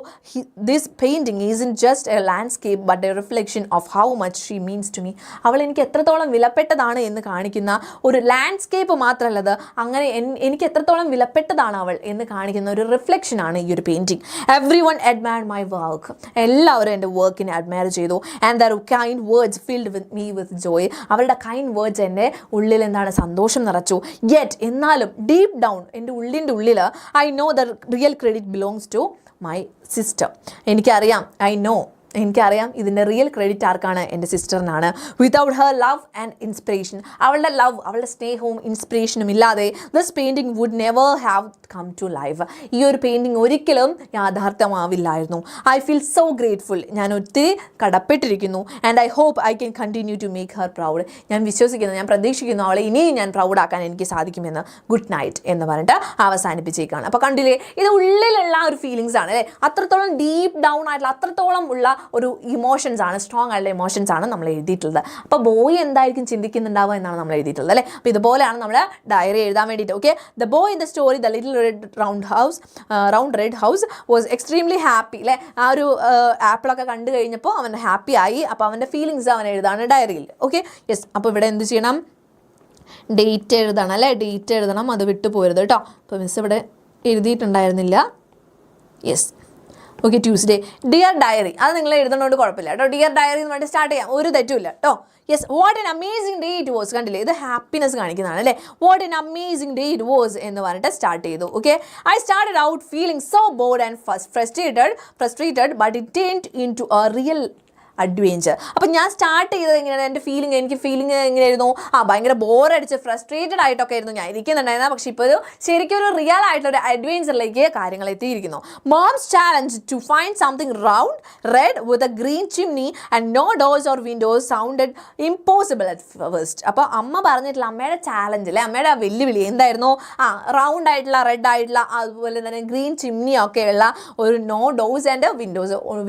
this painting isn't just a landscape but a reflection of how much she means to me. അവൾ എനിക്ക് എത്രത്തോളം വിലപ്പെട്ടതാണ് എന്ന് കാണിക്കുന്ന ഒരു ലാൻഡ്സ്കേപ്പ് മാത്രമല്ലത്, അങ്ങനെ എനിക്ക് എത്രത്തോളം വിലപ്പെട്ടതാണ് അവൾ എന്ന് കാണിക്കുന്ന ഒരു റിഫ്ലക്ഷനാണ് ഈ ഒരു painting. Every one admired my work. എല്ലാവരും എൻ്റെ വർക്കിനെ അഡ്മയർ ചെയ്തു. And there kind words filled with me with Joy. അവരുടെ കൈൻഡ് വേർഡ്സ് എൻ്റെ ഉള്ളിൽ എന്താണ്, സന്തോഷം നിറച്ചു. യെറ്റ്, എന്നാലും ഡീപ്പ് ഡൗൺ, എൻ്റെ ഉള്ളിൻ്റെ ഉള്ളിൽ I know the real credit belongs to my sister. എനിക്കറിയാം ഇതിൻ്റെ റിയൽ ക്രെഡിറ്റ് ആർക്കാണ്, എൻ്റെ സിസ്റ്ററിനാണ്. Without her love and inspiration, അവളുടെ ലവ്, അവളുടെ സ്നേഹവും ഇൻസ്പിറേഷനും ഇല്ലാതെ this painting would never have come to life. ഈ ഒരു പെയിൻറ്റിങ് ഒരിക്കലും യാഥാർത്ഥ്യമാവില്ലായിരുന്നു. I feel so grateful. ഞാൻ ഒത്തിരി കടപ്പെട്ടിരിക്കുന്നു. And I hope I can continue to make her proud. ഞാൻ വിശ്വസിക്കുന്നു, ഞാൻ പ്രതീക്ഷിക്കുന്നു അവളെ ഇനിയും ഞാൻ പ്രൗഡാക്കാൻ എനിക്ക് സാധിക്കുമെന്ന്. ഗുഡ് നൈറ്റ് എന്ന് പറഞ്ഞിട്ട് അവസാനിപ്പിച്ചേക്കാണ്. അപ്പോൾ കണ്ടില്ലേ, ഇത് ഉള്ളിലുള്ള ഒരു ഫീലിങ്സ് ആണ് അല്ലേ, അത്രത്തോളം ഡീപ്പ് ഡൗൺ ആയിട്ടുള്ള, അത്രത്തോളം ഉള്ള ഒരു ഇമോഷൻസ് ആണ്, സ്ട്രോങ് ആയിട്ടുള്ള ഇമോഷൻസ് ആണ് നമ്മൾ എഴുതിയിട്ടുള്ളത്. അപ്പോൾ ബോയ് എന്തായിരിക്കും ചിന്തിക്കുന്നുണ്ടാവുക എന്നാണ് നമ്മൾ എഴുതിയിട്ടുള്ളത് അല്ലേ. അപ്പോൾ ഇതുപോലെയാണ് നമ്മൾ ഡയറി എഴുതാൻ വേണ്ടിയിട്ട്. Okay, the boy in the story the little round red house was extremely happy അല്ലേ. ആ ഒരു ആപ്പിളൊക്കെ കണ്ടു കഴിഞ്ഞപ്പോൾ അവൻ ഹാപ്പി ആയി. അപ്പോൾ അവൻ്റെ ഫീലിങ്സ് അവൻ എഴുതാണ് ഡയറിയിൽ. Okay, yes. അപ്പോൾ ഇവിടെ എന്ത് ചെയ്യണം, ഡേറ്റ് എഴുതണം അല്ലേ, ഡേറ്റ് എഴുതണം, അത് വിട്ടു പോരുത് കേട്ടോ. അപ്പോൾ മിസ് ഇവിടെ എഴുതിയിട്ടുണ്ടായിരുന്നില്ല. Yes, okay, Tuesday. Dear diary, അത് നിങ്ങൾ എഴുതുന്നതുകൊണ്ട് കുഴപ്പമില്ല കേട്ടോ. ഡിയർ ഡയറി എന്ന് വേണ്ടി സ്റ്റാർട്ട് ചെയ്യാം, ഒരു തെറ്റുമില്ല കേട്ടോ. Yes, what an amazing day it was. കണ്ടില്ലേ, ഇത് ഹാപ്പിനെസ് കാണിക്കുന്നതാണ് അല്ലേ. What an amazing day it was എന്ന് പറഞ്ഞിട്ട് സ്റ്റാർട്ട് ചെയ്തു. Okay, I started out feeling so bored and frustrated but it turned into a real adventure. അപ്പം ഞാൻ സ്റ്റാർട്ട് ചെയ്തത് എങ്ങനെയാണ്, എൻ്റെ എനിക്ക് ഫീലിംഗ് എങ്ങനെയായിരുന്നു, ഭയങ്കര ബോറടിച്ച് ഫ്രസ്ട്രേറ്റഡ് ആയിട്ടൊക്കെ ആയിരുന്നു ഞാൻ ഇരിക്കുന്നുണ്ടായിരുന്നത്. പക്ഷേ ഇപ്പോൾ ഒരു ശരിക്കും ഒരു റിയൽ ആയിട്ടുള്ളൊരു അഡ്വെഞ്ചറിലേക്ക് കാര്യങ്ങൾ എത്തിയിരിക്കുന്നു. Mom's challenge to find something round red with a green chimney and no doors or windows sounded impossible at first. അപ്പോൾ അമ്മ പറഞ്ഞിട്ടുള്ള അമ്മയുടെ ചാലഞ്ച് അല്ലേ, അമ്മയുടെ വെല്ലുവിളി എന്തായിരുന്നു, റൗണ്ട് ആയിട്ടുള്ള, റെഡ് ആയിട്ടുള്ള, അതുപോലെ തന്നെ ഗ്രീൻ ചിമ്നി ഒക്കെയുള്ള ഒരു നോ ഡോർസ് ആൻഡ്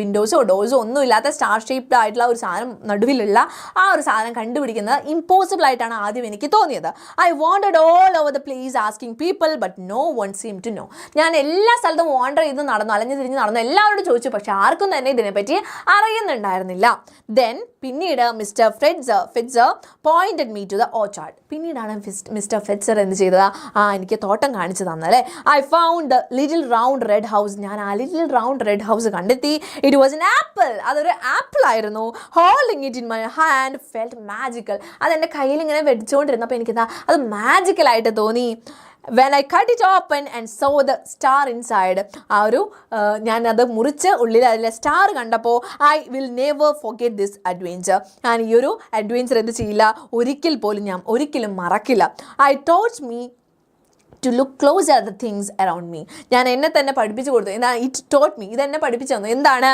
വിൻഡോസോ ഡോർസോ ഒന്നും ഇല്ലാത്ത സ്റ്റാർ ഷേപ്പ് ആയിട്ടുള്ള ഒരു സാധനം, നടുവിലുള്ള ആ ഒരു സാധനം കണ്ടുപിടിക്കുന്നത് ഇമ്പോസിബിൾ ആയിട്ടാണ് ആദ്യം എനിക്ക് തോന്നിയത്. I wanted all over the place asking people but no one seem to know. ഞാൻ എല്ലാ സ്ഥലത്തും വാണ്ടർ ചെയ്ത് നടന്നു, അലഞ്ഞു തിരിഞ്ഞ് നടന്നു, എല്ലാവരോടും ചോദിച്ചു, പക്ഷെ ആർക്കും തന്നെ ഇതിനെപ്പറ്റി അറിയുന്നുണ്ടായിരുന്നില്ല. ദെൻ പിന്നീട് mister Fitzer pointed me to the orchard. പിന്നീടാണ് മിസ്റ്റർ ഫിറ്റ്സർ എന്ത് ചെയ്തത്, എനിക്ക് തോട്ടം കാണിച്ചു തന്നല്ലേ. I found the little round red house. ഞാൻ ആ ലിറ്റിൽ റൗണ്ട് റെഡ് ഹൗസ് കണ്ടെത്തി. It was an apple. അതൊരു ആപ്പിൾ ആയിരുന്നു. Holding it in my hand felt magical. അതെൻ്റെ കയ്യിൽ ഇങ്ങനെ വെടിച്ചുകൊണ്ടിരുന്നപ്പോൾ എനിക്കെന്താ, അത് മാജിക്കലായിട്ട് തോന്നി. when I cut it open and saw the star inside, ആ ഒരു ഞാനത് മുറിച്ച് ഉള്ളിൽ അതിലെ സ്റ്റാർ കണ്ടപ്പോൾ I will never forget this adventure. ഞാൻ ഈ ഒരു അഡ്വെഞ്ചർ എന്ത് ചെയ്യില്ല, ഒരിക്കലും മറക്കില്ല. I taught me to look closer at the things around me. ഞാൻ എന്നെ തന്നെ പഠിപ്പിച്ചു കൊടുത്തു. എന്താണ് ഇറ്റ് ടോട്ട് മീ, ഇതെന്നെ പഠിപ്പിച്ചു തന്നു. എന്താണ്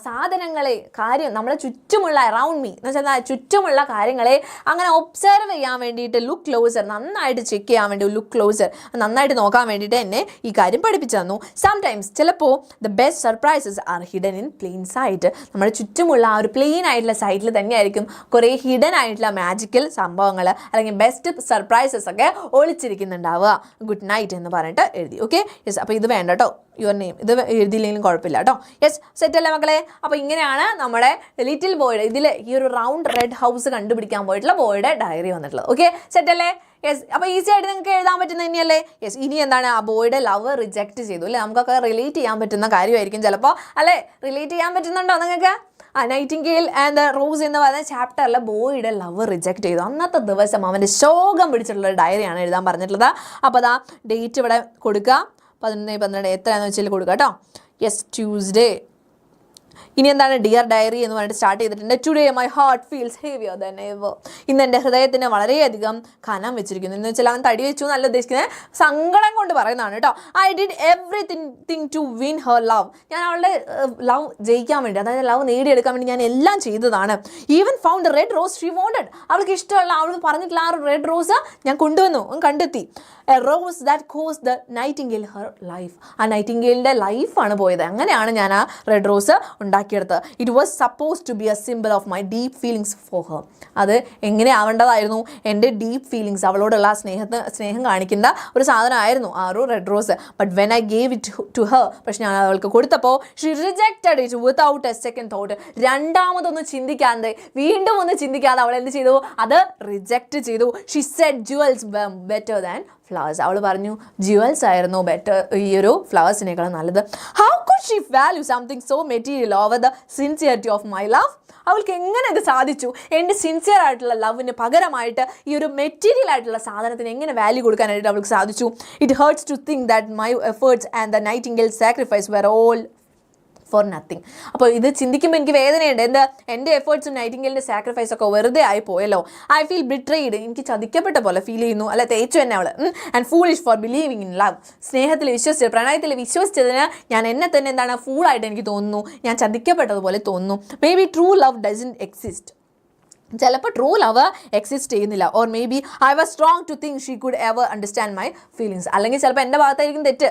സാധനങ്ങളെ, കാര്യം നമ്മളെ ചുറ്റുമുള്ള അറൗണ്ട് മീ എന്ന് വെച്ചാൽ ചുറ്റുമുള്ള കാര്യങ്ങളെ അങ്ങനെ ഒബ്സർവ് ചെയ്യാൻ വേണ്ടിയിട്ട്, ലുക്ക് ക്ലോസർ, നന്നായിട്ട് ചെക്ക് ചെയ്യാൻ വേണ്ടി, ലുക്ക് ക്ലോസർ നന്നായിട്ട് നോക്കാൻ വേണ്ടിയിട്ട് എന്നെ ഈ കാര്യം പഠിപ്പിച്ചു തന്നു. സംടൈംസ് ചിലപ്പോൾ the best surprises are hidden in plain sight. നമ്മുടെ ചുറ്റുമുള്ള ആ ഒരു പ്ലെയിൻ ആയിട്ടുള്ള സൈറ്റിൽ തന്നെയായിരിക്കും കുറേ ഹിഡൻ ആയിട്ടുള്ള മാജിക്കൽ സംഭവങ്ങൾ അല്ലെങ്കിൽ ബെസ്റ്റ് സർപ്രൈസസ് ഒക്കെ ഒളിച്ചിരിക്കുന്നുണ്ടാവുക. ഗുഡ് നൈറ്റ് എന്ന് പറഞ്ഞിട്ട് എഴുതി. Okay, yes. അപ്പോൾ ഇത് വേണ്ട കേട്ടോ, യുവർ നെയിം ഇത് എഴുതിയില്ലെങ്കിലും കുഴപ്പമില്ല കേട്ടോ. യെസ്, സെറ്റല്ലേ മക്കളെ? അപ്പോൾ ഇങ്ങനെയാണ് നമ്മുടെ ലിറ്റിൽ ബോയുടെ ഇതിൽ ഈ ഒരു റൗണ്ട് റെഡ് ഹൗസ് കണ്ടുപിടിക്കാൻ പോയിട്ടുള്ള ബോയുടെ ഡയറി വന്നിട്ടുള്ളത്. ഓക്കെ, സെറ്റല്ലേ? യെസ്. അപ്പോൾ ഈസി ആയിട്ട് നിങ്ങൾക്ക് എഴുതാൻ പറ്റുന്ന തന്നെയല്ലേ? യെസ്. ഇനി എന്താണ്, ആ ബോയുടെ ലവ് റിജക്റ്റ് ചെയ്തു അല്ലേ? നമുക്കൊക്കെ റിലേറ്റ് ചെയ്യാൻ പറ്റുന്ന കാര്യമായിരിക്കും ചിലപ്പോൾ അല്ലേ? റിലേറ്റ് ചെയ്യാൻ പറ്റുന്നുണ്ടോ നിങ്ങൾക്ക്? നൈറ്റിംഗേൽ ആൻഡ് റോസ് എന്ന് പറയുന്ന ചാപ്റ്ററിൽ ബോയുടെ ലവ് റിജക്റ്റ് ചെയ്തു. അന്നത്തെ ദിവസം അവൻ്റെ ശോകം പിടിച്ചിട്ടുള്ള ഡയറിയാണ് എഴുതാൻ പറഞ്ഞിട്ടുള്ളത്. അപ്പോൾ അതാ ഡേറ്റ് ഇവിടെ കൊടുക്കുക, 11/12 എത്രയാണെന്ന് വെച്ചാൽ കൊടുക്കുക കേട്ടോ. Yes, Tuesday. ഇനി എന്താണ്, ഡിയർ ഡയറി എന്ന് പറഞ്ഞിട്ട് സ്റ്റാർട്ട് ചെയ്തിട്ടുണ്ട്. Today my heart feels heavier than ever. ഇന്ന് എൻ്റെ ഹൃദയത്തിന് വളരെയധികം കനം വെച്ചിരിക്കുന്നു. എന്ന് വെച്ചാൽ അവൻ തടി വെച്ചു എന്നല്ല ഉദ്ദേശിക്കുന്നത്, സങ്കടം കൊണ്ട് പറയുന്നതാണ് കേട്ടോ. I did everything to win her love. ഞാൻ അവളുടെ ലവ് ജയിക്കാൻ വേണ്ടി, അതായത് ലവ് നേടിയെടുക്കാൻ വേണ്ടി ഞാൻ എല്ലാം ചെയ്തതാണ്. Even found red rose she wanted. അവൾക്ക് ഇഷ്ടമുള്ള, അവൾ പറഞ്ഞിട്ടുള്ള ആ റെഡ് റോസ് ഞാൻ കൊണ്ടുവന്നു, കണ്ടെത്തി. A rose that cost the nightingale her life. ആ നൈറ്റിംഗേലിൻ്റെ ലൈഫാണ് പോയത്. അങ്ങനെയാണ് ഞാൻ ആ റെഡ് റോസ് ഉണ്ടാക്കിയെടുത്തത്. It was suppose to be a symbol of my deep feelings for her. അത് എങ്ങനെ ആവേണ്ടതായിരുന്നു, എൻ്റെ ഡീപ്പ് ഫീലിങ്സ്, അവളോടുള്ള സ്നേഹം കാണിക്കുന്ന ഒരു സാധനമായിരുന്നു ആ ഒരു red rose. But when I gave it to her, പക്ഷെ ഞാൻ അവൾക്ക് കൊടുത്തപ്പോൾ she rejected it without a second thought. രണ്ടാമതൊന്നും ചിന്തിക്കാതെ, വീണ്ടും ഒന്ന് ചിന്തിക്കാതെ അവൾ എന്ത് ചെയ്തു, അത് റിജക്റ്റ് ചെയ്തു. She said jewels better than flowers. അവൾ പറഞ്ഞു ജുവൽസ് ആയിരുന്നു ബെറ്റർ, ഈ ഒരു ഫ്ലവേഴ്സിനേക്കാളും നല്ലത്. How could she value something so material over the sincerity of my love. അവൾക്ക് എങ്ങനെ ഇത് സാധിച്ചു, എൻ്റെ സിൻസിയർ ആയിട്ടുള്ള ലവിന് പകരമായിട്ട് ഈ ഒരു മെറ്റീരിയൽ ആയിട്ടുള്ള സാധനത്തിന് എങ്ങനെ വാല്യൂ കൊടുക്കാനായിട്ട് അവൾക്ക് സാധിച്ചു. It hurts to think that my efforts and the nightingale sacrifice were all for nothing. അപ്പോൾ ഇത് ചിന്തിക്കുമ്പോൾ എനിക്ക് വേദനയുണ്ട്. എന്താ, എൻ്റെ എഫേർട്സും നൈറ്റിംഗേലിൻ്റെ സാക്രിഫൈസ് ഒക്കെ വെറുതെ ആയി പോയല്ലോ. I feel betrayed. എനിക്ക് ചതിക്കപ്പെട്ട പോലെ ഫീൽ ചെയ്യുന്നു. അല്ല, തേച്ചു തന്നെ അവൾ. And foolish for believing in love. സ്നേഹത്തിൽ വിശ്വസിച്ചത്, പ്രണയത്തിൽ വിശ്വസിച്ചതിന് ഞാൻ എന്നെ തന്നെ എന്താണ് ഫൂളായിട്ട് എനിക്ക് തോന്നുന്നു. ഞാൻ ചതിക്കപ്പെട്ടതുപോലെ തോന്നുന്നു. Maybe true love doesn't exist. ചിലപ്പോൾ ട്രൂ ലവ് എക്സിസ്റ്റ് ചെയ്യുന്നില്ല. Or maybe I was strong to think she could ever understand my feelings. അല്ലെങ്കിൽ ചിലപ്പോൾ എൻ്റെ ഭാഗത്തായിരിക്കും തെറ്റ്.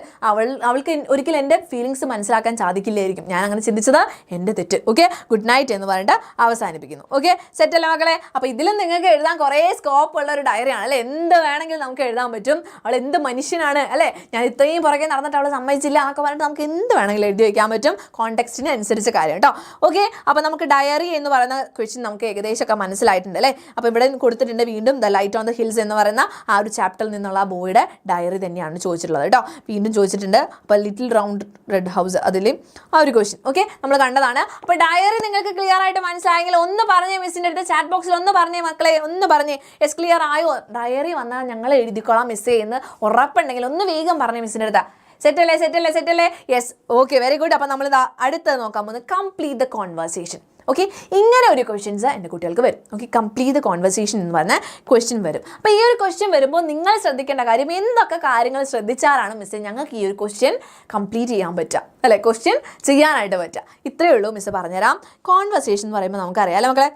അവൾക്ക് ഒരിക്കലും എൻ്റെ ഫീലിങ്സ് മനസ്സിലാക്കാൻ സാധിക്കില്ലായിരിക്കും. ഞാൻ അങ്ങനെ ചിന്തിച്ചത് എൻ്റെ തെറ്റ്. ഓക്കെ, ഗുഡ് നൈറ്റ് എന്ന് പറഞ്ഞിട്ട് അവസാനിപ്പിക്കുന്നു. ഓക്കെ, സെറ്റല്ലേ മക്കളെ? അപ്പോൾ ഇതിലും നിങ്ങൾക്ക് എഴുതാൻ കുറേ സ്കോപ്പ് ഉള്ള ഒരു ഡയറിയാണ് അല്ലേ? എന്ത് വേണമെങ്കിലും നമുക്ക് എഴുതാൻ പറ്റും. അവൾ എന്ത് മനുഷ്യനാണ് അല്ലേ, ഞാൻ ഇത്രയും പുറകെ നടന്നിട്ട് അവൾ സമ്മതിച്ചില്ല എന്നൊക്കെ പറഞ്ഞിട്ട് നമുക്ക് എന്ത് വേണമെങ്കിലും എഴുതി വയ്ക്കാൻ പറ്റും, കോണ്ടെക്സ്റ്റിന് അനുസരിച്ച് കാര്യം കേട്ടോ. ഓക്കെ, അപ്പോൾ നമുക്ക് ഡയറി എന്ന് പറയുന്ന ക്വസ്റ്റ്യൻ നമുക്ക് ഏകദേശമൊക്കെ മനസ്സിലായിട്ടുണ്ട് അല്ലേ? അപ്പോൾ ഇവിടെ കൊടുത്തിട്ടുണ്ട് വീണ്ടും the light on the hills എന്ന് പറയുന്ന ആ ഒരു ചാപ്റ്ററിൽ നിന്നുള്ള ആ ബോയുടെ ഡയറി തന്നെയാണ് ചോദിച്ചിട്ടുള്ളത് കേട്ടോ. വീണ്ടും ചോദിച്ചിട്ടുണ്ട്. അപ്പോൾ ലിറ്റിൽ റൗണ്ട് റെഡ് ഹൗസ്, അതിൽ ആ ഒരു ക്വസ്റ്റ്യൻ ഓക്കെ നമ്മൾ കണ്ടതാണ്. അപ്പോൾ ഡയറി നിങ്ങൾക്ക് ക്ലിയർ ആയിട്ട് മനസ്സിലായെങ്കിൽ ഒന്ന് പറഞ്ഞേ, മിസ്സിൻ്റെ അടുത്ത് ചാറ്റ് ബോക്സിൽ ഒന്ന് പറഞ്ഞേ മക്കളെ, ഒന്ന് പറഞ്ഞേ. യെസ്, ക്ലിയർ ആയോ? ഡയറി വന്നാൽ ഞങ്ങൾ എഴുതിക്കോളാം മിസ്സേ എന്ന് ഉറപ്പുണ്ടെങ്കിൽ ഒന്ന് വേഗം പറഞ്ഞേ മിസ്സിൻ്റെ അടുത്ത്. സെറ്റല്ലേ? Yes, okay, very good. അപ്പോൾ നമ്മളിത് അടുത്തത് നോക്കാൻ പോകുന്നത് കംപ്ലീറ്റ് ദ കോൺവെർസേഷൻ. ഓക്കെ, ഇങ്ങനെ ഒരു ക്വസ്റ്റ്യൻസ് എൻ്റെ കുട്ടികൾക്ക് വരും. ഓക്കെ, കംപ്ലീറ്റ് ദ കോൺവെർസേഷൻ എന്ന് പറഞ്ഞ ക്വസ്റ്റ്യൻ വരും. അപ്പോൾ ഈ ഒരു ക്വസ്റ്റ്യൻ വരുമ്പോൾ നിങ്ങൾ ശ്രദ്ധിക്കേണ്ട കാര്യം, എന്തൊക്കെ കാര്യങ്ങൾ ശ്രദ്ധിച്ചാലാണ് മിസ്സേ ഞങ്ങൾക്ക് ഈ ഒരു ക്വസ്റ്റ്യൻ കംപ്ലീറ്റ് ചെയ്യാൻ പറ്റുക അല്ലേ, ക്വസ്റ്റ്യൻ ചെയ്യാനായിട്ട് പറ്റുക. ഇത്രയേ ഉള്ളൂ മിസ്സ് പറഞ്ഞുതരാം. കോൺവെർസേഷൻ എന്ന് പറയുമ്പോൾ നമുക്കറിയാമല്ലോ മക്കളെ,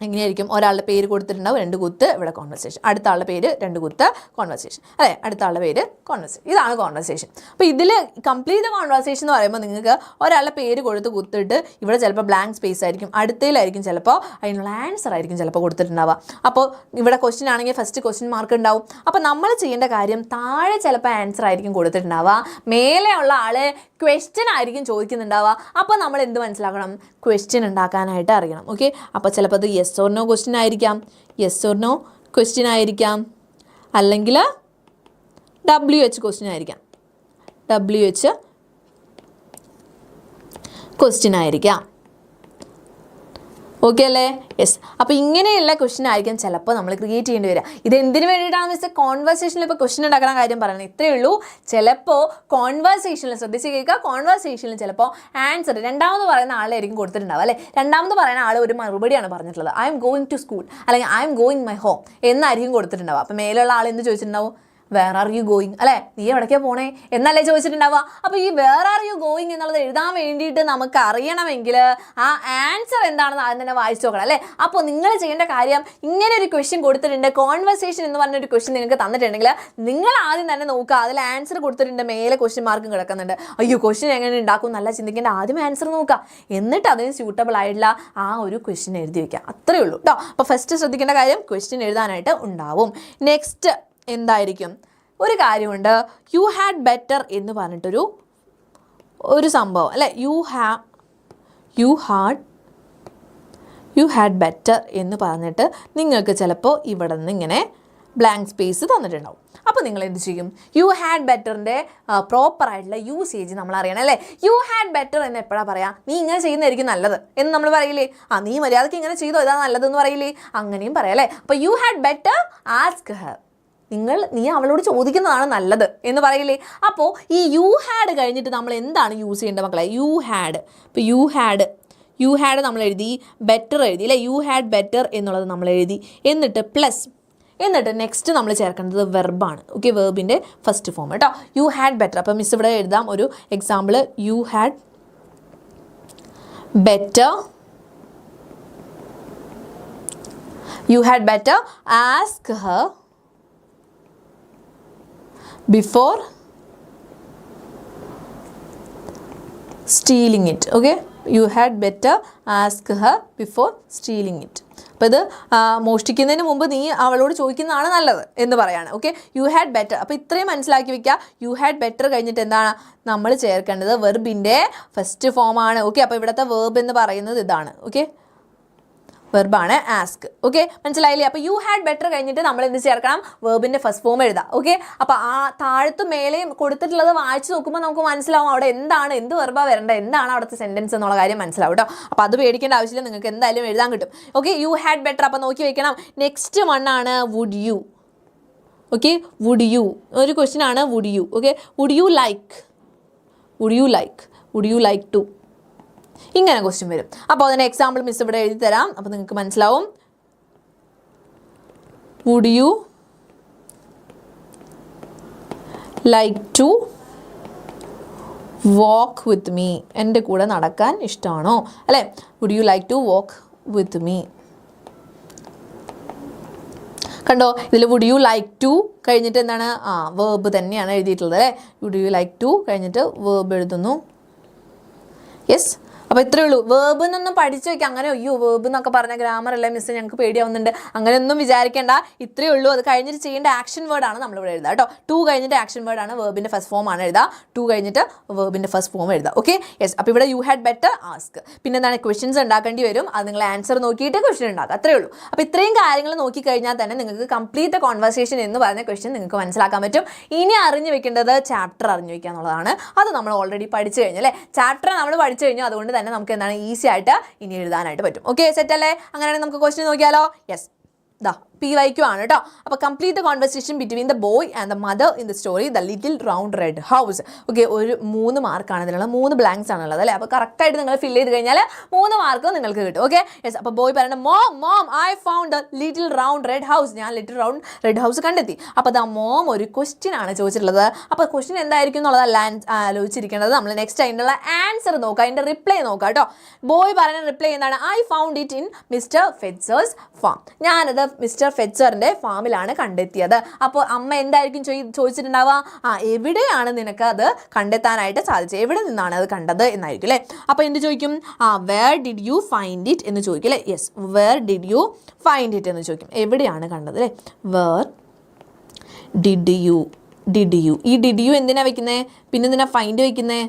എങ്ങനെയായിരിക്കും, ഒരാളുടെ പേര് കൊടുത്തിട്ടുണ്ടാവും, 2 കുത്ത്, ഇവിടെ കോൺവെർസേഷൻ. അടുത്ത ആളുടെ പേര് 2 കുത്ത്, കോൺവെർസേഷൻ അല്ലേ, അടുത്ത ആളുടെ പേര് കോൺവെർസേഷൻ. ഇതാണ് കോൺവെർസേഷൻ. അപ്പോൾ ഇതിൽ കംപ്ലീറ്റ് കോൺവെർസേഷൻ എന്ന് പറയുമ്പോൾ നിങ്ങൾക്ക് ഒരാളുടെ പേര് കൊടുത്ത് കുത്തിട്ട് ഇവിടെ ചിലപ്പോൾ ബ്ലാങ്ക് സ്പേസ് ആയിരിക്കും, അടുത്തയിലായിരിക്കും ചിലപ്പോൾ അതിനുള്ള ആൻസർ ആയിരിക്കും ചിലപ്പോൾ കൊടുത്തിട്ടുണ്ടാവുക. അപ്പോൾ ഇവിടെ ക്വസ്റ്റ്യൻ ആണെങ്കിൽ ഫസ്റ്റ് ക്വസ്റ്റ്യൻ മാർക്ക് ഉണ്ടാവും. അപ്പോൾ നമ്മൾ ചെയ്യേണ്ട കാര്യം, താഴെ ചിലപ്പോൾ ആൻസർ ആയിരിക്കും കൊടുത്തിട്ടുണ്ടാവുക, മേലെയുള്ള ആൾ ക്വസ്റ്റ്യൻ ആയിരിക്കും ചോദിക്കുന്നുണ്ടാവുക. അപ്പോൾ നമ്മൾ എന്ത് മനസ്സിലാക്കണം, ക്വസ്റ്റ്യൻ ഉണ്ടാക്കാനായിട്ട് അറിയണം. ഓക്കെ, അപ്പോൾ ചിലപ്പോൾ അത് യെസ് ഓർ നോ ക്വസ്റ്റ്യൻ ആയിരിക്കാം, യെസ് ഓർ നോ ക്വസ്റ്റ്യൻ ആയിരിക്കാം, അല്ലെങ്കിൽ WH ക്വസ്റ്റ്യൻ ആയിരിക്കാം, WH ക്വസ്റ്റ്യൻ ആയിരിക്കാം. ഓക്കെ അല്ലേ? യെസ്. അപ്പോൾ ഇങ്ങനെയുള്ള ക്വസ്റ്റ്യൻ ആയിരിക്കും ചിലപ്പോൾ നമ്മൾ ക്രിയേറ്റ് ചെയ്യേണ്ടി വരിക. ഇത് എന്തിനു വേണ്ടിയിട്ടാണ് മിസ് കോൺവെർസേഷനിൽ ഇപ്പോൾ ക്വസ്റ്റ്യൻ ഉണ്ടാക്കുന്ന കാര്യം പറയുന്നത്? ഇത്രയേ ഉള്ളൂ. ചിലപ്പോൾ കോൺവെർസേഷനിൽ ശ്രദ്ധിച്ച് കേൾക്കുക. കോൺവെർസേഷനിൽ ചിലപ്പോൾ ആൻസർ രണ്ടാമത് പറയുന്ന ആളായിരിക്കും കൊടുത്തിട്ടുണ്ടാവുക അല്ലേ? രണ്ടാമത് പറയുന്ന ആൾ ഒരു മറുപടിയാണ് പറഞ്ഞിട്ടുള്ളത്. I am going to school അല്ലെങ്കിൽ I am going my home എന്നായിരിക്കും കൊടുത്തിട്ടുണ്ടാവുക. അപ്പോൾ മേലുള്ള ആൾ എന്ത് ചോദിച്ചിട്ടുണ്ടാവും? വേർ ആർ യു ഗോയിങ് അല്ലേ? നീ എവിടേക്കാണ് പോണേ എന്നല്ലേ ചോദിച്ചിട്ടുണ്ടാവുക. അപ്പോൾ ഈ വേർ ആർ യു ഗോയിങ് എന്നുള്ളത് എഴുതാൻ വേണ്ടിയിട്ട് നമുക്ക് അറിയണമെങ്കിൽ ആ ആൻസർ എന്താണെന്ന് ആദ്യം തന്നെ വായിച്ചു നോക്കണം അല്ലേ? അപ്പോൾ നിങ്ങൾ ചെയ്യേണ്ട കാര്യം, ഇങ്ങനെ ഒരു ക്വസ്റ്റ്യൻ കൊടുത്തിട്ടുണ്ട്, കോൺവെർസേഷൻ എന്ന് പറഞ്ഞൊരു ക്വസ്റ്റ്യൻ നിങ്ങൾക്ക് തന്നിട്ടുണ്ടെങ്കിൽ നിങ്ങൾ ആദ്യം തന്നെ നോക്കുക. അതിൽ ആൻസർ കൊടുത്തിട്ടുണ്ട്, മേലെ ക്വസ്റ്റ്യൻ മാർക്കും കിടക്കുന്നുണ്ട്. അയ്യോ ക്വസ്റ്റ്യൻ എങ്ങനെ ഉണ്ടാക്കും നല്ല ചിന്തിക്കേണ്ട, ആദ്യം ആൻസർ നോക്കുക. എന്നിട്ട് അതിന് സ്യൂട്ടബിൾ ആയിട്ടുള്ള ആ ഒരു ക്വസ്റ്റ്യൻ എഴുതി വയ്ക്കുക. അത്രയേ ഉള്ളൂ കേട്ടോ. അപ്പോൾ ഫസ്റ്റ് ശ്രദ്ധിക്കേണ്ട കാര്യം ക്വസ്റ്റ്യൻ എഴുതാനായിട്ട് ഉണ്ടാവും. നെക്സ്റ്റ് എന്തായിരിക്കും? ഒരു കാര്യമുണ്ട്, യു ഹാഡ് ബെറ്റർ എന്ന് പറഞ്ഞിട്ടൊരു സംഭവം അല്ലേ? യു ഹാഡ് ബെറ്റർ എന്ന് പറഞ്ഞിട്ട് നിങ്ങൾക്ക് ചിലപ്പോൾ ഇവിടെ നിന്ന് ഇങ്ങനെ ബ്ലാങ്ക് സ്പേസ് തന്നിട്ടുണ്ടാവും. അപ്പോൾ നിങ്ങൾ എന്ത് ചെയ്യും? യു ഹാഡ് ബെറ്ററിൻ്റെ പ്രോപ്പറായിട്ടുള്ള യൂസേജ് നമ്മൾ അറിയണം അല്ലേ? യു ഹാഡ് ബെറ്റർ എന്ന് എപ്പോഴാണ് പറയാം? നീ ഇങ്ങനെ ചെയ്യുന്നതായിരിക്കും നല്ലത് എന്ന് നമ്മൾ പറയില്ലേ? നീ മര്യാദയ്ക്ക് ഇങ്ങനെ ചെയ്തോ, ഇതാ നല്ലതെന്ന് പറയില്ലേ? അങ്ങനെയും പറയാം അല്ലേ? അപ്പോൾ you had better ask Har, നീ അവളോട് ചോദിക്കുന്നതാണ് നല്ലത് എന്ന് പറയില്ലേ? അപ്പോൾ ഈ യു ഹാഡ് കഴിഞ്ഞിട്ട് നമ്മൾ എന്താണ് യൂസ് ചെയ്യേണ്ടത് മക്കളെ? You had. ഇപ്പോൾ യു ഹാഡ് നമ്മൾ എഴുതി, ബെറ്റർ എഴുതി അല്ലേ? യു ഹാഡ് ബെറ്റർ എന്നുള്ളത് നമ്മൾ എഴുതി. എന്നിട്ട് നെക്സ്റ്റ് നമ്മൾ ചേർക്കേണ്ടത് വെർബാണ്. ഓക്കെ, വെർബിൻ്റെ ഫസ്റ്റ് ഫോം കേട്ടോ. U had better. അപ്പോൾ മിസ് ഇവിടെ എഴുതാം ഒരു example. U had better ask Har before stealing it. Okay, you had better ask her before stealing it. അപ്പോൾ ഇത് മോഷ്ടിക്കുന്നതിന് മുമ്പ് നീ അവളോട് ചോദിക്കുന്നതാണ് നല്ലത് എന്ന് പറയാണ്. Okay, you had better. അപ്പോൾ ഇത്രയും മനസ്സിലാക്കി വെക്കുക. യു ഹാഡ് ബെറ്റർ കഴിഞ്ഞിട്ട് എന്താണ് നമ്മൾ ചേർക്കേണ്ടത്? വെർബിൻ്റെ ഫസ്റ്റ് ഫോമാണ്. ഓക്കെ, അപ്പോൾ ഇവിടുത്തെ വെർബ് എന്ന് പറയുന്നത് ഇതാണ്. Okay, വെർബാണ് ask. ഓക്കെ, മനസ്സിലായില്ലേ? അപ്പോൾ യു ഹാഡ് ബെറ്റർ കഴിഞ്ഞിട്ട് നമ്മൾ എന്ത് ചേർക്കണം? വെർബിൻ്റെ ഫസ്റ്റ് ഫോം എഴുതാം. ഓക്കെ, അപ്പോൾ ആ താഴത്തും മേലെയും കൊടുത്തിട്ടുള്ളത് വായിച്ച് നോക്കുമ്പോൾ നമുക്ക് മനസ്സിലാവും അവിടെ എന്ത് വെർബാണ് വരേണ്ടത്, എന്താണ് അവിടുത്തെ സെൻറ്റൻസ് എന്നുള്ള കാര്യം മനസ്സിലാവും കേട്ടോ. അപ്പോൾ അത് പേടിക്കേണ്ട ആവശ്യമില്ല, നിങ്ങൾക്ക് എന്തായാലും എഴുതാൻ കിട്ടും. Okay, you had better. അപ്പോൾ നോക്കി വെക്കണം. നെക്സ്റ്റ് വണ്ണാണ് would you. Okay, would you ഒരു ക്വസ്റ്റ്യൻ ആണ്. Would you. Okay, would you like to, ഇങ്ങനെ ക്വസ്റ്റ്യൻ വരും. അപ്പോൾ അതിന് എക്സാമ്പിൾ മിസ് ഇവിടെ എഴുതി തരാം. അപ്പോൾ നിങ്ങൾക്ക് മനസ്സിലാവും. Would you like to walk with me, എൻ്റെ കൂടെ നടക്കാൻ ഇഷ്ടമാണോ അല്ലേ? Would you like to walk with me. കണ്ടോ, ഇതിൽ വുഡ് യു ലൈക്ക് ടു കഴിഞ്ഞിട്ട് എന്താണ്? വേർബ് തന്നെയാണ് എഴുതിയിട്ടുള്ളത് അല്ലേ? വുഡ് യു ലൈക്ക് ടു കഴിഞ്ഞിട്ട് വേർബ് എഴുതുന്നു. യെസ്, അപ്പോൾ ഇത്രയേ ഉള്ളൂ. വേർബ് എന്നൊന്നും പഠിച്ചു വയ്ക്കുക. അങ്ങനെ അയ്യോ വേർബ് എന്നൊക്കെ പറഞ്ഞ ഗ്രാമർ അല്ലേ മിസ്, ഞങ്ങൾക്ക് പേടിയാവുന്നുണ്ട്, അങ്ങനെയൊന്നും വിചാരിക്കേണ്ട. ഇത്രയേ ഉള്ളൂ. അത് കഴിഞ്ഞിട്ട് ചെയ്യേണ്ട ആക്ഷൻ വേർഡാണ് നമ്മളിവിടെ എഴുതുക കേട്ടോ. ടു കഴിഞ്ഞിട്ട് ആക്ഷൻ വേർഡാണ്, വേർബിൻ്റെ ഫസ്റ്റ് ഫോം ആണ് എഴുതുക. ടു കഴിഞ്ഞിട്ട് വേർബിൻ്റെ ഫസ്റ്റ് ഫോം എഴുതുക. Okay, yes. അപ്പോൾ ഇവിടെ യു ഹാഡ് ബെറ്റർ ആസ്ക്. പിന്നെ എന്താണ്? ക്വസ്റ്റ്യൻസ് ഉണ്ടാക്കേണ്ടി വരും. അത് നിങ്ങൾ ആൻസർ നോക്കിയിട്ട് ക്വസ്റ്റ്യൻ ഉണ്ടാക്കുക. അത്രയേ ഉള്ളൂ. അപ്പോൾ ഇത്രയും കാര്യങ്ങൾ നോക്കിക്കഴിഞ്ഞാൽ തന്നെ നിങ്ങൾക്ക് കംപ്ലീറ്റ് കോൺവെർസേഷൻ എന്ന് പറയുന്ന ക്വസ്റ്റ്യൻ നിങ്ങൾക്ക് മനസ്സിലാക്കാൻ പറ്റും. ഇനി അറിഞ്ഞു വെക്കേണ്ടത് ചാപ്റ്റർ അറിഞ്ഞു വെക്കുക എന്നുള്ളതാണ്. അത് നമ്മൾ ഓൾറെഡി പഠിച്ചു കഴിഞ്ഞു അല്ലേ? ചാപ്റ്റർ നമ്മൾ പഠിച്ചു കഴിഞ്ഞു. അതുകൊണ്ട് തന്നെ നമുക്ക് എന്താണ് ഈസി ആയിട്ട് ഇനി എഴുതാനായിട്ട് പറ്റും. ഓക്കെ, സെറ്റ് അല്ലേ? അങ്ങനെയാണെങ്കിൽ നമുക്ക് ക്വസ്റ്റ്യൻ നോക്കിയാലോ? യെസ്, PYQ ആണ് കേട്ടോ. അപ്പോൾ complete the conversation between the boy and the mother in the story the little round red house. Okay, ഒരു 3 മാർക്കാണ് ഇതിനുള്ള, 3 ബ്ലാങ്ക്സ് ആണുള്ളത് അല്ലേ? അപ്പോൾ കറക്റ്റായിട്ട് നിങ്ങൾ ഫില്ല് ചെയ്ത് കഴിഞ്ഞാൽ 3 മാർക്ക് നിങ്ങൾക്ക് കിട്ടും. Okay, yes. അപ്പോൾ ബോയ് പറയണം, mom I found the little round red house, ഞാൻ ലിറ്റിൽ റൗണ്ട് റെഡ് ഹൗസ് കണ്ടെത്തി. അപ്പോൾ ദ മോം ഒരു ക്വസ്റ്റ്യൻ ആണ് ചോദിച്ചിട്ടുള്ളത്. അപ്പോൾ ക്വസ്റ്റ്യൻ എന്തായിരിക്കും എന്നുള്ളതല്ല ആലോചിച്ചിരിക്കേണ്ടത്. നമ്മൾ നെക്സ്റ്റ് അതിൻ്റെ ആൻസർ നോക്കുക, അതിൻ്റെ റിപ്ലൈ നോക്കുക കേട്ടോ. ബോയ് പറയുന്ന റിപ്ലൈ എന്താണ്? I found it in mister Fetzer's farm, ഞാനത് മിസ്റ്റർ ഫെറ്റ്സറിൻ്റെ ഫാമിലാണ് കണ്ടെത്തിയത്. അപ്പോൾ അമ്മ എന്തായിരിക്കും ചോദിച്ചിട്ടുണ്ടാവുക? എവിടെയാണ് നിനക്ക് അത് കണ്ടെത്താനായിട്ട് സാധിച്ചത്, എവിടെ നിന്നാണ് അത് കണ്ടത് എന്നായിരിക്കും അല്ലേ? അപ്പോൾ എന്ത് ചോദിക്കും? Where did you find it എന്ന് ചോദിക്കും അല്ലേ? Yes, where did you find it എന്ന് ചോദിക്കും. എവിടെയാണ് കണ്ടത് അല്ലേ? Where did you. ഈ ഡിഡ് യു എന്തിനാണ് വെക്കുന്നത്? പിന്നെ എന്തിനാ ഫൈൻഡ് വെക്കുന്നത്?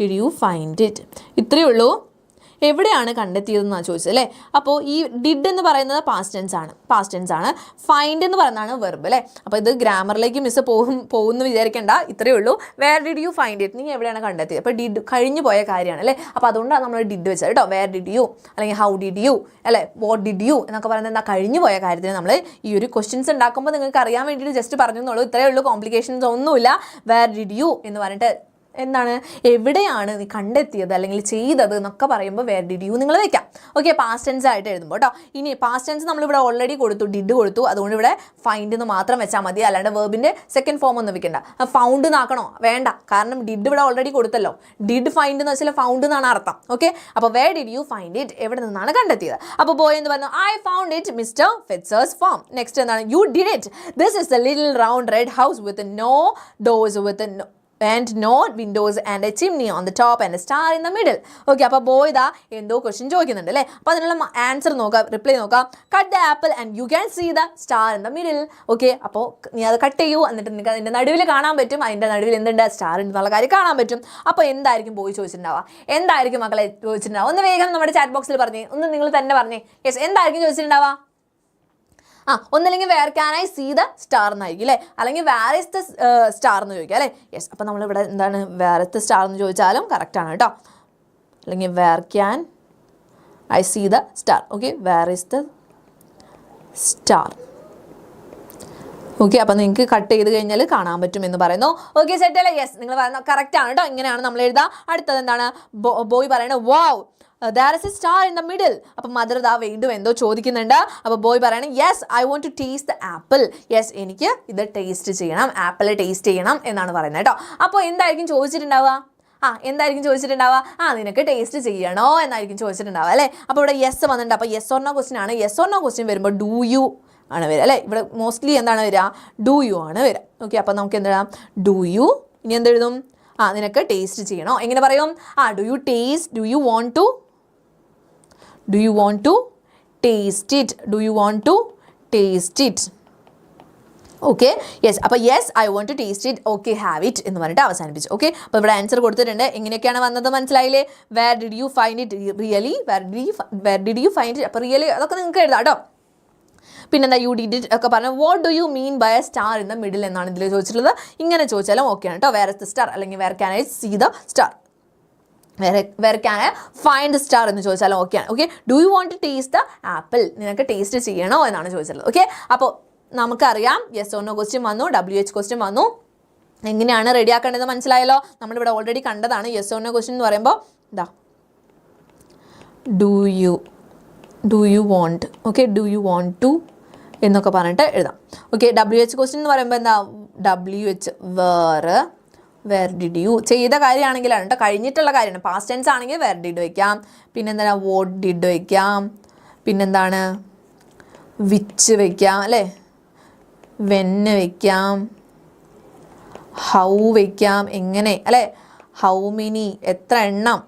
Did you find it. ഇത്രയേ ഉള്ളൂ. എവിടെയാണ് കണ്ടെത്തിയതെന്നാണ് ചോദിച്ചത് അല്ലേ. അപ്പോൾ ഈ ഡിഡ് എന്ന് പറയുന്നത് പാസ്റ്റ് ടെൻസ് ആണ്. ഫൈൻഡ് എന്ന് പറയുന്നതാണ് വെർബ് അല്ലേ. അപ്പോൾ ഇത് ഗ്രാമറിലേക്ക് മിസ് പോകുമെന്ന് വിചാരിക്കേണ്ട, ഇത്രയേ ഉള്ളൂ. Where did you find it, നീ എവിടെയാണ് കണ്ടെത്തിയത്. അപ്പോൾ ഡിഡ് കഴിഞ്ഞു പോയ കാര്യമാണ് അല്ലേ. അപ്പോൾ അതുകൊണ്ടാണ് നമ്മൾ ഡിഡ് വെച്ചത് കേട്ടോ. വേർ ഡിഡ് യു അല്ലെങ്കിൽ ഹൗ ഡിഡ് യു അല്ലേ, വാട്ട് ഡിഡ് യു എന്നൊക്കെ പറയുന്നത് എന്താ, കഴിഞ്ഞു പോയ കാര്യത്തിന് നമ്മൾ ഈ ഒരു ക്വസ്റ്റ്യൻസ് ഉണ്ടാക്കുമ്പോൾ നിങ്ങൾക്ക് അറിയാൻ വേണ്ടിയിട്ട് ജസ്റ്റ് പറഞ്ഞു എന്നുള്ളൂ. ഇത്രയേ ഉള്ളൂ, കോംപ്ലിക്കേഷൻസ് ഒന്നുമില്ല. വേർ ഡിഡ് യു എന്ന് പറഞ്ഞിട്ട് എന്താണ്, എവിടെയാണ് നീ കണ്ടെത്തിയത് അല്ലെങ്കിൽ ചെയ്തത് എന്നൊക്കെ പറയുമ്പോൾ വേർ ഡിഡ് യു നിങ്ങൾ വെക്കാം. ഓക്കെ, പാസ്റ്റ് ടെൻസ് ആയിട്ട് എഴുതുമ്പോൾ കേട്ടോ. ഇനി പാസ്റ്റ് ടെൻസ് നമ്മളിവിടെ ഓൾറെഡി കൊടുത്തു, ഡിഡ് കൊടുത്തു, അതുകൊണ്ട് ഇവിടെ ഫൈൻഡ് എന്ന് മാത്രം വെച്ചാൽ മതി. അല്ലാണ്ട് വെർബിൻ്റെ സെക്കൻഡ് ഫോം ഒന്നും വെക്കണ്ട. ഫൗണ്ട് എന്നാക്കണോ, വേണ്ട, കാരണം ഡിഡ് ഇവിടെ ഓൾറെഡി കൊടുത്തല്ലോ. ഡിഡ് ഫൈൻഡ് എന്ന് വെച്ചാൽ ഫൗണ്ട് എന്നാണ് അർത്ഥം. ഓക്കെ, അപ്പോൾ where did you find it, എവിടെ നിന്നാണ് കണ്ടെത്തിയത്. അപ്പോൾ ബോയ് എന്ന് പറഞ്ഞു I found it mister Fetzer's farm. Next എന്താണ്, you did it, this is the little round red house with no doors and no windows and a chimney on the top and a star in the middle. Okay, അപ്പോൾ ബോയ് ഇതാ എന്തോ ക്വസ്റ്റ്യൻ ചോദിക്കുന്നുണ്ട് അല്ലേ. അപ്പോൾ അതിനുള്ള ആൻസർ നോക്കാം, റിപ്ലൈ നോക്കാം. Cut the apple and you can see the star in the middle. Okay, അപ്പോൾ നീ അത് കട്ട് ചെയ്യൂ, എന്നിട്ട് നിങ്ങൾക്ക് അതിൻ്റെ നടുവിൽ കാണാൻ പറ്റും, അതിൻ്റെ നടുവിൽ എന്തുണ്ട്, സ്റ്റാർ എന്നുള്ള കാര്യം കാണാൻ പറ്റും. അപ്പോൾ എന്തായിരിക്കും ബോയ് ചോദിച്ചിട്ടുണ്ടാവുക, എന്തായിരിക്കും മക്കളെ ചോദിച്ചിട്ടുണ്ടാവുക, ഒന്ന് വേഗം നമ്മുടെ ചാറ്റ് ബോക്സിൽ പറഞ്ഞേ, ഒന്ന് നിങ്ങൾ തന്നെ പറഞ്ഞേ. യെസ്, എന്തായിരിക്കും ചോദിച്ചിട്ടുണ്ടാവുക. ഒന്നല്ലെങ്കിൽ where can I see the star എന്നായിരിക്കും അല്ലേ, അല്ലെങ്കിൽ വേർ ഇസ് ദ സ്റ്റാർ എന്ന് ചോദിക്കുക അല്ലേ. യെസ്, അപ്പോൾ നമ്മളിവിടെ എന്താണ്, വേർ ഇസ് ദ സ്റ്റാർ എന്ന് ചോദിച്ചാലും കറക്റ്റാണ് കേട്ടോ. അല്ലെങ്കിൽ where can I see the star. Okay, where is the star. Okay, അപ്പോൾ നിങ്ങൾക്ക് കട്ട് ചെയ്ത് കഴിഞ്ഞാൽ കാണാൻ പറ്റും എന്ന് പറയുന്നു. ഓക്കെ, സെറ്റ് അല്ലേ. യെസ്, നിങ്ങൾ പറയുന്നത് കറക്റ്റാണ് കേട്ടോ. ഇങ്ങനെയാണ് നമ്മൾ എഴുതുക. അടുത്തത് എന്താണ്, ബോയ് പറയുന്നത് wow there is a star in the middle. അപ്പോൾ മദർ ദാ വീണ്ടും എന്തോ ചോദിക്കുന്നുണ്ട്. അപ്പോൾ ബോയ് പറയണം yes I want to taste the apple. Yes, എനിക്ക് ഇത് ടേസ്റ്റ് ചെയ്യണം, ആപ്പിൾ ടേസ്റ്റ് ചെയ്യണം എന്നാണ് പറയുന്നത് കേട്ടോ. അപ്പോൾ എന്തായിരിക്കും ചോദിച്ചിട്ടുണ്ടാവുക, എന്തായിരിക്കും ചോദിച്ചിട്ടുണ്ടാവുക, നിനക്ക് ടേസ്റ്റ് ചെയ്യണോ എന്നായിരിക്കും ചോദിച്ചിട്ടുണ്ടാവുക അല്ലേ. അപ്പോൾ ഇവിടെ യെസ് വന്നിട്ടുണ്ട്. അപ്പോൾ യെസ് ഓർ നോ ക്വസ്റ്റ്യൻ ആണ്. യെസ് ഓർ നോ ക്വസ്റ്റ്യൻ വരുമ്പോൾ ഡു യു ആണ് വരിക അല്ലേ. ഇവിടെ മോസ്റ്റ്ലി എന്താണ് വരിക, ഡു യു ആണ് വരിക. ഓക്കെ, അപ്പോൾ നമുക്ക് എന്താണ്, ഡു യു, ഇനി എന്തെഴുതും, നിനക്ക് ടേസ്റ്റ് ചെയ്യണോ, എങ്ങനെ പറയും, do you taste, do you want to taste it, do you want to taste it. Okay, yes, അപ്പോൾ yes I want to taste it, okay have it എന്ന് പറഞ്ഞിട്ട് അവസാനിപ്പിച്ചു. ഓക്കെ, അപ്പോൾ ഇവിടെ ആൻസർ കൊടുത്തിട്ടുണ്ട്. എങ്ങനെയൊക്കെയാണ് വന്നത് മനസ്സിലായില്ലേ. Where did you find it, really, where did you find it, അപ്പോൾ റിയലി അതൊക്കെ നിങ്ങൾക്ക് എഴുതാം കേട്ടോ. പിന്നെന്താ, യു ഡിഡ് ഇറ്റ് ഒക്കെ പറഞ്ഞു. What do you mean by a star in the middle എന്നാണ് ഇതിൽ ചോദിച്ചിട്ടുള്ളത്. ഇങ്ങനെ ചോദിച്ചാലും ഓക്കെയാണ് കേട്ടോ. വേർ ഇസ് ദ സ്റ്റാർ അല്ലെങ്കിൽ where can I see the star, where can I find the star എന്ന് ചോദിച്ചാലും ഓക്കെയാണ്. Okay, do you want to taste the apple, നിനക്ക് ടേസ്റ്റ് ചെയ്യണോ എന്നാണ് ചോദിച്ചിട്ടുള്ളത്. ഓക്കെ, അപ്പോൾ നമുക്കറിയാം യെസ് ഓർ നോ ക്വസ്റ്റ്യൻ വന്നു, WH ക്വസ്റ്റ്യൻ വന്നു. എങ്ങനെയാണ് റെഡി ആക്കേണ്ടത് മനസ്സിലായല്ലോ. നമ്മളിവിടെ ഓൾറെഡി കണ്ടതാണ്. യെസ് ഓർ നോ ക്വസ്റ്റ്യൻ എന്ന് പറയുമ്പോൾ ഇതാ do you want, okay, do you want to എന്നൊക്കെ പറഞ്ഞിട്ട് എഴുതാം. ഓക്കെ, WH ക്വസ്റ്റ്യൻ എന്ന് പറയുമ്പോൾ എന്താ, WH വേർ ഡിഡ് യു, ചെയ്ത കാര്യമാണെങ്കിലാണ് കേട്ടോ, കഴിഞ്ഞിട്ടുള്ള കാര്യമാണ്. പാസ്റ്റ് ടെൻസ് ആണെങ്കിൽ വേർ ഡിഡ് വയ്ക്കാം, പിന്നെന്താണ് വോട്ട് ഡിഡ് വയ്ക്കാം, പിന്നെന്താണ് വിച്ച് വയ്ക്കാം അല്ലേ, വെന്ന് വയ്ക്കാം, ഹൗ വയ്ക്കാം, എങ്ങനെ അല്ലേ, ഹൗ മെനി എത്ര എണ്ണം,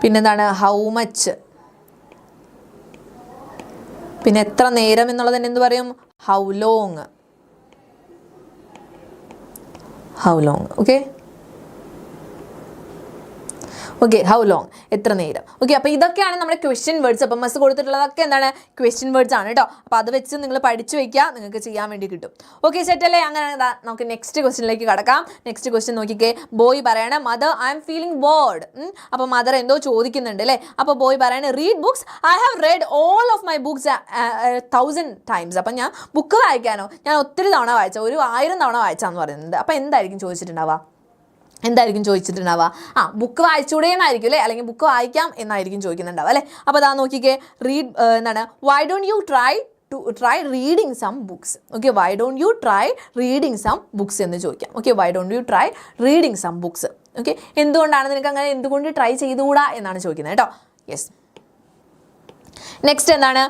പിന്നെന്താണ് ഹൗ മച്ച്, പിന്നെ എത്ര നേരം എന്നുള്ളത് തന്നെ എന്ത് പറയും, how long. How long, okay? Okay, how long, എത്ര നേരം. ഓക്കെ, അപ്പോൾ ഇതൊക്കെയാണ് നമ്മുടെ ക്വസ്റ്റ്യൻ വേർഡ്സ്. അപ്പം മസ് കൊടുത്തിട്ടുള്ളതൊക്കെ എന്താണ്, ക്വസ്റ്റ്യൻ വേർഡ്സ് ആണ് കേട്ടോ. അപ്പോൾ അത് വെച്ച് നിങ്ങൾ പഠിച്ചു വയ്ക്കുക, നിങ്ങൾക്ക് ചെയ്യാൻ വേണ്ടി കിട്ടും. ഓക്കെ, സെറ്റല്ലേ. അങ്ങനെ നമുക്ക് നെക്സ്റ്റ് ക്വസ്റ്റ്യനിലേക്ക് കടക്കാം. നെക്സ്റ്റ് ക്വസ്റ്റ്യൻ നോക്കിക്കേ. ബോയ് പറയണേ mother I M feeling board. അപ്പോൾ മദർ എന്തോ ചോദിക്കുന്നുണ്ട് അല്ലേ. അപ്പോൾ ബോയ് പറയണേ read books, I have red all of my books 1000 times. അപ്പം ഞാൻ ബുക്ക് വായിക്കാനോ ഞാൻ ഒത്തിരി തവണ വായിച്ച, ഒരു 1000 തവണ വായിച്ചാന്ന് പറയുന്നത്. അപ്പോൾ എന്തായിരിക്കും ചോദിച്ചിട്ടുണ്ടാവുക, ബുക്ക് വായിച്ചൂടെ എന്നായിരിക്കും അല്ലേ, അല്ലെങ്കിൽ ബുക്ക് വായിക്കാം എന്നായിരിക്കും ചോദിക്കുന്നുണ്ടാവുക അല്ലേ. അപ്പോൾ അതാ നോക്കിക്കേ, റീഡ് എന്താണ്, why don't you try reading some books. Okay, why don't you try reading some books എന്ന് ചോദിക്കാം. Okay, why don't you try reading some books. Okay, എന്തുകൊണ്ടാണ് നിനക്ക് അങ്ങനെ, എന്തുകൊണ്ട് ട്രൈ ചെയ്തുകൂടാ എന്നാണ് ചോദിക്കുന്നത് കേട്ടോ. യെസ്, നെക്സ്റ്റ് എന്താണ്,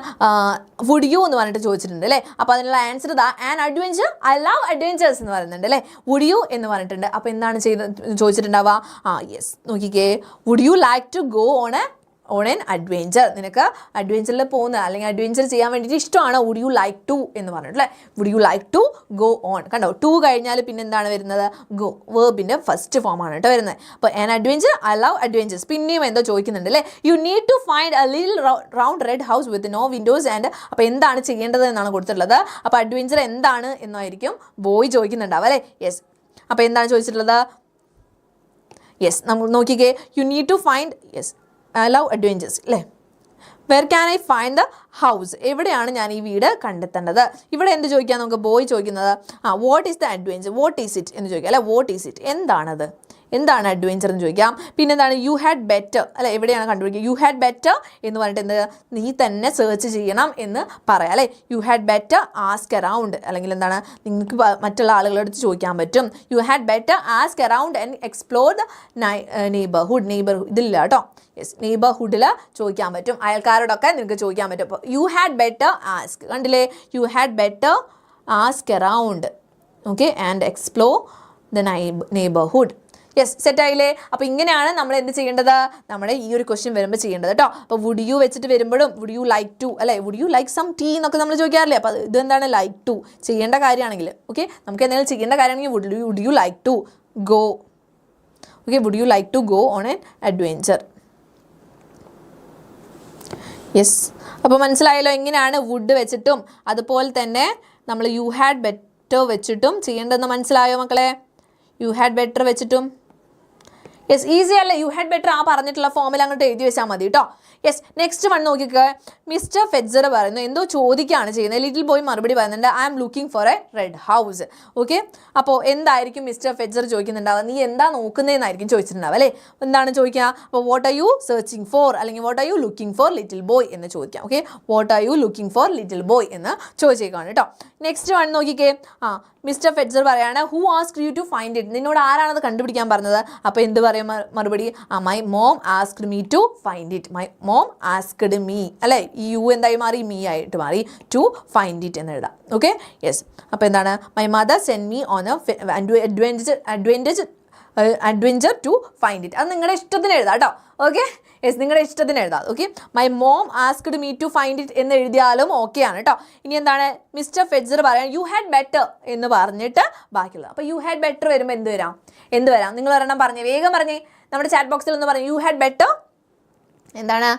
വുഡ് യു എന്ന് പറഞ്ഞിട്ട് ചോദിച്ചിട്ടുണ്ട് അല്ലേ. അപ്പോൾ അതിനുള്ള ആൻസർ ഇതാ, an adventure, I love adventures എന്ന് പറയുന്നുണ്ട് അല്ലേ. വുഡ് യു എന്ന് പറഞ്ഞിട്ടുണ്ട്. അപ്പോൾ എന്താണ് ചോദിച്ചിട്ടുണ്ടാവുക, യെസ് നോക്കിക്കേ, would you like to go on a on an adventure. നിനക്ക് അഡ്വെഞ്ചറിൽ പോകുന്ന അല്ലെങ്കിൽ അഡ്വെഞ്ചർ ചെയ്യാൻ വേണ്ടിയിട്ട് ഇഷ്ടമാണ്. വുഡ് യു ലൈക്ക് ടു എന്ന് പറഞ്ഞിട്ട് അല്ലേ, would you like to go on. കണ്ടോ, ടു കഴിഞ്ഞാൽ പിന്നെ എന്താണ് വരുന്നത്? ഗോ, വേർബിൻ്റെ ഫസ്റ്റ് ഫോമാണ് കേട്ടോ വരുന്നത്. അപ്പോൾ an adventure, I love adventures. പിന്നെയും എന്തോ ചോദിക്കുന്നുണ്ട് അല്ലേ, you need to find a little round red house with no windows and. അപ്പോൾ എന്താണ് ചെയ്യേണ്ടത് എന്നാണ് കൊടുത്തിട്ടുള്ളത്. അപ്പോൾ അഡ്വെഞ്ചർ എന്താണ് എന്നായിരിക്കും ബോയ് ചോദിക്കുന്നുണ്ടാവും അല്ലേ. യെസ്, അപ്പോൾ എന്താണ് ചോദിച്ചിട്ടുള്ളത്? യെസ്, നമ്മൾ നോക്കിക്കേ, you need to find, yes, I love adventures അല്ലേ. Where can I find the house, എവിടെയാണ് ഞാൻ ഈ വീട് കണ്ടെത്തേണ്ടത്? ഇവിടെ എന്ത് ചോദിക്കാൻ നമുക്ക് ബോയ് ചോദിക്കുന്നത്? What is the adventure, what is it എന്ന് ചോദിക്കാം അല്ലെ. വാട്ട് ഈസ് ഇറ്റ്, എന്താണത്, എന്താണ് അഡ്വെഞ്ചർ എന്ന് ചോദിക്കാം. പിന്നെ എന്താണ് യു ഹാഡ് ബെറ്റർ അല്ലെ, എവിടെയാണ് കണ്ടുപിടിക്കുക? യു ഹാഡ് ബെറ്റർ എന്ന് പറഞ്ഞിട്ട് എന്ത്, നീ തന്നെ സെർച്ച് ചെയ്യണം എന്ന് പറയാം അല്ലേ. You had better ask around, അല്ലെങ്കിൽ എന്താണ് നിങ്ങൾക്ക് മറ്റുള്ള ആളുകളടുത്ത് ചോദിക്കാൻ പറ്റും. U had better ask around and explore the neighbourhood ഇതില്ല കേട്ടോ. യെസ്, നെയ്ബർഹുഡിൽ ചോദിക്കാൻ പറ്റും, അയൽക്കാരോടൊക്കെ നിങ്ങൾക്ക് ചോദിക്കാൻ പറ്റും. അപ്പോൾ യു ഹാഡ് ബെറ്റർ ആസ്ക്, കണ്ടില്ലേ, you had better ask around, okay, and explore the neighbourhood. Yes, സെറ്റായില്ലേ. അപ്പോൾ ഇങ്ങനെയാണ് നമ്മൾ എന്ത് ചെയ്യേണ്ടത്, നമ്മുടെ ഈ ഒരു ക്വസ്റ്റ്യൻ വരുമ്പോൾ ചെയ്യേണ്ടത് കേട്ടോ. അപ്പോൾ വുഡ് യു വെച്ചിട്ട് വരുമ്പോഴും വുഡ് യു ലൈക്ക് ടു അല്ലേ, would you like some tea എന്നൊക്കെ നമ്മൾ ചോദിക്കാറില്ലേ. അപ്പോൾ ഇതെന്താണ് ലൈക്ക് ടു, ചെയ്യേണ്ട കാര്യമാണെങ്കിൽ. ഓക്കെ, നമുക്ക് എന്തെങ്കിലും ചെയ്യേണ്ട കാര്യമാണെങ്കിൽ would you like to go, okay, would you like to go on an adventure. Yes, അപ്പോൾ മനസ്സിലായല്ലോ എങ്ങനെയാണ് വുഡ് വെച്ചിട്ടും അതുപോലെ തന്നെ നമ്മൾ യു ഹാഡ് ബെറ്റർ വെച്ചിട്ടും ചെയ്യേണ്ടതെന്ന് മനസ്സിലായോ മക്കളെ? യു ഹാഡ് ബെറ്റർ വെച്ചിട്ടും. യെസ്, ഈസി അല്ലേ. യു ഹാഡ് ബെറ്റർ ആ പറഞ്ഞിട്ടുള്ള ഫോമിൽ അങ്ങോട്ട് എഴുതി വെച്ചാൽ മതി കേട്ടോ. യെസ്, നെക്സ്റ്റ് വൺ നോക്കിക്കുക. മിസ്റ്റർ ഫെഡ്സർ പറയുന്നു, എന്തോ ചോദിക്കുകയാണ് ചെയ്യുന്നത്. ലിറ്റിൽ ബോയ് മറുപടി പറയുന്നുണ്ട്, I am looking for a red house. Okay, അപ്പോൾ എന്തായിരിക്കും മിസ്റ്റർ ഫെഡ്സർ ചോദിക്കുന്നുണ്ടാവുക? നീ എന്താ നോക്കുന്നതെന്നായിരിക്കും ചോദിച്ചിട്ടുണ്ടാവുക അല്ലേ. എന്താണ് ചോദിക്കുക? അപ്പോൾ what are you searching for, അല്ലെങ്കിൽ what are you looking for little boy എന്ന് ചോദിക്കാം. Okay, what are you looking for little boy എന്ന് ചോദിച്ചേക്കാണ് കേട്ടോ. നെക്സ്റ്റ് വൺ നോക്കിക്കേ. മിസ്റ്റർ ഫെഡ്സർ പറയാണ്, who ask you to find it, നിന്നോട് ആരാണത് കണ്ടുപിടിക്കാൻ പറഞ്ഞത്? അപ്പോൾ എന്ത് പറയും മറുപടി? My mom asked me to find it. My mom asked me അല്ലേ, ഈ യു എന്തായി മാറി? മീ ആയിട്ട് മാറി. ടു ഫൈൻഡ് ഇറ്റ് എന്ന് എഴുതാം. Okay, yes. അപ്പോൾ എന്താണ്? My mother send me on adventure to find it. അത് നിങ്ങളുടെ ഇഷ്ടത്തിന് എഴുതാം കേട്ടോ. ഓക്കെ, യെസ്, നിങ്ങളുടെ ഇഷ്ടത്തിന് എഴുതാം. Okay, my mom asked me to find it എന്ന് എഴുതിയാലും ഓക്കെ ആണ് കേട്ടോ. ഇനി എന്താണ് മിസ്റ്റർ ഫെഡ്സർ പറയാൻ? യു ഹാഡ് ബെറ്റർ എന്ന് പറഞ്ഞിട്ട് ബാക്കിയുള്ളത്. അപ്പോൾ യു ഹാഡ് ബെറ്റർ വരുമ്പോൾ എന്ത് വരാം? നിങ്ങൾ ഒരെണ്ണം പറഞ്ഞേ, വേഗം പറഞ്ഞേ, നമ്മുടെ ചാറ്റ് ബോക്സിൽ ഒന്ന് പറഞ്ഞു. യു ഹാഡ് ബെറ്റർ എന്താണ്?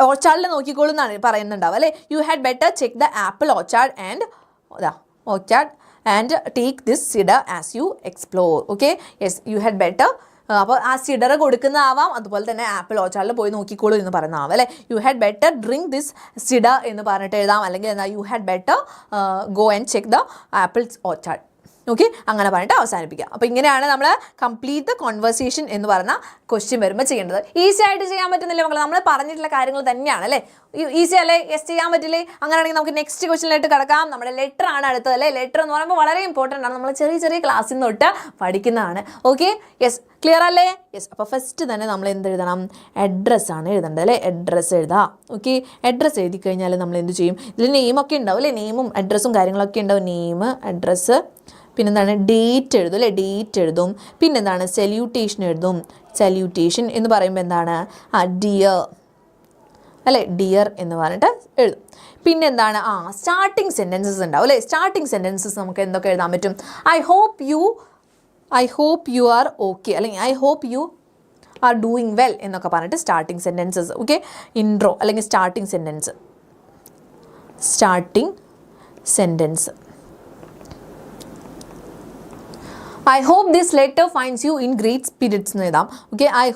ഓർച്ചാർഡിൽ നോക്കിക്കോളൂ എന്നാണ് പറയുന്നുണ്ടാവും അല്ലേ. You had better check the apple orchard and take this cider as you explore. Okay, yes, U had better. അപ്പോൾ ആ സിഡർ കൊടുക്കുന്നതാവാം, അതുപോലെ തന്നെ ആപ്പിൾ ഓർച്ചാർഡിൽ പോയി നോക്കിക്കോളൂ എന്ന് പറയുന്നതാവാം അല്ലേ. You had better drink this cider എന്ന് പറഞ്ഞിട്ട് എഴുതാം, അല്ലെങ്കിൽ എന്താ U had better go and check the apples orchard. Okay, അങ്ങനെ പറഞ്ഞിട്ട് അവസാനിപ്പിക്കാം. അപ്പോൾ ഇങ്ങനെയാണ് നമ്മൾ കംപ്ലീറ്റ് ദ കോൺവെർസേഷൻ എന്ന് പറഞ്ഞ ക്വസ്റ്റ്യൻ വരുമ്പോൾ ചെയ്യേണ്ടത്. ഈസി ആയിട്ട് ചെയ്യാൻ പറ്റുന്നില്ല മക്കൾ, നമ്മൾ പറഞ്ഞിട്ടുള്ള കാര്യങ്ങൾ തന്നെയാണ് അല്ലേ. ഈസി അല്ലേ? യെസ്, ചെയ്യാൻ പറ്റില്ലേ? അങ്ങനെയാണെങ്കിൽ നമുക്ക് നെക്സ്റ്റ് ക്വസ്റ്റ്യനിലായിട്ട് കിടക്കാം. നമ്മുടെ ലെറ്റർ ആണ് അടുത്തത് അല്ലേ. ലെറ്റർ എന്ന് പറയുമ്പോൾ വളരെ ഇമ്പോർട്ടൻ്റ് ആണ്, നമ്മൾ ചെറിയ ചെറിയ ക്ലാസ്സിൽ നിന്ന് തൊട്ട് പഠിക്കുന്നതാണ്. ഓക്കെ, യെസ്, ക്ലിയർ അല്ലേ? യെസ്, അപ്പോൾ ഫസ്റ്റ് തന്നെ നമ്മൾ എന്ത് എഴുതണം? അഡ്രസ്സാണ് എഴുതേണ്ടത് അല്ലേ. അഡ്രസ്സ് എഴുതാം. ഓക്കെ, അഡ്രസ്സ് എഴുതി കഴിഞ്ഞാൽ നമ്മൾ എന്ത് ചെയ്യും? ഇതിൽ നെയിമൊക്കെ ഉണ്ടാവും അല്ലേ, നെയിമും അഡ്രസ്സും കാര്യങ്ങളൊക്കെ ഉണ്ടാവും. നെയിം, അഡ്രസ്സ്, പിന്നെന്താണ് ഡേറ്റ് എഴുതും അല്ലേ, ഡേറ്റ് എഴുതും. പിന്നെന്താണ് സല്യൂട്ടേഷൻ എഴുതും. സല്യൂട്ടേഷൻ എന്ന് പറയുമ്പോൾ എന്താണ്? ഡിയർ അല്ലേ, ഡിയർ എന്ന് പറഞ്ഞിട്ട് എഴുതും. പിന്നെന്താണ്? സ്റ്റാർട്ടിങ് സെൻറ്റൻസസ് ഉണ്ടാവും അല്ലേ. സ്റ്റാർട്ടിങ് സെൻറ്റൻസസ് നമുക്ക് എന്തൊക്കെ എഴുതാൻ പറ്റും? I hope you are okay, അല്ലെങ്കിൽ I hope you are doing well എന്നൊക്കെ പറഞ്ഞിട്ട് സ്റ്റാർട്ടിങ് സെൻറ്റൻസസ്. ഓക്കെ, ഇൻട്രോ അല്ലെങ്കിൽ starting sentence. I hope this letter finds you in great spirits എന്ന് എഴുതാം. Okay, I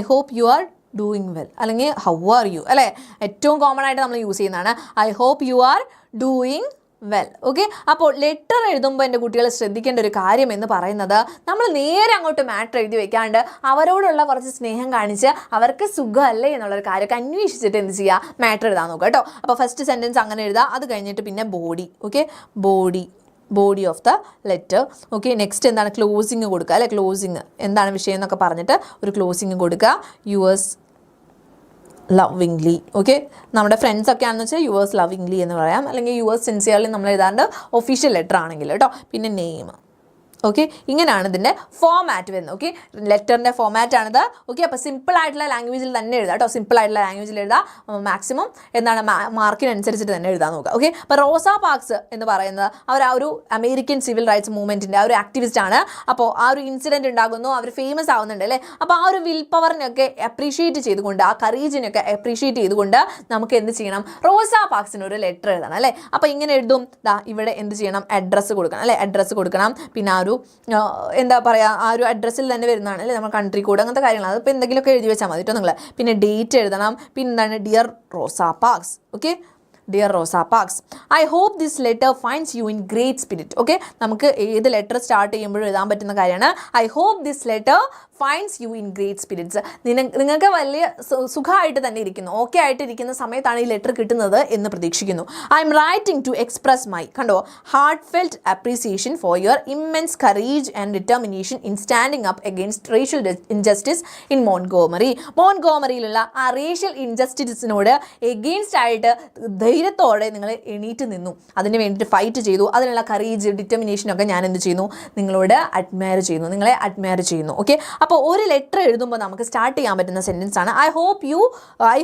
hope you are doing well, അല്ലെങ്കിൽ ഹൗ ആർ യു അല്ലേ. ഏറ്റവും കോമൺ ആയിട്ട് നമ്മൾ യൂസ് ചെയ്യുന്നതാണ് I hope you are doing well. Okay, അപ്പോൾ ലെറ്റർ എഴുതുമ്പോൾ എൻ്റെ കുട്ടികൾ ശ്രദ്ധിക്കേണ്ട ഒരു കാര്യം എന്ന് പറയുന്നത്, നമ്മൾ നേരെ അങ്ങോട്ട് മാറ്റർ എഴുതി വെക്കാണ്ട് അവരോടുള്ള കുറച്ച് സ്നേഹം കാണിച്ച് അവർക്ക് സുഖമല്ലേ എന്നുള്ളൊരു കാര്യമൊക്കെ അന്വേഷിച്ചിട്ട് എന്ത് ചെയ്യുക? മാറ്റർ എഴുതാൻ നോക്കുക കേട്ടോ. അപ്പോൾ ഫസ്റ്റ് സെൻറ്റൻസ് അങ്ങനെ എഴുതുക. അത് കഴിഞ്ഞിട്ട് പിന്നെ body. Okay, body of the letter. Okay, next എന്താണ്? ക്ലോസിങ് കൊടുക്കുക അല്ലെ. ക്ലോസിങ് എന്താണ് വിഷയം എന്നൊക്കെ പറഞ്ഞിട്ട് ഒരു ക്ലോസിങ് കൊടുക്കുക. യുവേഴ്സ് ലവിങ്ലി. ഓക്കെ, നമ്മുടെ ഫ്രണ്ട്സൊക്കെ ആണെന്ന് വെച്ചാൽ യുവേഴ്സ് ലവിങ്ലി എന്ന് പറയാം, അല്ലെങ്കിൽ യുവേഴ്സ് സിൻസിയർലി നമ്മൾ എഴുതാണ്ട് ഒഫീഷ്യൽ ലെറ്റർ ആണെങ്കിൽ കേട്ടോ. പിന്നെ നെയിം. ഓക്കെ, ഇങ്ങനെയാണ് ഇതിൻ്റെ ഫോമാറ്റ് വരുന്നത്. ഓക്കെ, ലെറ്ററിൻ്റെ ഫോമാറ്റ് ആണിത്. ഓക്കെ, അപ്പോൾ സിമ്പിൾ ആയിട്ടുള്ള ലാംഗ്വേജിൽ തന്നെ എഴുതാം കേട്ടോ. സിമ്പിൾ ആയിട്ടുള്ള ലാംഗ്വേജിൽ എഴുതാം. മാക്സിമം എന്താണ് മാർക്കിനനുസരിച്ചിട്ട് തന്നെ എഴുതാൻ നോക്കുക. ഓക്കെ, അപ്പോൾ റോസ പാർക്സ് എന്ന് പറയുന്നത് അവർ ആ ഒരു അമേരിക്കൻ സിവിൽ റൈറ്റ്സ് മൂവ്മെൻറ്റിൻ്റെ ആ ഒരു ആക്ടിവിസ്റ്റ് ആണ്. അപ്പോൾ ആ ഒരു ഇൻസിഡൻറ്റ് ഉണ്ടാകുന്നു, അവർ ഫേമസ് ആവുന്നുണ്ട് അല്ലേ. അപ്പോൾ ആ ഒരു വിൽ പവറിനൊക്കെ അപ്രീഷിയേറ്റ് ചെയ്തുകൊണ്ട്, ആ കറേജിനൊക്കെ അപ്രീഷിയേറ്റ് ചെയ്തുകൊണ്ട് നമുക്ക് എന്ത് ചെയ്യണം, റോസ പാർക്സിന് ഒരു ലെറ്റർ എഴുതണം അല്ലേ. അപ്പോൾ ഇങ്ങനെ എഴുതും. ഇവിടെ എന്ത് ചെയ്യണം, അഡ്രസ്സ് കൊടുക്കണം അല്ലേ. അഡ്രസ്സ് കൊടുക്കണം. പിന്നെ ആ ഒരു എന്താ പറയുക, ആ ഒരു അഡ്രസ്സിൽ തന്നെ വരുന്നതാണ് അല്ലേ, നമ്മൾ കൺട്രി കോഡ് അങ്ങനത്തെ കാര്യങ്ങൾ. അതിപ്പോൾ എന്തെങ്കിലുമൊക്കെ എഴുതി വെച്ചാൽ മതി കേട്ടോ നിങ്ങൾ. പിന്നെ ഡേറ്റ് എഴുതണം. പിന്നെ എന്താണ്, dear Rosa Parks. Okay, dear Rosa Parks, I hope this letter finds you in great spirit. Okay, നമുക്ക് ഏത് ലെറ്റർ സ്റ്റാർട്ട് ചെയ്യുമ്പോഴും എഴുതാൻ പറ്റുന്ന കാര്യമാണ്. I hope this letter finds you in great spirits. നിങ്ങൾക്ക് വലിയ സുഖമായിട്ട് തന്നെ ഇരിക്കുന്നു, ഓക്കെ ആയിട്ട് ഇരിക്കുന്ന സമയത്താണ് ഈ ലെറ്റർ കിട്ടുന്നത് എന്ന് പ്രതീക്ഷിക്കുന്നു. I am writing to express my, കണ്ടോ, heartfelt appreciation for your immense courage and determination in standing up against racial injustice in മോൺഗോമറിയിലുള്ള ആ റേഷ്യൽ ഇൻജസ്റ്റിസിനോട് എഗെയിൻസ്റ്റ് ആയിട്ട് ധൈര്യത്തോടെ നിങ്ങൾ എണീറ്റ് നിന്നു, അതിന് വേണ്ടിയിട്ട് ഫൈറ്റ് ചെയ്തു. അതിനുള്ള കറേജ് ഡിറ്റർമിനേഷനൊക്കെ ഞാൻ എന്ത് ചെയ്യുന്നു, നിങ്ങളോട് അഡ്മയർ ചെയ്യുന്നു, നിങ്ങളെ അഡ്മയർ ചെയ്യുന്നു. ഓക്കെ, അപ്പോൾ ഒരു ലെറ്റർ എഴുതുമ്പോൾ നമുക്ക് സ്റ്റാർട്ട് ചെയ്യാൻ പറ്റുന്ന സെൻറ്റൻസ് ആണ് I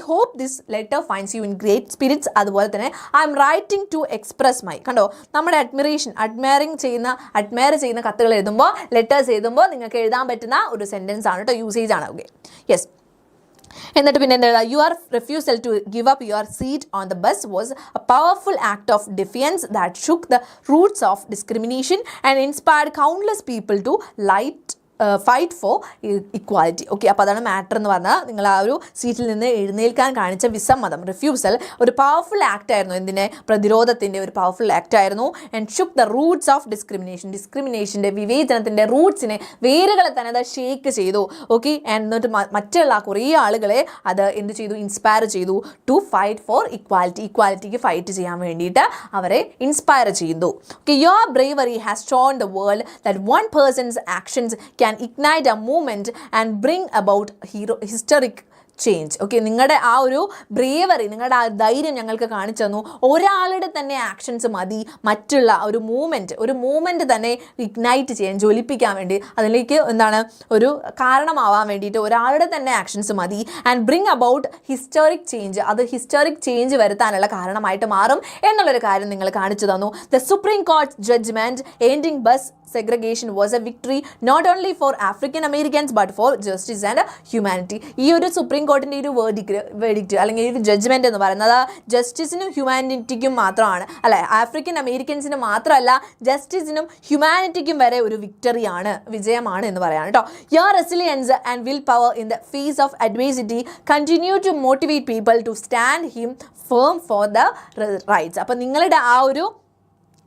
hope this letter finds you in great spirits. അതുപോലെ തന്നെ I am writing to express my, കണ്ടോ, നമ്മുടെ അഡ്മയർ ചെയ്യുന്ന കത്തുകൾ എഴുതുമ്പോൾ, ലെറ്റേഴ്സ് എഴുതുമ്പോൾ നിങ്ങൾക്ക് എഴുതാൻ പറ്റുന്ന ഒരു സെൻറ്റൻസ് ആണ് കേട്ടോ, യൂസേജ് ആണ്. Okay, yes. എന്നിട്ട് പിന്നെ എന്താ, your refusal to give up your seat on the bus was a powerful act of defiance that shook the roots of discrimination and inspired countless people to fight for equality. Okay, അപ്പോൾ അതാണ് മാറ്റർ എന്ന് പറഞ്ഞാൽ, നിങ്ങൾ ആ ഒരു സീറ്റിൽ നിന്ന് എഴുന്നേൽക്കാൻ കാണിച്ച വിസമ്മതം, റിഫ്യൂസൽ, ഒരു പവർഫുൾ ആക്ട് ആയിരുന്നു. എന്തിനെ, പ്രതിരോധത്തിൻ്റെ ഒരു പവർഫുൾ ആക്ട് ആയിരുന്നു. And shook the roots of ഡിസ്ക്രിമിനേഷൻ്റെ, വിവേചനത്തിൻ്റെ റൂട്ട്സിനെ, വേരുകളെ തന്നെ അത് ഷേക്ക് ചെയ്തു. ഓക്കെ, എന്നിട്ട് മറ്റുള്ള കുറേ ആളുകളെ അത് എന്ത് ചെയ്തു, ഇൻസ്പയർ ചെയ്തു ടു ഫൈറ്റ് ഫോർ ഇക്വാലിറ്റിക്ക് ഫൈറ്റ് ചെയ്യാൻ വേണ്ടിയിട്ട് അവരെ ഇൻസ്പയർ ചെയ്തു. Okay, your bravery has Sean the world that one person's actions can ignite a movement and bring about historic change. Okay, നിങ്ങളുടെ ആ ഒരു ബ്രേവറി, നിങ്ങളുടെ ആ ധൈര്യം ഞങ്ങൾക്ക് കാണിച്ചു തന്നു. ഒരാളുടെ തന്നെ ആക്ഷൻസ് മതി മറ്റുള്ള ഒരു മൂവ്മെൻറ്റ് തന്നെ ഇഗ്നൈറ്റ് ചെയ്യാൻ, ജ്വലിപ്പിക്കാൻ വേണ്ടി, അതിലേക്ക് എന്താണ് ഒരു കാരണമാവാൻ വേണ്ടിയിട്ട് ഒരാളുടെ തന്നെ ആക്ഷൻസ് മതി. And bring about historic change, അത് ഹിസ്റ്റോറിക് ചേഞ്ച് വരുത്താനുള്ള കാരണമായിട്ട് മാറും എന്നുള്ളൊരു കാര്യം നിങ്ങൾ കാണിച്ചു തന്നു. The supreme court judgement ending bus segregation was a victory not only for African Americans but for justice and humanity. ഈ ഒരു സുപ്രീം കോർട്ടിൻ്റെ ഒരു വേർഡിക്റ്റ് അല്ലെങ്കിൽ ഒരു ജഡ്ജ്മെൻറ്റ് എന്ന് പറയുന്നത് ജസ്റ്റിസിനും ഹ്യൂമാനിറ്റിക്കും മാത്രമാണ്, അല്ലെ, ആഫ്രിക്കൻ അമേരിക്കൻസിന് മാത്രമല്ല, ജസ്റ്റിസിനും ഹ്യൂമാനിറ്റിക്കും വരെ ഒരു വിജയമാണ് എന്ന് പറയാം കേട്ടോ. Your resilience and willpower in the face of adversity continue to motivate people to stand firm for the rights. അപ്പോൾ നിങ്ങളുടെ ആ ഒരു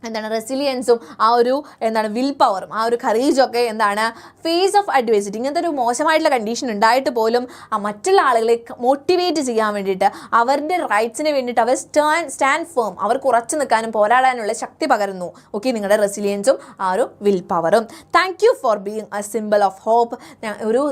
എന്താണ് റെസിലിയൻസും ആ ഒരു എന്താണ് വിൽ പവറും ആ ഒരു കറേജൊക്കെ എന്താണ് ഫേസ് ഓഫ് അഡ്വേഴ്സിറ്റി, ഇങ്ങനത്തെ ഒരു മോശമായിട്ടുള്ള കണ്ടീഷൻ ഉണ്ടായിട്ട് പോലും ആ മറ്റുള്ള ആളുകളെ മോട്ടിവേറ്റ് ചെയ്യാൻ വേണ്ടിയിട്ട്, അവരുടെ റൈറ്റ്സിന് വേണ്ടിയിട്ട് അവർ സ്റ്റാൻഡ് ഫേം, അവർ കുറച്ച് നിൽക്കാനും പോരാടാനുള്ള ശക്തി പകരുന്നു. ഓക്കെ, നിങ്ങളുടെ റെസിലിയൻസും ആ ഒരു വിൽ പവറും. Thank you for being a symbol of hope, ഒരു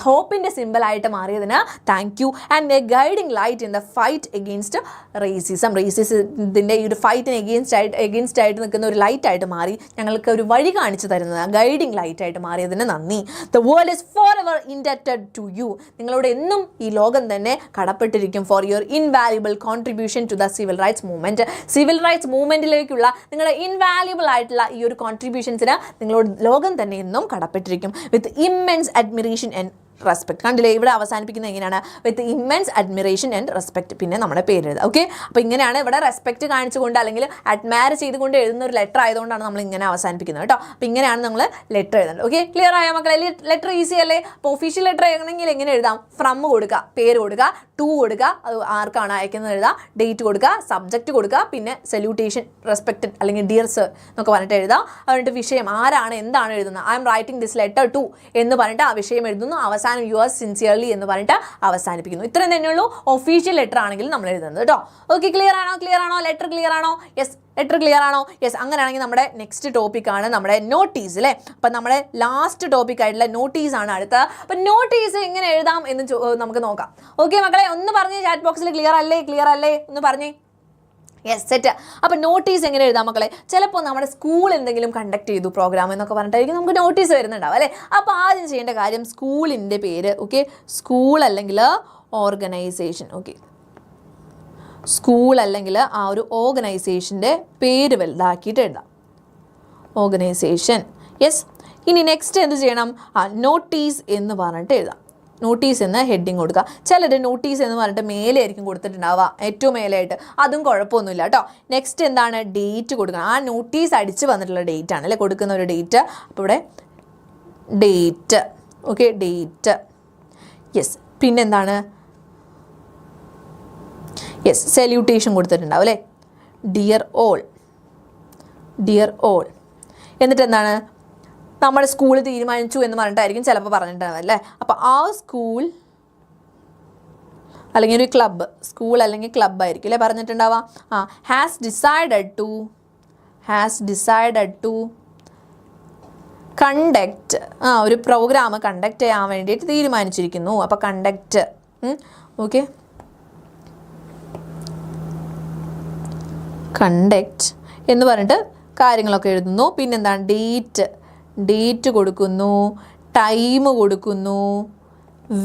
ഹോപ്പിൻ്റെ സിമ്പിളായിട്ട് മാറിയതിന് thank you. And a guiding light in the fight against റേസിസത്തിൻ്റെ ഈ ഒരു ഫൈറ്റിന് എഗെയിൻസ്റ്റ് ആയിട്ട് നിൽക്കുന്ന ഒരു ലൈറ്റായിട്ട് മാറി, ഞങ്ങൾക്ക് ഒരു വഴി കാണിച്ചു തരുന്നത്, ഗൈഡിങ് ലൈറ്റായിട്ട് മാറിയതിന് നന്ദി. The world is forever indebted to you, നിങ്ങളോട് എന്നും ഈ ലോകം തന്നെ കടപ്പെട്ടിരിക്കും. For your invaluable contribution to the civil rights മൂവ്മെൻറ്റിലേക്കുള്ള നിങ്ങളുടെ ഇൻവാല്യുബിൾ ആയിട്ടുള്ള ഈ ഒരു കോൺട്രിബ്യൂഷൻസിന് നിങ്ങളോട് ലോകം തന്നെ എന്നും കടപ്പെട്ടിരിക്കും. വിത്ത് ഇമ്മെൻസ് അഡ്മിറേഷൻ ആൻഡ് റെസ്പെക്ട്. കണ്ടില്ലേ, ഇവിടെ അവസാനിപ്പിക്കുന്നത് എങ്ങനെയാണ്, വിത്ത് ഇമ്മെൻസ് അഡ്മിറേഷൻ ആൻഡ് റെസ്പെക്ട്, പിന്നെ നമ്മുടെ പേര് എഴുതുക. ഓക്കെ, അപ്പോൾ ഇങ്ങനെയാണ് ഇവിടെ റെസ്പെക്ട് കാണിച്ചുകൊണ്ട് അല്ലെങ്കിൽ അഡ്മയർ ചെയ്തുകൊണ്ട് എഴുതുന്ന ഒരു ലെറ്റർ ആയതുകൊണ്ടാണ് നമ്മൾ ഇങ്ങനെ അവസാനിപ്പിക്കുന്നത് കേട്ടോ. അപ്പോൾ ഇങ്ങനെയാണ് നമ്മൾ ലെറ്റർ എഴുതേണ്ടത്. ഓക്കെ, ക്ലിയർ ആയ മക്കളെ? ലെറ്റർ ഈസി അല്ലേ? അപ്പോൾ ഒഫീഷ്യൽ ലെറ്റർ എഴുതണമെങ്കിൽ എങ്ങനെ എഴുതാം, ഫ്രം കൊടുക്കുക, പേര് കൊടുക്കുക, ടു കൊടുക്കുക, അത് ആർക്കാണ് അയക്കുന്നത് എഴുതാം, ഡേറ്റ് കൊടുക്കുക, സബ്ജക്റ്റ് കൊടുക്കുക, പിന്നെ സല്യൂട്ടേഷൻ, റെസ്പെക്റ്റഡ് അല്ലെങ്കിൽ ഡിയർ സർ എന്നൊക്കെ പറഞ്ഞിട്ട് എഴുതാം. എന്നിട്ട് വിഷയം ആരാണ് എന്താണ് എഴുതുന്നത്, I am writing this letter to എന്ന് പറഞ്ഞിട്ട് ആ വിഷയം എഴുതുന്നു. അവസാനം യുവേഴ്സ് സിൻസിയർലി എന്ന് പറഞ്ഞിട്ട് അവസാനിപ്പിക്കുന്നു. ഇത്രയും തന്നെയുള്ളൂ ഒഫീഷ്യൽ ലെറ്റർ ആണെങ്കിൽ നമ്മൾ എഴുതുന്നത് കേട്ടോ. ഓക്കെ, ക്ലിയർ ആണോ? ലെറ്റർ ക്ലിയർ ആണോ? യെസ്, ലെറ്റർ ക്ലിയർ ആണോ? യെസ്. അങ്ങനെയാണെങ്കിൽ നമ്മുടെ നെക്സ്റ്റ് ടോപ്പിക്കാണ് നമ്മുടെ നോട്ടീസ് അല്ലേ. അപ്പം നമ്മുടെ ലാസ്റ്റ് ടോപ്പിക് ആയിട്ടുള്ള നോട്ടീസ് ആണ് അടുത്ത. അപ്പം നോട്ടീസ് എങ്ങനെ എഴുതാം എന്ന് നമുക്ക് നോക്കാം. ഓക്കെ മക്കളെ, ഒന്ന് പറഞ്ഞേ, ചാറ്റ് ബോക്സിൽ ക്ലിയർ അല്ലേ ഒന്ന് പറഞ്ഞേ. Yes set. അപ്പോൾ നോട്ടീസ് എങ്ങനെ എഴുതാം മക്കളെ? ചിലപ്പോൾ നമ്മുടെ സ്കൂൾ എന്തെങ്കിലും കണ്ടക്ട് ചെയ്തു പ്രോഗ്രാം എന്നൊക്കെ പറഞ്ഞിട്ടായിരിക്കും നമുക്ക് നോട്ടീസ് വരുന്നുണ്ടാവും അല്ലേ. അപ്പോൾ ആദ്യം ചെയ്യേണ്ട കാര്യം സ്കൂളിൻ്റെ പേര്. ഓക്കെ, സ്കൂൾ അല്ലെങ്കിൽ ഓർഗനൈസേഷൻ. ഓക്കെ, സ്കൂൾ അല്ലെങ്കിൽ ആ ഒരു ഓർഗനൈസേഷൻ്റെ പേര് വലുതാക്കിയിട്ട് എഴുതാം, ഓർഗനൈസേഷൻ. യെസ്. ഇനി നെക്സ്റ്റ് എന്ത് ചെയ്യണം? നോട്ടീസ് എന്ന് പറഞ്ഞിട്ട് എഴുതാം. നോട്ടീസ് എന്ന് ഹെഡിങ് കൊടുക്കുക. ചിലർ നോട്ടീസ് എന്ന് പറഞ്ഞിട്ട് മേലെ ആയിരിക്കും കൊടുത്തിട്ടുണ്ടാവുക, ഏറ്റവും മേലെയായിട്ട്. അതും കുഴപ്പമൊന്നുമില്ല കേട്ടോ. നെക്സ്റ്റ് എന്താണ്? ഡേറ്റ് കൊടുക്കണം. ആ നോട്ടീസ് അടിച്ച് വന്നിട്ടുള്ള ഡേറ്റ് ആണ് അല്ലേ കൊടുക്കുന്ന ഒരു ഡേറ്റ്. അപ്പോൾ ഇവിടെ ഡേറ്റ്. Okay, date. യെസ്. പിന്നെന്താണ്? യെസ്, സല്യൂട്ടേഷൻ കൊടുത്തിട്ടുണ്ടാവും അല്ലേ, ഡിയർ ഓൾ, ഡിയർ ഓൾ. എന്നിട്ട് എന്താണ്? നമ്മുടെ സ്കൂൾ തീരുമാനിച്ചു എന്ന് പറഞ്ഞിട്ടായിരിക്കും ചിലപ്പോൾ പറഞ്ഞിട്ടുണ്ടാവും അല്ലേ. അപ്പോൾ ആ സ്കൂൾ അല്ലെങ്കിൽ ഒരു ക്ലബ്ബ്, സ്കൂൾ അല്ലെങ്കിൽ ക്ലബ്ബ് ആയിരിക്കും അല്ലേ പറഞ്ഞിട്ടുണ്ടാവുക. ഹാസ് ഡിസൈഡഡ് ടു കണ്ടക്ട്, ഒരു പ്രോഗ്രാം കണ്ടക്ട് ചെയ്യാൻ വേണ്ടിയിട്ട് തീരുമാനിച്ചിരിക്കുന്നു. അപ്പോൾ കണ്ടക്ട്. ഓക്കെ, കണ്ടക്ട് എന്ന് പറഞ്ഞിട്ട് കാര്യങ്ങളൊക്കെ എഴുതുന്നു. പിന്നെന്താണ്? ഡേറ്റ് കൊടുക്കുന്നു, ടൈം കൊടുക്കുന്നു,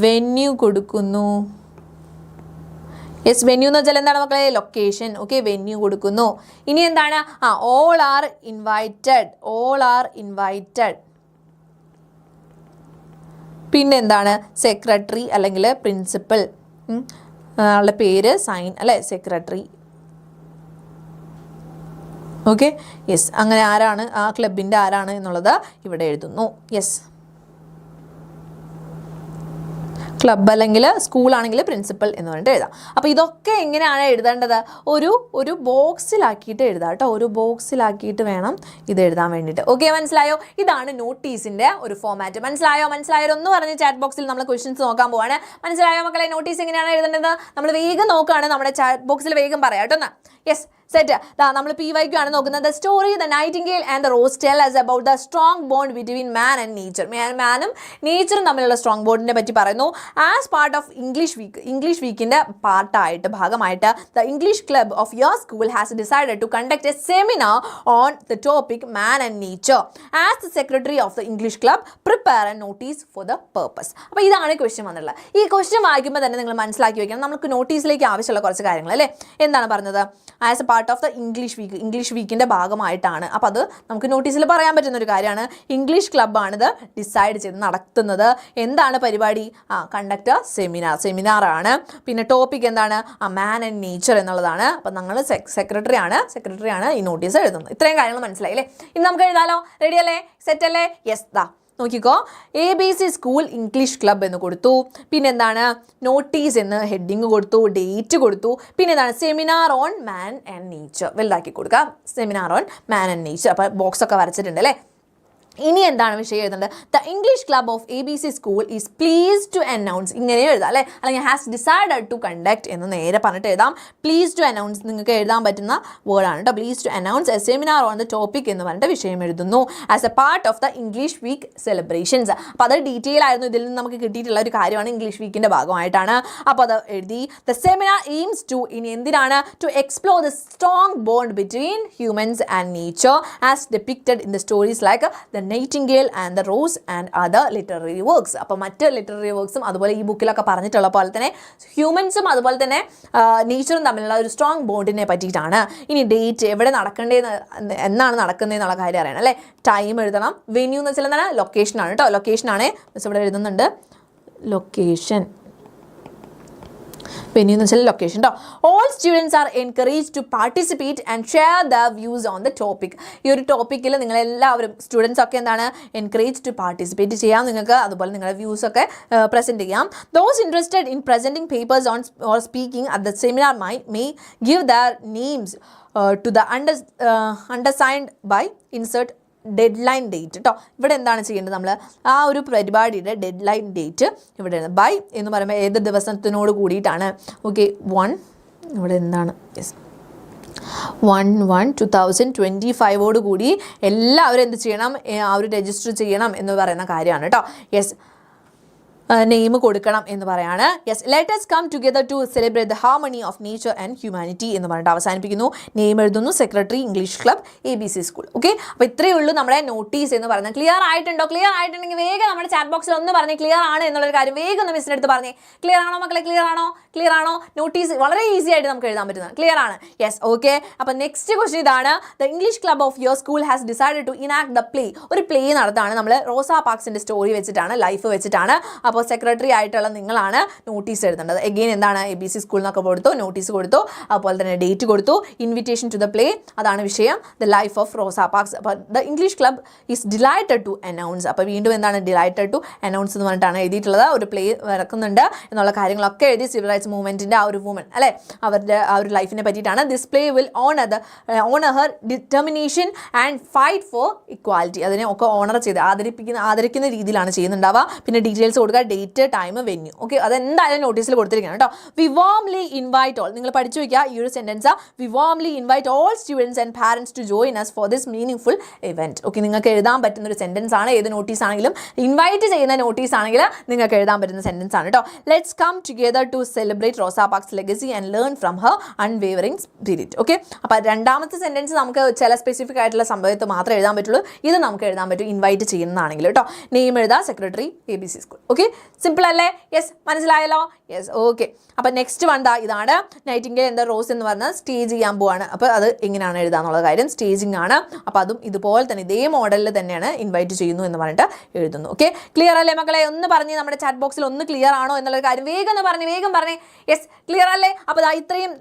വെന്യൂ കൊടുക്കുന്നു. യെസ്, വെന്യൂ എന്ന് വെച്ചാൽ എന്താണ് മക്കളെ? ലൊക്കേഷൻ. ഓക്കെ, വെന്യൂ കൊടുക്കുന്നു. ഇനി എന്താണ്? All are invited, all are invited. പിന്നെന്താണ്? സെക്രട്ടറി അല്ലെങ്കിൽ പ്രിൻസിപ്പൽ, ആളുടെ പേര് സൈൻ അല്ലേ, സെക്രട്ടറി. Okay, yes. അങ്ങനെ ആരാണ് ആ ക്ലബിൻ്റെ ആരാണ് എന്നുള്ളത് ഇവിടെ എഴുതുന്നു. യെസ്, ക്ലബ്ബ് അല്ലെങ്കിൽ സ്കൂളാണെങ്കിൽ പ്രിൻസിപ്പൽ എന്ന് പറഞ്ഞിട്ട് എഴുതാം. അപ്പോൾ ഇതൊക്കെ എങ്ങനെയാണ് എഴുതേണ്ടത്? ഒരു ബോക്സിലാക്കിയിട്ട് എഴുതാം കേട്ടോ, ഒരു ബോക്സിലാക്കിയിട്ട് വേണം ഇത് എഴുതാൻ വേണ്ടിയിട്ട്. ഓക്കെ, മനസ്സിലായോ? ഇതാണ് നോട്ടീസിൻ്റെ ഒരു ഫോമാറ്റ്. മനസ്സിലായോ? ഒന്ന് പറഞ്ഞ് ചാറ്റ് ബോക്സിൽ നമ്മൾ ക്വസ്റ്റ്യൻസ് നോക്കാൻ പോവാണ്. മനസ്സിലായോ മക്കളെ? നോട്ടീസ് എങ്ങനെയാണ് എഴുതേണ്ടത് നമ്മൾ വേഗം നോക്കുകയാണ്, നമ്മുടെ ചാറ്റ് ബോക്സിൽ വേഗം പറയാം കേട്ടോ. Yes, set. നമ്മൾ PYQ ആണ് നോക്കുന്നത്. The story the nightingale and the rose tell us about the strong bond between man and nature. മാനും നേച്ചറും തമ്മിലുള്ള സ്ട്രോങ് ബോണ്ടിനെ പറ്റി പറയുന്നു. ആസ് പാർട്ട് ഓഫ് ഇംഗ്ലീഷ് വീക്കിൻ്റെ ഭാഗമായിട്ട് the English club of your school has decided to conduct a seminar on the topic man and nature. As the secretary of the English club prepare a notice for the purpose. അപ്പോൾ ഇതാണ് ക്വസ്റ്റ്യൻ വന്നിട്ടുള്ളത്. ഈ ക്വസ്റ്റ്യൻ വായിക്കുമ്പോൾ തന്നെ നിങ്ങൾ മനസ്സിലാക്കി വെക്കണം, നമുക്ക് നോട്ടീസിലേക്ക് ആവശ്യമുള്ള കുറച്ച് കാര്യങ്ങൾ അല്ലേ. എന്താണ് പറഞ്ഞത്? As a part of the English വീക്കിൻ്റെ ഭാഗമായിട്ടാണ്. അപ്പോൾ അത് നമുക്ക് നോട്ടീസിൽ പറയാൻ പറ്റുന്ന ഒരു കാര്യമാണ്. ഇംഗ്ലീഷ് ക്ലബ്ബാണിത് ഡിസൈഡ് ചെയ്ത് നടത്തുന്നത്. എന്താണ് പരിപാടി? കണ്ടക്ട് സെമിനാറാണ്. പിന്നെ ടോപ്പിക് എന്താണ്? മാൻ ആൻഡ് നേച്ചർ എന്നുള്ളതാണ്. അപ്പോൾ ഞങ്ങൾ സെക്രട്ടറിയാണ് ഈ നോട്ടീസ് എഴുതുന്നത്. ഇത്രയും കാര്യങ്ങൾ മനസ്സിലായില്ലേ? ഇനി നമുക്ക് എഴുതാലോ. റെഡി അല്ലേ? സെറ്റ് അല്ലേ? യെസ്. നോക്കിക്കോ, ABC സ്കൂൾ ഇംഗ്ലീഷ് ക്ലബ്ബ് എന്ന് കൊടുത്തു. പിന്നെന്താണ്? നോട്ടീസ് എന്ന് ഹെഡിങ് കൊടുത്തു, ഡേറ്റ് കൊടുത്തു. പിന്നെ എന്താണ്? Seminar on man and nature വലുതാക്കി കൊടുക്കുക, seminar on man and nature. അപ്പോൾ ബോക്സൊക്കെ വരച്ചിട്ടുണ്ട് അല്ലേ. ഇനി എന്താണ് വിഷയം എഴുതേണ്ടത്? The English club of ABC school is please to announce. ഇങ്ങനെ എഴുതാം അല്ലേ, അല്ലെങ്കിൽ ഹാസ് ഡിസൈഡഡ് ടു കണ്ടക്ട് എന്ന് നേരെ പറഞ്ഞിട്ട് എഴുതാം. പ്ലീസ് ടു അനൗൺസ് നിങ്ങൾക്ക് എഴുതാൻ പറ്റുന്ന വേർഡാണ് കേട്ടോ. Please to announce a seminar on the topic എന്ന് പറഞ്ഞിട്ട് വിഷയം എഴുതുന്നു. As a part of the English week celebrations. അപ്പോൾ അത് ഡീറ്റെയിൽ ആയിരുന്നു, ഇതിൽ നിന്ന് നമുക്ക് കിട്ടിയിട്ടുള്ള ഒരു കാര്യമാണ്, ഇംഗ്ലീഷ് വീക്കിൻ്റെ ഭാഗമായിട്ടാണ്. അപ്പോൾ അത് എഴുതി. ദ സെമിനാർ എയിംസ് ടു, ഇനി എന്തിനാണ്? To explore the strong bond between humans and nature as depicted in the stories like the nightingale and the rose and other literary works. അപ്പോൾ മറ്റ് ലിറ്റററി വർക്ക്സും അതുപോലെ ഈ ബുക്കിലൊക്കെ പറഞ്ഞിട്ടുള്ള പോലെ തന്നെ ഹ്യൂമൻസും അതുപോലെ തന്നെ നേച്ചറും തമ്മിലുള്ള ഒരു സ്ട്രോങ് ബോണ്ടിനെ പറ്റിയിട്ടാണ്. ഇനി ഡേറ്റ്, എവിടെ നടക്കേണ്ടതെന്ന്, എന്നാണ് നടക്കുന്നതെന്നുള്ള കാര്യം അറിയണം അല്ലേ. ടൈം എഴുതണം. വെന്യൂ എന്ന് വെച്ചാൽ എന്താണ്? ലൊക്കേഷനാണ് കേട്ടോ, ലൊക്കേഷനാണ്. ഇവിടെ എഴുതുന്നുണ്ട് ലൊക്കേഷൻ. വെന്യൂ എന്ന് വെച്ചാൽ ലൊക്കേഷൻ കേട്ടോ. All students are encourage to participate and share the views on the topic. ഈ ഒരു ടോപ്പിക്കിൽ നിങ്ങളെല്ലാവരും സ്റ്റുഡൻസ് ഒക്കെ എന്താണ്? എൻകറേജ് ടു പാർട്ടിസിപ്പേറ്റ് ചെയ്യാം നിങ്ങൾക്ക്, അതുപോലെ നിങ്ങളുടെ വ്യൂസ് ഒക്കെ പ്രസൻറ്റ് ചെയ്യാം. Those interested in presenting papers on or speaking at the seminar may give their names to the undersigned by insert deadline date കേട്ടോ. ഇവിടെ എന്താണ് ചെയ്യേണ്ടത്? നമ്മൾ ആ ഒരു പരിപാടിയുടെ ഡെഡ് ലൈൻ ഡേറ്റ് ഇവിടെ ബൈ എന്ന് പറയുമ്പോൾ ഏത് ദിവസത്തിനോട് കൂടിയിട്ടാണ്? ഓക്കെ, 1 ഇവിടെ എന്താണ്? യെസ്, 1/1/2025 കൂടി എല്ലാവരും എന്ത് ചെയ്യണം? ആ ഒരു രജിസ്റ്റർ ചെയ്യണം എന്ന് പറയുന്ന കാര്യമാണ് കേട്ടോ. യെസ്, നെയിം കൊടുക്കണം എന്ന് പറയാണ്. Yes, let us come together to celebrate the harmony of nature and humanity എന്ന് പറഞ്ഞിട്ട് അവസാനിപ്പിക്കുന്നു. നെയിം എഴുതുന്നു, secretary English club ABC school. Okay, അപ്പോൾ ഇത്രയേ ഉള്ളൂ നമ്മുടെ നോട്ടീസ് എന്ന് പറയുന്നത്. ക്ലിയർ ആയിട്ടുണ്ടോ? ക്ലിയർ ആയിട്ടുണ്ടെങ്കിൽ വേഗം നമ്മുടെ ചാറ്റ് ബോക്സിൽ ഒന്ന് പറഞ്ഞേ ക്ലിയർ ആണ് എന്നുള്ളൊരു കാര്യം വേഗം ഒന്ന് മിസ്സിൻ്റെ അടുത്ത് പറഞ്ഞേ. ക്ലിയർ ആണോ മക്കളെ? ക്ലിയർ ആണോ? ക്ലിയർ ആണോ? നോട്ടീസ് വളരെ ഈസി ആയിട്ട് നമുക്ക് എഴുതാൻ പറ്റുന്നത്. ക്ലിയർ ആണ്? Yes, okay. അപ്പോൾ നെക്സ്റ്റ് ക്വസ്റ്റ്യൻ ഇതാണ്. The English club of your school has decided to enact the play. ഒരു പ്ലേ നടത്താണ് നമ്മൾ റോസ പാർക്സിൻ്റെ സ്റ്റോറി വെച്ചിട്ടാണ്, ലൈഫ് വെച്ചിട്ടാണ്. അപ്പോൾ സെക്രട്ടറി ആയിട്ടുള്ള നിങ്ങളാണ് നോട്ടീസ് എഴുതേണ്ടത്. എഗെയിൻ എന്താണ്, ABC സ്കൂളിൽ നിന്നൊക്കെ കൊടുത്തു, നോട്ടീസ് കൊടുത്തു, അതുപോലെ തന്നെ ഡേറ്റ് കൊടുത്തു, ഇൻവിറ്റേഷൻ ടു ദ പ്ലേ, അതാണ് വിഷയം, the life of Rosa Parks. അപ്പോൾ the English club is delighted to announce. അപ്പോൾ വീണ്ടും എന്താണ് ഡിലൈറ്റഡ് ടു അനൗൺസ് എന്ന് പറഞ്ഞിട്ടാണ് എഴുതിയിട്ടുള്ളത്. ഒരു പ്ലേ നടക്കുന്നുണ്ട് എന്നുള്ള കാര്യങ്ങളൊക്കെ എഴുതി. സിവിൽ റൈറ്റ്സ് മൂവ്മെൻറ്റിൻ്റെ ആ ഒരു വുമൺ അല്ലേ, അവരുടെ ആ ഒരു ലൈഫിനെ പറ്റിയിട്ടാണ്. This play will owner Har determination and fight for equality. അതിനെ ഒക്കെ ഓണർ ചെയ്ത് ആദരിക്കുന്ന രീതിയിലാണ് ചെയ്യുന്നുണ്ടാവുക. പിന്നെ ഡീറ്റെയിൽസ് കൊടുക്കുക, ഡേറ്റ്, ടൈം, വെന്യൂ. ഓക്കെ, അതെന്തായാലും നോട്ടീസിൽ കൊടുത്തിരിക്കണം കേട്ടോ. We warmly invite all. നിങ്ങൾ പഠിച്ചു വയ്ക്കുക ഈ ഒരു sentence. We warmly invite all students and parents to join us for this meaningful event. Okay, നിങ്ങൾക്ക് എഴുതാൻ പറ്റുന്ന ഒരു സെൻറ്റൻസ് ആണ്. ഏത് നോട്ടീസ് ആണെങ്കിലും, ഇൻവൈറ്റ് ചെയ്യുന്ന നോട്ടീസ് ആണെങ്കിൽ നിങ്ങൾക്ക് എഴുതാൻ പറ്റുന്ന സെൻറ്റൻസ് ആണ് കേട്ടോ. Let's come together to celebrate Rosa Parks legacy and learn from her unwavering spirit. Okay, അപ്പോൾ രണ്ടാമത്തെ സെൻറ്റൻസ് നമുക്ക് ചില സ്പെസിഫിക് ആയിട്ടുള്ള സംഭവത്ത് മാത്രമേ എഴുതാൻ പറ്റുള്ളൂ. ഇത് നമുക്ക് എഴുതാൻ പറ്റും ഇൻവൈറ്റ് ചെയ്യുന്നതാണെങ്കിൽ കേട്ടോ. നെയിം എഴുതാം, secretary ABC school. Okay, simple അല്ലേ? യെസ്, മനസ്സിലായല്ലോ? Yes, okay. അപ്പോൾ നെക്സ്റ്റ് വണ്ടാ ഇതാണ്. നൈറ്റിംഗേൽ എന്താ റോസ് എന്ന് പറഞ്ഞാൽ സ്റ്റേജ് ചെയ്യാൻ പോവാണ്. അപ്പോൾ അത് എങ്ങനെയാണ് എഴുതാന്നുള്ള കാര്യം സ്റ്റേജിങ് ആണ്. അപ്പോൾ അതും ഇതുപോലെ തന്നെ ഇതേ മോഡലിൽ തന്നെയാണ് ഇൻവൈറ്റ് ചെയ്യുന്നു എന്ന് പറഞ്ഞിട്ട് എഴുതുന്നു. ഓക്കെ, ക്ലിയർ അല്ലേ മക്കളെ? ഒന്ന് പറഞ്ഞ് നമ്മുടെ ചാറ്റ് ബോക്സിൽ ഒന്ന് ക്ലിയർ ആണോ എന്നുള്ള കാര്യം വേഗം ഒന്ന് പറഞ്ഞ് വേഗം പറഞ്ഞേ. യെസ്, ക്ലിയർ അല്ലേ? അപ്പോൾ ഇത്രയും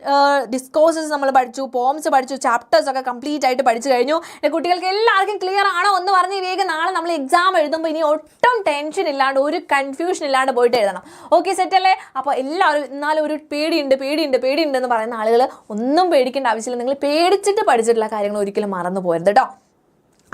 ഡിസ്കോഴ്സസ് നമ്മൾ പഠിച്ചു, പോംസ് പഠിച്ചു, ചാപ്റ്റേഴ്സ് ഒക്കെ കംപ്ലീറ്റ് ആയിട്ട് പഠിച്ചു കഴിഞ്ഞു. കുട്ടികൾക്ക് എല്ലാവർക്കും ക്ലിയർ ആണോ ഒന്ന് പറഞ്ഞ് വേഗം. നാളെ നമ്മൾ എക്സാം എഴുതുമ്പോൾ ഇനി ഒട്ടും ടെൻഷൻ ഇല്ലാണ്ട്, ഒരു കൺഫ്യൂഷൻ ഇല്ലാണ്ട് പോയിട്ട് എഴുതണം. ഓക്കെ, സെറ്റ് അല്ലേ? അപ്പോൾ എല്ലാവരും എന്നാലും ഒരു പേടിയുണ്ട് എന്ന് പറയുന്ന ആളുകൾ ഒന്നും പേടിക്കേണ്ട ആവശ്യമില്ല. നിങ്ങൾ പേടിച്ചിട്ട് പഠിച്ചിട്ടുള്ള കാര്യങ്ങൾ ഒരിക്കലും മറന്നു പോകരുത് കേട്ടോ.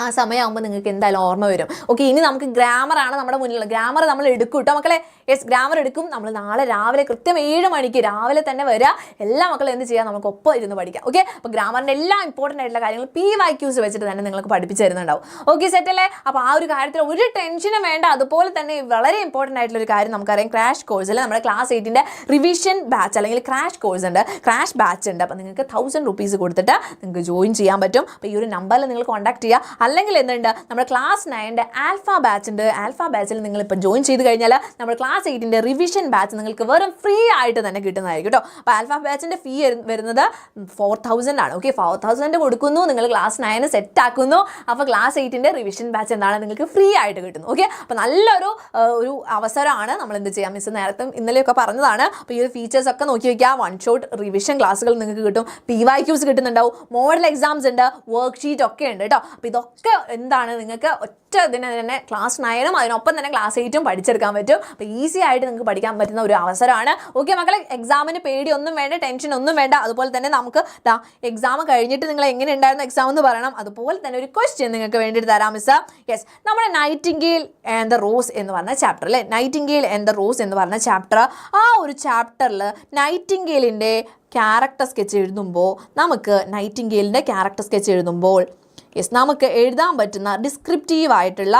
ആ സമയമാകുമ്പോൾ നിങ്ങൾക്ക് എന്തായാലും ഓർമ്മ വരും. ഓക്കെ, ഇനി നമുക്ക് ഗ്രാമറാണ് നമ്മുടെ മുന്നിലുള്ള. ഗ്രാമർ നമ്മൾ എടുക്കും കേട്ടോ മക്കളെ. യെസ്, ഗ്രാമർ എടുക്കും. നമ്മൾ നാളെ രാവിലെ കൃത്യം 7 മണിക്ക് രാവിലെ തന്നെ വരിക. എല്ലാ മക്കളും എന്ത് ചെയ്യുക, നമുക്ക് ഒപ്പം ഇരുന്ന് പഠിക്കാം. ഓക്കെ, അപ്പോൾ ഗ്രാമറിൻ്റെ എല്ലാ ഇമ്പോർട്ടൻ്റ് ആയിട്ടുള്ള കാര്യങ്ങൾ PYQs വെച്ചിട്ട് തന്നെ നിങ്ങൾക്ക് പഠിപ്പിച്ച് തരുന്നുണ്ടാവും. ഓക്കെ, സെറ്റ് അല്ലേ? അപ്പോൾ ആ ഒരു കാര്യത്തിൽ ഒരു ടെൻഷനും വേണ്ട. അതുപോലെ തന്നെ വളരെ ഇമ്പോർട്ടൻ്റ് ആയിട്ടുള്ള ഒരു കാര്യം നമുക്കറിയാം, ക്രാഷ് കോഴ്സിൽ നമ്മുടെ ക്ലാസ് 8ൻ്റെ റിവിഷൻ ബാച്ച് അല്ലെങ്കിൽ ക്രാഷ് കോഴ്സ് ഉണ്ട്, ക്രാഷ് ബാച്ച് ഉണ്ട്. അപ്പോൾ നിങ്ങൾക്ക് 1000 rupees കൊടുത്തിട്ട് നിങ്ങൾക്ക് ജോയിൻ ചെയ്യാൻ പറ്റും. അപ്പോൾ ഈ ഒരു നമ്പറിൽ നിങ്ങൾ കോൺടാക്ട് ചെയ്യുക. അല്ലെങ്കിൽ എന്തുണ്ട്, നമ്മുടെ ക്ലാസ് 9ൻ്റെ ആൽഫ ബാച്ച് ഉണ്ട്. ആൽഫ ബാച്ചിൽ നിങ്ങളിപ്പോൾ ജോയിൻ ചെയ്ത് കഴിഞ്ഞാൽ നമ്മുടെ ക്ലാസ് 8ൻ്റെ റിവിഷൻ ബാച്ച് നിങ്ങൾക്ക് വെറും ഫ്രീ ആയിട്ട് തന്നെ കിട്ടുന്നതായിരിക്കും കേട്ടോ. അപ്പോൾ ആൽഫ ബാച്ചിൻ്റെ ഫീ വരുന്നത് 4000 ആണ്. ഓക്കെ, 4000 കൊടുക്കുന്നു, നിങ്ങൾ ക്ലാസ് 9 സെറ്റ് ആക്കുന്നു. അപ്പോൾ ക്ലാസ് 8ൻ്റെ റിവിഷൻ ബാച്ച് എന്താണ് നിങ്ങൾക്ക് ഫ്രീ ആയിട്ട് കിട്ടുന്നു. ഓക്കെ, അപ്പോൾ നല്ലൊരു അവസരമാണ്. നമ്മൾ എന്ത് ചെയ്യാം, മിസ് നേരത്തെ ഇന്നലെയൊക്കെ പറഞ്ഞതാണ്. അപ്പോൾ ഈ ഒരു ഫീച്ചേഴ്സ് ഒക്കെ നോക്കി വയ്ക്കുക. 1 ഷോട്ട് റിവിഷൻ ക്ലാസ്സുകൾ നിങ്ങൾക്ക് കിട്ടും, PYQs കിട്ടുന്നുണ്ടാവും, മോഡൽ എക്സാംസ് ഉണ്ട്, വർക്ക് ഷീറ്റ് ഒക്കെ ഉണ്ട് കേട്ടോ. അപ്പോൾ ഇതൊക്കെ എന്താണ് നിങ്ങൾക്ക് ഒറ്റ ഇതിന് തന്നെ ക്ലാസ് 9ഉം അതിനൊപ്പം തന്നെ ക്ലാസ് 8ഉം പഠിച്ചെടുക്കാൻ പറ്റും. അപ്പോൾ ഈസി ആയിട്ട് നിങ്ങൾക്ക് പഠിക്കാൻ പറ്റുന്ന ഒരു അവസരമാണ്. ഓക്കെ മക്കളെ, എക്സാമിന് പേടിയൊന്നും വേണ്ട, ടെൻഷൻ ഒന്നും വേണ്ട. അതുപോലെ തന്നെ നമുക്ക് എക്സാം കഴിഞ്ഞിട്ട് നിങ്ങൾ എങ്ങനെ ഉണ്ടായിരുന്നു എക്സാം എന്ന് പറയണം. അതുപോലെ തന്നെ ഒരു ക്വസ്റ്റ്യൻ നിങ്ങൾക്ക് വേണ്ടിയിട്ട് തരാം മിസ്. യെസ്, നമ്മുടെ നൈറ്റിംഗേൽ ആൻഡ് ദ റോസ് എന്ന് പറഞ്ഞ ചാപ്റ്റർ അല്ലേ, നൈറ്റിംഗേൽ ആൻഡ് ദ റോസ് എന്ന് പറഞ്ഞ ചാപ്റ്റർ, ആ ഒരു ചാപ്റ്ററിൽ നൈറ്റിംഗേലിൻ്റെ ക്യാരക്ടർ സ്കെച്ച് എഴുതുമ്പോൾ നമുക്ക് എഴുതാൻ പറ്റുന്ന ഡിസ്ക്രിപ്റ്റീവ് ആയിട്ടുള്ള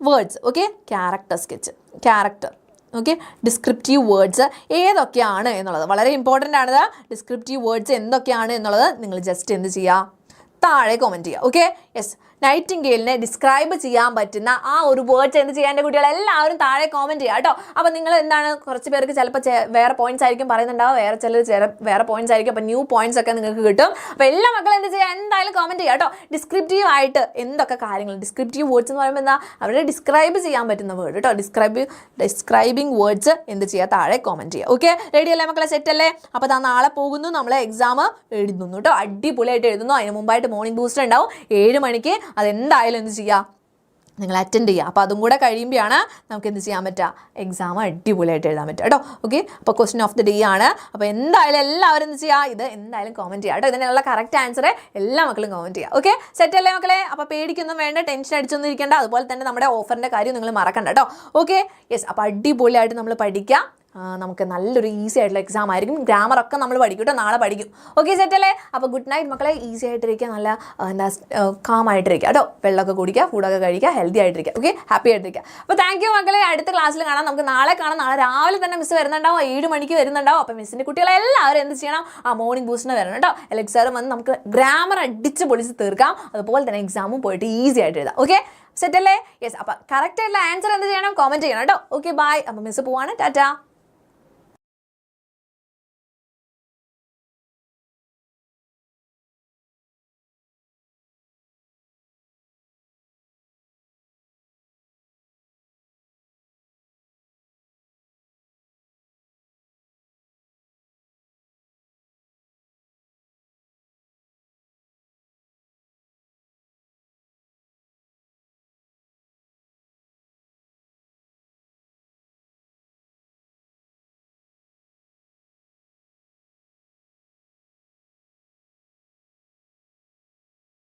words. Okay, character okay, descriptive words ഏതൊക്കെയാണ് എന്നുള്ളത് വളരെ ഇമ്പോർട്ടൻ്റ് ആണ്. ഡിസ്ക്രിപ്റ്റീവ് വേർഡ്സ് എന്തൊക്കെയാണ് എന്നുള്ളത് നിങ്ങൾ ജസ്റ്റ് എന്ത് ചെയ്യുക, താഴെ കമൻറ്റ് ചെയ്യുക. ഓക്കെ, യെസ്, നൈറ്റിംഗേലിനെ ഡിസ്ക്രൈബ് ചെയ്യാൻ പറ്റുന്ന ആ ഒരു വേർഡ്സ് എന്ത് ചെയ്യാൻ എൻ്റെ കുട്ടികൾ എല്ലാവരും താഴെ കോമൻറ്റ് ചെയ്യുക കേട്ടോ. അപ്പോൾ നിങ്ങൾ എന്താണ്, കുറച്ച് പേർക്ക് ചിലപ്പോൾ വേറെ പോയിന്റ്സ് ആയിരിക്കും പറയുന്നുണ്ടാവുക, വേറെ പോയിന്റ്സ് ആയിരിക്കും. അപ്പോൾ ന്യൂ പോയിന്റ്സ് ഒക്കെ നിങ്ങൾക്ക് കിട്ടും. അപ്പോൾ എല്ലാ മക്കളും എന്ത് ചെയ്യുക, എന്തായാലും കോമൻറ്റ് ചെയ്യുക കേട്ടോ. ഡിസ്ക്രിപ്റ്റീവ് ആയിട്ട് എന്തൊക്കെ കാര്യങ്ങൾ, ഡിസ്ക്രിപ്റ്റീവ് വേർഡ്സ് എന്ന് പറയുമ്പോൾ എന്താ, അവരെ ഡിസ്ക്രൈബ് ചെയ്യാൻ പറ്റുന്ന വേർഡ് കേട്ടോ. ഡിസ്ക്രൈബിങ് വേർഡ്സ് എന്ത് ചെയ്യുക, താഴെ കോമൻറ്റ് ചെയ്യുക. ഓക്കെ, റെഡി അല്ലേ മക്കളെ, സെറ്റ് അല്ലേ? അപ്പോൾ നാളെ പോകുന്നു, നമ്മളെ എക്സാം എഴുതുന്നു കേട്ടോ, അടിപൊളിയായിട്ട് എഴുതുന്നു. അതിന് മുമ്പായിട്ട് മോർണിംഗ് ബൂസ്റ്റർ ഉണ്ടാവും 7 മണിക്ക്. അതെന്തായാലും എന്ത് ചെയ്യുക, നിങ്ങൾ അറ്റൻഡ് ചെയ്യുക. അപ്പോൾ അതും കൂടെ കഴിയുമ്പോഴാണ് നമുക്ക് എന്ത് ചെയ്യാൻ പറ്റുക, എക്സാം അടിപൊളിയായിട്ട് എഴുതാൻ പറ്റുക കേട്ടോ. ഓക്കെ, അപ്പോൾ ക്വസ്റ്റ്യൻ ഓഫ് ദി ഡേ ആണ്. അപ്പോൾ എന്തായാലും എല്ലാവരും എന്ത് ചെയ്യുക, ഇത് എന്തായാലും കോമൻറ്റ് ചെയ്യുക കേട്ടോ. ഇതിനുള്ള കറക്റ്റ് ആൻസർ എല്ലാ മക്കളും കോമൻറ്റ് ചെയ്യുക. ഓക്കെ, സെറ്റ് അല്ലേ മക്കളെ? അപ്പോൾ പേടിക്കൊന്നും വേണ്ട, ടെൻഷൻ അടിച്ചൊന്നും ഇരിക്കേണ്ട. അതുപോലെ തന്നെ നമ്മുടെ ഓഫറിൻ്റെ കാര്യം നിങ്ങൾ മറക്കണ്ട കേട്ടോ. ഓക്കെ, യെസ്, അപ്പോൾ അടിപൊളിയായിട്ട് നമ്മൾ പഠിക്കുക. നമുക്ക് നല്ലൊരു ഈസി ആയിട്ടുള്ള എക്സാം ആയിരിക്കും. ഗ്രാമറൊക്കെ നമ്മൾ പഠിക്കും കേട്ടോ, നാളെ പഠിക്കും. ഓക്കെ സെറ്റല്ലേ? അപ്പോൾ ഗുഡ് നൈറ്റ് മക്കളെ. ഈസി ആയിട്ടിരിക്കുക, നല്ല എന്താ കാം ആയിട്ടിരിക്കുക കേട്ടോ. വെള്ളമൊക്കെ കുടിക്കുക, ഫുഡൊക്കെ കഴിക്കുക, ഹെൽത്തി ആയിട്ടിരിക്കുക. ഓക്കെ, ഹാപ്പി ആയിട്ടിരിക്കുക. അപ്പോൾ താങ്ക് യു മക്കളെ. അടുത്ത ക്ലാസ്സിൽ കാണാം. നമുക്ക് നാളെ കാണാം. നാളെ രാവിലെ തന്നെ മിസ് വരുന്നുണ്ടാവും, 7 മണിക്ക് വരുന്നുണ്ടാവും. അപ്പോൾ മിസ്സിൻ്റെ കുട്ടികളെല്ലാവരും എന്ത് ചെയ്യണം? മോർണിംഗ് ബൂസ്റ്റിന് വരണം കേട്ടോ. എലക്സാറും വന്ന് നമുക്ക് ഗ്രാമർ അടിച്ച് പൊളിച്ച് തീർക്കാം. അതുപോലെ തന്നെ എക്സാമും പോയിട്ട് ഈസി ആയിട്ട് എഴുതാം. ഓക്കെ സെറ്റല്ലേ? യെസ്. അപ്പോൾ കറക്റ്റ് ആയിട്ടുള്ള ആൻസർ എന്ത് ചെയ്യണം? കോമൻറ്റ് ചെയ്യണം കേട്ടോ. Okay bye. അപ്പോൾ മിസ് പോവാണ്. ടാറ്റാ.